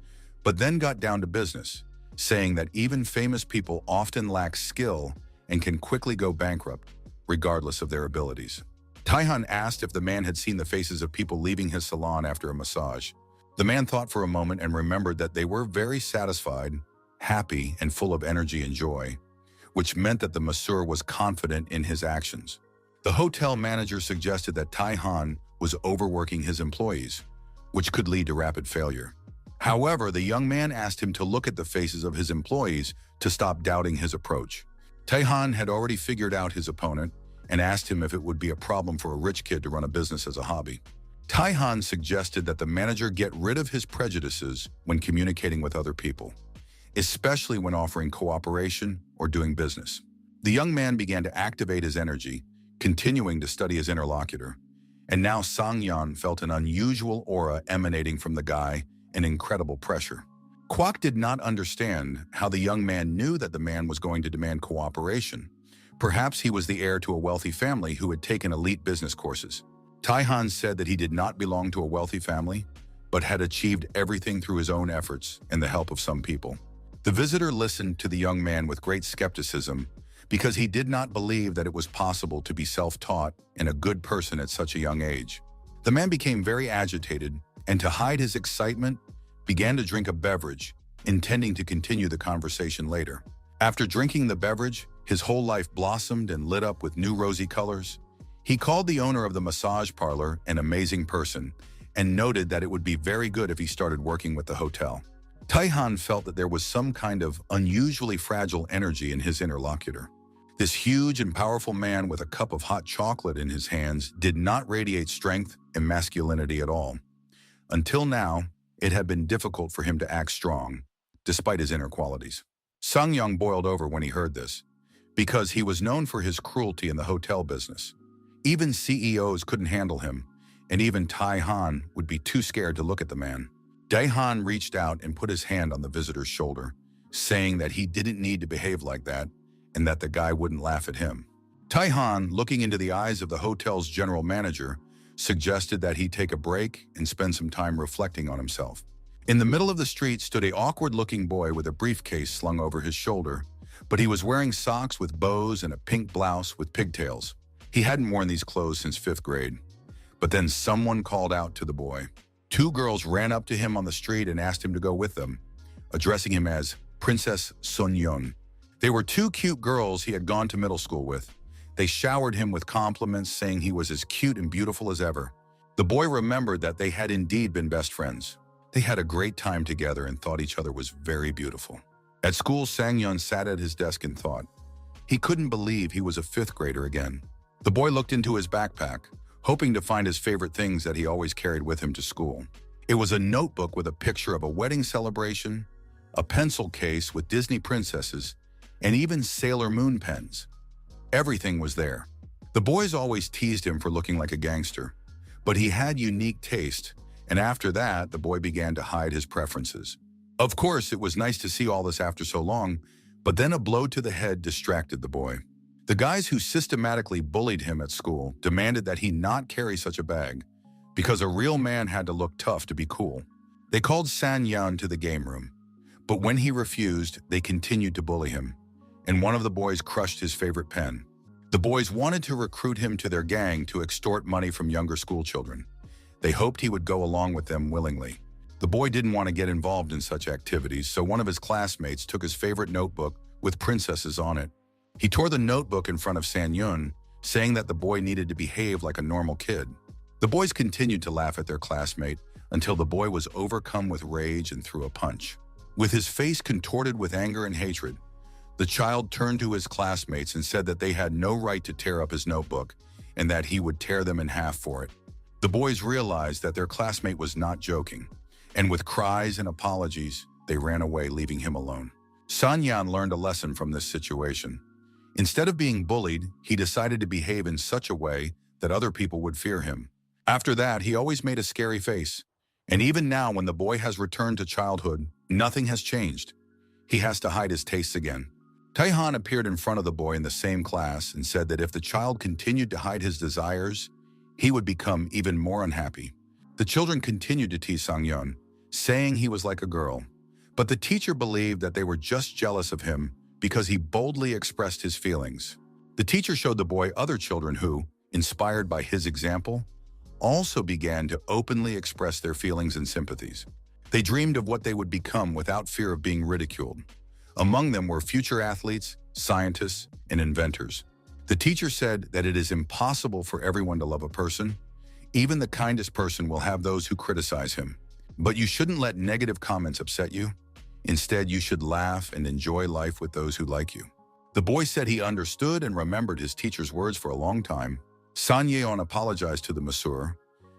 but then got down to business, saying that even famous people often lack skill and can quickly go bankrupt, regardless of their abilities. Tai-Han asked if the man had seen the faces of people leaving his salon after a massage. The man thought for a moment and remembered that they were very satisfied, happy, and full of energy and joy, which meant that the masseur was confident in his actions. The hotel manager suggested that Tai-Han was overworking his employees, which could lead to rapid failure. However, the young man asked him to look at the faces of his employees to stop doubting his approach. Tai-Han had already figured out his opponent and asked him if it would be a problem for a rich kid to run a business as a hobby. Tai-Han suggested that the manager get rid of his prejudices when communicating with other people, especially when offering cooperation or doing business. The young man began to activate his energy, continuing to study his interlocutor, and now Sang-yeon felt an unusual aura emanating from the guy, an incredible pressure. Kwok did not understand how the young man knew that the man was going to demand cooperation. Perhaps he was the heir to a wealthy family who had taken elite business courses. Tai-Han said that he did not belong to a wealthy family, but had achieved everything through his own efforts and the help of some people. The visitor listened to the young man with great skepticism because he did not believe that it was possible to be self-taught and a good person at such a young age. The man became very agitated and, to hide his excitement, began to drink a beverage, intending to continue the conversation later. After drinking the beverage, his whole life blossomed and lit up with new rosy colors. He called the owner of the massage parlor an amazing person and noted that it would be very good if he started working with the hotel. Tai-Han felt that there was some kind of unusually fragile energy in his interlocutor. This huge and powerful man with a cup of hot chocolate in his hands did not radiate strength and masculinity at all. Until now, it had been difficult for him to act strong, despite his inner qualities. Sang-yeon boiled over when he heard this, because he was known for his cruelty in the hotel business. Even CEOs couldn't handle him, and even Tai-Han would be too scared to look at the man. Dae-han reached out and put his hand on the visitor's shoulder, saying that he didn't need to behave like that and that the guy wouldn't laugh at him. Tai-Han, looking into the eyes of the hotel's general manager, suggested that he take a break and spend some time reflecting on himself. In the middle of the street stood an awkward-looking boy with a briefcase slung over his shoulder, but he was wearing socks with bows and a pink blouse with pigtails. He hadn't worn these clothes since 5th grade. But then someone called out to the boy. 2 girls ran up to him on the street and asked him to go with them, addressing him as Princess Sun-yeon. They were 2 cute girls he had gone to middle school with. They showered him with compliments, saying he was as cute and beautiful as ever. The boy remembered that they had indeed been best friends. They had a great time together and thought each other was very beautiful. At school, Sang-yeon sat at his desk and thought. He couldn't believe he was a 5th grader again. The boy looked into his backpack, hoping to find his favorite things that he always carried with him to school. It was a notebook with a picture of a wedding celebration, a pencil case with Disney princesses, and even Sailor Moon pens. Everything was there. The boys always teased him for looking like a gangster, but he had unique taste, and after that, the boy began to hide his preferences. Of course, it was nice to see all this after so long, But then a blow to the head distracted the boy. The guys who systematically bullied him at school demanded that he not carry such a bag, because a real man had to look tough to be cool. They called San Yan to the game room, but when he refused, they continued to bully him, and one of the boys crushed his favorite pen. The boys wanted to recruit him to their gang to extort money from younger school children. They hoped he would go along with them willingly. The boy didn't want to get involved in such activities, so one of his classmates took his favorite notebook with princesses on it. He tore the notebook in front of San Yun, saying that the boy needed to behave like a normal kid. The boys continued to laugh at their classmate until the boy was overcome with rage and threw a punch. With his face contorted with anger and hatred, the child turned to his classmates and said that they had no right to tear up his notebook and that he would tear them in half for it. The boys realized that their classmate was not joking, and with cries and apologies, they ran away, leaving him alone. San Yan learned a lesson from this situation. Instead of being bullied, he decided to behave in such a way that other people would fear him. After that, he always made a scary face. And even now, when the boy has returned to childhood, nothing has changed. He has to hide his tastes again. Taihan appeared in front of the boy in the same class and said that if the child continued to hide his desires, he would become even more unhappy. The children continued to tease Sang-yun, saying he was like a girl. But the teacher believed that they were just jealous of him because he boldly expressed his feelings. The teacher showed the boy other children who, inspired by his example, also began to openly express their feelings and sympathies. They dreamed of what they would become without fear of being ridiculed. Among them were future athletes, scientists, and inventors. The teacher said that it is impossible for everyone to love a person. Even the kindest person will have those who criticize him. But you shouldn't let negative comments upset you. Instead, you should laugh and enjoy life with those who like you. The boy said he understood and remembered his teacher's words for a long time. San Yeon apologized to the masseur,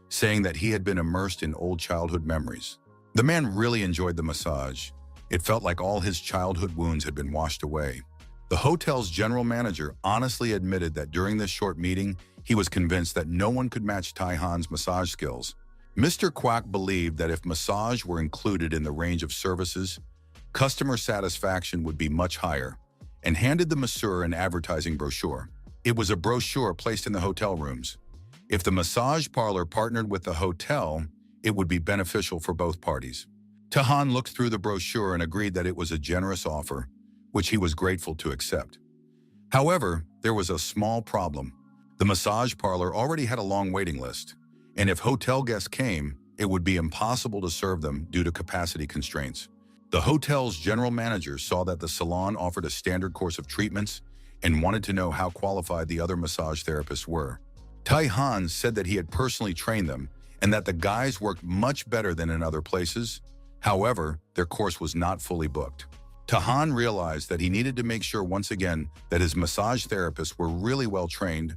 saying that he had been immersed in old childhood memories. The man really enjoyed the massage. It felt like all his childhood wounds had been washed away. The hotel's general manager honestly admitted that during this short meeting, he was convinced that no one could match Taihan's massage skills. Mr. Kwak believed that if massage were included in the range of services, customer satisfaction would be much higher, and handed the masseur an advertising brochure. It was a brochure placed in the hotel rooms. If the massage parlor partnered with the hotel, it would be beneficial for both parties. Tahan looked through the brochure and agreed that it was a generous offer, which he was grateful to accept. However, there was a small problem. The massage parlor already had a long waiting list, and if hotel guests came, it would be impossible to serve them due to capacity constraints. The hotel's general manager saw that the salon offered a standard course of treatments and wanted to know how qualified the other massage therapists were. Taihan said that he had personally trained them and that the guys worked much better than in other places. However, their course was not fully booked. Tahan realized that he needed to make sure once again that his massage therapists were really well trained,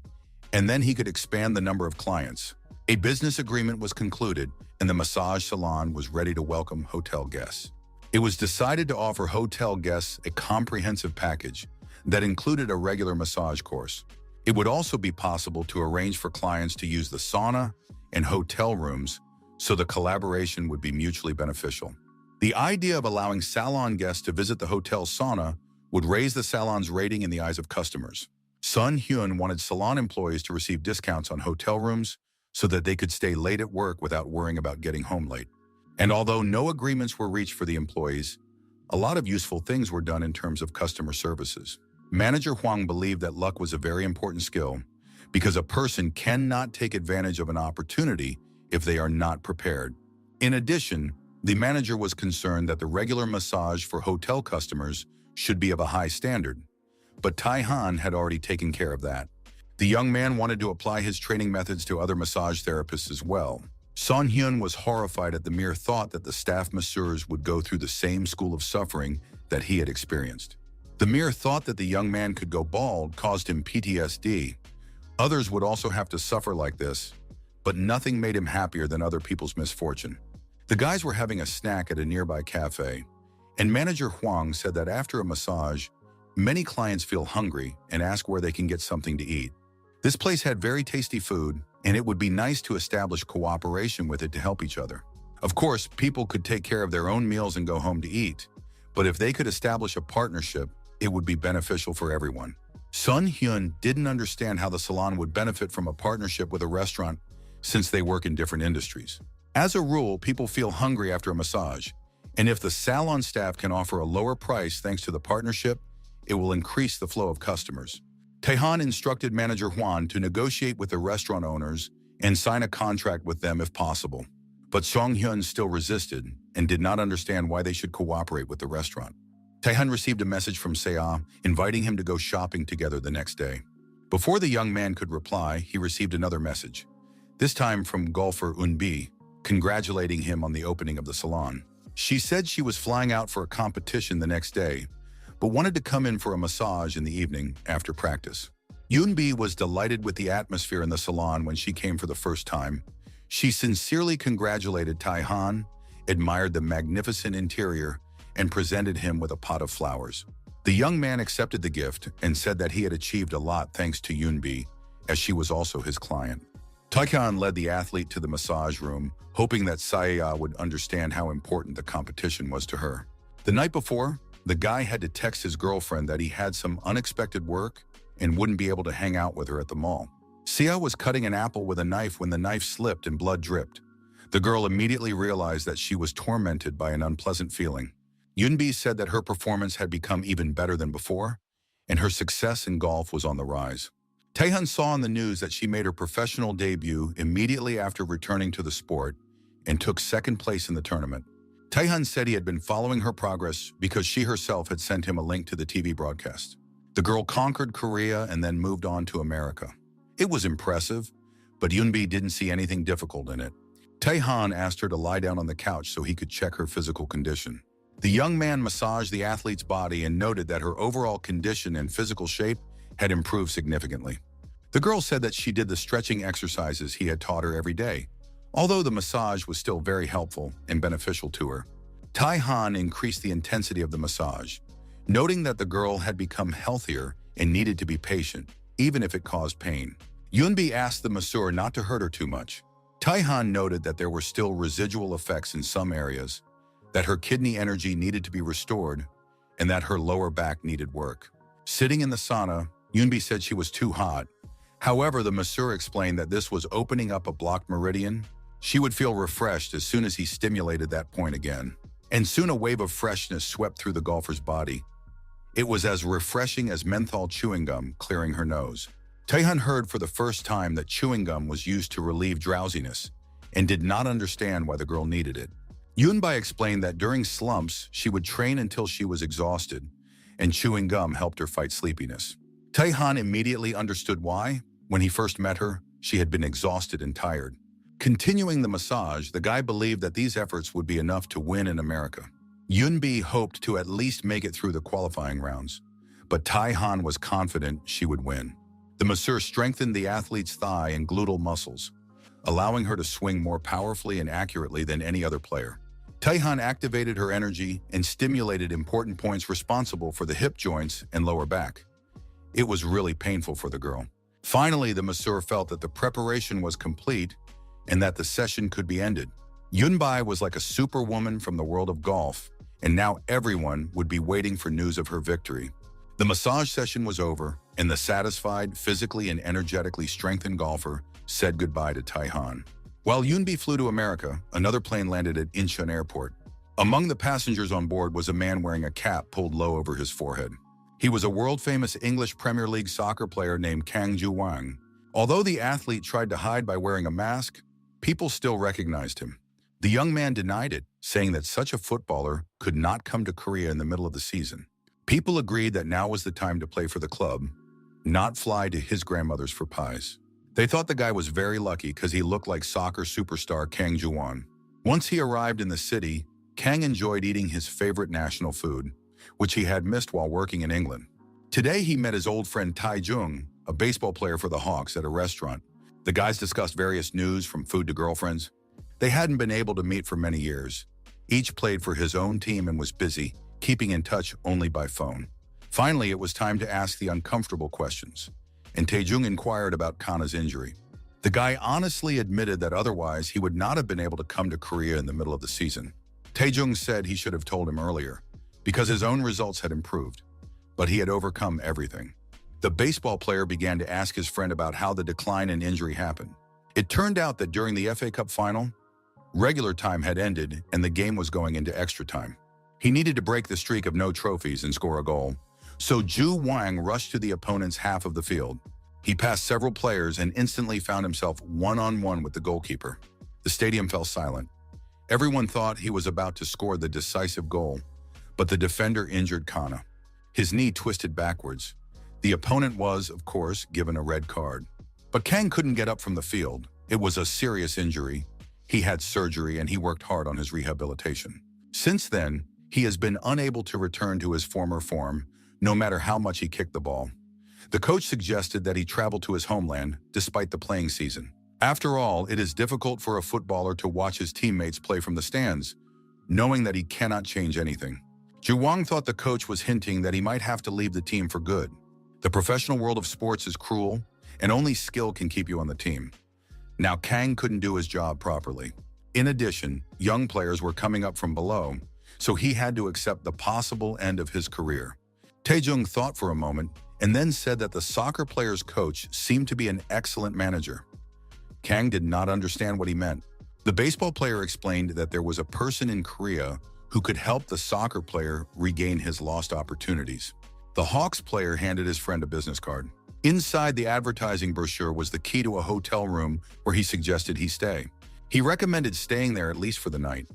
and then he could expand the number of clients. A business agreement was concluded, and the massage salon was ready to welcome hotel guests. It was decided to offer hotel guests a comprehensive package that included a regular massage course. It would also be possible to arrange for clients to use the sauna and hotel rooms, so the collaboration would be mutually beneficial. The idea of allowing salon guests to visit the hotel sauna would raise the salon's rating in the eyes of customers. Sun Hyun wanted salon employees to receive discounts on hotel rooms so that they could stay late at work without worrying about getting home late. And although no agreements were reached for the employees, a lot of useful things were done in terms of customer services. Manager Huang believed that luck was a very important skill because a person cannot take advantage of an opportunity if they are not prepared. In addition, the manager was concerned that the regular massage for hotel customers should be of a high standard, but Taihan had already taken care of that. The young man wanted to apply his training methods to other massage therapists as well. Son Hyun was horrified at the mere thought that the staff masseurs would go through the same school of suffering that he had experienced. The mere thought that the young man could go bald caused him PTSD. Others would also have to suffer like this, but nothing made him happier than other people's misfortune. The guys were having a snack at a nearby cafe, and manager Huang said that after a massage, many clients feel hungry and ask where they can get something to eat. This place had very tasty food, and it would be nice to establish cooperation with it to help each other. Of course, people could take care of their own meals and go home to eat, but if they could establish a partnership, it would be beneficial for everyone. Sun Hyun didn't understand how the salon would benefit from a partnership with a restaurant since they work in different industries. As a rule, people feel hungry after a massage, and if the salon staff can offer a lower price thanks to the partnership, it will increase the flow of customers. Taehan instructed manager Hwan to negotiate with the restaurant owners and sign a contract with them if possible. But Song Hyun still resisted and did not understand why they should cooperate with the restaurant. Taehan received a message from Seo inviting him to go shopping together the next day. Before the young man could reply, he received another message, this time from golfer Eun-bi, congratulating him on the opening of the salon. She said she was flying out for a competition the next day, but wanted to come in for a massage in the evening after practice. Eun-bi was delighted with the atmosphere in the salon when she came for the first time. She sincerely congratulated Taehan, admired the magnificent interior, and presented him with a pot of flowers. The young man accepted the gift and said that he had achieved a lot thanks to Eun-bi, as she was also his client. Taehan led the athlete to the massage room, hoping that Seo would understand how important the competition was to her. The night before, the guy had to text his girlfriend that he had some unexpected work and wouldn't be able to hang out with her at the mall. Seo was cutting an apple with a knife when the knife slipped and blood dripped. The girl immediately realized that she was tormented by an unpleasant feeling. Eun-bi said that her performance had become even better than before, and her success in golf was on the rise. Taehan saw in the news that she made her professional debut immediately after returning to the sport and took second place in the tournament. Taehan said he had been following her progress because she herself had sent him a link to the TV broadcast. The girl conquered Korea and then moved on to America. It was impressive, but Eun-bi didn't see anything difficult in it. Taehan asked her to lie down on the couch so he could check her physical condition. The young man massaged the athlete's body and noted that her overall condition and physical shape had improved significantly. The girl said that she did the stretching exercises he had taught her every day, although the massage was still very helpful and beneficial to her. Taehan increased the intensity of the massage, noting that the girl had become healthier and needed to be patient, even if it caused pain. Eun-bi asked the masseur not to hurt her too much. Taehan noted that there were still residual effects in some areas, that her kidney energy needed to be restored, and that her lower back needed work. Sitting in the sauna, Eun-bi said she was too hot. However, the masseur explained that this was opening up a blocked meridian. She would feel refreshed as soon as he stimulated that point again. And soon a wave of freshness swept through the golfer's body. It was as refreshing as menthol chewing gum clearing her nose. Taehan heard for the first time that chewing gum was used to relieve drowsiness and did not understand why the girl needed it. Eun-bi explained that during slumps, she would train until she was exhausted, and chewing gum helped her fight sleepiness. Taehan immediately understood why. When he first met her, she had been exhausted and tired. Continuing the massage, the guy believed that these efforts would be enough to win in America. Eun-bi hoped to at least make it through the qualifying rounds, but Taehan was confident she would win. The masseur strengthened the athlete's thigh and gluteal muscles, allowing her to swing more powerfully and accurately than any other player. Taehan activated her energy and stimulated important points responsible for the hip joints and lower back. It was really painful for the girl. Finally, the masseur felt that the preparation was complete and that the session could be ended. Eun-bi was like a superwoman from the world of golf, and now everyone would be waiting for news of her victory. The massage session was over, and the satisfied, physically and energetically strengthened golfer said goodbye to Taehan. While Eun-bi flew to America, another plane landed at Incheon Airport. Among the passengers on board was a man wearing a cap pulled low over his forehead. He was a world-famous English Premier League soccer player named Kang Ju-wang. Although the athlete tried to hide by wearing a mask, people still recognized him. The young man denied it, saying that such a footballer could not come to Korea in the middle of the season. People agreed that now was the time to play for the club, not fly to his grandmother's for pies. They thought the guy was very lucky because he looked like soccer superstar Kang Ju-won. Once he arrived in the city, Kang enjoyed eating his favorite national food, which he had missed while working in England. Today, he met his old friend Tae-jung, a baseball player for the Hawks, at a restaurant. The guys discussed various news from food to girlfriends. They hadn't been able to meet for many years. Each played for his own team and was busy, keeping in touch only by phone. Finally, it was time to ask the uncomfortable questions, and Tae-jung inquired about Kana's injury. The guy honestly admitted that otherwise he would not have been able to come to Korea in the middle of the season. Tae-jung said he should have told him earlier, because his own results had improved. but he had overcome everything. The baseball player began to ask his friend about how the decline and injury happened. It turned out that during the FA Cup final, regular time had ended and the game was going into extra time. He needed to break the streak of no trophies and score a goal, so Ju Wang rushed to the opponent's half of the field. He passed several players and instantly found himself one-on-one with the goalkeeper. The stadium fell silent. Everyone thought he was about to score the decisive goal, but the defender injured Kana. His knee twisted backwards. The opponent was, of course, given a red card. But Kang couldn't get up from the field. It was a serious injury. He had surgery and he worked hard on his rehabilitation. Since then, he has been unable to return to his former form, no matter how much he kicked the ball. The coach suggested that he travel to his homeland, despite the playing season. After all, it is difficult for a footballer to watch his teammates play from the stands, knowing that he cannot change anything. Ju Wang thought the coach was hinting that he might have to leave the team for good. The professional world of sports is cruel, and only skill can keep you on the team. Now Kang couldn't do his job properly. In addition, young players were coming up from below, so he had to accept the possible end of his career. Taejung thought for a moment and then said that the soccer player's coach seemed to be an excellent manager. Kang did not understand what he meant. The baseball player explained that there was a person in Korea who could help the soccer player regain his lost opportunities. The Hawks player handed his friend a business card. Inside the advertising brochure was the key to a hotel room where he suggested he stay. He recommended staying there at least for the night.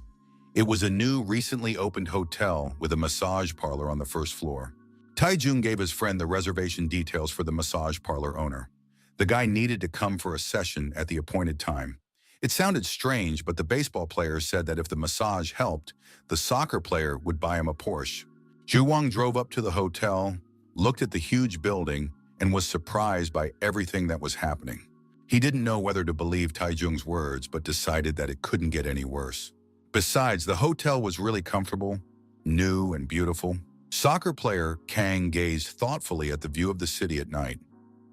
It was a new, recently opened hotel with a massage parlor on the first floor. Taejung gave his friend the reservation details for the massage parlor owner. The guy needed to come for a session at the appointed time. It sounded strange, but the baseball player said that if the massage helped, the soccer player would buy him a Porsche. Ju Wang drove up to the hotel, looked at the huge building, and was surprised by everything that was happening. He didn't know whether to believe Taejung's words, but decided that it couldn't get any worse. Besides, the hotel was really comfortable, new and beautiful. Soccer player Kang gazed thoughtfully at the view of the city at night.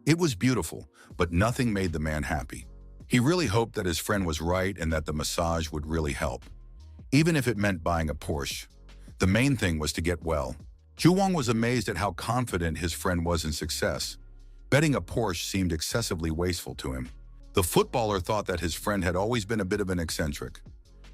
It was beautiful, but nothing made the man happy. He really hoped that his friend was right and that the massage would really help. Even if it meant buying a Porsche. The main thing was to get well. Ju Wang was amazed at how confident his friend was in success. Betting a Porsche seemed excessively wasteful to him. The footballer thought that his friend had always been a bit of an eccentric.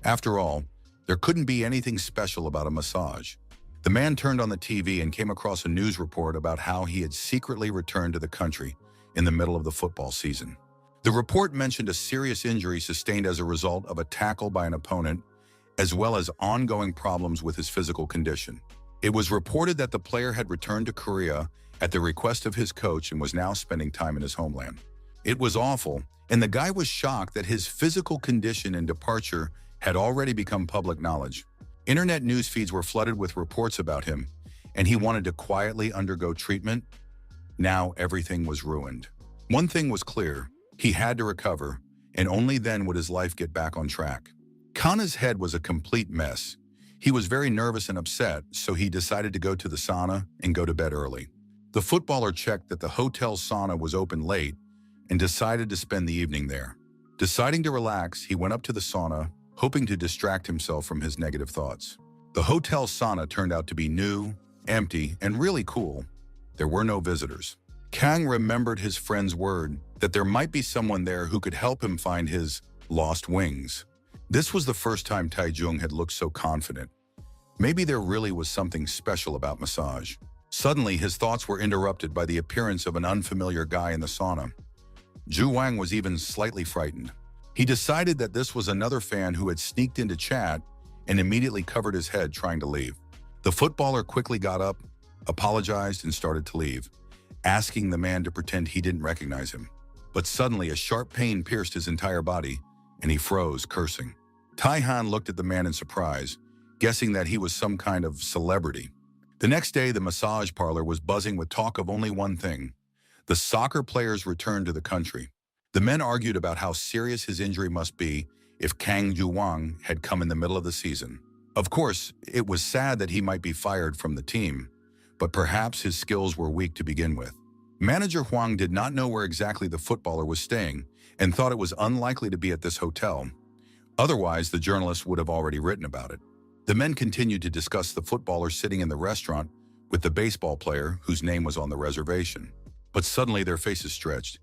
After all, there couldn't be anything special about a massage. The man turned on the TV and came across a news report about how he had secretly returned to the country in the middle of the football season. The report mentioned a serious injury sustained as a result of a tackle by an opponent, as well as ongoing problems with his physical condition. It was reported that the player had returned to Korea at the request of his coach and was now spending time in his homeland. It was awful, and the guy was shocked that his physical condition and departure had already become public knowledge. Internet news feeds were flooded with reports about him, and he wanted to quietly undergo treatment. Now everything was ruined. One thing was clear: he had to recover, and only then would his life get back on track. Kana's head was a complete mess. He was very nervous and upset, so he decided to go to the sauna and go to bed early. The footballer checked that the hotel sauna was open late and decided to spend the evening there. Deciding to relax, he went up to the sauna, hoping to distract himself from his negative thoughts. The hotel sauna turned out to be new, empty, and really cool. There were no visitors. Kang remembered his friend's word that there might be someone there who could help him find his lost wings. This was the first time Taejung had looked so confident. Maybe there really was something special about massage. Suddenly, his thoughts were interrupted by the appearance of an unfamiliar guy in the sauna. Ju Wang was even slightly frightened. He decided that this was another fan who had sneaked into chat and immediately covered his head trying to leave. The footballer quickly got up, apologized, and started to leave, asking the man to pretend he didn't recognize him. But suddenly, a sharp pain pierced his entire body, and he froze, cursing. Tai-han looked at the man in surprise, guessing that he was some kind of celebrity. The next day, the massage parlor was buzzing with talk of only one thing: the soccer player's return to the country. The men argued about how serious his injury must be if Kang Ju Wang had come in the middle of the season. Of course, it was sad that he might be fired from the team, but perhaps his skills were weak to begin with. Manager Huang did not know where exactly the footballer was staying and thought it was unlikely to be at this hotel. Otherwise, the journalists would have already written about it. The men continued to discuss the footballer sitting in the restaurant with the baseball player whose name was on the reservation. But suddenly their faces stretched.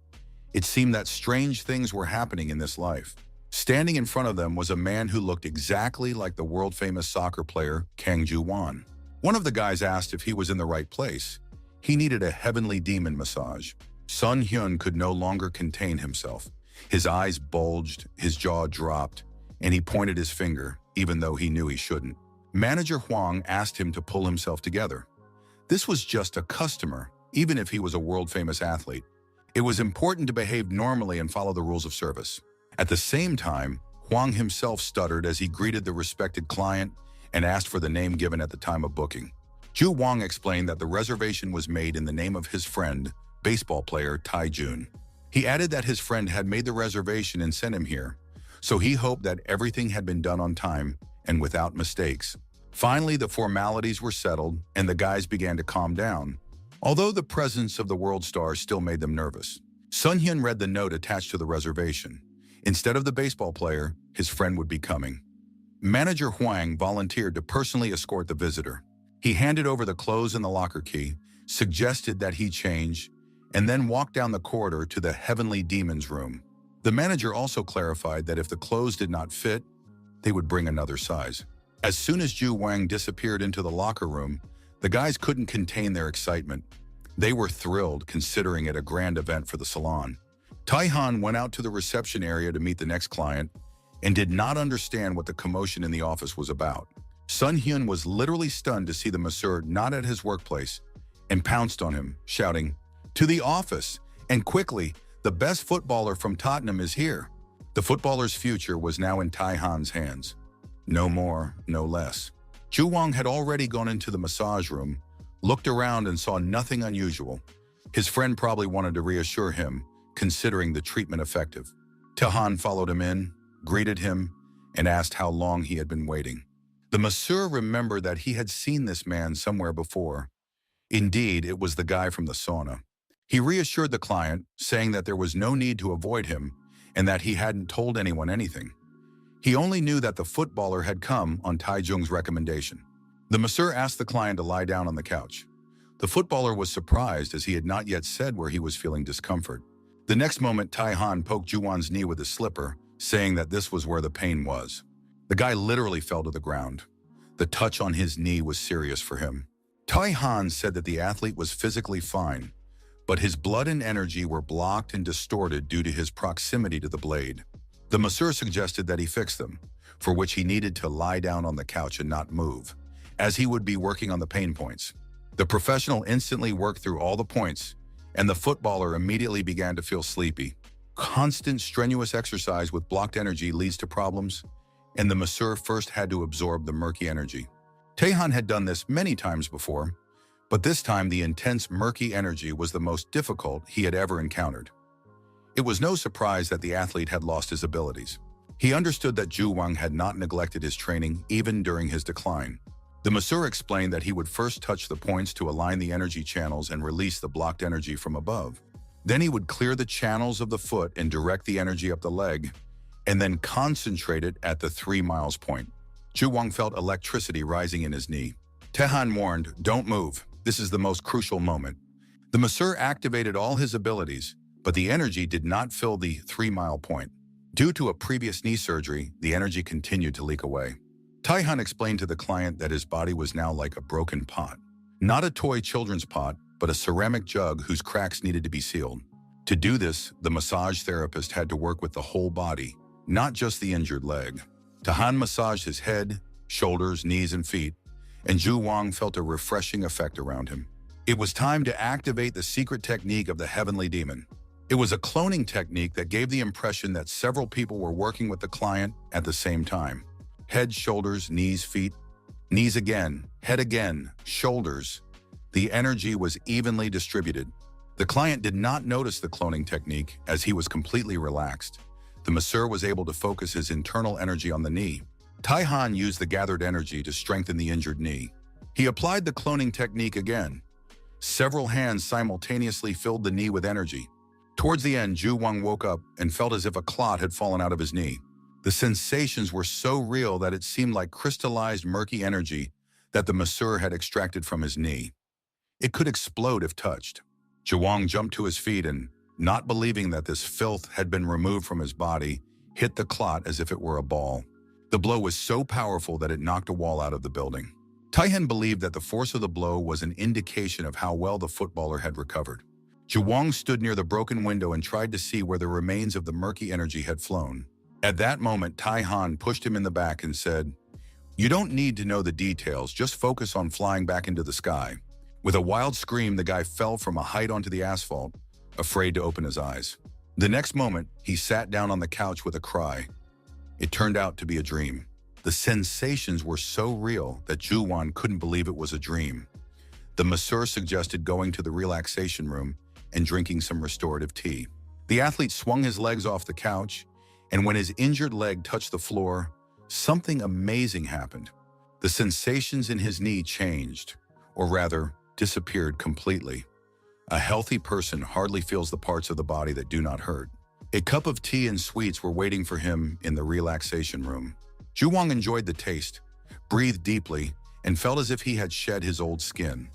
It seemed that strange things were happening in this life. Standing in front of them was a man who looked exactly like the world-famous soccer player Kang Ju-won. One of the guys asked if he was in the right place. He needed a heavenly demon massage. Sun Hyun could no longer contain himself. His eyes bulged, his jaw dropped, and he pointed his finger, even though he knew he shouldn't. Manager Hwang asked him to pull himself together. This was just a customer, even if he was a world-famous athlete. It was important to behave normally and follow the rules of service. At the same time, Hwang himself stuttered as he greeted the respected client and asked for the name given at the time of booking. Ju Wang explained that the reservation was made in the name of his friend, baseball player Tai Jun. He added that his friend had made the reservation and sent him here, so he hoped that everything had been done on time and without mistakes. Finally, the formalities were settled and the guys began to calm down, although the presence of the world star still made them nervous. Sun Hyun read the note attached to the reservation. Instead of the baseball player, his friend would be coming. Manager Hwang volunteered to personally escort the visitor. He handed over the clothes and the locker key, suggested that he change, and then walked down the corridor to the Heavenly Demon's room. The manager also clarified that if the clothes did not fit, they would bring another size. As soon as Ju Wang disappeared into the locker room, the guys couldn't contain their excitement. They were thrilled, considering it a grand event for the salon. Tai-han went out to the reception area to meet the next client and did not understand what the commotion in the office was about. Sun Hyun was literally stunned to see the masseur not at his workplace and pounced on him, shouting, "To the office! And quickly, the best footballer from Tottenham is here." The footballer's future was now in Tai-han's hands. No more, no less. Ju Wang had already gone into the massage room, looked around and saw nothing unusual. His friend probably wanted to reassure him, considering the treatment effective. Tai-han followed him in, greeted him, and asked how long he had been waiting. The masseur remembered that he had seen this man somewhere before. Indeed, it was the guy from the sauna. He reassured the client, saying that there was no need to avoid him and that he hadn't told anyone anything. He only knew that the footballer had come on Tai Jung's recommendation. The masseur asked the client to lie down on the couch. The footballer was surprised as he had not yet said where he was feeling discomfort. The next moment, Tai-han poked Ju-won's knee with his slipper, saying that this was where the pain was. The guy literally fell to the ground. The touch on his knee was serious for him. Tai-han said that the athlete was physically fine, but his blood and energy were blocked and distorted due to his proximity to the blade. The masseur suggested that he fix them, for which he needed to lie down on the couch and not move, as he would be working on the pain points. The professional instantly worked through all the points, and the footballer immediately began to feel sleepy. Constant strenuous exercise with blocked energy leads to problems, and the masseur first had to absorb the murky energy. Tai-han had done this many times before, but this time the intense murky energy was the most difficult he had ever encountered. It was no surprise that the athlete had lost his abilities. He understood that Ju Wang had not neglected his training even during his decline. The masseur explained that he would first touch the points to align the energy channels and release the blocked energy from above. Then he would clear the channels of the foot and direct the energy up the leg, and then concentrate it at the 3 miles point. Ju Wang felt electricity rising in his knee. Tai-han warned, "Don't move. This is the most crucial moment." The masseur activated all his abilities, but the energy did not fill the 3-mile point. Due to a previous knee surgery, the energy continued to leak away. Tai-han explained to the client that his body was now like a broken pot. Not a toy children's pot, but a ceramic jug whose cracks needed to be sealed. To do this, the massage therapist had to work with the whole body, not just the injured leg. Tai-han massaged his head, shoulders, knees, and feet, and Ju Wang felt a refreshing effect around him. It was time to activate the secret technique of the Heavenly Demon. It was a cloning technique that gave the impression that several people were working with the client at the same time. Head, shoulders, knees, feet, knees again, head again, shoulders. The energy was evenly distributed. The client did not notice the cloning technique as he was completely relaxed. The masseur was able to focus his internal energy on the knee. Tai-han used the gathered energy to strengthen the injured knee. He applied the cloning technique again. Several hands simultaneously filled the knee with energy. Towards the end, Ju Wang woke up and felt as if a clot had fallen out of his knee. The sensations were so real that it seemed like crystallized murky energy that the masseur had extracted from his knee. It could explode if touched. Zhu jumped to his feet and, not believing that this filth had been removed from his body, hit the clot as if it were a ball. The blow was so powerful that it knocked a wall out of the building. Taihen believed that the force of the blow was an indication of how well the footballer had recovered. Zhu stood near the broken window and tried to see where the remains of the murky energy had flown. At that moment, Taihan pushed him in the back and said, "You don't need to know the details, just focus on flying back into the sky." With a wild scream, the guy fell from a height onto the asphalt, afraid to open his eyes. The next moment, he sat down on the couch with a cry. It turned out to be a dream. The sensations were so real that Zhu couldn't believe it was a dream. The masseur suggested going to the relaxation room and drinking some restorative tea. The athlete swung his legs off the couch, and when his injured leg touched the floor, something amazing happened. The sensations in his knee changed, or rather, disappeared completely. A healthy person hardly feels the parts of the body that do not hurt. A cup of tea and sweets were waiting for him in the relaxation room. Zhu enjoyed the taste, breathed deeply, and felt as if he had shed his old skin.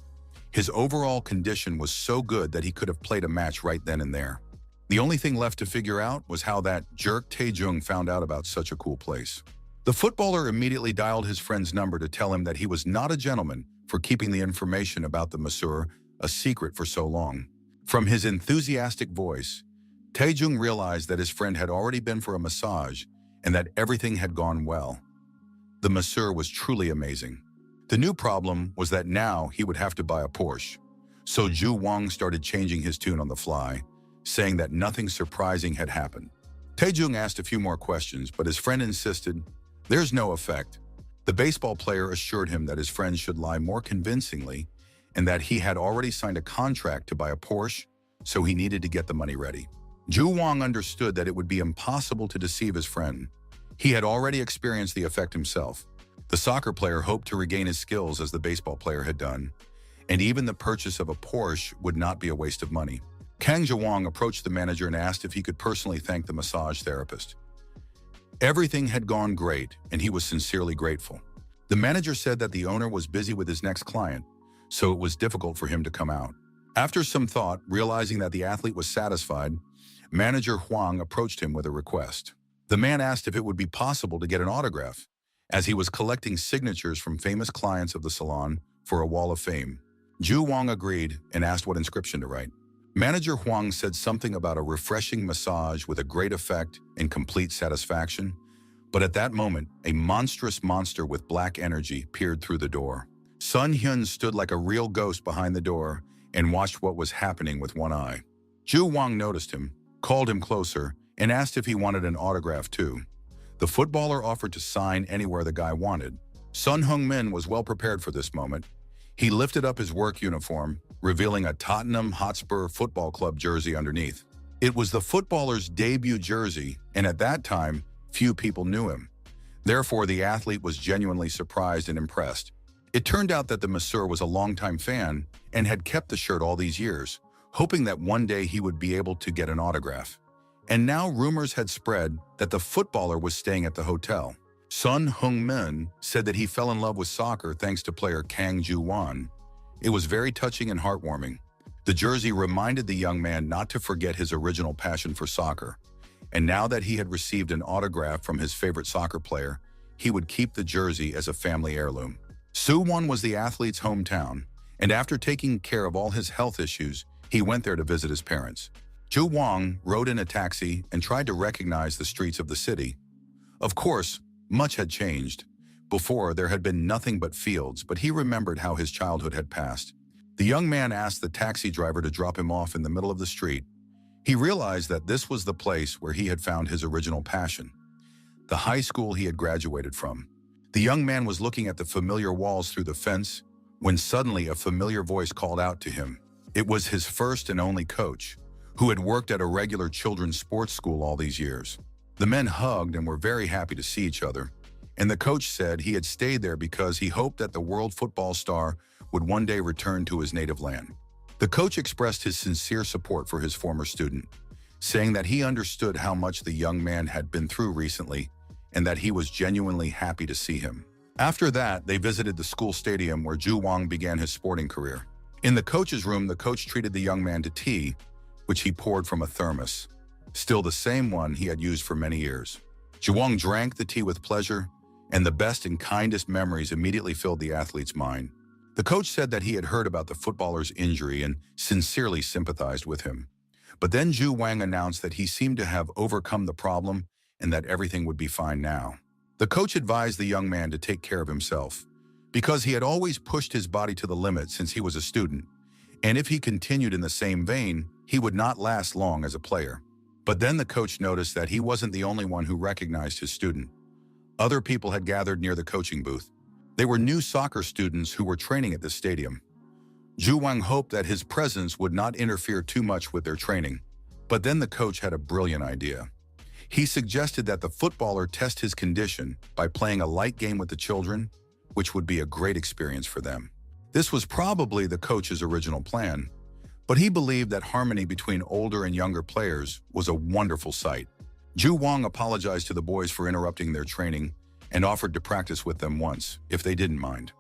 His overall condition was so good that he could have played a match right then and there. The only thing left to figure out was how that jerk Taejung found out about such a cool place. The footballer immediately dialed his friend's number to tell him that he was not a gentleman for keeping the information about the masseur a secret for so long. From his enthusiastic voice, Taejung realized that his friend had already been for a massage and that everything had gone well. The masseur was truly amazing. The new problem was that now he would have to buy a Porsche. So Zhu started changing his tune on the fly, saying that nothing surprising had happened. Taejung asked a few more questions, but his friend insisted, "There's no effect." The baseball player assured him that his friend should lie more convincingly and that he had already signed a contract to buy a Porsche, so he needed to get the money ready. Zhu understood that it would be impossible to deceive his friend. He had already experienced the effect himself. The soccer player hoped to regain his skills as the baseball player had done, and even the purchase of a Porsche would not be a waste of money. Kang Zhuang approached the manager and asked if he could personally thank the massage therapist. Everything had gone great, and he was sincerely grateful. The manager said that the owner was busy with his next client, so it was difficult for him to come out. After some thought, realizing that the athlete was satisfied, Manager Huang approached him with a request. The man asked if it would be possible to get an autograph, as he was collecting signatures from famous clients of the salon for a wall of fame. Zhu agreed and asked what inscription to write. Manager Huang said something about a refreshing massage with a great effect and complete satisfaction, but at that moment, a monstrous monster with black energy peered through the door. Sun Hyun stood like a real ghost behind the door and watched what was happening with one eye. Zhu noticed him, called him closer, and asked if he wanted an autograph too. The footballer offered to sign anywhere the guy wanted. Sun Heung-min was well prepared for this moment. He lifted up his work uniform, revealing a Tottenham Hotspur Football Club jersey underneath. It was the footballer's debut jersey, and at that time, few people knew him. Therefore, the athlete was genuinely surprised and impressed. It turned out that the masseur was a longtime fan and had kept the shirt all these years, hoping that one day he would be able to get an autograph. And now rumors had spread that the footballer was staying at the hotel. Sun Heung-min said that he fell in love with soccer thanks to player Kang Ju-won. It was very touching and heartwarming. The jersey reminded the young man not to forget his original passion for soccer. And now that he had received an autograph from his favorite soccer player, he would keep the jersey as a family heirloom. Suwon was the athlete's hometown, and after taking care of all his health issues, he went there to visit his parents. Zhu rode in a taxi and tried to recognize the streets of the city. Of course, much had changed. Before, there had been nothing but fields, but he remembered how his childhood had passed. The young man asked the taxi driver to drop him off in the middle of the street. He realized that this was the place where he had found his original passion, the high school he had graduated from. The young man was looking at the familiar walls through the fence when suddenly a familiar voice called out to him. It was his first and only coach, who had worked at a regular children's sports school all these years. The men hugged and were very happy to see each other, and the coach said he had stayed there because he hoped that the world football star would one day return to his native land. The coach expressed his sincere support for his former student, saying that he understood how much the young man had been through recently and that he was genuinely happy to see him. After that, they visited the school stadium where Zhu began his sporting career. In the coach's room, the coach treated the young man to tea, which he poured from a thermos, still the same one he had used for many years. Zhuang drank the tea with pleasure, and the best and kindest memories immediately filled the athlete's mind. The coach said that he had heard about the footballer's injury and sincerely sympathized with him. But then Zhu Wang announced that he seemed to have overcome the problem and that everything would be fine now. The coach advised the young man to take care of himself, because he had always pushed his body to the limit since he was a student, and if he continued in the same vein, he would not last long as a player. But then the coach noticed that he wasn't the only one who recognized his student. Other people had gathered near the coaching booth. They were new soccer students who were training at the stadium. Zhu Wang hoped that his presence would not interfere too much with their training. But then the coach had a brilliant idea. He suggested that the footballer test his condition by playing a light game with the children, which would be a great experience for them. This was probably the coach's original plan, but he believed that harmony between older and younger players was a wonderful sight. Zhu Wang apologized to the boys for interrupting their training and offered to practice with them once, if they didn't mind.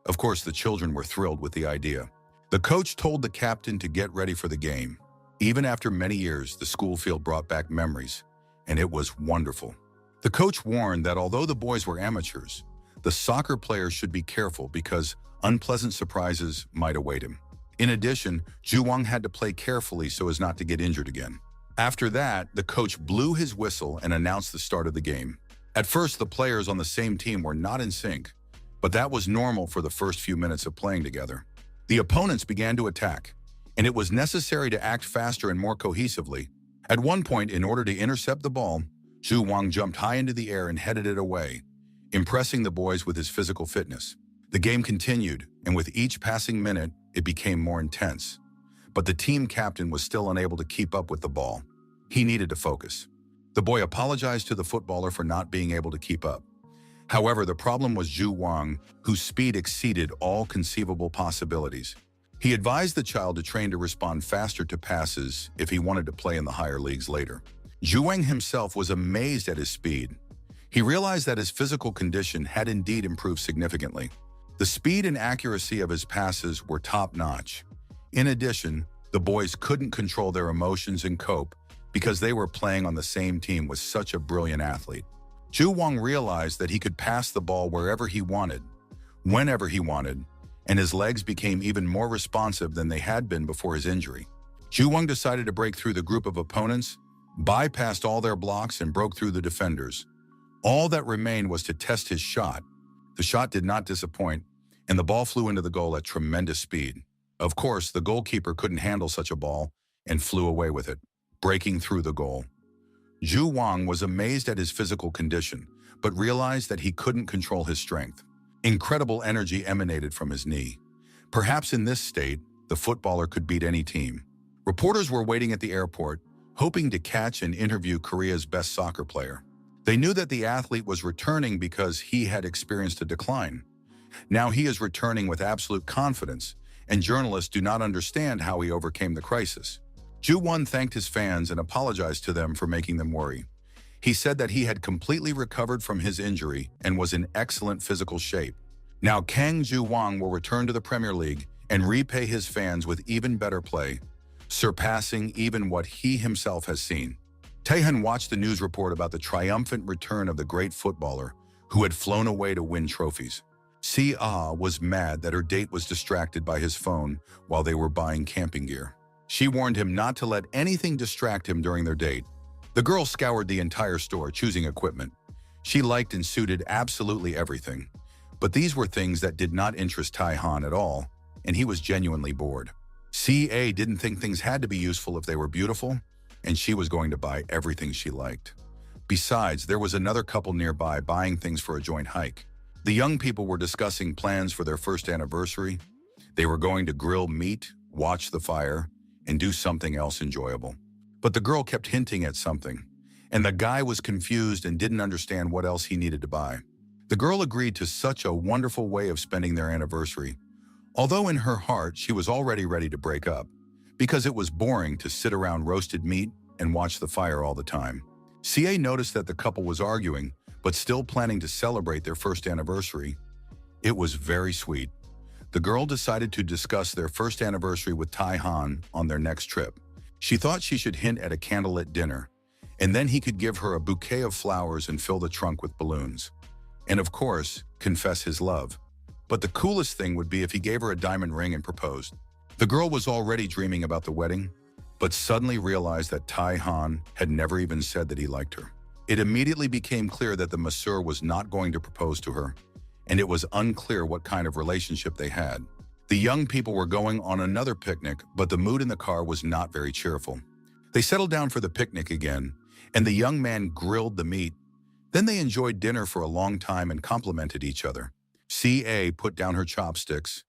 Of course, the children were thrilled with the idea. The coach told the captain to get ready for the game. Even after many years, the school field brought back memories, and it was wonderful. The coach warned that although the boys were amateurs, the soccer players should be careful because unpleasant surprises might await him. In addition, Zhu Wang had to play carefully so as not to get injured again. After that, the coach blew his whistle and announced the start of the game. At first, the players on the same team were not in sync, but that was normal for the first few minutes of playing together. The opponents began to attack, and it was necessary to act faster and more cohesively. At one point, in order to intercept the ball, Zhu Wang jumped high into the air and headed it away, impressing the boys with his physical fitness. The game continued, and with each passing minute, it became more intense. But the team captain was still unable to keep up with the ball. He needed to focus. The boy apologized to the footballer for not being able to keep up. However, the problem was Zhu Wang, whose speed exceeded all conceivable possibilities. He advised the child to train to respond faster to passes if he wanted to play in the higher leagues later. Zhu Wang himself was amazed at his speed. He realized that his physical condition had indeed improved significantly. The speed and accuracy of his passes were top-notch. In addition, the boys couldn't control their emotions and cope because they were playing on the same team with such a brilliant athlete. Zhu Wang realized that he could pass the ball wherever he wanted, whenever he wanted, and his legs became even more responsive than they had been before his injury. Zhu Wang decided to break through the group of opponents, bypassed all their blocks, and broke through the defenders. All that remained was to test his shot. The shot did not disappoint, and the ball flew into the goal at tremendous speed. Of course, the goalkeeper couldn't handle such a ball and flew away with it, breaking through the goal. Zhu Wang was amazed at his physical condition, but realized that he couldn't control his strength. Incredible energy emanated from his knee. Perhaps in this state, the footballer could beat any team. Reporters were waiting at the airport, hoping to catch and interview Korea's best soccer player. They knew that the athlete was returning because he had experienced a decline. Now he is returning with absolute confidence, and journalists do not understand how he overcame the crisis. Zhu Wang thanked his fans and apologized to them for making them worry. He said that he had completely recovered from his injury and was in excellent physical shape. Now Kang Zhu Wang will return to the Premier League and repay his fans with even better play, surpassing even what he himself has seen. Taehan watched the news report about the triumphant return of the great footballer who had flown away to win trophies. Si-ah was mad that her date was distracted by his phone while they were buying camping gear. She warned him not to let anything distract him during their date. The girl scoured the entire store, choosing equipment. She liked and suited absolutely everything. But these were things that did not interest Taehan at all, and he was genuinely bored. CA didn't think things had to be useful if they were beautiful, and she was going to buy everything she liked. Besides, there was another couple nearby buying things for a joint hike. The young people were discussing plans for their first anniversary. They were going to grill meat, watch the fire, and do something else enjoyable. But the girl kept hinting at something, and the guy was confused and didn't understand what else he needed to buy. The girl agreed to such a wonderful way of spending their anniversary, although in her heart she was already ready to break up, because it was boring to sit around roasted meat and watch the fire all the time. CA noticed that the couple was arguing, but still planning to celebrate their first anniversary. It was very sweet. the girl decided to discuss their first anniversary with Tai Han on their next trip. She thought she should hint at a candlelit dinner, and then he could give her a bouquet of flowers and fill the trunk with balloons. And of course, confess his love. But the coolest thing would be if he gave her a diamond ring and proposed. The girl was already dreaming about the wedding, but suddenly realized that Tai Han had never even said that he liked her. It immediately became clear that the masseur was not going to propose to her, and it was unclear what kind of relationship they had. The young people were going on another picnic, but the mood in the car was not very cheerful. They settled down for the picnic again, and the young man grilled the meat. Then they enjoyed dinner for a long time and complimented each other. CA put down her chopsticks,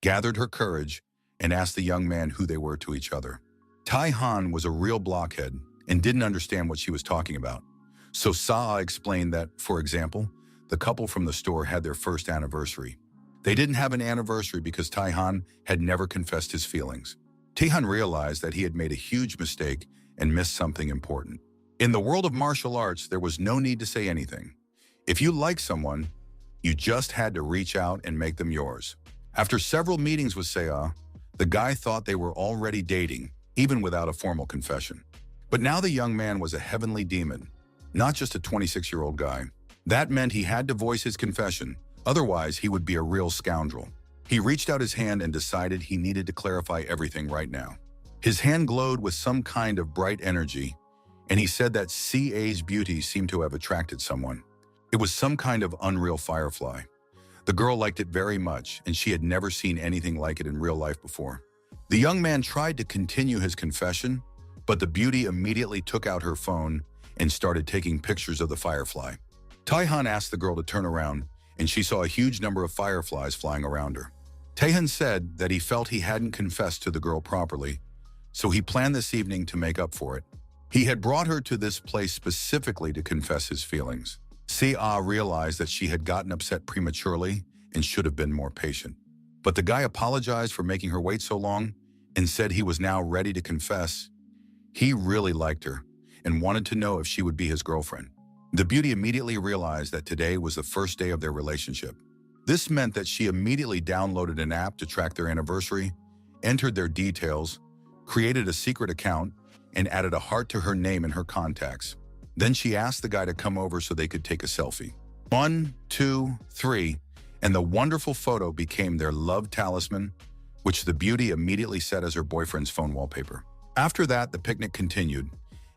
gathered her courage, and asked the young man who they were to each other. Tai Han was a real blockhead and didn't understand what she was talking about. So Saa explained that, for example, the couple from the store had their first anniversary. They didn't have an anniversary because Tai Han had never confessed his feelings. Tai Han realized that he had made a huge mistake and missed something important. In the world of martial arts, there was no need to say anything. If you liked someone, you just had to reach out and make them yours. After several meetings with Sea, the guy thought they were already dating, even without a formal confession. But now the young man was a heavenly demon, not just a 26-year-old guy. That meant he had to voice his confession, otherwise he would be a real scoundrel. He reached out his hand and decided he needed to clarify everything right now. His hand glowed with some kind of bright energy, and he said that CA's beauty seemed to have attracted someone. It was some kind of unreal firefly. The girl liked it very much, and she had never seen anything like it in real life before. The young man tried to continue his confession, but the beauty immediately took out her phone and started taking pictures of the firefly. Tai Han asked the girl to turn around, and she saw a huge number of fireflies flying around her. Tai Han said that he felt he hadn't confessed to the girl properly, so he planned this evening to make up for it. He had brought her to this place specifically to confess his feelings. Sia realized that she had gotten upset prematurely and should have been more patient. But the guy apologized for making her wait so long and said he was now ready to confess. He really liked her and wanted to know if she would be his girlfriend. The beauty immediately realized that today was the first day of their relationship. This meant that she immediately downloaded an app to track their anniversary, entered their details, created a secret account, and added a heart to her name in her contacts. Then she asked the guy to come over so they could take a selfie. 1, 2, 3, and the wonderful photo became their love talisman, which the beauty immediately set as her boyfriend's phone wallpaper. After that, the picnic continued,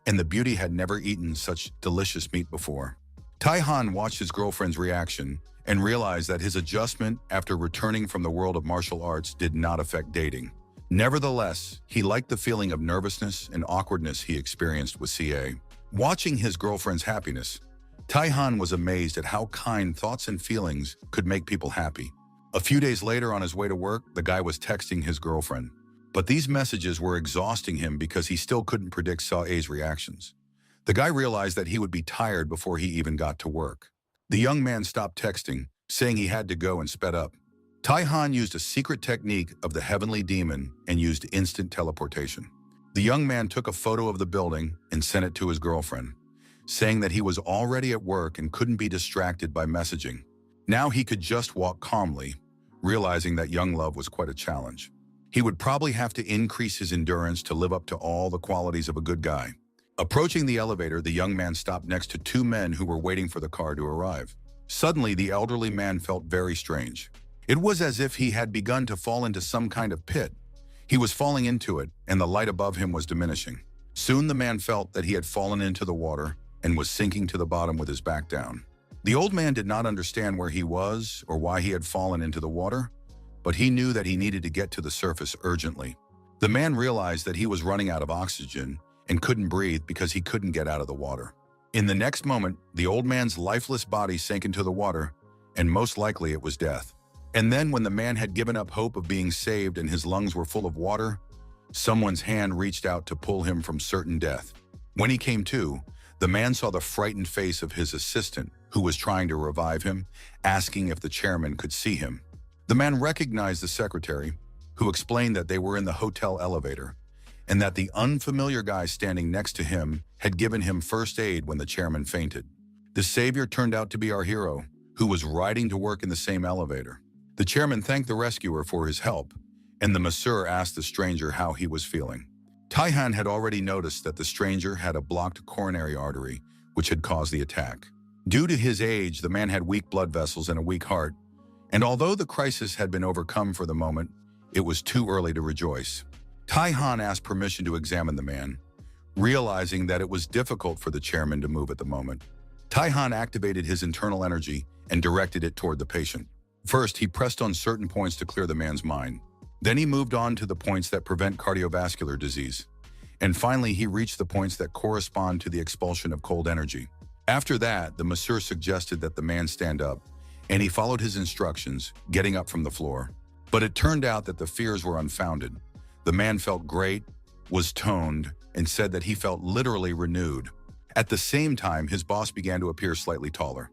and the beauty had never eaten such delicious meat before. Tai Han watched his girlfriend's reaction and realized that his adjustment after returning from the world of martial arts did not affect dating. Nevertheless, he liked the feeling of nervousness and awkwardness he experienced with CA. Watching his girlfriend's happiness, Tai Han was amazed at how kind thoughts and feelings could make people happy. A few days later, on his way to work, the guy was texting his girlfriend. But these messages were exhausting him because he still couldn't predict Sae's reactions. The guy realized that he would be tired before he even got to work. The young man stopped texting, saying he had to go, and sped up. Tai Han used a secret technique of the heavenly demon and used instant teleportation. The young man took a photo of the building and sent it to his girlfriend, saying that he was already at work and couldn't be distracted by messaging. Now he could just walk calmly, realizing that young love was quite a challenge. He would probably have to increase his endurance to live up to all the qualities of a good guy. Approaching the elevator, the young man stopped next to two men who were waiting for the car to arrive. Suddenly, the elderly man felt very strange. It was as if he had begun to fall into some kind of pit. He was falling into it, and the light above him was diminishing. Soon the man felt that he had fallen into the water and was sinking to the bottom with his back down. The old man did not understand where he was or why he had fallen into the water, but he knew that he needed to get to the surface urgently. The man realized that he was running out of oxygen and couldn't breathe because he couldn't get out of the water. In the next moment, the old man's lifeless body sank into the water, and most likely it was death. And then when the man had given up hope of being saved and his lungs were full of water, someone's hand reached out to pull him from certain death. When he came to, the man saw the frightened face of his assistant, who was trying to revive him, asking if the chairman could see him. The man recognized the secretary, who explained that they were in the hotel elevator, and that the unfamiliar guy standing next to him had given him first aid when the chairman fainted. The savior turned out to be our hero, who was riding to work in the same elevator. The chairman thanked the rescuer for his help, and the masseur asked the stranger how he was feeling. Taihan had already noticed that the stranger had a blocked coronary artery, which had caused the attack. Due to his age, the man had weak blood vessels and a weak heart, and although the crisis had been overcome for the moment, it was too early to rejoice. Taihan asked permission to examine the man, realizing that it was difficult for the chairman to move at the moment. Taihan activated his internal energy and directed it toward the patient. First, he pressed on certain points to clear the man's mind. Then he moved on to the points that prevent cardiovascular disease. And finally, he reached the points that correspond to the expulsion of cold energy. After that, the masseur suggested that the man stand up, and he followed his instructions, getting up from the floor. But it turned out that the fears were unfounded. The man felt great, was toned, and said that he felt literally renewed. At the same time, his boss began to appear slightly taller.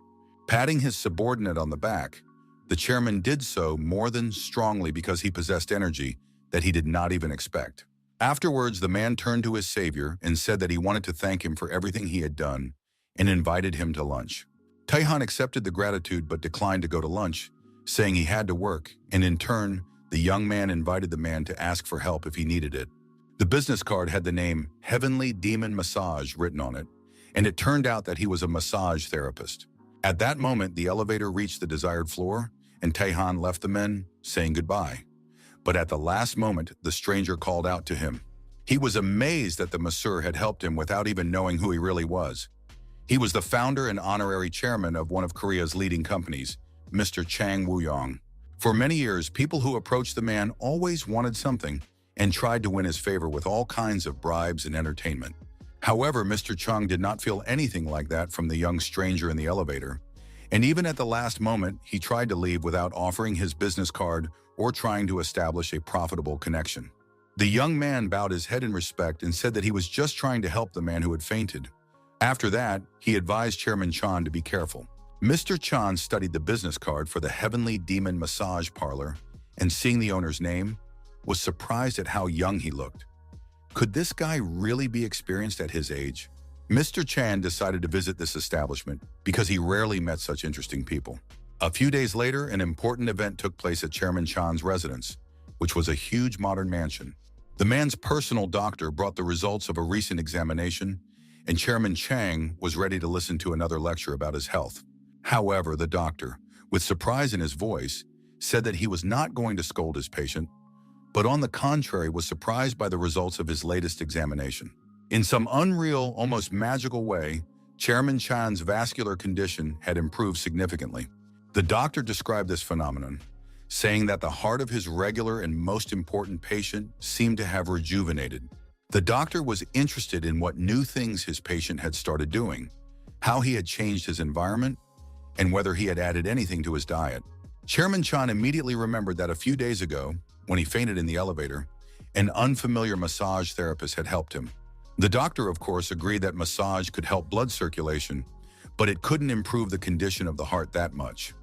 Patting his subordinate on the back, the chairman did so more than strongly because he possessed energy that he did not even expect. Afterwards, the man turned to his savior and said that he wanted to thank him for everything he had done and invited him to lunch. Taihan accepted the gratitude but declined to go to lunch, saying he had to work, and in turn, the young man invited the man to ask for help if he needed it. The business card had the name Heavenly Demon Massage written on it, and it turned out that he was a massage therapist. At that moment, the elevator reached the desired floor, and Taihan left the men, saying goodbye. But at the last moment, the stranger called out to him. He was amazed that the masseur had helped him without even knowing who he really was. He was the founder and honorary chairman of one of Korea's leading companies, Mr. Chang Woo-yong. For many years, people who approached the man always wanted something and tried to win his favor with all kinds of bribes and entertainment. However, Mr. Chung did not feel anything like that from the young stranger in the elevator. And even at the last moment, he tried to leave without offering his business card or trying to establish a profitable connection. The young man bowed his head in respect and said that he was just trying to help the man who had fainted. After that, he advised Chairman Chan to be careful. Mr. Chan studied the business card for the Heavenly Demon Massage Parlor, and seeing the owner's name, was surprised at how young he looked. Could this guy really be experienced at his age? Mr. Chan decided to visit this establishment because he rarely met such interesting people. A few days later, an important event took place at Chairman Chan's residence, which was a huge modern mansion. The man's personal doctor brought the results of a recent examination, and Chairman Chang was ready to listen to another lecture about his health. However, the doctor, with surprise in his voice, said that he was not going to scold his patient, but on the contrary was surprised by the results of his latest examination. In some unreal, almost magical way, Chairman Chan's vascular condition had improved significantly. The doctor described this phenomenon, saying that the heart of his regular and most important patient seemed to have rejuvenated. The doctor was interested in what new things his patient had started doing, how he had changed his environment, and whether he had added anything to his diet. Chairman Chan immediately remembered that a few days ago, when he fainted in the elevator, an unfamiliar massage therapist had helped him. The doctor, of course, agreed that massage could help blood circulation, but it couldn't improve the condition of the heart that much.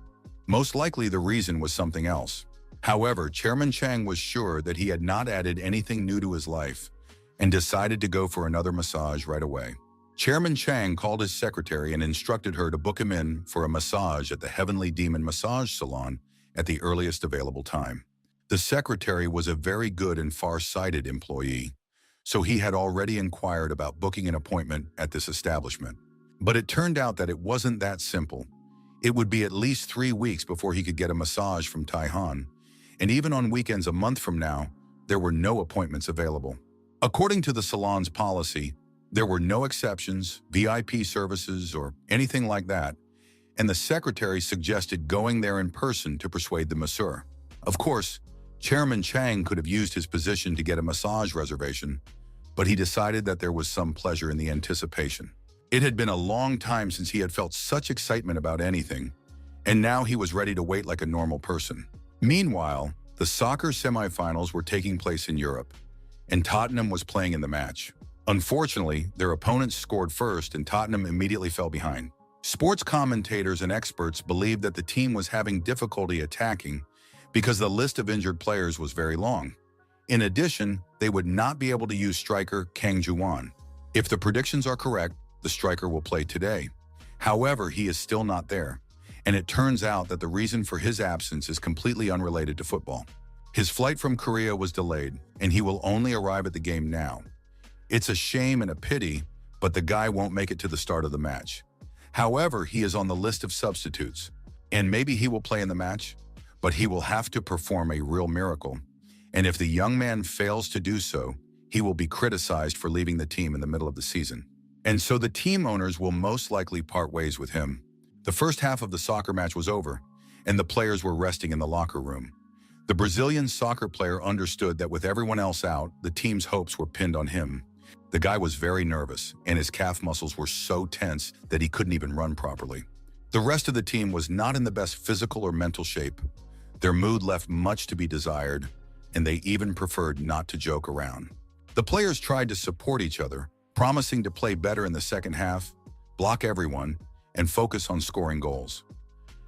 Most likely the reason was something else. However, Chairman Chang was sure that he had not added anything new to his life and decided to go for another massage right away. Chairman Chang called his secretary and instructed her to book him in for a massage at the Heavenly Demon Massage Salon at the earliest available time. The secretary was a very good and far-sighted employee, so he had already inquired about booking an appointment at this establishment. But it turned out that it wasn't that simple. It would be at least 3 weeks before he could get a massage from Taihan, and even on weekends a month from now, there were no appointments available. According to the salon's policy, there were no exceptions, VIP services, or anything like that, and the secretary suggested going there in person to persuade the masseur. Of course, Chairman Chang could have used his position to get a massage reservation, but he decided that there was some pleasure in the anticipation. It had been a long time since he had felt such excitement about anything, and now he was ready to wait like a normal person. Meanwhile, the soccer semifinals were taking place in Europe, and Tottenham was playing in the match. Unfortunately, their opponents scored first and Tottenham immediately fell behind. Sports commentators and experts believed that the team was having difficulty attacking because the list of injured players was very long. In addition, they would not be able to use striker Kang Ju-won. If the predictions are correct, the striker will play today. However, he is still not there, and it turns out that the reason for his absence is completely unrelated to football. His flight from Korea was delayed, and he will only arrive at the game now. It's a shame and a pity, but the guy won't make it to the start of the match. However, he is on the list of substitutes, and maybe he will play in the match, but he will have to perform a real miracle. And if the young man fails to do so, he will be criticized for leaving the team in the middle of the season. And so the team owners will most likely part ways with him. The first half of the soccer match was over, and the players were resting in the locker room. The Brazilian soccer player understood that with everyone else out, the team's hopes were pinned on him. The guy was very nervous, and his calf muscles were so tense that he couldn't even run properly. The rest of the team was not in the best physical or mental shape. Their mood left much to be desired, and they even preferred not to joke around. The players tried to support each other, promising to play better in the second half, block everyone, and focus on scoring goals.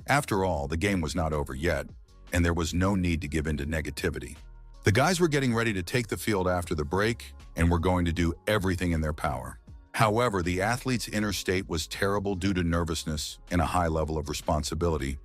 After all, the game was not over yet, and there was no need to give in to negativity. The guys were getting ready to take the field after the break, and were going to do everything in their power. However, the athletes' inner state was terrible due to nervousness and a high level of responsibility,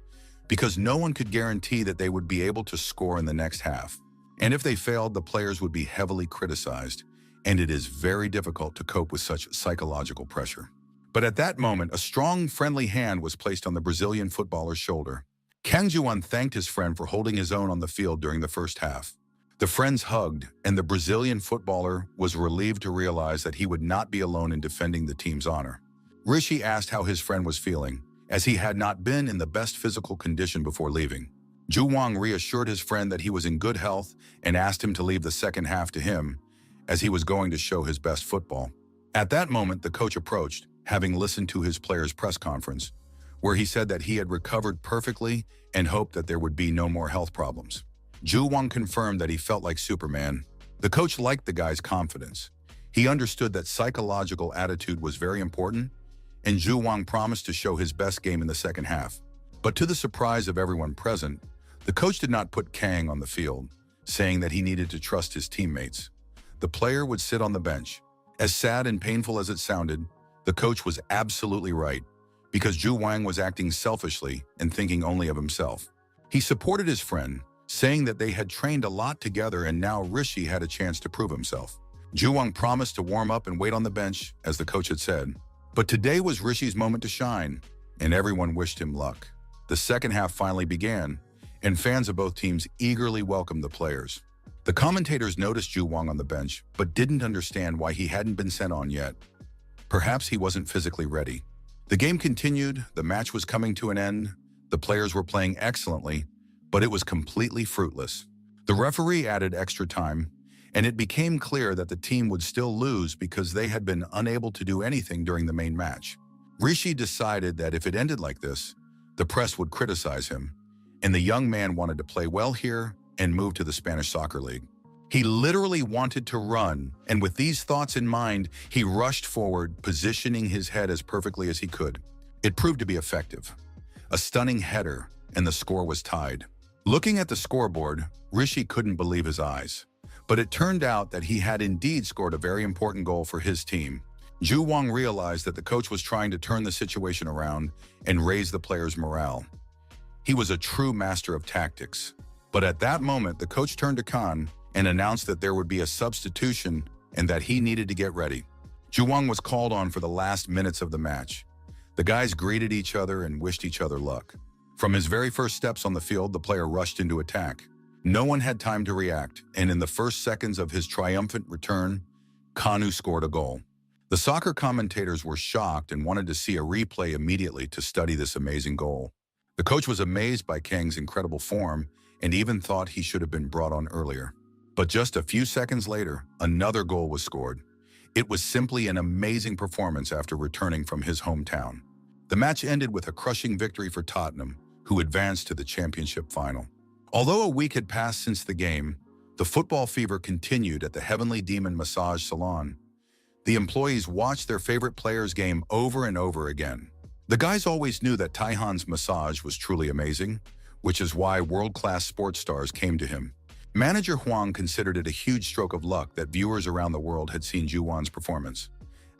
because no one could guarantee that they would be able to score in the next half. And if they failed, the players would be heavily criticized, and it is very difficult to cope with such psychological pressure. But at that moment, a strong, friendly hand was placed on the Brazilian footballer's shoulder. Kang Ji-won thanked his friend for holding his own on the field during the first half. The friends hugged, and the Brazilian footballer was relieved to realize that he would not be alone in defending the team's honor. Rishi asked how his friend was feeling, as he had not been in the best physical condition before leaving. Ju Wang reassured his friend that he was in good health and asked him to leave the second half to him, as he was going to show his best football. At that moment, the coach approached, having listened to his players' press conference, where he said that he had recovered perfectly and hoped that there would be no more health problems. Ju Wang confirmed that he felt like Superman. The coach liked the guy's confidence. He understood that psychological attitude was very important, and Ju Wang promised to show his best game in the second half. But to the surprise of everyone present, the coach did not put Kang on the field, saying that he needed to trust his teammates. The player would sit on the bench. As sad and painful as it sounded, the coach was absolutely right, because Ju Wang was acting selfishly and thinking only of himself. He supported his friend, saying that they had trained a lot together and now Rishi had a chance to prove himself. Ju Wang promised to warm up and wait on the bench, as the coach had said. But today was Rishi's moment to shine, and everyone wished him luck. The second half finally began, and fans of both teams eagerly welcomed the players. The commentators noticed Ju Wang on the bench, but didn't understand why he hadn't been sent on yet. Perhaps he wasn't physically ready. The game continued, the match was coming to an end, the players were playing excellently, but it was completely fruitless. The referee added extra time, and it became clear that the team would still lose because they had been unable to do anything during the main match. Rishi decided that if it ended like this, the press would criticize him, and the young man wanted to play well here and move to the Spanish Soccer League. He literally wanted to run, and with these thoughts in mind, he rushed forward, positioning his head as perfectly as he could. It proved to be effective. A stunning header, and the score was tied. Looking at the scoreboard, Rishi couldn't believe his eyes. But it turned out that he had indeed scored a very important goal for his team. Ju Wang realized that the coach was trying to turn the situation around and raise the players' morale. He was a true master of tactics. But at that moment, the coach turned to Khan and announced that there would be a substitution and that he needed to get ready. Ju Wang was called on for the last minutes of the match. The guys greeted each other and wished each other luck. From his very first steps on the field, the player rushed into attack. No one had time to react, and in the first seconds of his triumphant return, Kanu scored a goal. The soccer commentators were shocked and wanted to see a replay immediately to study this amazing goal. The coach was amazed by Kang's incredible form and even thought he should have been brought on earlier. But just a few seconds later, another goal was scored. It was simply an amazing performance after returning from his hometown. The match ended with a crushing victory for Tottenham, who advanced to the championship final. Although a week had passed since the game, the football fever continued at the Heavenly Demon Massage Salon. The employees watched their favorite players' game over and over again. The guys always knew that Taihan's massage was truly amazing, which is why world-class sports stars came to him. Manager Huang considered it a huge stroke of luck that viewers around the world had seen Ju Wang's performance.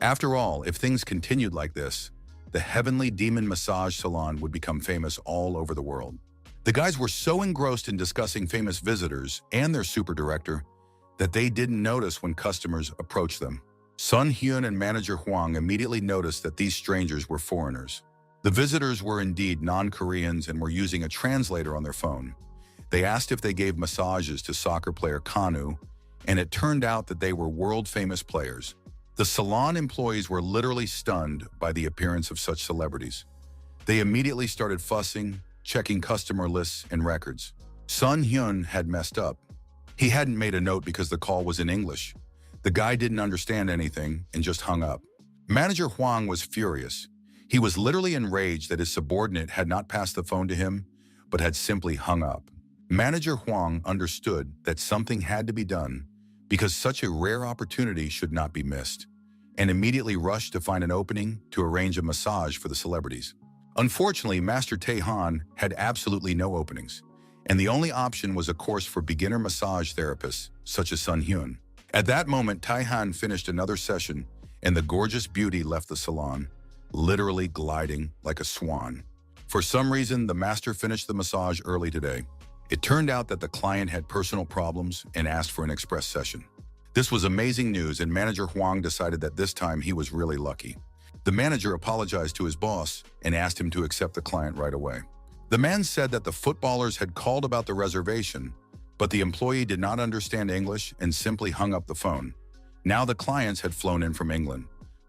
After all, if things continued like this, the Heavenly Demon Massage Salon would become famous all over the world. The guys were so engrossed in discussing famous visitors and their super director that they didn't notice when customers approached them. Sun Hyun and manager Hwang immediately noticed that these strangers were foreigners. The visitors were indeed non-Koreans and were using a translator on their phone. They asked if they gave massages to soccer player Kanu, and it turned out that they were world-famous players. The salon employees were literally stunned by the appearance of such celebrities. They immediately started fussing, checking customer lists and records. Sun Hyun had messed up. He hadn't made a note because the call was in English. The guy didn't understand anything and just hung up. Manager Hwang was furious. He was literally enraged that his subordinate had not passed the phone to him, but had simply hung up. Manager Hwang understood that something had to be done because such a rare opportunity should not be missed, and immediately rushed to find an opening to arrange a massage for the celebrities. Unfortunately, Master Tae-han had absolutely no openings, and the only option was a course for beginner massage therapists, such as Sun Hyun. At that moment, Tae-han finished another session, and the gorgeous beauty left the salon, literally gliding like a swan. For some reason, the master finished the massage early today. It turned out that the client had personal problems and asked for an express session. This was amazing news, and manager Hwang decided that this time he was really lucky. The manager apologized to his boss and asked him to accept the client right away. The man said that the footballers had called about the reservation, but the employee did not understand English and simply hung up the phone. Now the clients had flown in from England,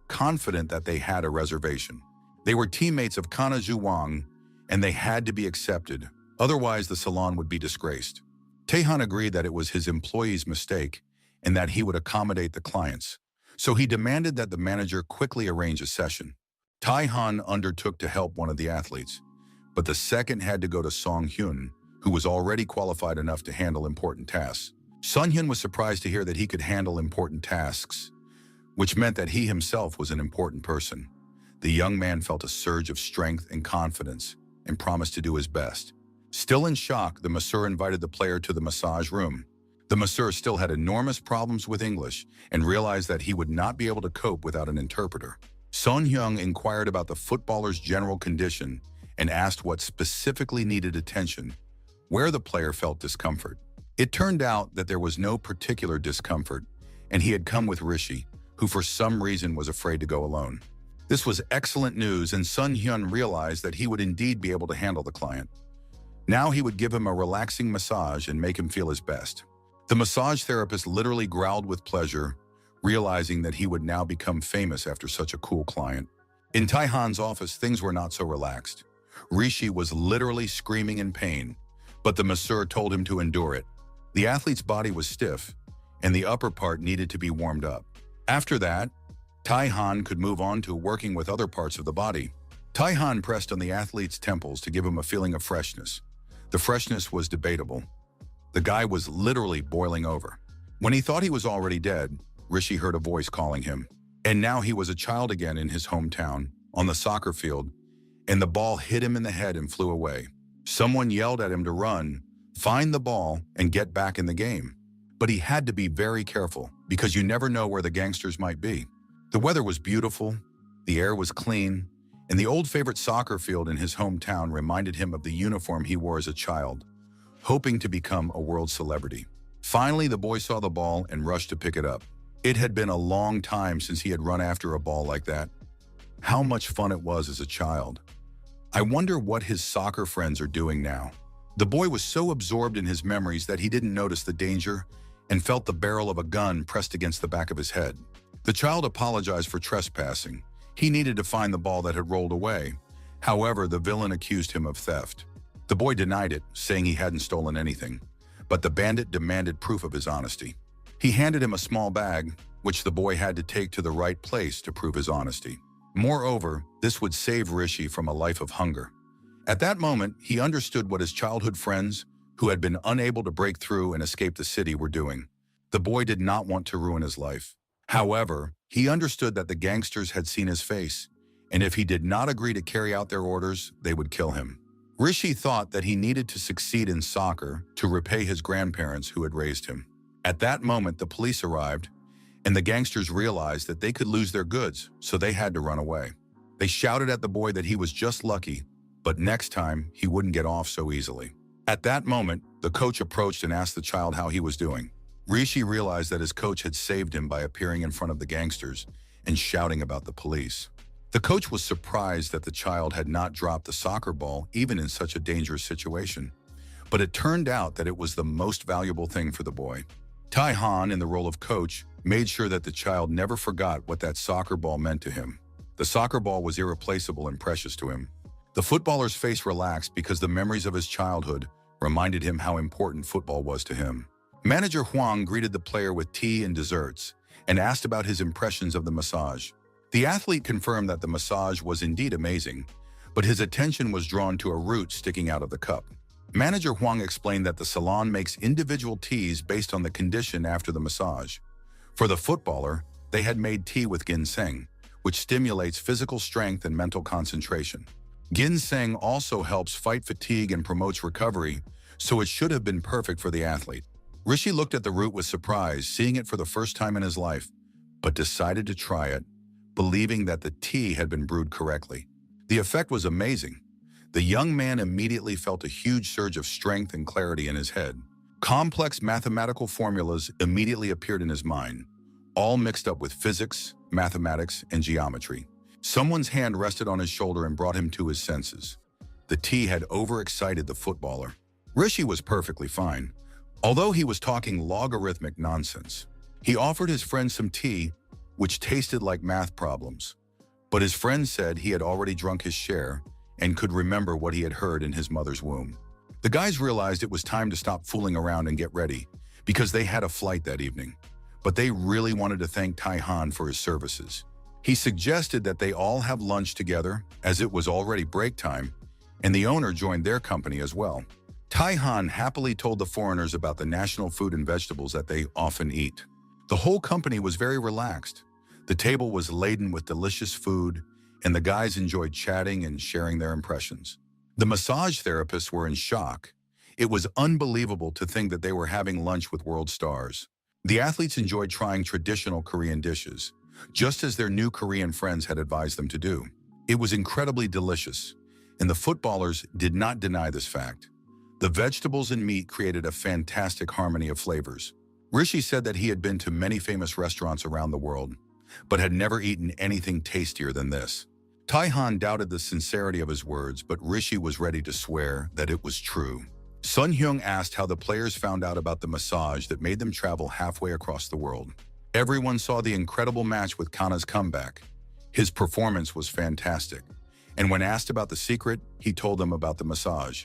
confident that they had a reservation. They were teammates of Kana Ju Wang, and they had to be accepted. Otherwise, the salon would be disgraced. Tae-han agreed that it was his employee's mistake and that he would accommodate the clients. So he demanded that the manager quickly arrange a session. Tae-han undertook to help one of the athletes, but the second had to go to Song Hyun, who was already qualified enough to handle important tasks. Sun Hyun was surprised to hear that he could handle important tasks, which meant that he himself was an important person. The young man felt a surge of strength and confidence and promised to do his best. Still in shock, the masseur invited the player to the massage room. The masseur still had enormous problems with English and realized that he would not be able to cope without an interpreter. Son Hyung inquired about the footballer's general condition and asked what specifically needed attention, where the player felt discomfort. It turned out that there was no particular discomfort, and he had come with Rishi, who for some reason was afraid to go alone. This was excellent news, and Sun Hyun realized that he would indeed be able to handle the client. Now he would give him a relaxing massage and make him feel his best. The massage therapist literally growled with pleasure, realizing that he would now become famous after such a cool client. In Tae-han's office, things were not so relaxed. Rishi was literally screaming in pain, but the masseur told him to endure it. The athlete's body was stiff, and the upper part needed to be warmed up. After that, Tae-han could move on to working with other parts of the body. Tae-han pressed on the athlete's temples to give him a feeling of freshness. The freshness was debatable. The guy was literally boiling over. When he thought he was already dead, Rishi heard a voice calling him. And now he was a child again in his hometown, on the soccer field, and the ball hit him in the head and flew away. Someone yelled at him to run, find the ball, and get back in the game. But he had to be very careful, because you never know where the gangsters might be. The weather was beautiful, the air was clean, and the old favorite soccer field in his hometown reminded him of the uniform he wore as a child, hoping to become a world celebrity. Finally, the boy saw the ball and rushed to pick it up. It had been a long time since he had run after a ball like that. How much fun it was as a child. I wonder what his soccer friends are doing now. The boy was so absorbed in his memories that he didn't notice the danger and felt the barrel of a gun pressed against the back of his head. The child apologized for trespassing. He needed to find the ball that had rolled away. However, the villain accused him of theft. The boy denied it, saying he hadn't stolen anything, but the bandit demanded proof of his honesty. He handed him a small bag, which the boy had to take to the right place to prove his honesty. Moreover, this would save Rishi from a life of hunger. At that moment, he understood what his childhood friends, who had been unable to break through and escape the city, were doing. The boy did not want to ruin his life. However, he understood that the gangsters had seen his face, and if he did not agree to carry out their orders, they would kill him. Rishi thought that he needed to succeed in soccer to repay his grandparents who had raised him. At that moment, the police arrived, and the gangsters realized that they could lose their goods, so they had to run away. They shouted at the boy that he was just lucky, but next time he wouldn't get off so easily. At that moment, the coach approached and asked the child how he was doing. Rishi realized that his coach had saved him by appearing in front of the gangsters and shouting about the police. The coach was surprised that the child had not dropped the soccer ball even in such a dangerous situation. But it turned out that it was the most valuable thing for the boy. Tai Han, in the role of coach, made sure that the child never forgot what that soccer ball meant to him. The soccer ball was irreplaceable and precious to him. The footballer's face relaxed because the memories of his childhood reminded him how important football was to him. Manager Huang greeted the player with tea and desserts and asked about his impressions of the massage. The athlete confirmed that the massage was indeed amazing, but his attention was drawn to a root sticking out of the cup. Manager Huang explained that the salon makes individual teas based on the condition after the massage. For the footballer, they had made tea with ginseng, which stimulates physical strength and mental concentration. Ginseng also helps fight fatigue and promotes recovery, so it should have been perfect for the athlete. Rishi looked at the root with surprise, seeing it for the first time in his life, but decided to try it, believing that the tea had been brewed correctly. The effect was amazing. The young man immediately felt a huge surge of strength and clarity in his head. Complex mathematical formulas immediately appeared in his mind, all mixed up with physics, mathematics, and geometry. Someone's hand rested on his shoulder and brought him to his senses. The tea had overexcited the footballer. Rishi was perfectly fine, although he was talking logarithmic nonsense. He offered his friend some tea, which tasted like math problems. But his friend said he had already drunk his share and could remember what he had heard in his mother's womb. The guys realized it was time to stop fooling around and get ready, because they had a flight that evening. But they really wanted to thank Tai Han for his services. He suggested that they all have lunch together, as it was already break time, and the owner joined their company as well. Tai Han happily told the foreigners about the national food and vegetables that they often eat. The whole company was very relaxed. The table was laden with delicious food, and the guys enjoyed chatting and sharing their impressions. The massage therapists were in shock. It was unbelievable to think that they were having lunch with world stars. The athletes enjoyed trying traditional Korean dishes, just as their new Korean friends had advised them to do. It was incredibly delicious, and the footballers did not deny this fact. The vegetables and meat created a fantastic harmony of flavors. Rishi said that he had been to many famous restaurants around the world, but had never eaten anything tastier than this. Tai Han doubted the sincerity of his words, but Rishi was ready to swear that it was true. Sun Hyung asked how the players found out about the massage that made them travel halfway across the world. Everyone saw the incredible match with Kana's comeback. His performance was fantastic, and when asked about the secret, he told them about the massage.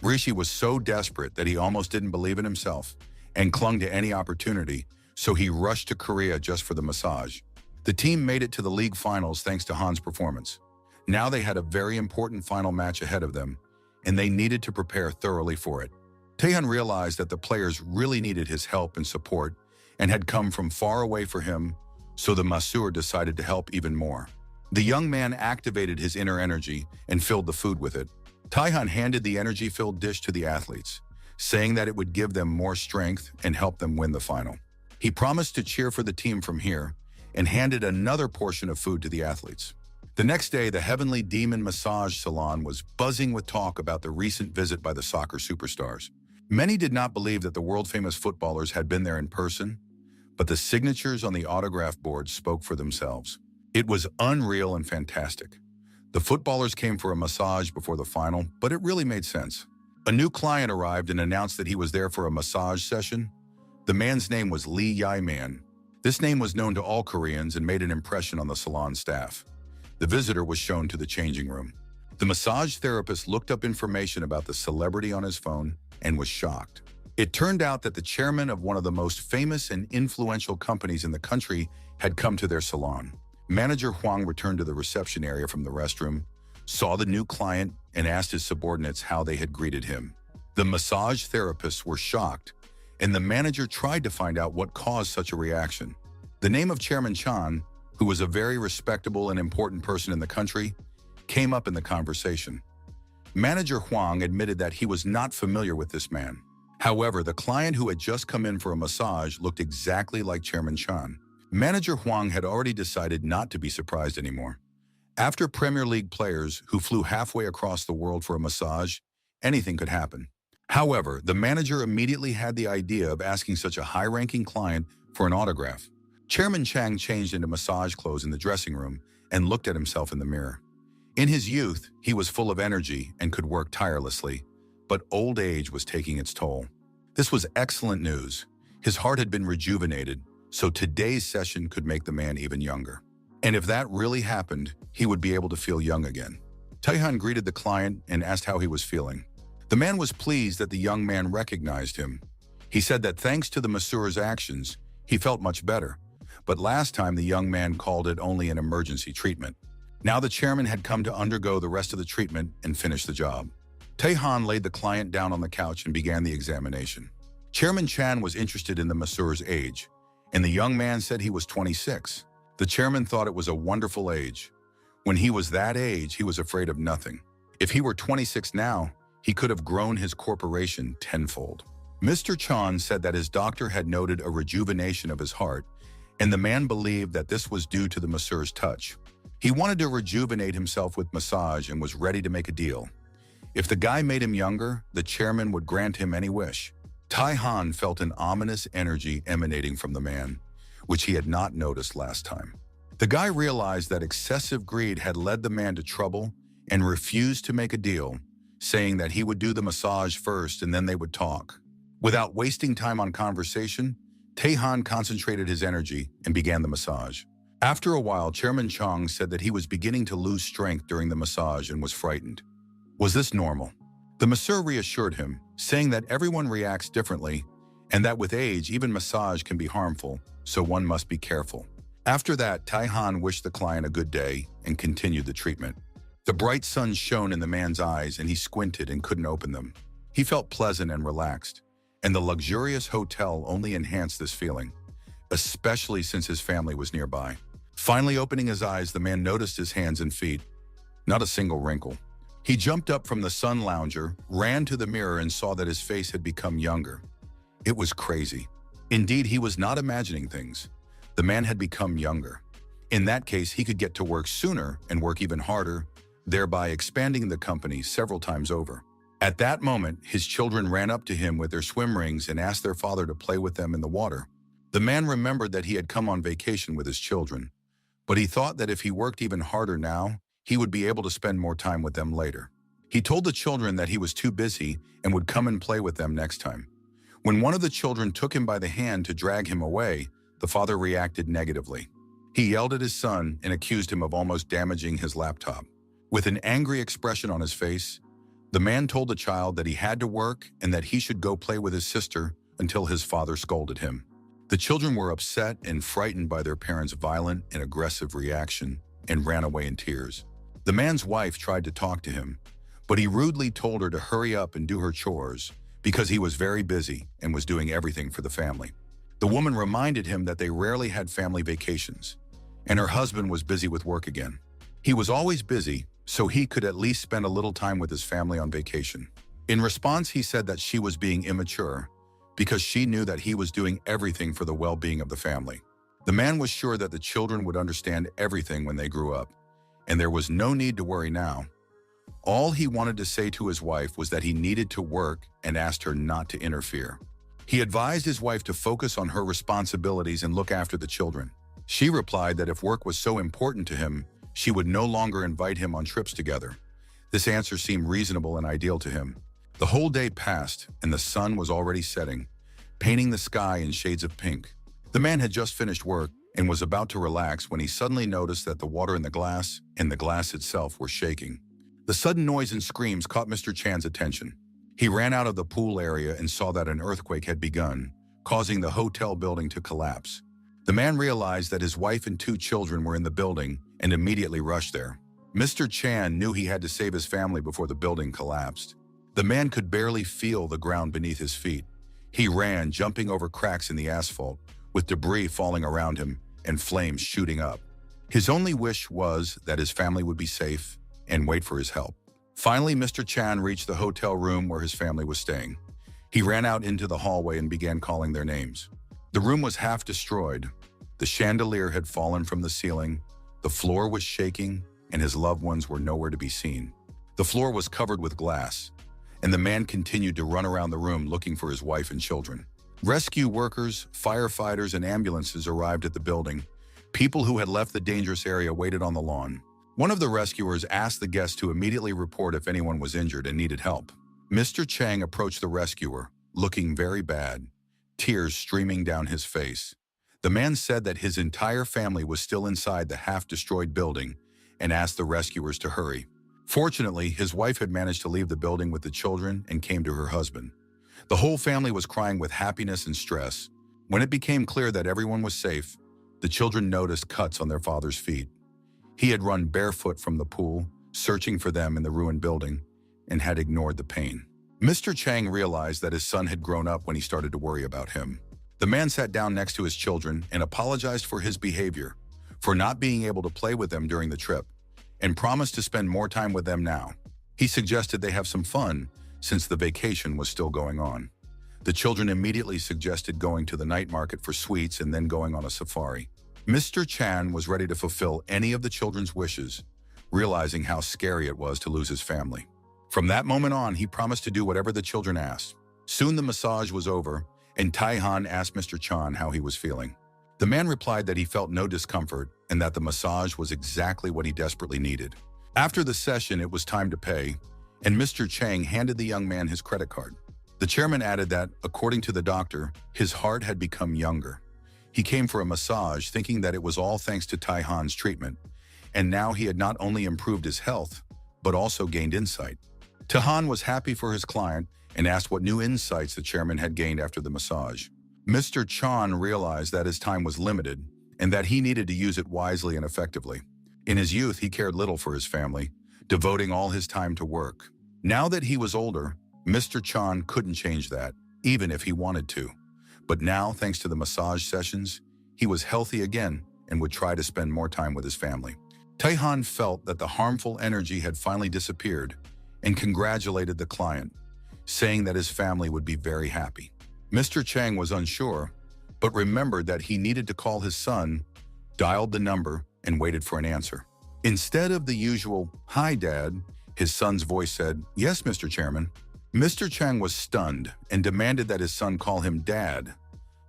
Rishi was so desperate that he almost didn't believe in himself and clung to any opportunity, so he rushed to Korea just for the massage. The team made it to the league finals thanks to Han's performance. Now they had a very important final match ahead of them, and they needed to prepare thoroughly for it. Taehyun realized that the players really needed his help and support and had come from far away for him, so the masseur decided to help even more. The young man activated his inner energy and filled the food with it. Taehyun handed the energy-filled dish to the athletes, saying that it would give them more strength and help them win the final. He promised to cheer for the team from here and handed another portion of food to the athletes. The next day, the Heavenly Demon Massage Salon was buzzing with talk about the recent visit by the soccer superstars. Many did not believe that the world-famous footballers had been there in person, but the signatures on the autograph board spoke for themselves. It was unreal and fantastic. The footballers came for a massage before the final, but it really made sense. A new client arrived and announced that he was there for a massage session. The man's name was Lee Yae-man. This name was known to all Koreans and made an impression on the salon staff. The visitor was shown to the changing room. The massage therapist looked up information about the celebrity on his phone and was shocked. It turned out that the chairman of one of the most famous and influential companies in the country had come to their salon. Manager Huang returned to the reception area from the restroom, saw the new client, and asked his subordinates how they had greeted him. The massage therapists were shocked, and the manager tried to find out what caused such a reaction. The name of Chairman Chan, who was a very respectable and important person in the country, came up in the conversation. Manager Huang admitted that he was not familiar with this man. However, the client who had just come in for a massage looked exactly like Chairman Chan. Manager Huang had already decided not to be surprised anymore. After Premier League players who flew halfway across the world for a massage, anything could happen. However, the manager immediately had the idea of asking such a high-ranking client for an autograph. Chairman Chang changed into massage clothes in the dressing room and looked at himself in the mirror. In his youth, he was full of energy and could work tirelessly, but old age was taking its toll. This was excellent news. His heart had been rejuvenated, so today's session could make the man even younger. And if that really happened, he would be able to feel young again. Taihan greeted the client and asked how he was feeling. The man was pleased that the young man recognized him. He said that thanks to the masseur's actions, he felt much better. But last time the young man called it only an emergency treatment. Now the chairman had come to undergo the rest of the treatment and finish the job. Taihan laid the client down on the couch and began the examination. Chairman Chan was interested in the masseur's age, and the young man said he was 26. The chairman thought it was a wonderful age. When he was that age, he was afraid of nothing. If he were 26 now, he could have grown his corporation tenfold. Mr. Chan said that his doctor had noted a rejuvenation of his heart, and the man believed that this was due to the masseur's touch. He wanted to rejuvenate himself with massage and was ready to make a deal. If the guy made him younger, the chairman would grant him any wish. Taihan felt an ominous energy emanating from the man, which he had not noticed last time. The guy realized that excessive greed had led the man to trouble and refused to make a deal, saying that he would do the massage first and then they would talk. Without wasting time on conversation, Taihan concentrated his energy and began the massage. After a while, Chairman Chang said that he was beginning to lose strength during the massage and was frightened. Was this normal? The masseur reassured him, saying that everyone reacts differently and that with age, even massage can be harmful, so one must be careful. After that, Taihan wished the client a good day and continued the treatment. The bright sun shone in the man's eyes and he squinted and couldn't open them. He felt pleasant and relaxed, and the luxurious hotel only enhanced this feeling, especially since his family was nearby. Finally opening his eyes, the man noticed his hands and feet. Not a single wrinkle. He jumped up from the sun lounger, ran to the mirror and saw that his face had become younger. It was crazy. Indeed, he was not imagining things. The man had become younger. In that case, he could get to work sooner and work even harder, thereby expanding the company several times over. At that moment, his children ran up to him with their swim rings and asked their father to play with them in the water. The man remembered that he had come on vacation with his children, but he thought that if he worked even harder now, he would be able to spend more time with them later. He told the children that he was too busy and would come and play with them next time. When one of the children took him by the hand to drag him away, the father reacted negatively. He yelled at his son and accused him of almost damaging his laptop. With an angry expression on his face, the man told the child that he had to work and that he should go play with his sister until his father scolded him. The children were upset and frightened by their parents' violent and aggressive reaction and ran away in tears. The man's wife tried to talk to him, but he rudely told her to hurry up and do her chores because he was very busy and was doing everything for the family. The woman reminded him that they rarely had family vacations, and her husband was busy with work again. He was always busy, so he could at least spend a little time with his family on vacation. In response, he said that she was being immature because she knew that he was doing everything for the well-being of the family. The man was sure that the children would understand everything when they grew up, and there was no need to worry now. All he wanted to say to his wife was that he needed to work and asked her not to interfere. He advised his wife to focus on her responsibilities and look after the children. She replied that if work was so important to him, she would no longer invite him on trips together. This answer seemed reasonable and ideal to him. The whole day passed, and the sun was already setting, painting the sky in shades of pink. The man had just finished work and was about to relax when he suddenly noticed that the water in the glass and the glass itself were shaking. The sudden noise and screams caught Mr. Chan's attention. He ran out of the pool area and saw that an earthquake had begun, causing the hotel building to collapse. The man realized that his wife and 2 children were in the building and immediately rushed there. Mr. Chan knew he had to save his family before the building collapsed. The man could barely feel the ground beneath his feet. He ran, jumping over cracks in the asphalt, with debris falling around him and flames shooting up. His only wish was that his family would be safe and wait for his help. Finally, Mr. Chan reached the hotel room where his family was staying. He ran out into the hallway and began calling their names. The room was half destroyed. The chandelier had fallen from the ceiling, the floor was shaking, and his loved ones were nowhere to be seen. The floor was covered with glass, and the man continued to run around the room looking for his wife and children. Rescue workers, firefighters, and ambulances arrived at the building. People who had left the dangerous area waited on the lawn. One of the rescuers asked the guests to immediately report if anyone was injured and needed help. Mr. Chang approached the rescuer, looking very bad, tears streaming down his face. The man said that his entire family was still inside the half-destroyed building and asked the rescuers to hurry. Fortunately, his wife had managed to leave the building with the children and came to her husband. The whole family was crying with happiness and stress. When it became clear that everyone was safe, the children noticed cuts on their father's feet. He had run barefoot from the pool, searching for them in the ruined building, and had ignored the pain. Mr. Chang realized that his son had grown up when he started to worry about him. The man sat down next to his children and apologized for his behavior, for not being able to play with them during the trip, and promised to spend more time with them now. He suggested they have some fun, since the vacation was still going on. The children immediately suggested going to the night market for sweets and then going on a safari. Mr. Chan was ready to fulfill any of the children's wishes, realizing how scary it was to lose his family. From that moment on, he promised to do whatever the children asked. Soon the massage was over, and Tai Han asked Mr. Chan how he was feeling. The man replied that he felt no discomfort and that the massage was exactly what he desperately needed. After the session, it was time to pay, and Mr. Chang handed the young man his credit card. The chairman added that, according to the doctor, his heart had become younger. He came for a massage thinking that it was all thanks to Tai Han's treatment, and now he had not only improved his health, but also gained insight. Tai Han was happy for his client and asked what new insights the chairman had gained after the massage. Mr. Chan realized that his time was limited and that he needed to use it wisely and effectively. In his youth, he cared little for his family, devoting all his time to work. Now that he was older, Mr. Chan couldn't change that, even if he wanted to. But now, thanks to the massage sessions, he was healthy again and would try to spend more time with his family. Tai Han felt that the harmful energy had finally disappeared and congratulated the client, saying that his family would be very happy. Mr. Chang was unsure, but remembered that he needed to call his son, dialed the number, and waited for an answer. Instead of the usual, "Hi, Dad," his son's voice said, "Yes, Mr. Chairman." Mr. Chang was stunned and demanded that his son call him Dad,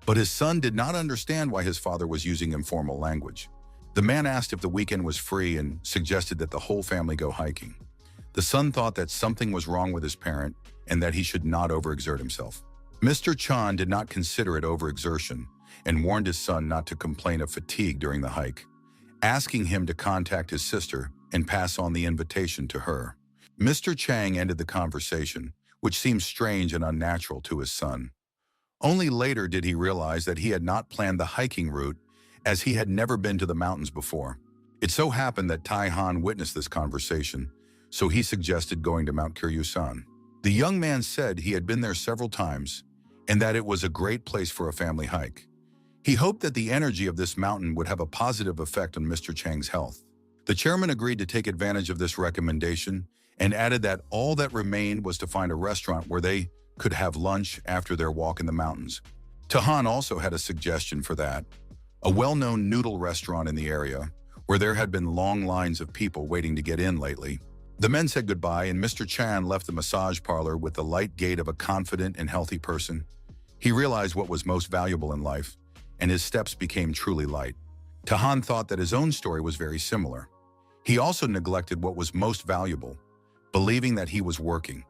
but his son did not understand why his father was using informal language. The man asked if the weekend was free and suggested that the whole family go hiking. The son thought that something was wrong with his parent and that he should not overexert himself. Mr. Chan did not consider it overexertion and warned his son not to complain of fatigue during the hike, asking him to contact his sister and pass on the invitation to her. Mr. Chang ended the conversation, which seemed strange and unnatural to his son. Only later did he realize that he had not planned the hiking route, as he had never been to the mountains before. It so happened that Tai Han witnessed this conversation, so he suggested going to Mount Kiryusan. The young man said he had been there several times and that it was a great place for a family hike. He hoped that the energy of this mountain would have a positive effect on Mr. Chang's health. The chairman agreed to take advantage of this recommendation and added that all that remained was to find a restaurant where they could have lunch after their walk in the mountains. Tai Han also had a suggestion for that, a well-known noodle restaurant in the area where there had been long lines of people waiting to get in lately. The men said goodbye, and Mr. Chan left the massage parlor with the light gait of a confident and healthy person. He realized what was most valuable in life, and his steps became truly light. Tai Han thought that his own story was very similar. He also neglected what was most valuable, believing that he was working.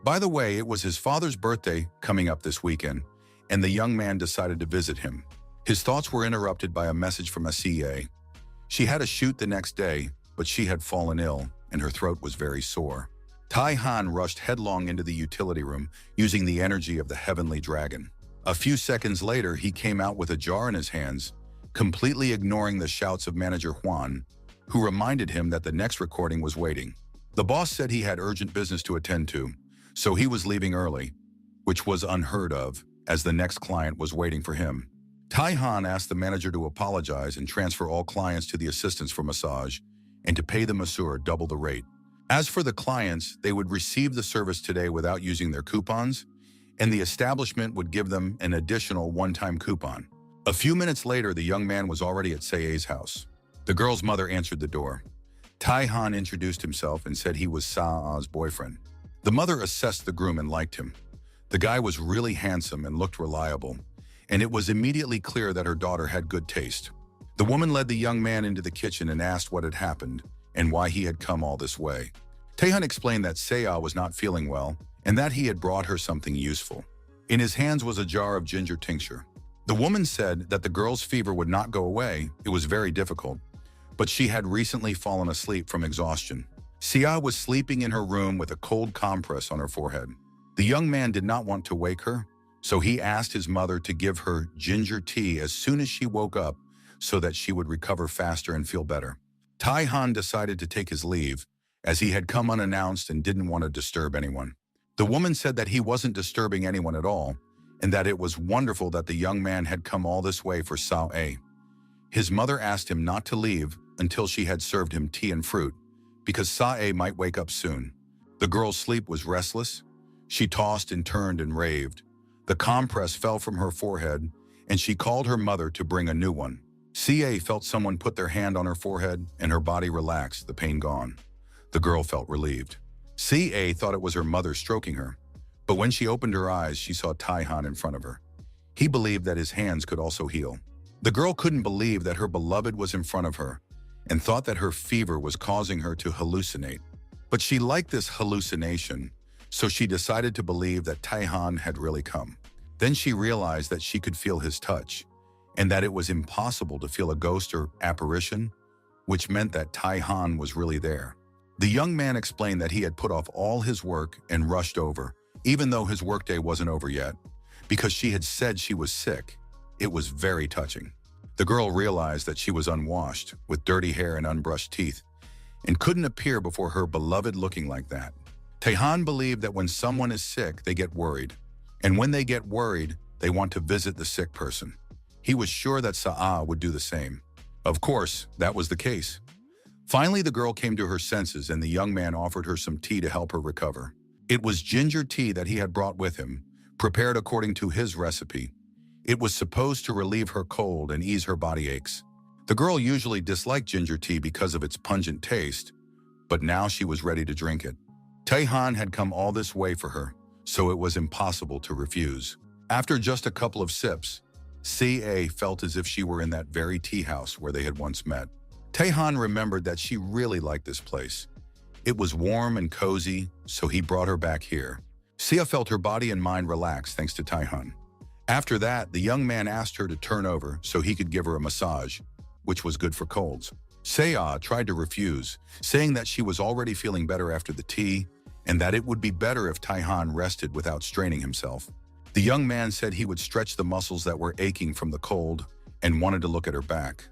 By the way, it was his father's birthday coming up this weekend, and the young man decided to visit him. His thoughts were interrupted by a message from a CA. She had a shoot the next day, but she had fallen ill, and her throat was very sore. Tai Han rushed headlong into the utility room, using the energy of the heavenly dragon. A few seconds later, he came out with a jar in his hands, completely ignoring the shouts of manager Juan, who reminded him that the next recording was waiting. The boss said he had urgent business to attend to, so he was leaving early, which was unheard of, as the next client was waiting for him. Tai Han asked the manager to apologize and transfer all clients to the assistants for massage, and to pay the masseur double the rate. As for the clients, they would receive the service today without using their coupons, and the establishment would give them an additional one-time coupon. A few minutes later, the young man was already at Sae's house. The girl's mother answered the door. Tai-han introduced himself and said he was Sa'a's boyfriend. The mother assessed the groom and liked him. The guy was really handsome and looked reliable, and it was immediately clear that her daughter had good taste. The woman led the young man into the kitchen and asked what had happened and why he had come all this way. Taehan explained that Saya was not feeling well and that he had brought her something useful. In his hands was a jar of ginger tincture. The woman said that the girl's fever would not go away. It was very difficult, but she had recently fallen asleep from exhaustion. Sia was sleeping in her room with a cold compress on her forehead. The young man did not want to wake her, so he asked his mother to give her ginger tea as soon as she woke up so that she would recover faster and feel better. Tai-han decided to take his leave, as he had come unannounced and didn't want to disturb anyone. The woman said that he wasn't disturbing anyone at all, and that it was wonderful that the young man had come all this way for Sao-a. His mother asked him not to leave until she had served him tea and fruit, because Sao-a might wake up soon. The girl's sleep was restless. She tossed and turned and raved. The compress fell from her forehead, and she called her mother to bring a new one. Ca felt someone put their hand on her forehead, and her body relaxed, the pain gone. The girl felt relieved. Ca thought it was her mother stroking her, but when she opened her eyes, she saw Tai-han in front of her. He believed that his hands could also heal. The girl couldn't believe that her beloved was in front of her, and thought that her fever was causing her to hallucinate. But she liked this hallucination, so she decided to believe that Tai-han had really come. Then she realized that she could feel his touch, and that it was impossible to feel a ghost or apparition, which meant that Tai-han was really there. The young man explained that he had put off all his work and rushed over, even though his workday wasn't over yet, because she had said she was sick. It was very touching. The girl realized that she was unwashed, with dirty hair and unbrushed teeth, and couldn't appear before her beloved looking like that. Tai-han believed that when someone is sick, they get worried, and when they get worried, they want to visit the sick person. He was sure that Sa'a would do the same. Of course, that was the case. Finally, the girl came to her senses, and the young man offered her some tea to help her recover. It was ginger tea that he had brought with him, prepared according to his recipe. It was supposed to relieve her cold and ease her body aches. The girl usually disliked ginger tea because of its pungent taste, but now she was ready to drink it. Tai-han had come all this way for her, so it was impossible to refuse. After just a couple of sips, Ca felt as if she were in that very tea house where they had once met. Tai-han remembered that she really liked this place. It was warm and cozy, so he brought her back here. Sia felt her body and mind relax thanks to Tai-han. After that, the young man asked her to turn over so he could give her a massage, which was good for colds. Saya tried to refuse, saying that she was already feeling better after the tea and that it would be better if Tai-han rested without straining himself. The young man said he would stretch the muscles that were aching from the cold and wanted to look at her back,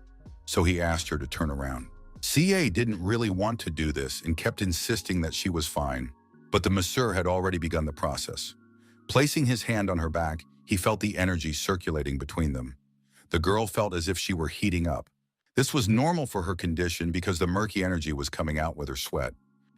so he asked her to turn around. Ca didn't really want to do this and kept insisting that she was fine, but the masseur had already begun the process. Placing his hand on her back, he felt the energy circulating between them. The girl felt as if she were heating up. This was normal for her condition because the murky energy was coming out with her sweat.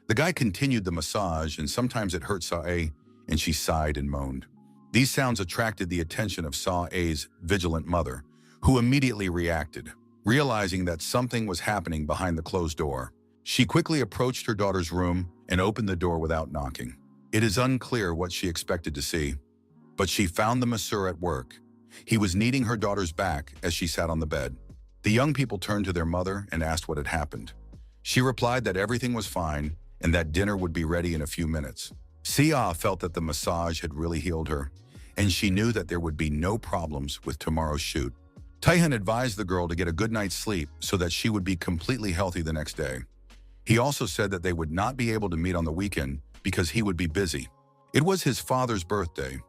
The guy continued the massage, and sometimes it hurt Sa-a, and she sighed and moaned. These sounds attracted the attention of Sa-a's vigilant mother, who immediately reacted. Realizing that something was happening behind the closed door, she quickly approached her daughter's room and opened the door without knocking. It is unclear what she expected to see, but she found the masseur at work. He was kneading her daughter's back as she sat on the bed. The young people turned to their mother and asked what had happened. She replied that everything was fine and that dinner would be ready in a few minutes. Sia felt that the massage had really healed her, and she knew that there would be no problems with tomorrow's shoot. Tai-han advised the girl to get a good night's sleep so that she would be completely healthy the next day. He also said that they would not be able to meet on the weekend because he would be busy. It was his father's birthday,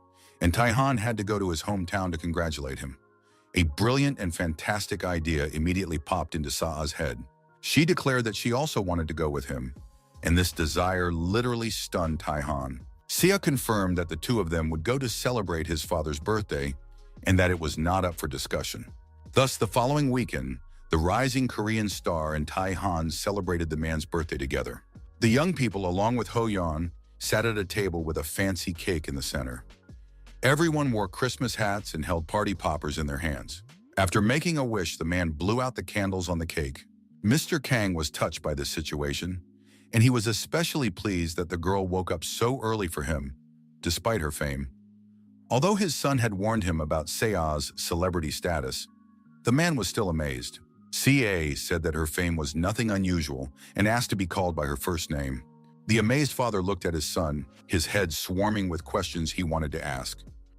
and Tai-han had to go to his hometown to congratulate him. A brilliant and fantastic idea immediately popped into Sa'a's head. She declared that she also wanted to go with him, and this desire literally stunned Tai-han. Sia confirmed that the two of them would go to celebrate his father's birthday and that it was not up for discussion. Thus, the following weekend, the rising Korean star and Tai-han celebrated the man's birthday together. The young people, along with Ho-yeon, sat at a table with a fancy cake in the center. Everyone wore Christmas hats and held party poppers in their hands. After making a wish, the man blew out the candles on the cake. Mr. Kang was touched by this situation, and he was especially pleased that the girl woke up so early for him, despite her fame. Although his son had warned him about Sea's celebrity status, the man was still amazed. CA said that her fame was nothing unusual and asked to be called by her first name. The amazed father looked at his son, his head swarming with questions he wanted to ask.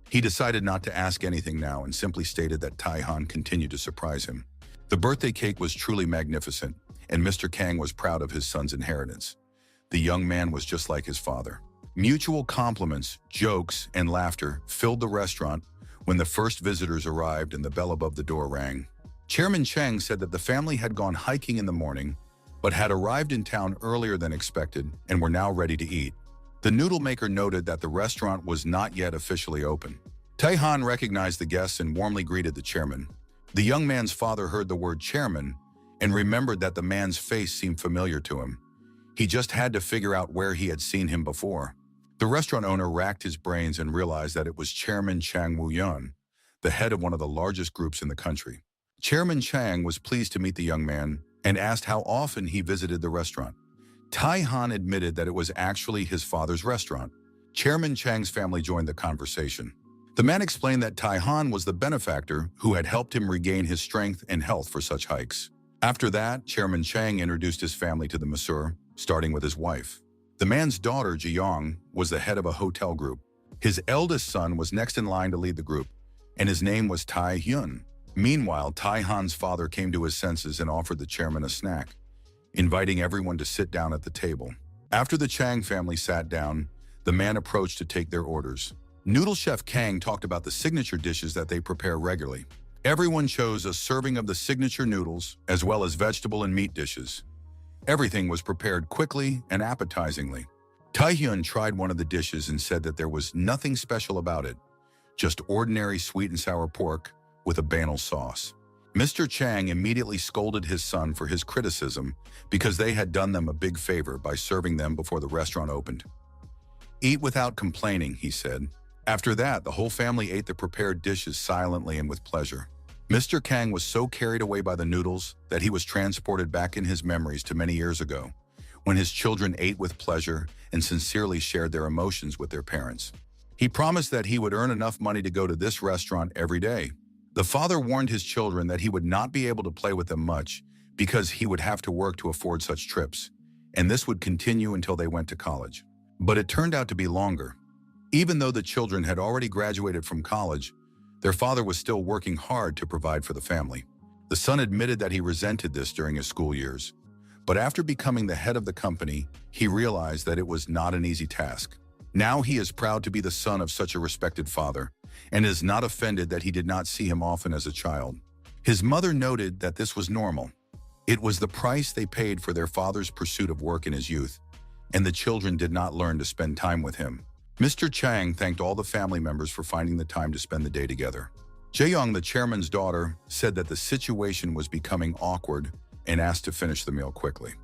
He decided not to ask anything now and simply stated that Tai-Han continued to surprise him. The birthday cake was truly magnificent, and Mr. Kang was proud of his son's inheritance. The young man was just like his father. Mutual compliments, jokes, and laughter filled the restaurant when the first visitors arrived and the bell above the door rang. Chairman Chang said that the family had gone hiking in the morning, but had arrived in town earlier than expected and were now ready to eat. The noodle maker noted that the restaurant was not yet officially open. Tai-Han recognized the guests and warmly greeted the chairman. The young man's father heard the word chairman and remembered that the man's face seemed familiar to him. He just had to figure out where he had seen him before. The restaurant owner racked his brains and realized that it was Chairman Chang Woo-yun, the head of one of the largest groups in the country. Chairman Chang was pleased to meet the young man and asked how often he visited the restaurant. Tai-Han admitted that it was actually his father's restaurant. Chairman Chang's family joined the conversation. The man explained that Tai-Han was the benefactor who had helped him regain his strength and health for such hikes. After that, Chairman Chang introduced his family to the masseur, starting with his wife. The man's daughter, Ji-young, was the head of a hotel group. His eldest son was next in line to lead the group, and his name was Tai-hyun. Meanwhile, Tai-han's father came to his senses and offered the chairman a snack, inviting everyone to sit down at the table. After the Chang family sat down, the man approached to take their orders. Noodle chef Kang talked about the signature dishes that they prepare regularly. Everyone chose a serving of the signature noodles, as well as vegetable and meat dishes. Everything was prepared quickly and appetizingly. Tai-hyun tried one of the dishes and said that there was nothing special about it, just ordinary sweet and sour pork with a banal sauce. Mr. Chang immediately scolded his son for his criticism because they had done them a big favor by serving them before the restaurant opened. "Eat without complaining," he said. After that, the whole family ate the prepared dishes silently and with pleasure. Mr. Kang was so carried away by the noodles that he was transported back in his memories to many years ago, when his children ate with pleasure and sincerely shared their emotions with their parents. He promised that he would earn enough money to go to this restaurant every day. The father warned his children that he would not be able to play with them much because he would have to work to afford such trips, and this would continue until they went to college. But it turned out to be longer. Even though the children had already graduated from college, their father was still working hard to provide for the family. The son admitted that he resented this during his school years, but after becoming the head of the company, he realized that it was not an easy task. Now he is proud to be the son of such a respected father, and is not offended that he did not see him often as a child. His mother noted that this was normal. It was the price they paid for their father's pursuit of work in his youth, and the children did not learn to spend time with him. Mr. Chang thanked all the family members for finding the time to spend the day together. Jae-young, the chairman's daughter, said that the situation was becoming awkward and asked to finish the meal quickly.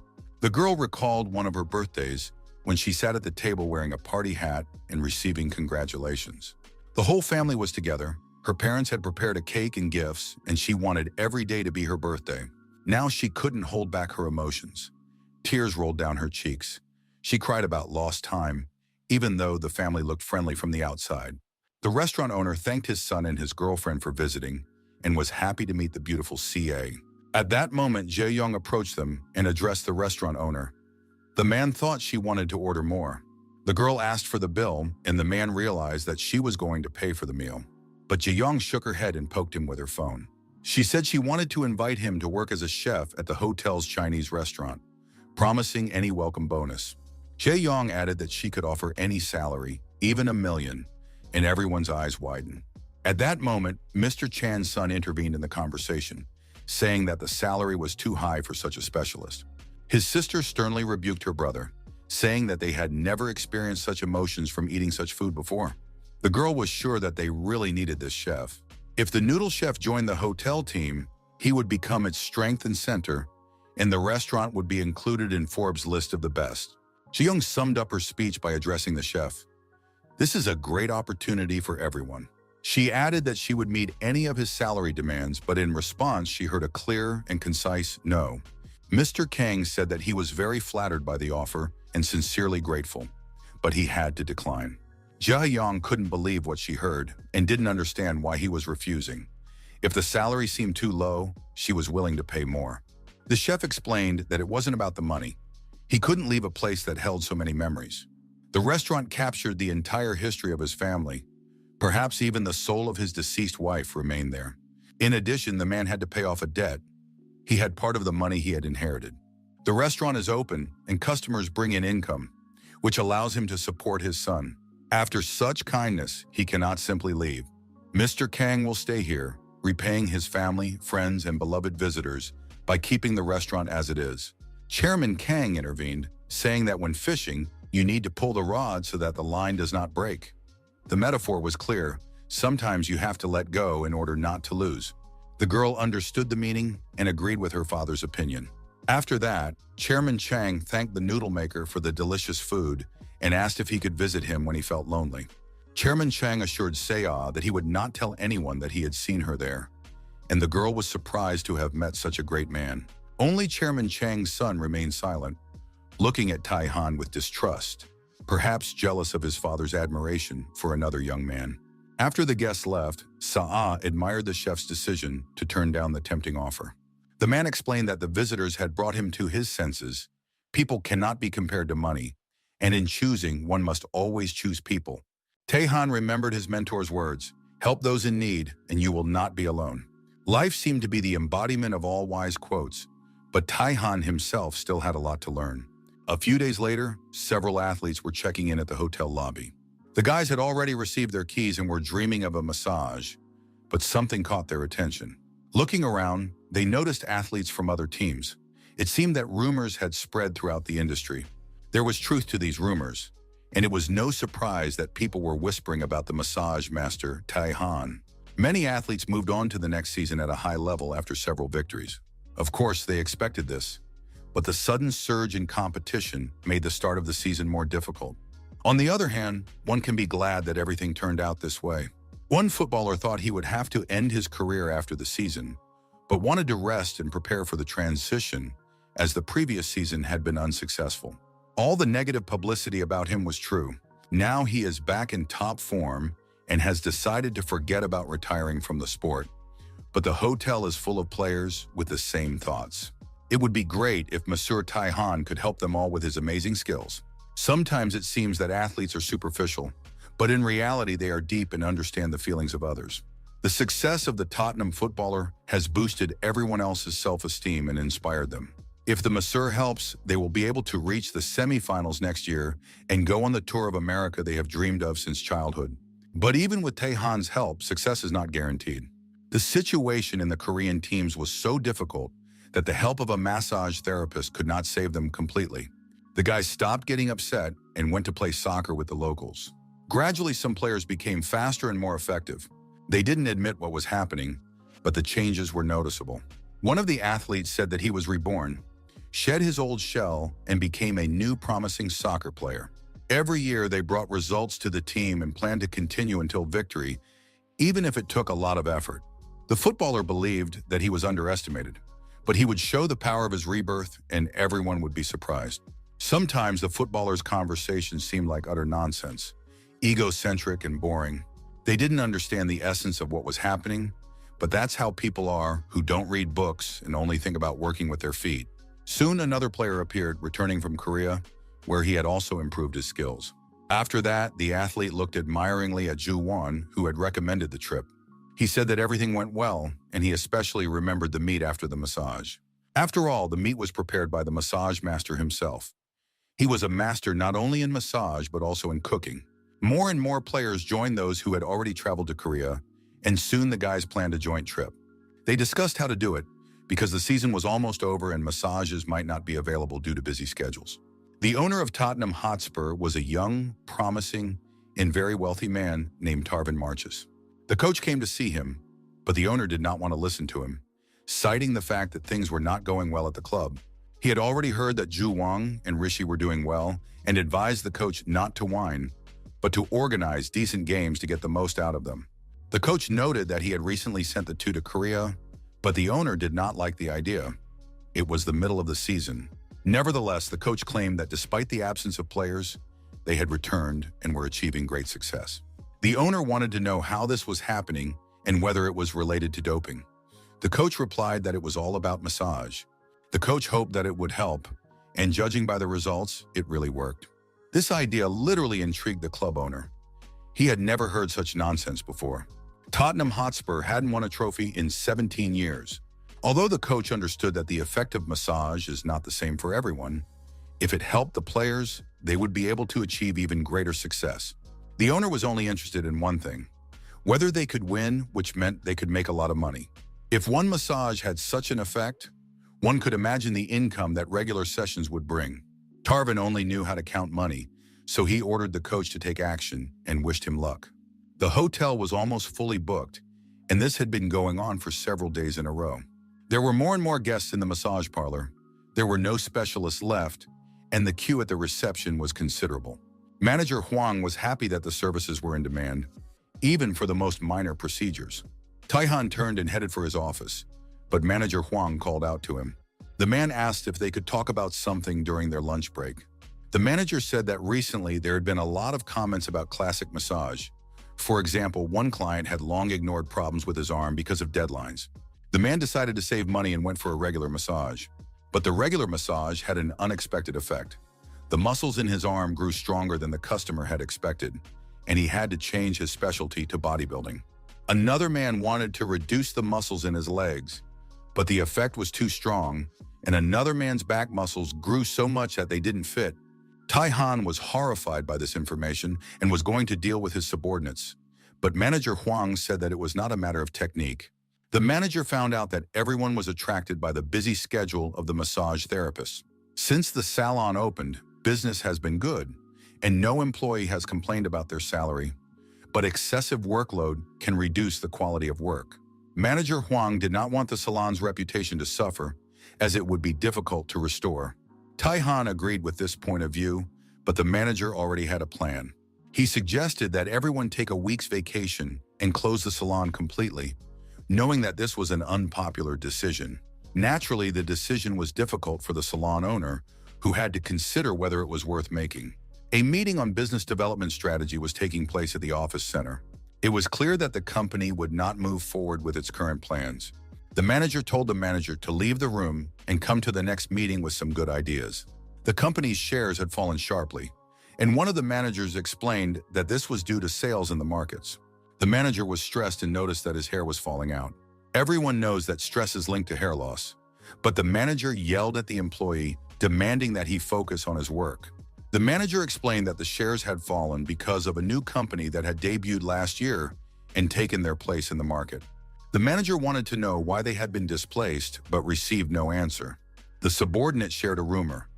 The girl recalled one of her birthdays when she sat at the table wearing a party hat and receiving congratulations. The whole family was together. Her parents had prepared a cake and gifts, and she wanted every day to be her birthday. Now she couldn't hold back her emotions. Tears rolled down her cheeks. She cried about lost time, even though the family looked friendly from the outside. The restaurant owner thanked his son and his girlfriend for visiting and was happy to meet the beautiful CA. At that moment, Jae-young approached them and addressed the restaurant owner. The man thought she wanted to order more. The girl asked for the bill, and the man realized that she was going to pay for the meal. But Jae-young shook her head and poked him with her phone. She said she wanted to invite him to work as a chef at the hotel's Chinese restaurant, promising any welcome bonus. Jae-young added that she could offer any salary, even $1 million, and everyone's eyes widened. At that moment, Mr. Chan's son intervened in the conversation, saying that the salary was too high for such a specialist. His sister sternly rebuked her brother, saying that they had never experienced such emotions from eating such food before. The girl was sure that they really needed this chef. If the noodle chef joined the hotel team, he would become its strength and center, and the restaurant would be included in Forbes' list of the best. Jae-young summed up her speech by addressing the chef. This is a great opportunity for everyone. She added that she would meet any of his salary demands, but in response, she heard a clear and concise no. Mr. Kang said that he was very flattered by the offer and sincerely grateful, but he had to decline. Jia Yong couldn't believe what she heard and didn't understand why he was refusing. If the salary seemed too low, she was willing to pay more. The chef explained that it wasn't about the money. He couldn't leave a place that held so many memories. The restaurant captured the entire history of his family. Perhaps even the soul of his deceased wife remained there. In addition, the man had to pay off a debt. He had part of the money he had inherited. The restaurant is open and customers bring in income, which allows him to support his son. After such kindness, he cannot simply leave. Mr. Kang will stay here, repaying his family, friends, and beloved visitors by keeping the restaurant as it is. Chairman Kang intervened, saying that when fishing, you need to pull the rod so that the line does not break. The metaphor was clear. Sometimes you have to let go in order not to lose. The girl understood the meaning and agreed with her father's opinion. After that, Chairman Chang thanked the noodle maker for the delicious food and asked if he could visit him when he felt lonely. Chairman Chang assured Seah that he would not tell anyone that he had seen her there, and the girl was surprised to have met such a great man. Only Chairman Chang's son remained silent, looking at Tai Han with distrust, perhaps jealous of his father's admiration for another young man. After the guests left, Seah admired the chef's decision to turn down the tempting offer. The man explained that the visitors had brought him to his senses. People cannot be compared to money, and in choosing, one must always choose people. Tai Han remembered his mentor's words, "Help those in need, and you will not be alone." Life seemed to be the embodiment of all wise quotes, but Tai Han himself still had a lot to learn. A few days later, several athletes were checking in at the hotel lobby. The guys had already received their keys and were dreaming of a massage, but something caught their attention. Looking around, they noticed athletes from other teams. It seemed that rumors had spread throughout the industry. There was truth to these rumors, and it was no surprise that people were whispering about the massage master, Tai Han. Many athletes moved on to the next season at a high level after several victories. Of course, they expected this, but the sudden surge in competition made the start of the season more difficult. On the other hand, one can be glad that everything turned out this way. One footballer thought he would have to end his career after the season, but wanted to rest and prepare for the transition as the previous season had been unsuccessful. All the negative publicity about him was true. Now he is back in top form and has decided to forget about retiring from the sport. But the hotel is full of players with the same thoughts. It would be great if Monsieur Tai Han could help them all with his amazing skills. Sometimes it seems that athletes are superficial, but in reality they are deep and understand the feelings of others. The success of the Tottenham footballer has boosted everyone else's self-esteem and inspired them. If the masseur helps, they will be able to reach the semifinals next year and go on the tour of America they have dreamed of since childhood. But even with Tai Han's help, success is not guaranteed. The situation in the Korean teams was so difficult that the help of a massage therapist could not save them completely. The guys stopped getting upset and went to play soccer with the locals. Gradually, some players became faster and more effective. They didn't admit what was happening, but the changes were noticeable. One of the athletes said that he was reborn, shed his old shell, and became a new promising soccer player. Every year, they brought results to the team and planned to continue until victory, even if it took a lot of effort. The footballer believed that he was underestimated, but he would show the power of his rebirth and everyone would be surprised. Sometimes the footballer's conversations seemed like utter nonsense, egocentric and boring. They didn't understand the essence of what was happening, but that's how people are who don't read books and only think about working with their feet. Soon another player appeared, returning from Korea, where he had also improved his skills. After that, the athlete looked admiringly at Ju Won, who had recommended the trip. He said that everything went well, and he especially remembered the meat after the massage. After all, the meat was prepared by the massage master himself. He was a master not only in massage, but also in cooking. More and more players joined those who had already traveled to Korea, and soon the guys planned a joint trip. They discussed how to do it, because the season was almost over and massages might not be available due to busy schedules. The owner of Tottenham Hotspur was a young, promising, and very wealthy man named Tarvin Marches. The coach came to see him, but the owner did not want to listen to him, citing the fact that things were not going well at the club. He had already heard that Ju Wang and Rishi were doing well and advised the coach not to whine, but to organize decent games to get the most out of them. The coach noted that he had recently sent the two to Korea, but the owner did not like the idea. It was the middle of the season. Nevertheless, the coach claimed that despite the absence of players, they had returned and were achieving great success. The owner wanted to know how this was happening and whether it was related to doping. The coach replied that it was all about massage. The coach hoped that it would help, and judging by the results, it really worked. This idea literally intrigued the club owner. He had never heard such nonsense before. Tottenham Hotspur hadn't won a trophy in 17 years. Although the coach understood that the effect of massage is not the same for everyone, if it helped the players, they would be able to achieve even greater success. The owner was only interested in one thing: whether they could win, which meant they could make a lot of money. If one massage had such an effect, one could imagine the income that regular sessions would bring. Tarvin only knew how to count money, so he ordered the coach to take action and wished him luck. The hotel was almost fully booked, and this had been going on for several days in a row. There were more and more guests in the massage parlor. There were no specialists left, and the queue at the reception was considerable. Manager Huang was happy that the services were in demand, even for the most minor procedures. Taihan turned and headed for his office, but Manager Huang called out to him. The man asked if they could talk about something during their lunch break. The manager said that recently there had been a lot of comments about classic massage. For example, one client had long ignored problems with his arm because of deadlines. The man decided to save money and went for a regular massage. But the regular massage had an unexpected effect. The muscles in his arm grew stronger than the customer had expected, and he had to change his specialty to bodybuilding. Another man wanted to reduce the muscles in his legs, but the effect was too strong, and another man's back muscles grew so much that they didn't fit. Taihan was horrified by this information and was going to deal with his subordinates, but Manager Huang said that it was not a matter of technique. The manager found out that everyone was attracted by the busy schedule of the massage therapists. Since the salon opened, business has been good, and no employee has complained about their salary, but excessive workload can reduce the quality of work. Manager Huang did not want the salon's reputation to suffer, as it would be difficult to restore. Taihan agreed with this point of view, but the manager already had a plan. He suggested that everyone take a week's vacation and close the salon completely, knowing that this was an unpopular decision. Naturally, the decision was difficult for the salon owner, who had to consider whether it was worth making. A meeting on business development strategy was taking place at the office center. It was clear that the company would not move forward with its current plans. The manager told the manager to leave the room and come to the next meeting with some good ideas. The company's shares had fallen sharply, and one of the managers explained that this was due to sales in the markets. The manager was stressed and noticed that his hair was falling out. Everyone knows that stress is linked to hair loss, but the manager yelled at the employee, demanding that he focus on his work. The manager explained that the shares had fallen because of a new company that had debuted last year and taken their place in the market. The manager wanted to know why they had been displaced, but received no answer. The subordinate shared a rumor.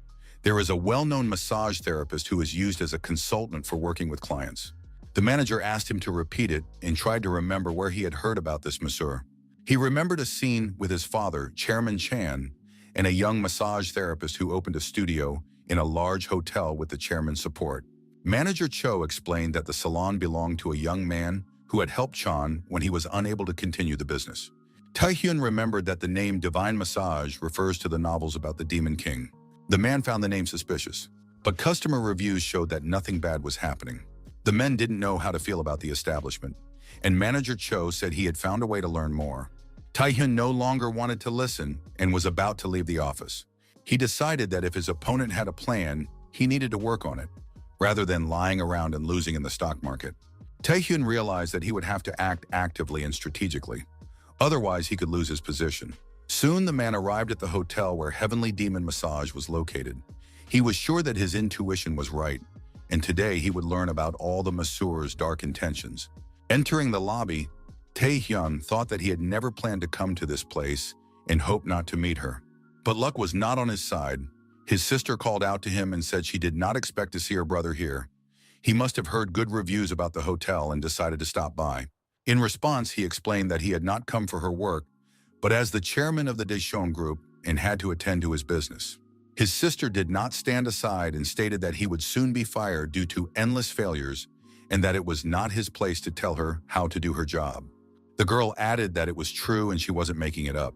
There is a well-known massage therapist who is used as a consultant for working with clients. The manager asked him to repeat it and tried to remember where he had heard about this masseur. He remembered a scene with his father, Chairman Chan, and a young massage therapist who opened a studio in a large hotel with the chairman's support. Manager Cho explained that the salon belonged to a young man who had helped Chan when he was unable to continue the business. Taehyun remembered that the name Divine Massage refers to the novels about the Demon King. The man found the name suspicious, but customer reviews showed that nothing bad was happening. The men didn't know how to feel about the establishment, and Manager Cho said he had found a way to learn more. Taehyun no longer wanted to listen and was about to leave the office. He decided that if his opponent had a plan, he needed to work on it, rather than lying around and losing in the stock market. Taehyun realized that he would have to act actively and strategically. Otherwise, he could lose his position. Soon, the man arrived at the hotel where Heavenly Demon Massage was located. He was sure that his intuition was right, and today he would learn about all the masseur's dark intentions. Entering the lobby, Taehyun thought that he had never planned to come to this place and hoped not to meet her. But luck was not on his side. His sister called out to him and said she did not expect to see her brother here. He must have heard good reviews about the hotel and decided to stop by. In response, he explained that he had not come for her work, but as the chairman of the Deschon Group and had to attend to his business. His sister did not stand aside and stated that he would soon be fired due to endless failures and that it was not his place to tell her how to do her job. The girl added that it was true and she wasn't making it up.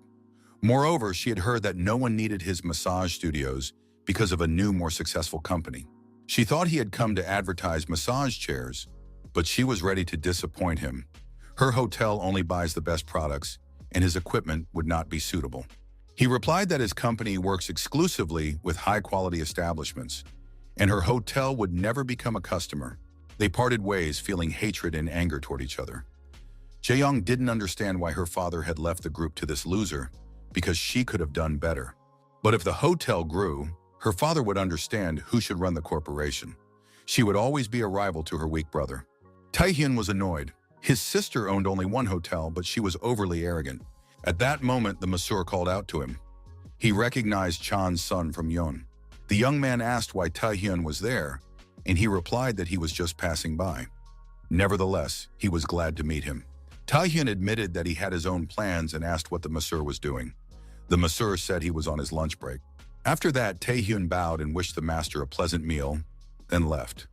Moreover, she had heard that no one needed his massage studios because of a new, more successful company. She thought he had come to advertise massage chairs, but she was ready to disappoint him. Her hotel only buys the best products, and his equipment would not be suitable. He replied that his company works exclusively with high-quality establishments, and her hotel would never become a customer. They parted ways, feeling hatred and anger toward each other. Jae-young didn't understand why her father had left the group to this loser, because she could have done better. But if the hotel grew, her father would understand who should run the corporation. She would always be a rival to her weak brother. Taehyun was annoyed. His sister owned only one hotel, but she was overly arrogant. At that moment, the masseur called out to him. He recognized Chan's son from Yeon. The young man asked why Taehyun was there, and he replied that he was just passing by. Nevertheless, he was glad to meet him. Taehyun admitted that he had his own plans and asked what the masseur was doing. The masseur said he was on his lunch break. After that, Taehyun bowed and wished the master a pleasant meal, then left.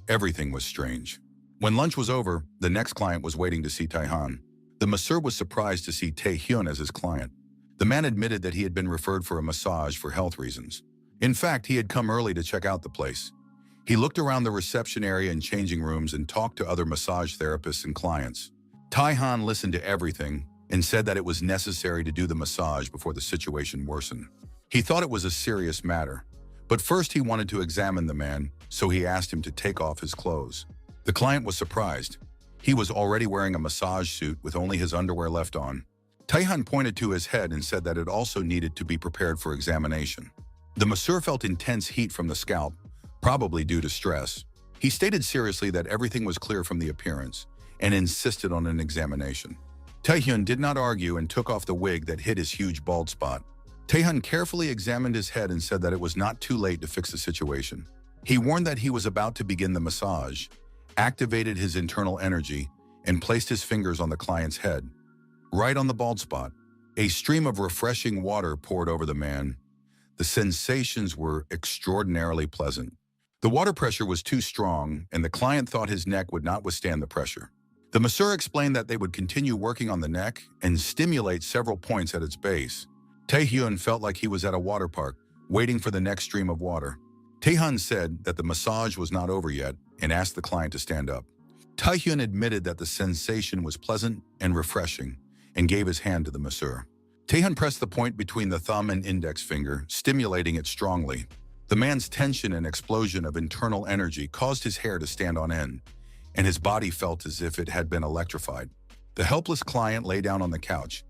Everything was strange. When lunch was over, the next client was waiting to see Taehyun. The masseur was surprised to see Taehyun as his client. The man admitted that he had been referred for a massage for health reasons. In fact, he had come early to check out the place. He looked around the reception area and changing rooms and talked to other massage therapists and clients. Taehyun listened to everything and said that it was necessary to do the massage before the situation worsened. He thought it was a serious matter, but first he wanted to examine the man, so he asked him to take off his clothes. The client was surprised. He was already wearing a massage suit with only his underwear left on. Taehyun pointed to his head and said that it also needed to be prepared for examination. The masseur felt intense heat from the scalp, probably due to stress. He stated seriously that everything was clear from the appearance and insisted on an examination. Taehyun did not argue and took off the wig that hid his huge bald spot. Taehyun carefully examined his head and said that it was not too late to fix the situation. He warned that he was about to begin the massage, activated his internal energy, and placed his fingers on the client's head, right on the bald spot. A stream of refreshing water poured over the man. The sensations were extraordinarily pleasant. The water pressure was too strong, and the client thought his neck would not withstand the pressure. The masseur explained that they would continue working on the neck and stimulate several points at its base. Taehyun felt like he was at a water park, waiting for the next stream of water. Taehyun said that the massage was not over yet and asked the client to stand up. Taehyun admitted that the sensation was pleasant and refreshing and gave his hand to the masseur. Taehyun pressed the point between the thumb and index finger, stimulating it strongly. The man's tension and explosion of internal energy caused his hair to stand on end, and his body felt as if it had been electrified. The helpless client lay down on the couch,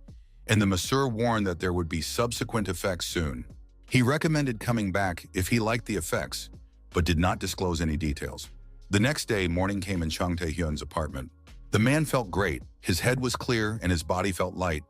and the masseur warned that there would be subsequent effects soon. He recommended coming back if he liked the effects, but did not disclose any details. The next day, morning came in Chung Taehyun's apartment. The man felt great. His head was clear and his body felt light,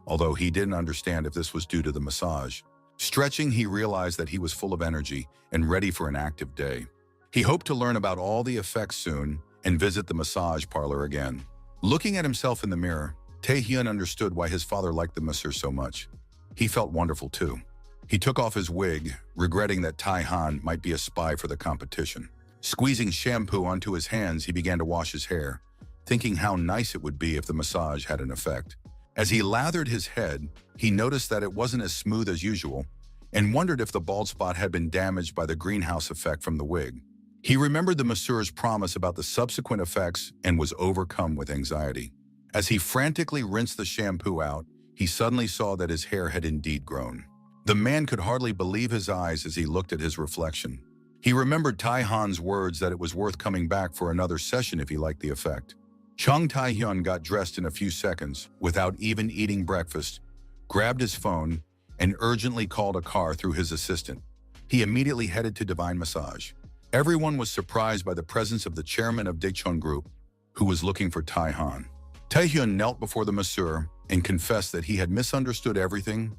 although he didn't understand if this was due to the massage. Stretching, he realized that he was full of energy and ready for an active day. He hoped to learn about all the effects soon and visit the massage parlor again. Looking at himself in the mirror, Taehyun understood why his father liked the masseur so much. He felt wonderful too. He took off his wig, regretting that Taehyun might be a spy for the competition. Squeezing shampoo onto his hands, he began to wash his hair, thinking how nice it would be if the massage had an effect. As he lathered his head, he noticed that it wasn't as smooth as usual and wondered if the bald spot had been damaged by the greenhouse effect from the wig. He remembered the masseur's promise about the subsequent effects and was overcome with anxiety. As he frantically rinsed the shampoo out, he suddenly saw that his hair had indeed grown. The man could hardly believe his eyes as he looked at his reflection. He remembered Taehyun's words that it was worth coming back for another session if he liked the effect. Chung Taehyun got dressed in a few seconds without even eating breakfast, grabbed his phone, and urgently called a car through his assistant. He immediately headed to Divine Massage. Everyone was surprised by the presence of the chairman of Daecheon Group, who was looking for Taehyun. Taehyun knelt before the masseur and confessed that he had misunderstood everything,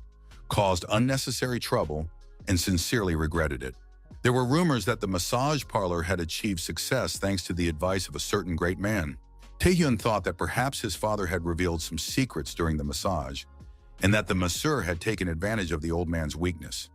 caused unnecessary trouble, and sincerely regretted it. There were rumors that the massage parlor had achieved success thanks to the advice of a certain great man. Taehyun thought that perhaps his father had revealed some secrets during the massage, and that the masseur had taken advantage of the old man's weakness.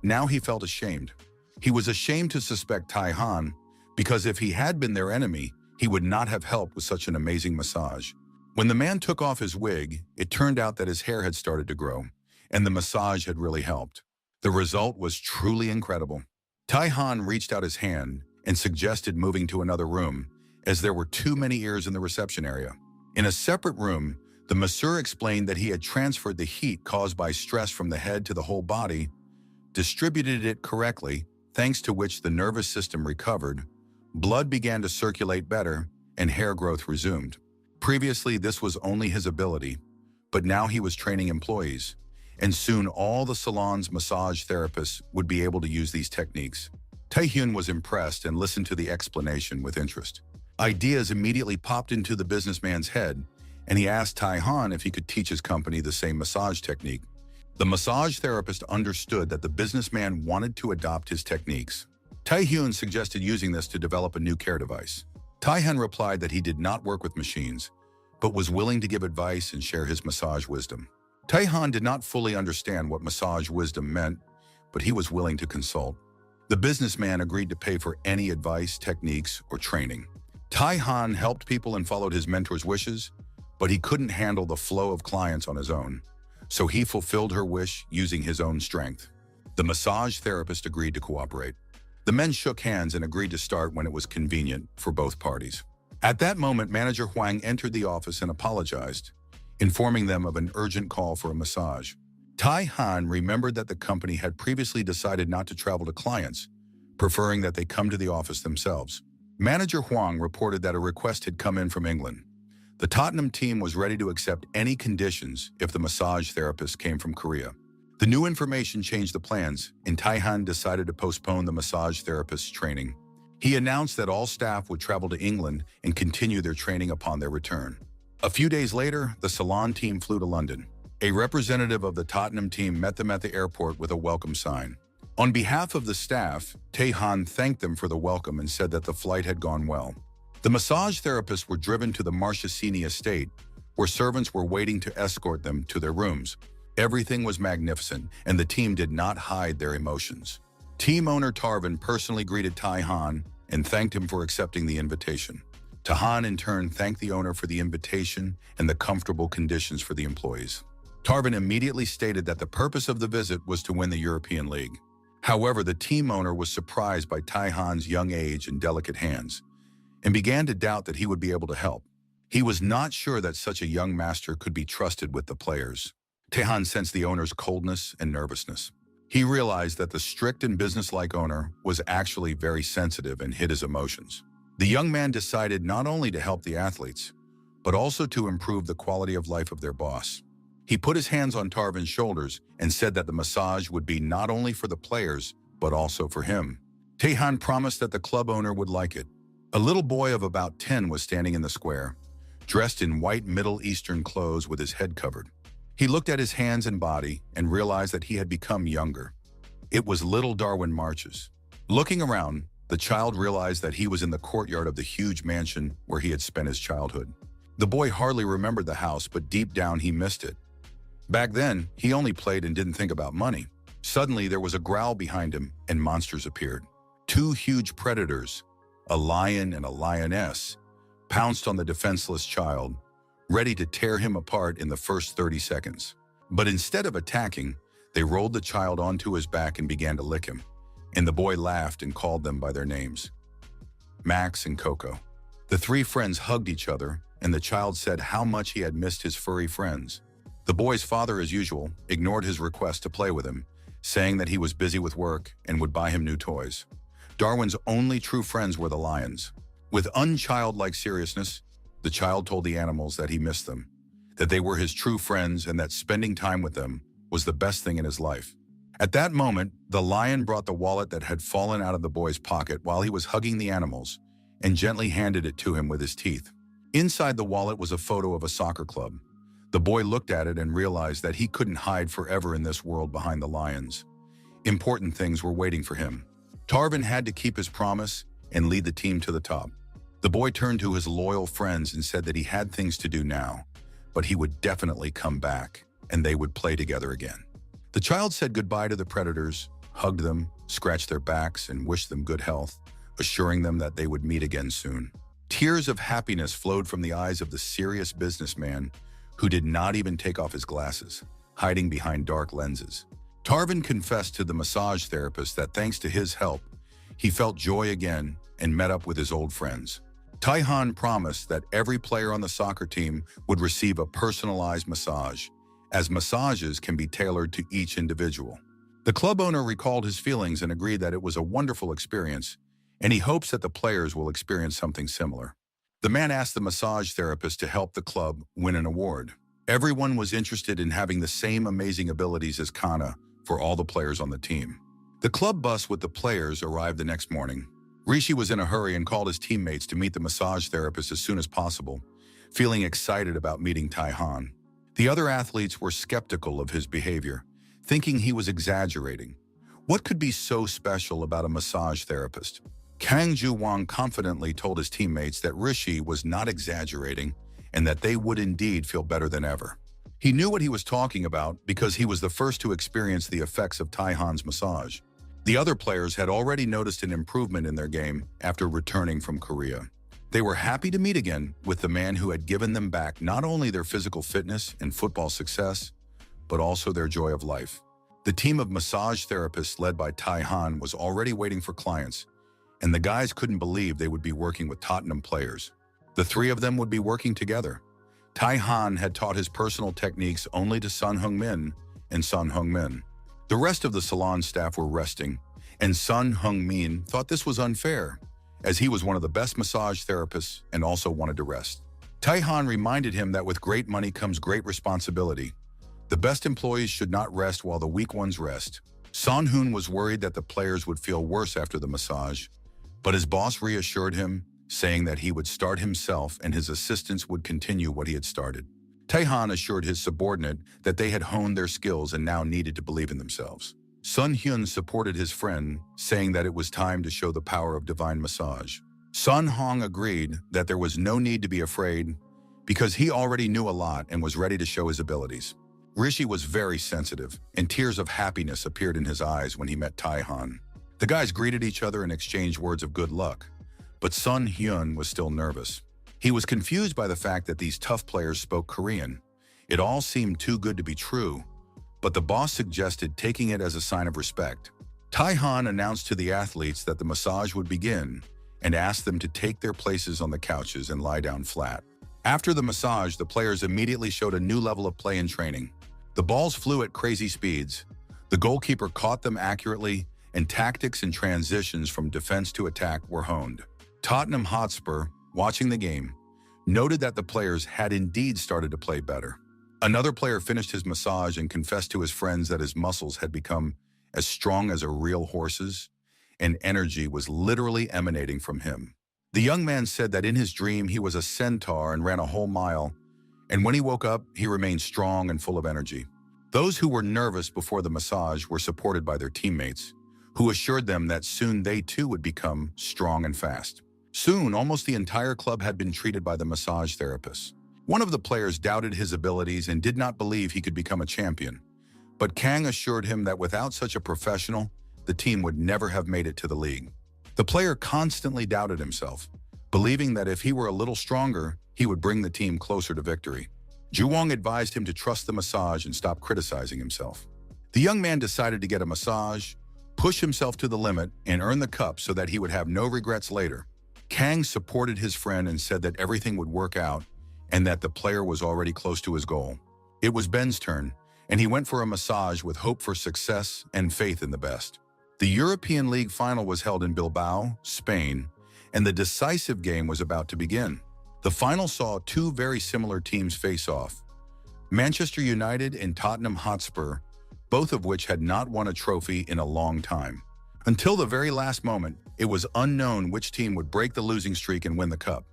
Now he felt ashamed. He was ashamed to suspect Taehyun, because if he had been their enemy, he would not have helped with such an amazing massage. When the man took off his wig, it turned out that his hair had started to grow, and the massage had really helped. The result was truly incredible. Tai-Han reached out his hand and suggested moving to another room, as there were too many ears in the reception area. In a separate room, the masseur explained that he had transferred the heat caused by stress from the head to the whole body, distributed it correctly, thanks to which the nervous system recovered, blood began to circulate better, and hair growth resumed. Previously, this was only his ability, but now he was training employees, and soon all the salon's massage therapists would be able to use these techniques. Tae-hyun was impressed and listened to the explanation with interest. Ideas immediately popped into the businessman's head, and he asked Tai-Han if he could teach his company the same massage technique. The massage therapist understood that the businessman wanted to adopt his techniques. Tae-hyun suggested using this to develop a new care device. Tai-han replied that he did not work with machines, but was willing to give advice and share his massage wisdom. Tai-han did not fully understand what massage wisdom meant, but he was willing to consult. The businessman agreed to pay for any advice, techniques, or training. Tai-han helped people and followed his mentor's wishes, but he couldn't handle the flow of clients on his own, so he fulfilled her wish using his own strength. The massage therapist agreed to cooperate. The men shook hands and agreed to start when it was convenient for both parties. At that moment, Manager Hwang entered the office and apologized, informing them of an urgent call for a massage. Tai-han remembered that the company had previously decided not to travel to clients, preferring that they come to the office themselves. Manager Hwang reported that a request had come in from England. The Tottenham team was ready to accept any conditions if the massage therapist came from Korea. The new information changed the plans, and Tai-han decided to postpone the massage therapist's training. He announced that all staff would travel to England and continue their training upon their return. A few days later, the salon team flew to London. A representative of the Tottenham team met them at the airport with a welcome sign. On behalf of the staff, Tai-han thanked them for the welcome and said that the flight had gone well. The massage therapists were driven to the Marchesini estate, where servants were waiting to escort them to their rooms. Everything was magnificent, and the team did not hide their emotions. Team owner Tarvin personally greeted Tai-han and thanked him for accepting the invitation. Tai-han in turn thanked the owner for the invitation and the comfortable conditions for the employees. Tarvin immediately stated that the purpose of the visit was to win the European League. However, the team owner was surprised by Tai-han's young age and delicate hands, and began to doubt that he would be able to help. He was not sure that such a young master could be trusted with the players. Tai-han sensed the owner's coldness and nervousness. He realized that the strict and businesslike owner was actually very sensitive and hid his emotions. The young man decided not only to help the athletes, but also to improve the quality of life of their boss. He put his hands on Tarvin's shoulders and said that the massage would be not only for the players, but also for him. Tai-han promised that the club owner would like it. A little boy of about 10 was standing in the square, dressed in white Middle Eastern clothes with his head covered. He looked at his hands and body and realized that he had become younger. It was little Darwin Marches. Looking around, the child realized that he was in the courtyard of the huge mansion where he had spent his childhood. The boy hardly remembered the house, but deep down he missed it. Back then, he only played and didn't think about money. Suddenly, there was a growl behind him and monsters appeared. Two huge predators, a lion and a lioness, pounced on the defenseless child, ready to tear him apart in the first 30 seconds. But instead of attacking, they rolled the child onto his back and began to lick him. And the boy laughed and called them by their names, Max and Coco. The three friends hugged each other, and the child said how much he had missed his furry friends. The boy's father, as usual, ignored his request to play with him, saying that he was busy with work and would buy him new toys. Darwin's only true friends were the lions. With unchildlike seriousness, the child told the animals that he missed them, that they were his true friends, and that spending time with them was the best thing in his life. At that moment, the lion brought the wallet that had fallen out of the boy's pocket while he was hugging the animals and gently handed it to him with his teeth. Inside the wallet was a photo of a soccer club. The boy looked at it and realized that he couldn't hide forever in this world behind the lions. Important things were waiting for him. Tarvin had to keep his promise and lead the team to the top. The boy turned to his loyal friends and said that he had things to do now, but he would definitely come back and they would play together again. The child said goodbye to the predators, hugged them, scratched their backs, and wished them good health, assuring them that they would meet again soon. Tears of happiness flowed from the eyes of the serious businessman who did not even take off his glasses. hiding behind dark lenses. Tarvin confessed to the massage therapist that thanks to his help, he felt joy again and met up with his old friends. Taihan promised that every player on the soccer team would receive a personalized massage, as massages can be tailored to each individual. The club owner recalled his feelings and agreed that it was a wonderful experience, and he hopes that the players will experience something similar. The man asked the massage therapist to help the club win an award. Everyone was interested in having the same amazing abilities as Kana for all the players on the team. The club bus with the players arrived the next morning. Rishi was in a hurry and called his teammates to meet the massage therapist as soon as possible, feeling excited about meeting Taihan. The other athletes were skeptical of his behavior, thinking he was exaggerating. What could be so special about a massage therapist? Kang Ju-won confidently told his teammates that Rishi was not exaggerating and that they would indeed feel better than ever. He knew what he was talking about because he was the first to experience the effects of Taihan's massage. The other players had already noticed an improvement in their game after returning from Korea. They were happy to meet again with the man who had given them back not only their physical fitness and football success, but also their joy of life. The team of massage therapists led by Taihan was already waiting for clients, and the guys couldn't believe they would be working with Tottenham players. The three of them would be working together. Taihan had taught his personal techniques only to Sun Heung-min and Sun Heung-min. The rest of the salon staff were resting, and Sun Heung-min thought this was unfair, as he was one of the best massage therapists and also wanted to rest. Taihan reminded him that with great money comes great responsibility. The best employees should not rest while the weak ones rest. Son Hoon was worried that the players would feel worse after the massage, but his boss reassured him, saying that he would start himself and his assistants would continue what he had started. Taihan assured his subordinate that they had honed their skills and now needed to believe in themselves. Sun Hyun supported his friend, saying that it was time to show the power of divine massage. Sun Hong agreed that there was no need to be afraid because he already knew a lot and was ready to show his abilities. Rishi was very sensitive, and tears of happiness appeared in his eyes when he met Taihan. The guys greeted each other and exchanged words of good luck, but Sun Hyun was still nervous. He was confused by the fact that these tough players spoke Korean. It all seemed too good to be true, but the boss suggested taking it as a sign of respect. Taihan announced to the athletes that the massage would begin and asked them to take their places on the couches and lie down flat. After the massage, the players immediately showed a new level of play and training. The balls flew at crazy speeds. The goalkeeper caught them accurately, and tactics and transitions from defense to attack were honed. Tottenham Hotspur, watching the game, noted that the players had indeed started to play better. Another player finished his massage and confessed to his friends that his muscles had become as strong as a real horse's, and energy was literally emanating from him. The young man said that in his dream he was a centaur and ran a whole mile, and when he woke up, he remained strong and full of energy. Those who were nervous before the massage were supported by their teammates, who assured them that soon they too would become strong and fast. Soon, almost the entire club had been treated by the massage therapist. One of the players doubted his abilities and did not believe he could become a champion, but Kang assured him that without such a professional, the team would never have made it to the league. The player constantly doubted himself, believing that if he were a little stronger, he would bring the team closer to victory. Ju-won advised him to trust the massage and stop criticizing himself. The young man decided to get a massage, push himself to the limit, and earn the cup so that he would have no regrets later. Kang supported his friend and said that everything would work out and that the player was already close to his goal. It was Ben's turn, and he went for a massage with hope for success and faith in the best. The European League final was held in Bilbao, Spain, and the decisive game was about to begin. The final saw two very similar teams face off, Manchester United and Tottenham Hotspur, both of which had not won a trophy in a long time. Until the very last moment, it was unknown which team would break the losing streak and win the cup.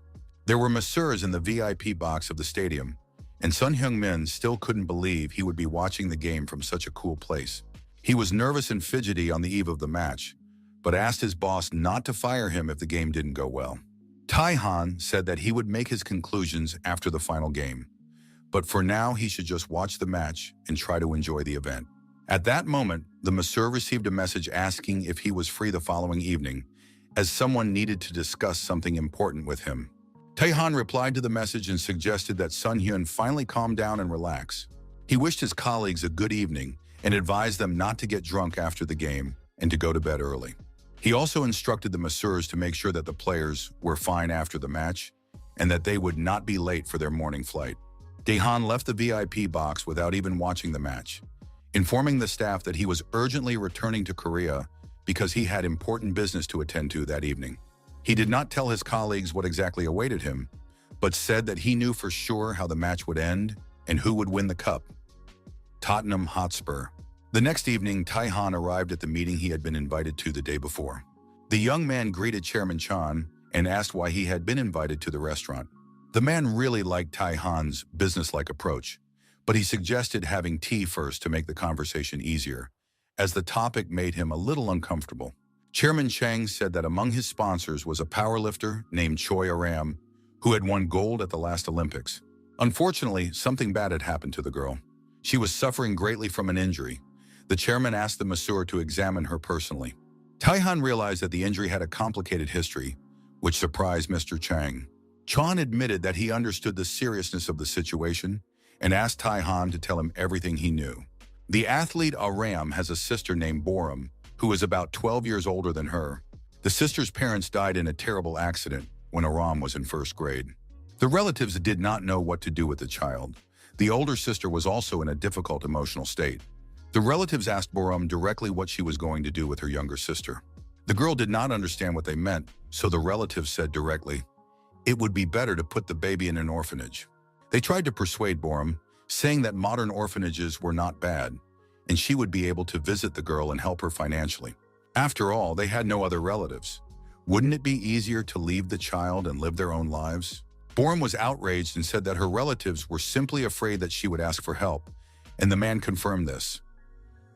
There were masseurs in the VIP box of the stadium, and Sun Heung-min still couldn't believe he would be watching the game from such a cool place. He was nervous and fidgety on the eve of the match, but asked his boss not to fire him if the game didn't go well. Taihan said that he would make his conclusions after the final game, but for now he should just watch the match and try to enjoy the event. At that moment, the masseur received a message asking if he was free the following evening, as someone needed to discuss something important with him. Taihan replied to the message and suggested that Sun Hyun finally calm down and relax. He wished his colleagues a good evening and advised them not to get drunk after the game and to go to bed early. He also instructed the masseurs to make sure that the players were fine after the match and that they would not be late for their morning flight. Daehan left the VIP box without even watching the match, informing the staff that he was urgently returning to Korea because he had important business to attend to that evening. He did not tell his colleagues what exactly awaited him, but said that he knew for sure how the match would end and who would win the cup. Tottenham Hotspur. The next evening, Daehan arrived at the meeting he had been invited to the day before. The young man greeted Chairman Chan and asked why he had been invited to the restaurant. The man really liked Daehan's businesslike approach, but he suggested having tea first to make the conversation easier, as the topic made him a little uncomfortable. Chairman Chang said that among his sponsors was a powerlifter named Choi Aram, who had won gold at the last Olympics. Unfortunately, something bad had happened to the girl. She was suffering greatly from an injury. The chairman asked the masseur to examine her personally. Daehan realized that the injury had a complicated history, which surprised Mr. Chang. Chan admitted that he understood the seriousness of the situation and asked Daehan to tell him everything he knew. The athlete Aram has a sister named Boram, who is about 12 years older than her. The sister's parents died in a terrible accident when Aram was in first grade. The relatives did not know what to do with the child. The older sister was also in a difficult emotional state. The relatives asked Boram directly what she was going to do with her younger sister. The girl did not understand what they meant, so the relatives said directly, "It would be better to put the baby in an orphanage." They tried to persuade Boram, saying that modern orphanages were not bad, and she would be able to visit the girl and help her financially. After all, they had no other relatives. Wouldn't it be easier to leave the child and live their own lives? Boram was outraged and said that her relatives were simply afraid that she would ask for help, and the man confirmed this.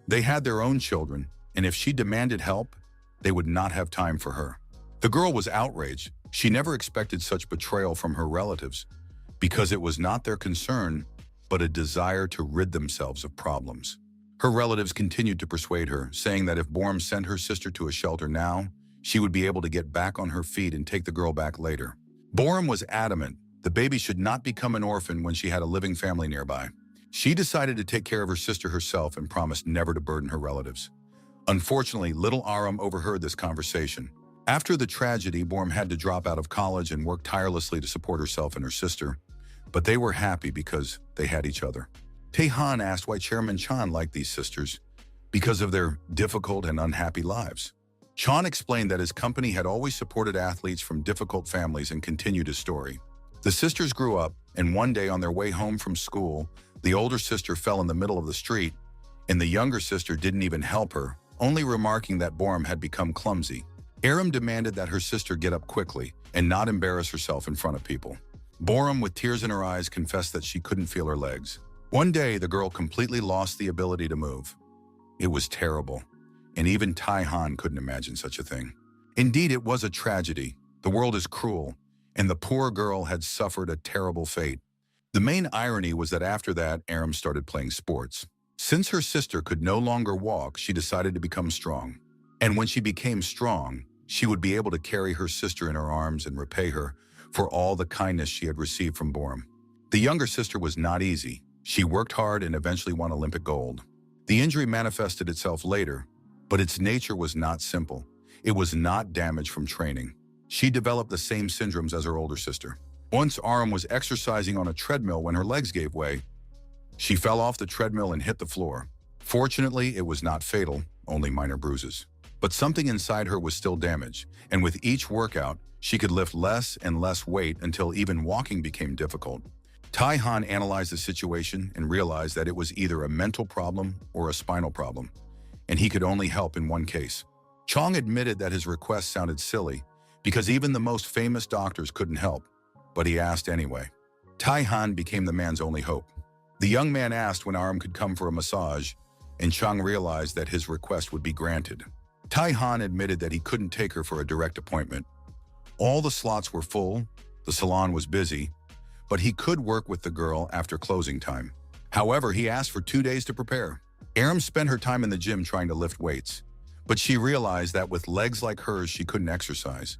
They had their own children, and if she demanded help, they would not have time for her. The girl was outraged. She never expected such betrayal from her relatives, because it was not their concern, but a desire to rid themselves of problems. Her relatives continued to persuade her, saying that if Boram sent her sister to a shelter now, she would be able to get back on her feet and take the girl back later. Boram was adamant the baby should not become an orphan when she had a living family nearby. She decided to take care of her sister herself and promised never to burden her relatives. Unfortunately, little Aram overheard this conversation. After the tragedy, Boram had to drop out of college and work tirelessly to support herself and her sister, but they were happy because they had each other. Daehan asked why Chairman Chan liked these sisters, because of their difficult and unhappy lives. Chan explained that his company had always supported athletes from difficult families and continued his story. The sisters grew up, and one day on their way home from school, the older sister fell in the middle of the street, and the younger sister didn't even help her, only remarking that Boram had become clumsy. Aram demanded that her sister get up quickly and not embarrass herself in front of people. Boram, with tears in her eyes, confessed that she couldn't feel her legs. One day, the girl completely lost the ability to move. It was terrible, and even Daehan couldn't imagine such a thing. Indeed, it was a tragedy. The world is cruel, and the poor girl had suffered a terrible fate. The main irony was that after that, Aram started playing sports. Since her sister could no longer walk, she decided to become strong. And when she became strong, she would be able to carry her sister in her arms and repay her for all the kindness she had received from Boram. The younger sister was not easy. She worked hard and eventually won Olympic gold. The injury manifested itself later, but its nature was not simple. It was not damage from training. She developed the same syndromes as her older sister. Once Aram was exercising on a treadmill when her legs gave way. She fell off the treadmill and hit the floor. Fortunately, it was not fatal, only minor bruises. But something inside her was still damaged, and with each workout, she could lift less and less weight until even walking became difficult. Daehan analyzed the situation and realized that it was either a mental problem or a spinal problem, and he could only help in one case. Chong admitted that his request sounded silly because even the most famous doctors couldn't help, but he asked anyway. Daehan became the man's only hope. The young man asked when Aram could come for a massage, and Chong realized that his request would be granted. Daehan admitted that he couldn't take her for a direct appointment. All the slots were full, the salon was busy, but he could work with the girl after closing time. However, he asked for 2 days to prepare. Aram spent her time in the gym trying to lift weights, but she realized that with legs like hers, she couldn't exercise.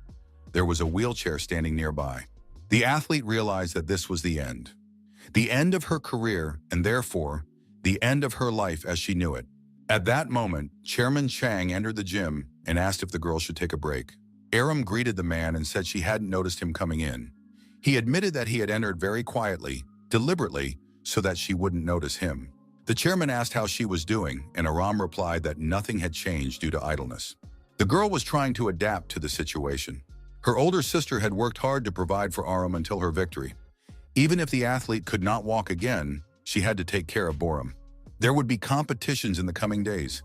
There was a wheelchair standing nearby. The athlete realized that this was the end of her career, and therefore, the end of her life as she knew it. At that moment, Chairman Chang entered the gym and asked if the girl should take a break. Aram greeted the man and said she hadn't noticed him coming in. He admitted that he had entered very quietly, deliberately, so that she wouldn't notice him. The chairman asked how she was doing, and Aram replied that nothing had changed due to idleness. The girl was trying to adapt to the situation. Her older sister had worked hard to provide for Aram until her victory. Even if the athlete could not walk again, she had to take care of Boram. There would be competitions in the coming days,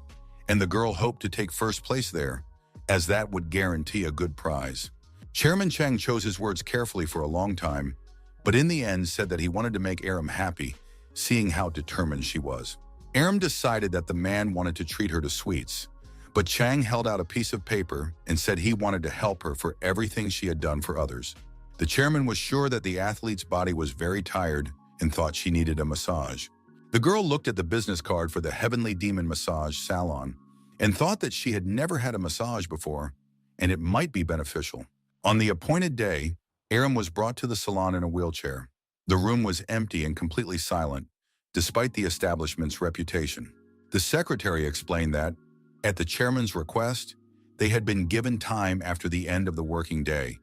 and the girl hoped to take first place there, as that would guarantee a good prize. Chairman Chang chose his words carefully for a long time, but in the end said that he wanted to make Aram happy, seeing how determined she was. Aram decided that the man wanted to treat her to sweets, but Chang held out a piece of paper and said he wanted to help her for everything she had done for others. The chairman was sure that the athlete's body was very tired and thought she needed a massage. The girl looked at the business card for the Heavenly Demon Massage Salon and thought that she had never had a massage before, and it might be beneficial. On the appointed day, Aram was brought to the salon in a wheelchair. The room was empty and completely silent, despite the establishment's reputation. The secretary explained that, at the chairman's request, they had been given time after the end of the working day.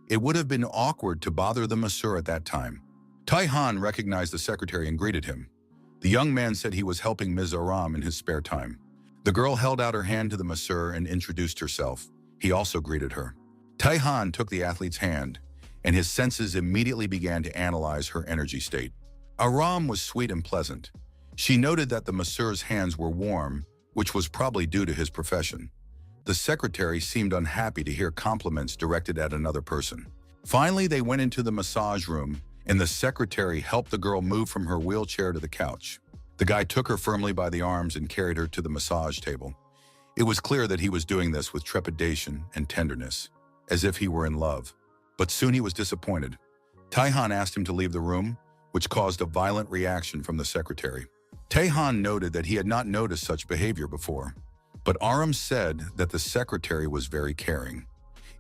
It would have been awkward to bother the masseur at that time. Tai Han recognized the secretary and greeted him. The young man said he was helping Ms. Aram in his spare time. The girl held out her hand to the masseur and introduced herself. He also greeted her. Tai Han took the athlete's hand, and his senses immediately began to analyze her energy state. Aram was sweet and pleasant. She noted that the masseur's hands were warm, which was probably due to his profession. The secretary seemed unhappy to hear compliments directed at another person. Finally, they went into the massage room, and the secretary helped the girl move from her wheelchair to the couch. The guy took her firmly by the arms and carried her to the massage table. It was clear that he was doing this with trepidation and tenderness, as if he were in love. But soon he was disappointed. Tai Han asked him to leave the room, which caused a violent reaction from the secretary. Tai Han noted that he had not noticed such behavior before, but Aram said that the secretary was very caring,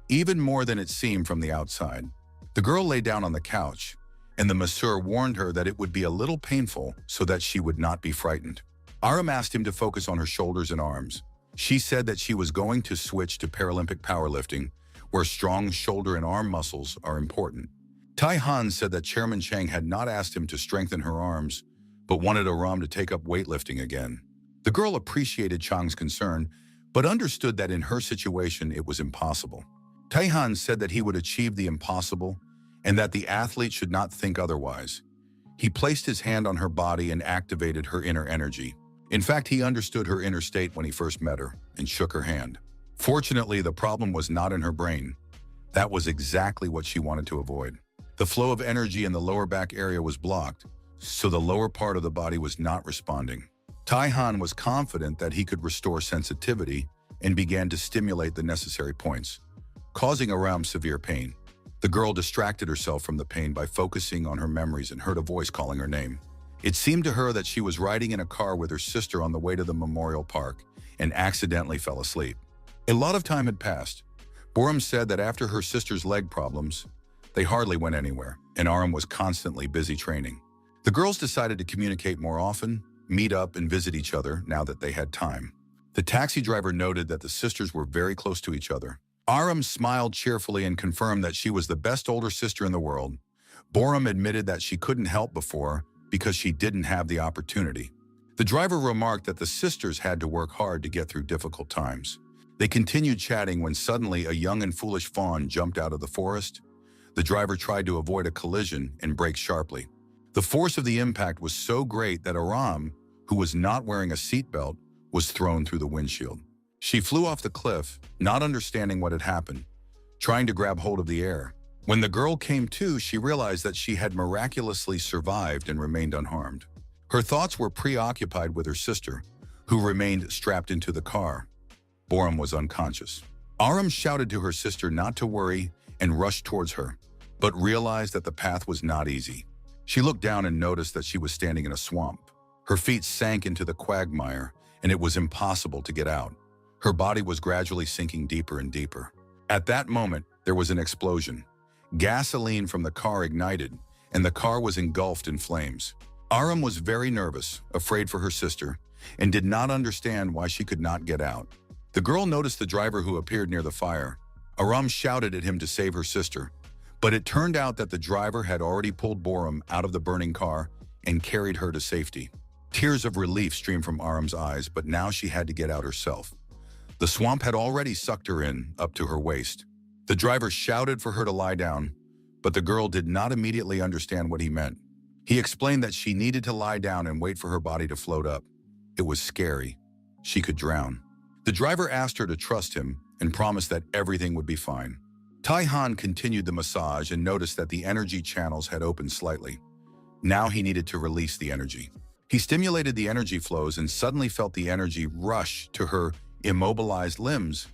even more than it seemed from the outside. The girl lay down on the couch, and the masseur warned her that it would be a little painful so that she would not be frightened. Aram asked him to focus on her shoulders and arms. She said that she was going to switch to Paralympic powerlifting, where strong shoulder and arm muscles are important. Tai Han said that Chairman Chang had not asked him to strengthen her arms, but wanted Aram to take up weightlifting again. The girl appreciated Chang's concern, but understood that in her situation it was impossible. Tai Han said that he would achieve the impossible and that the athlete should not think otherwise. He placed his hand on her body and activated her inner energy. In fact, he understood her inner state when he first met her and shook her hand. Fortunately, the problem was not in her brain. That was exactly what she wanted to avoid. The flow of energy in the lower back area was blocked, so the lower part of the body was not responding. Tai Han was confident that he could restore sensitivity and began to stimulate the necessary points, causing Aram severe pain. The girl distracted herself from the pain by focusing on her memories and heard a voice calling her name. It seemed to her that she was riding in a car with her sister on the way to the memorial park and accidentally fell asleep. A lot of time had passed. Boram said that after her sister's leg problems, they hardly went anywhere, and Aram was constantly busy training. The girls decided to communicate more often, meet up and visit each other now that they had time. The taxi driver noted that the sisters were very close to each other. Aram smiled cheerfully and confirmed that she was the best older sister in the world. Boram admitted that she couldn't help before because she didn't have the opportunity. The driver remarked that the sisters had to work hard to get through difficult times. They continued chatting when suddenly a young and foolish fawn jumped out of the forest. The driver tried to avoid a collision and braked sharply. The force of the impact was so great that Aram, who was not wearing a seatbelt, was thrown through the windshield. She flew off the cliff, not understanding what had happened, trying to grab hold of the air. When the girl came to, she realized that she had miraculously survived and remained unharmed. Her thoughts were preoccupied with her sister, who remained strapped into the car. Boram was unconscious. Aram shouted to her sister not to worry and rushed towards her, but realized that the path was not easy. She looked down and noticed that she was standing in a swamp. Her feet sank into the quagmire, and it was impossible to get out. Her body was gradually sinking deeper and deeper. At that moment, there was an explosion. Gasoline from the car ignited, and the car was engulfed in flames. Aram was very nervous, afraid for her sister, and did not understand why she could not get out. The girl noticed the driver who appeared near the fire. Aram shouted at him to save her sister, but it turned out that the driver had already pulled Boram out of the burning car and carried her to safety. Tears of relief streamed from Aram's eyes, but now she had to get out herself. The swamp had already sucked her in, up to her waist. The driver shouted for her to lie down, but the girl did not immediately understand what he meant. He explained that she needed to lie down and wait for her body to float up. It was scary. She could drown. The driver asked her to trust him and promised that everything would be fine. Taihan continued the massage and noticed that the energy channels had opened slightly. Now he needed to release the energy. He stimulated the energy flows and suddenly felt the energy rush to her immobilized limbs,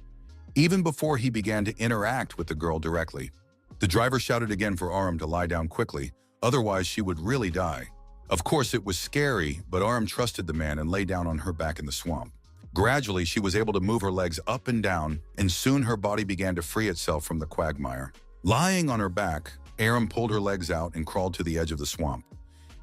even before he began to interact with the girl directly. The driver shouted again for Aram to lie down quickly, otherwise she would really die. Of course, it was scary, but Aram trusted the man and lay down on her back in the swamp. Gradually, she was able to move her legs up and down, and soon her body began to free itself from the quagmire. Lying on her back, Aram pulled her legs out and crawled to the edge of the swamp.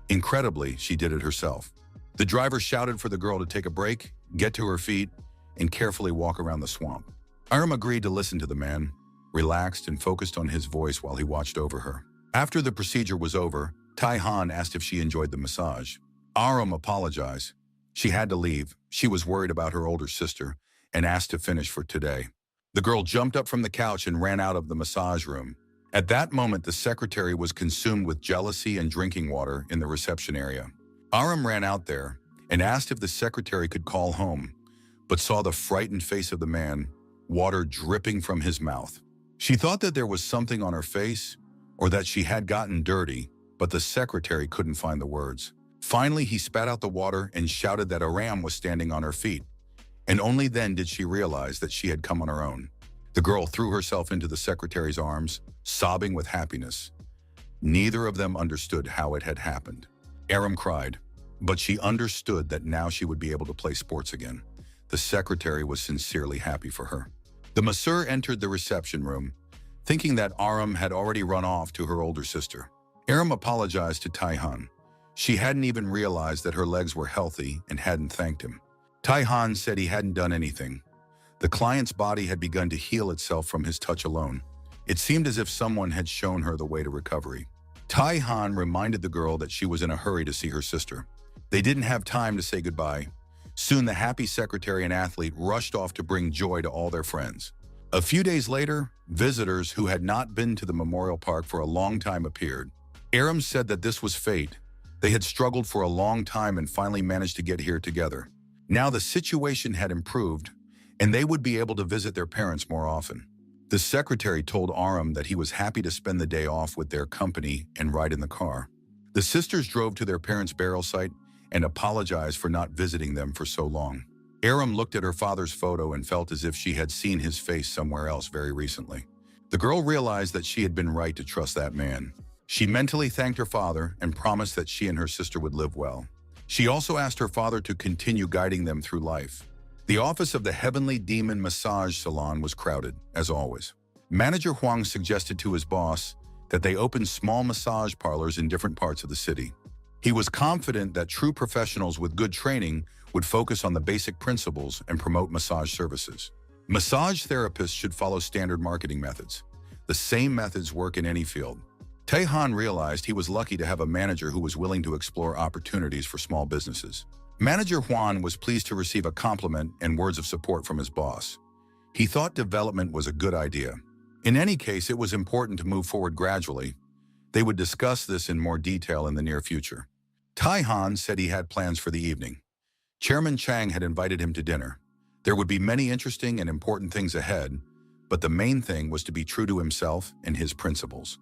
Incredibly, she did it herself. The driver shouted for the girl to take a break, get to her feet, and carefully walk around the swamp. Aram agreed to listen to the man, relaxed and focused on his voice while he watched over her. After the procedure was over, Taihan asked if she enjoyed the massage. Aram apologized. She had to leave. She was worried about her older sister and asked to finish for today. The girl jumped up from the couch and ran out of the massage room. At that moment, the secretary was consumed with jealousy and drinking water in the reception area. Aram ran out there and asked if the secretary could call home, but saw the frightened face of the man, water dripping from his mouth. She thought that there was something on her face or that she had gotten dirty, but the secretary couldn't find the words. Finally, he spat out the water and shouted that Aram was standing on her feet, and only then did she realize that she had come on her own. The girl threw herself into the secretary's arms, sobbing with happiness. Neither of them understood how it had happened. Aram cried, but she understood that now she would be able to play sports again. The secretary was sincerely happy for her. The masseur entered the reception room, thinking that Aram had already run off to her older sister. Aram apologized to Taihan. She hadn't even realized that her legs were healthy and hadn't thanked him. Taihan said he hadn't done anything. The client's body had begun to heal itself from his touch alone. It seemed as if someone had shown her the way to recovery. Taihan reminded the girl that she was in a hurry to see her sister. They didn't have time to say goodbye. Soon the happy secretary and athlete rushed off to bring joy to all their friends. A few days later, visitors who had not been to the memorial park for a long time appeared. Aram said that this was fate. They had struggled for a long time and finally managed to get here together. Now the situation had improved, and they would be able to visit their parents more often. The secretary told Aram that he was happy to spend the day off with their company and ride in the car. The sisters drove to their parents' burial site and apologized for not visiting them for so long. Aram looked at her father's photo and felt as if she had seen his face somewhere else very recently. The girl realized that she had been right to trust that man. She mentally thanked her father and promised that she and her sister would live well. She also asked her father to continue guiding them through life. The office of the Heavenly Demon Massage Salon was crowded, as always. Manager Huang suggested to his boss that they open small massage parlors in different parts of the city. He was confident that true professionals with good training would focus on the basic principles and promote massage services. Massage therapists should follow standard marketing methods. The same methods work in any field. Taihan realized he was lucky to have a manager who was willing to explore opportunities for small businesses. Manager Juan was pleased to receive a compliment and words of support from his boss. He thought development was a good idea. In any case, it was important to move forward gradually. They would discuss this in more detail in the near future. Taihan said he had plans for the evening. Chairman Chang had invited him to dinner. There would be many interesting and important things ahead, but the main thing was to be true to himself and his principles.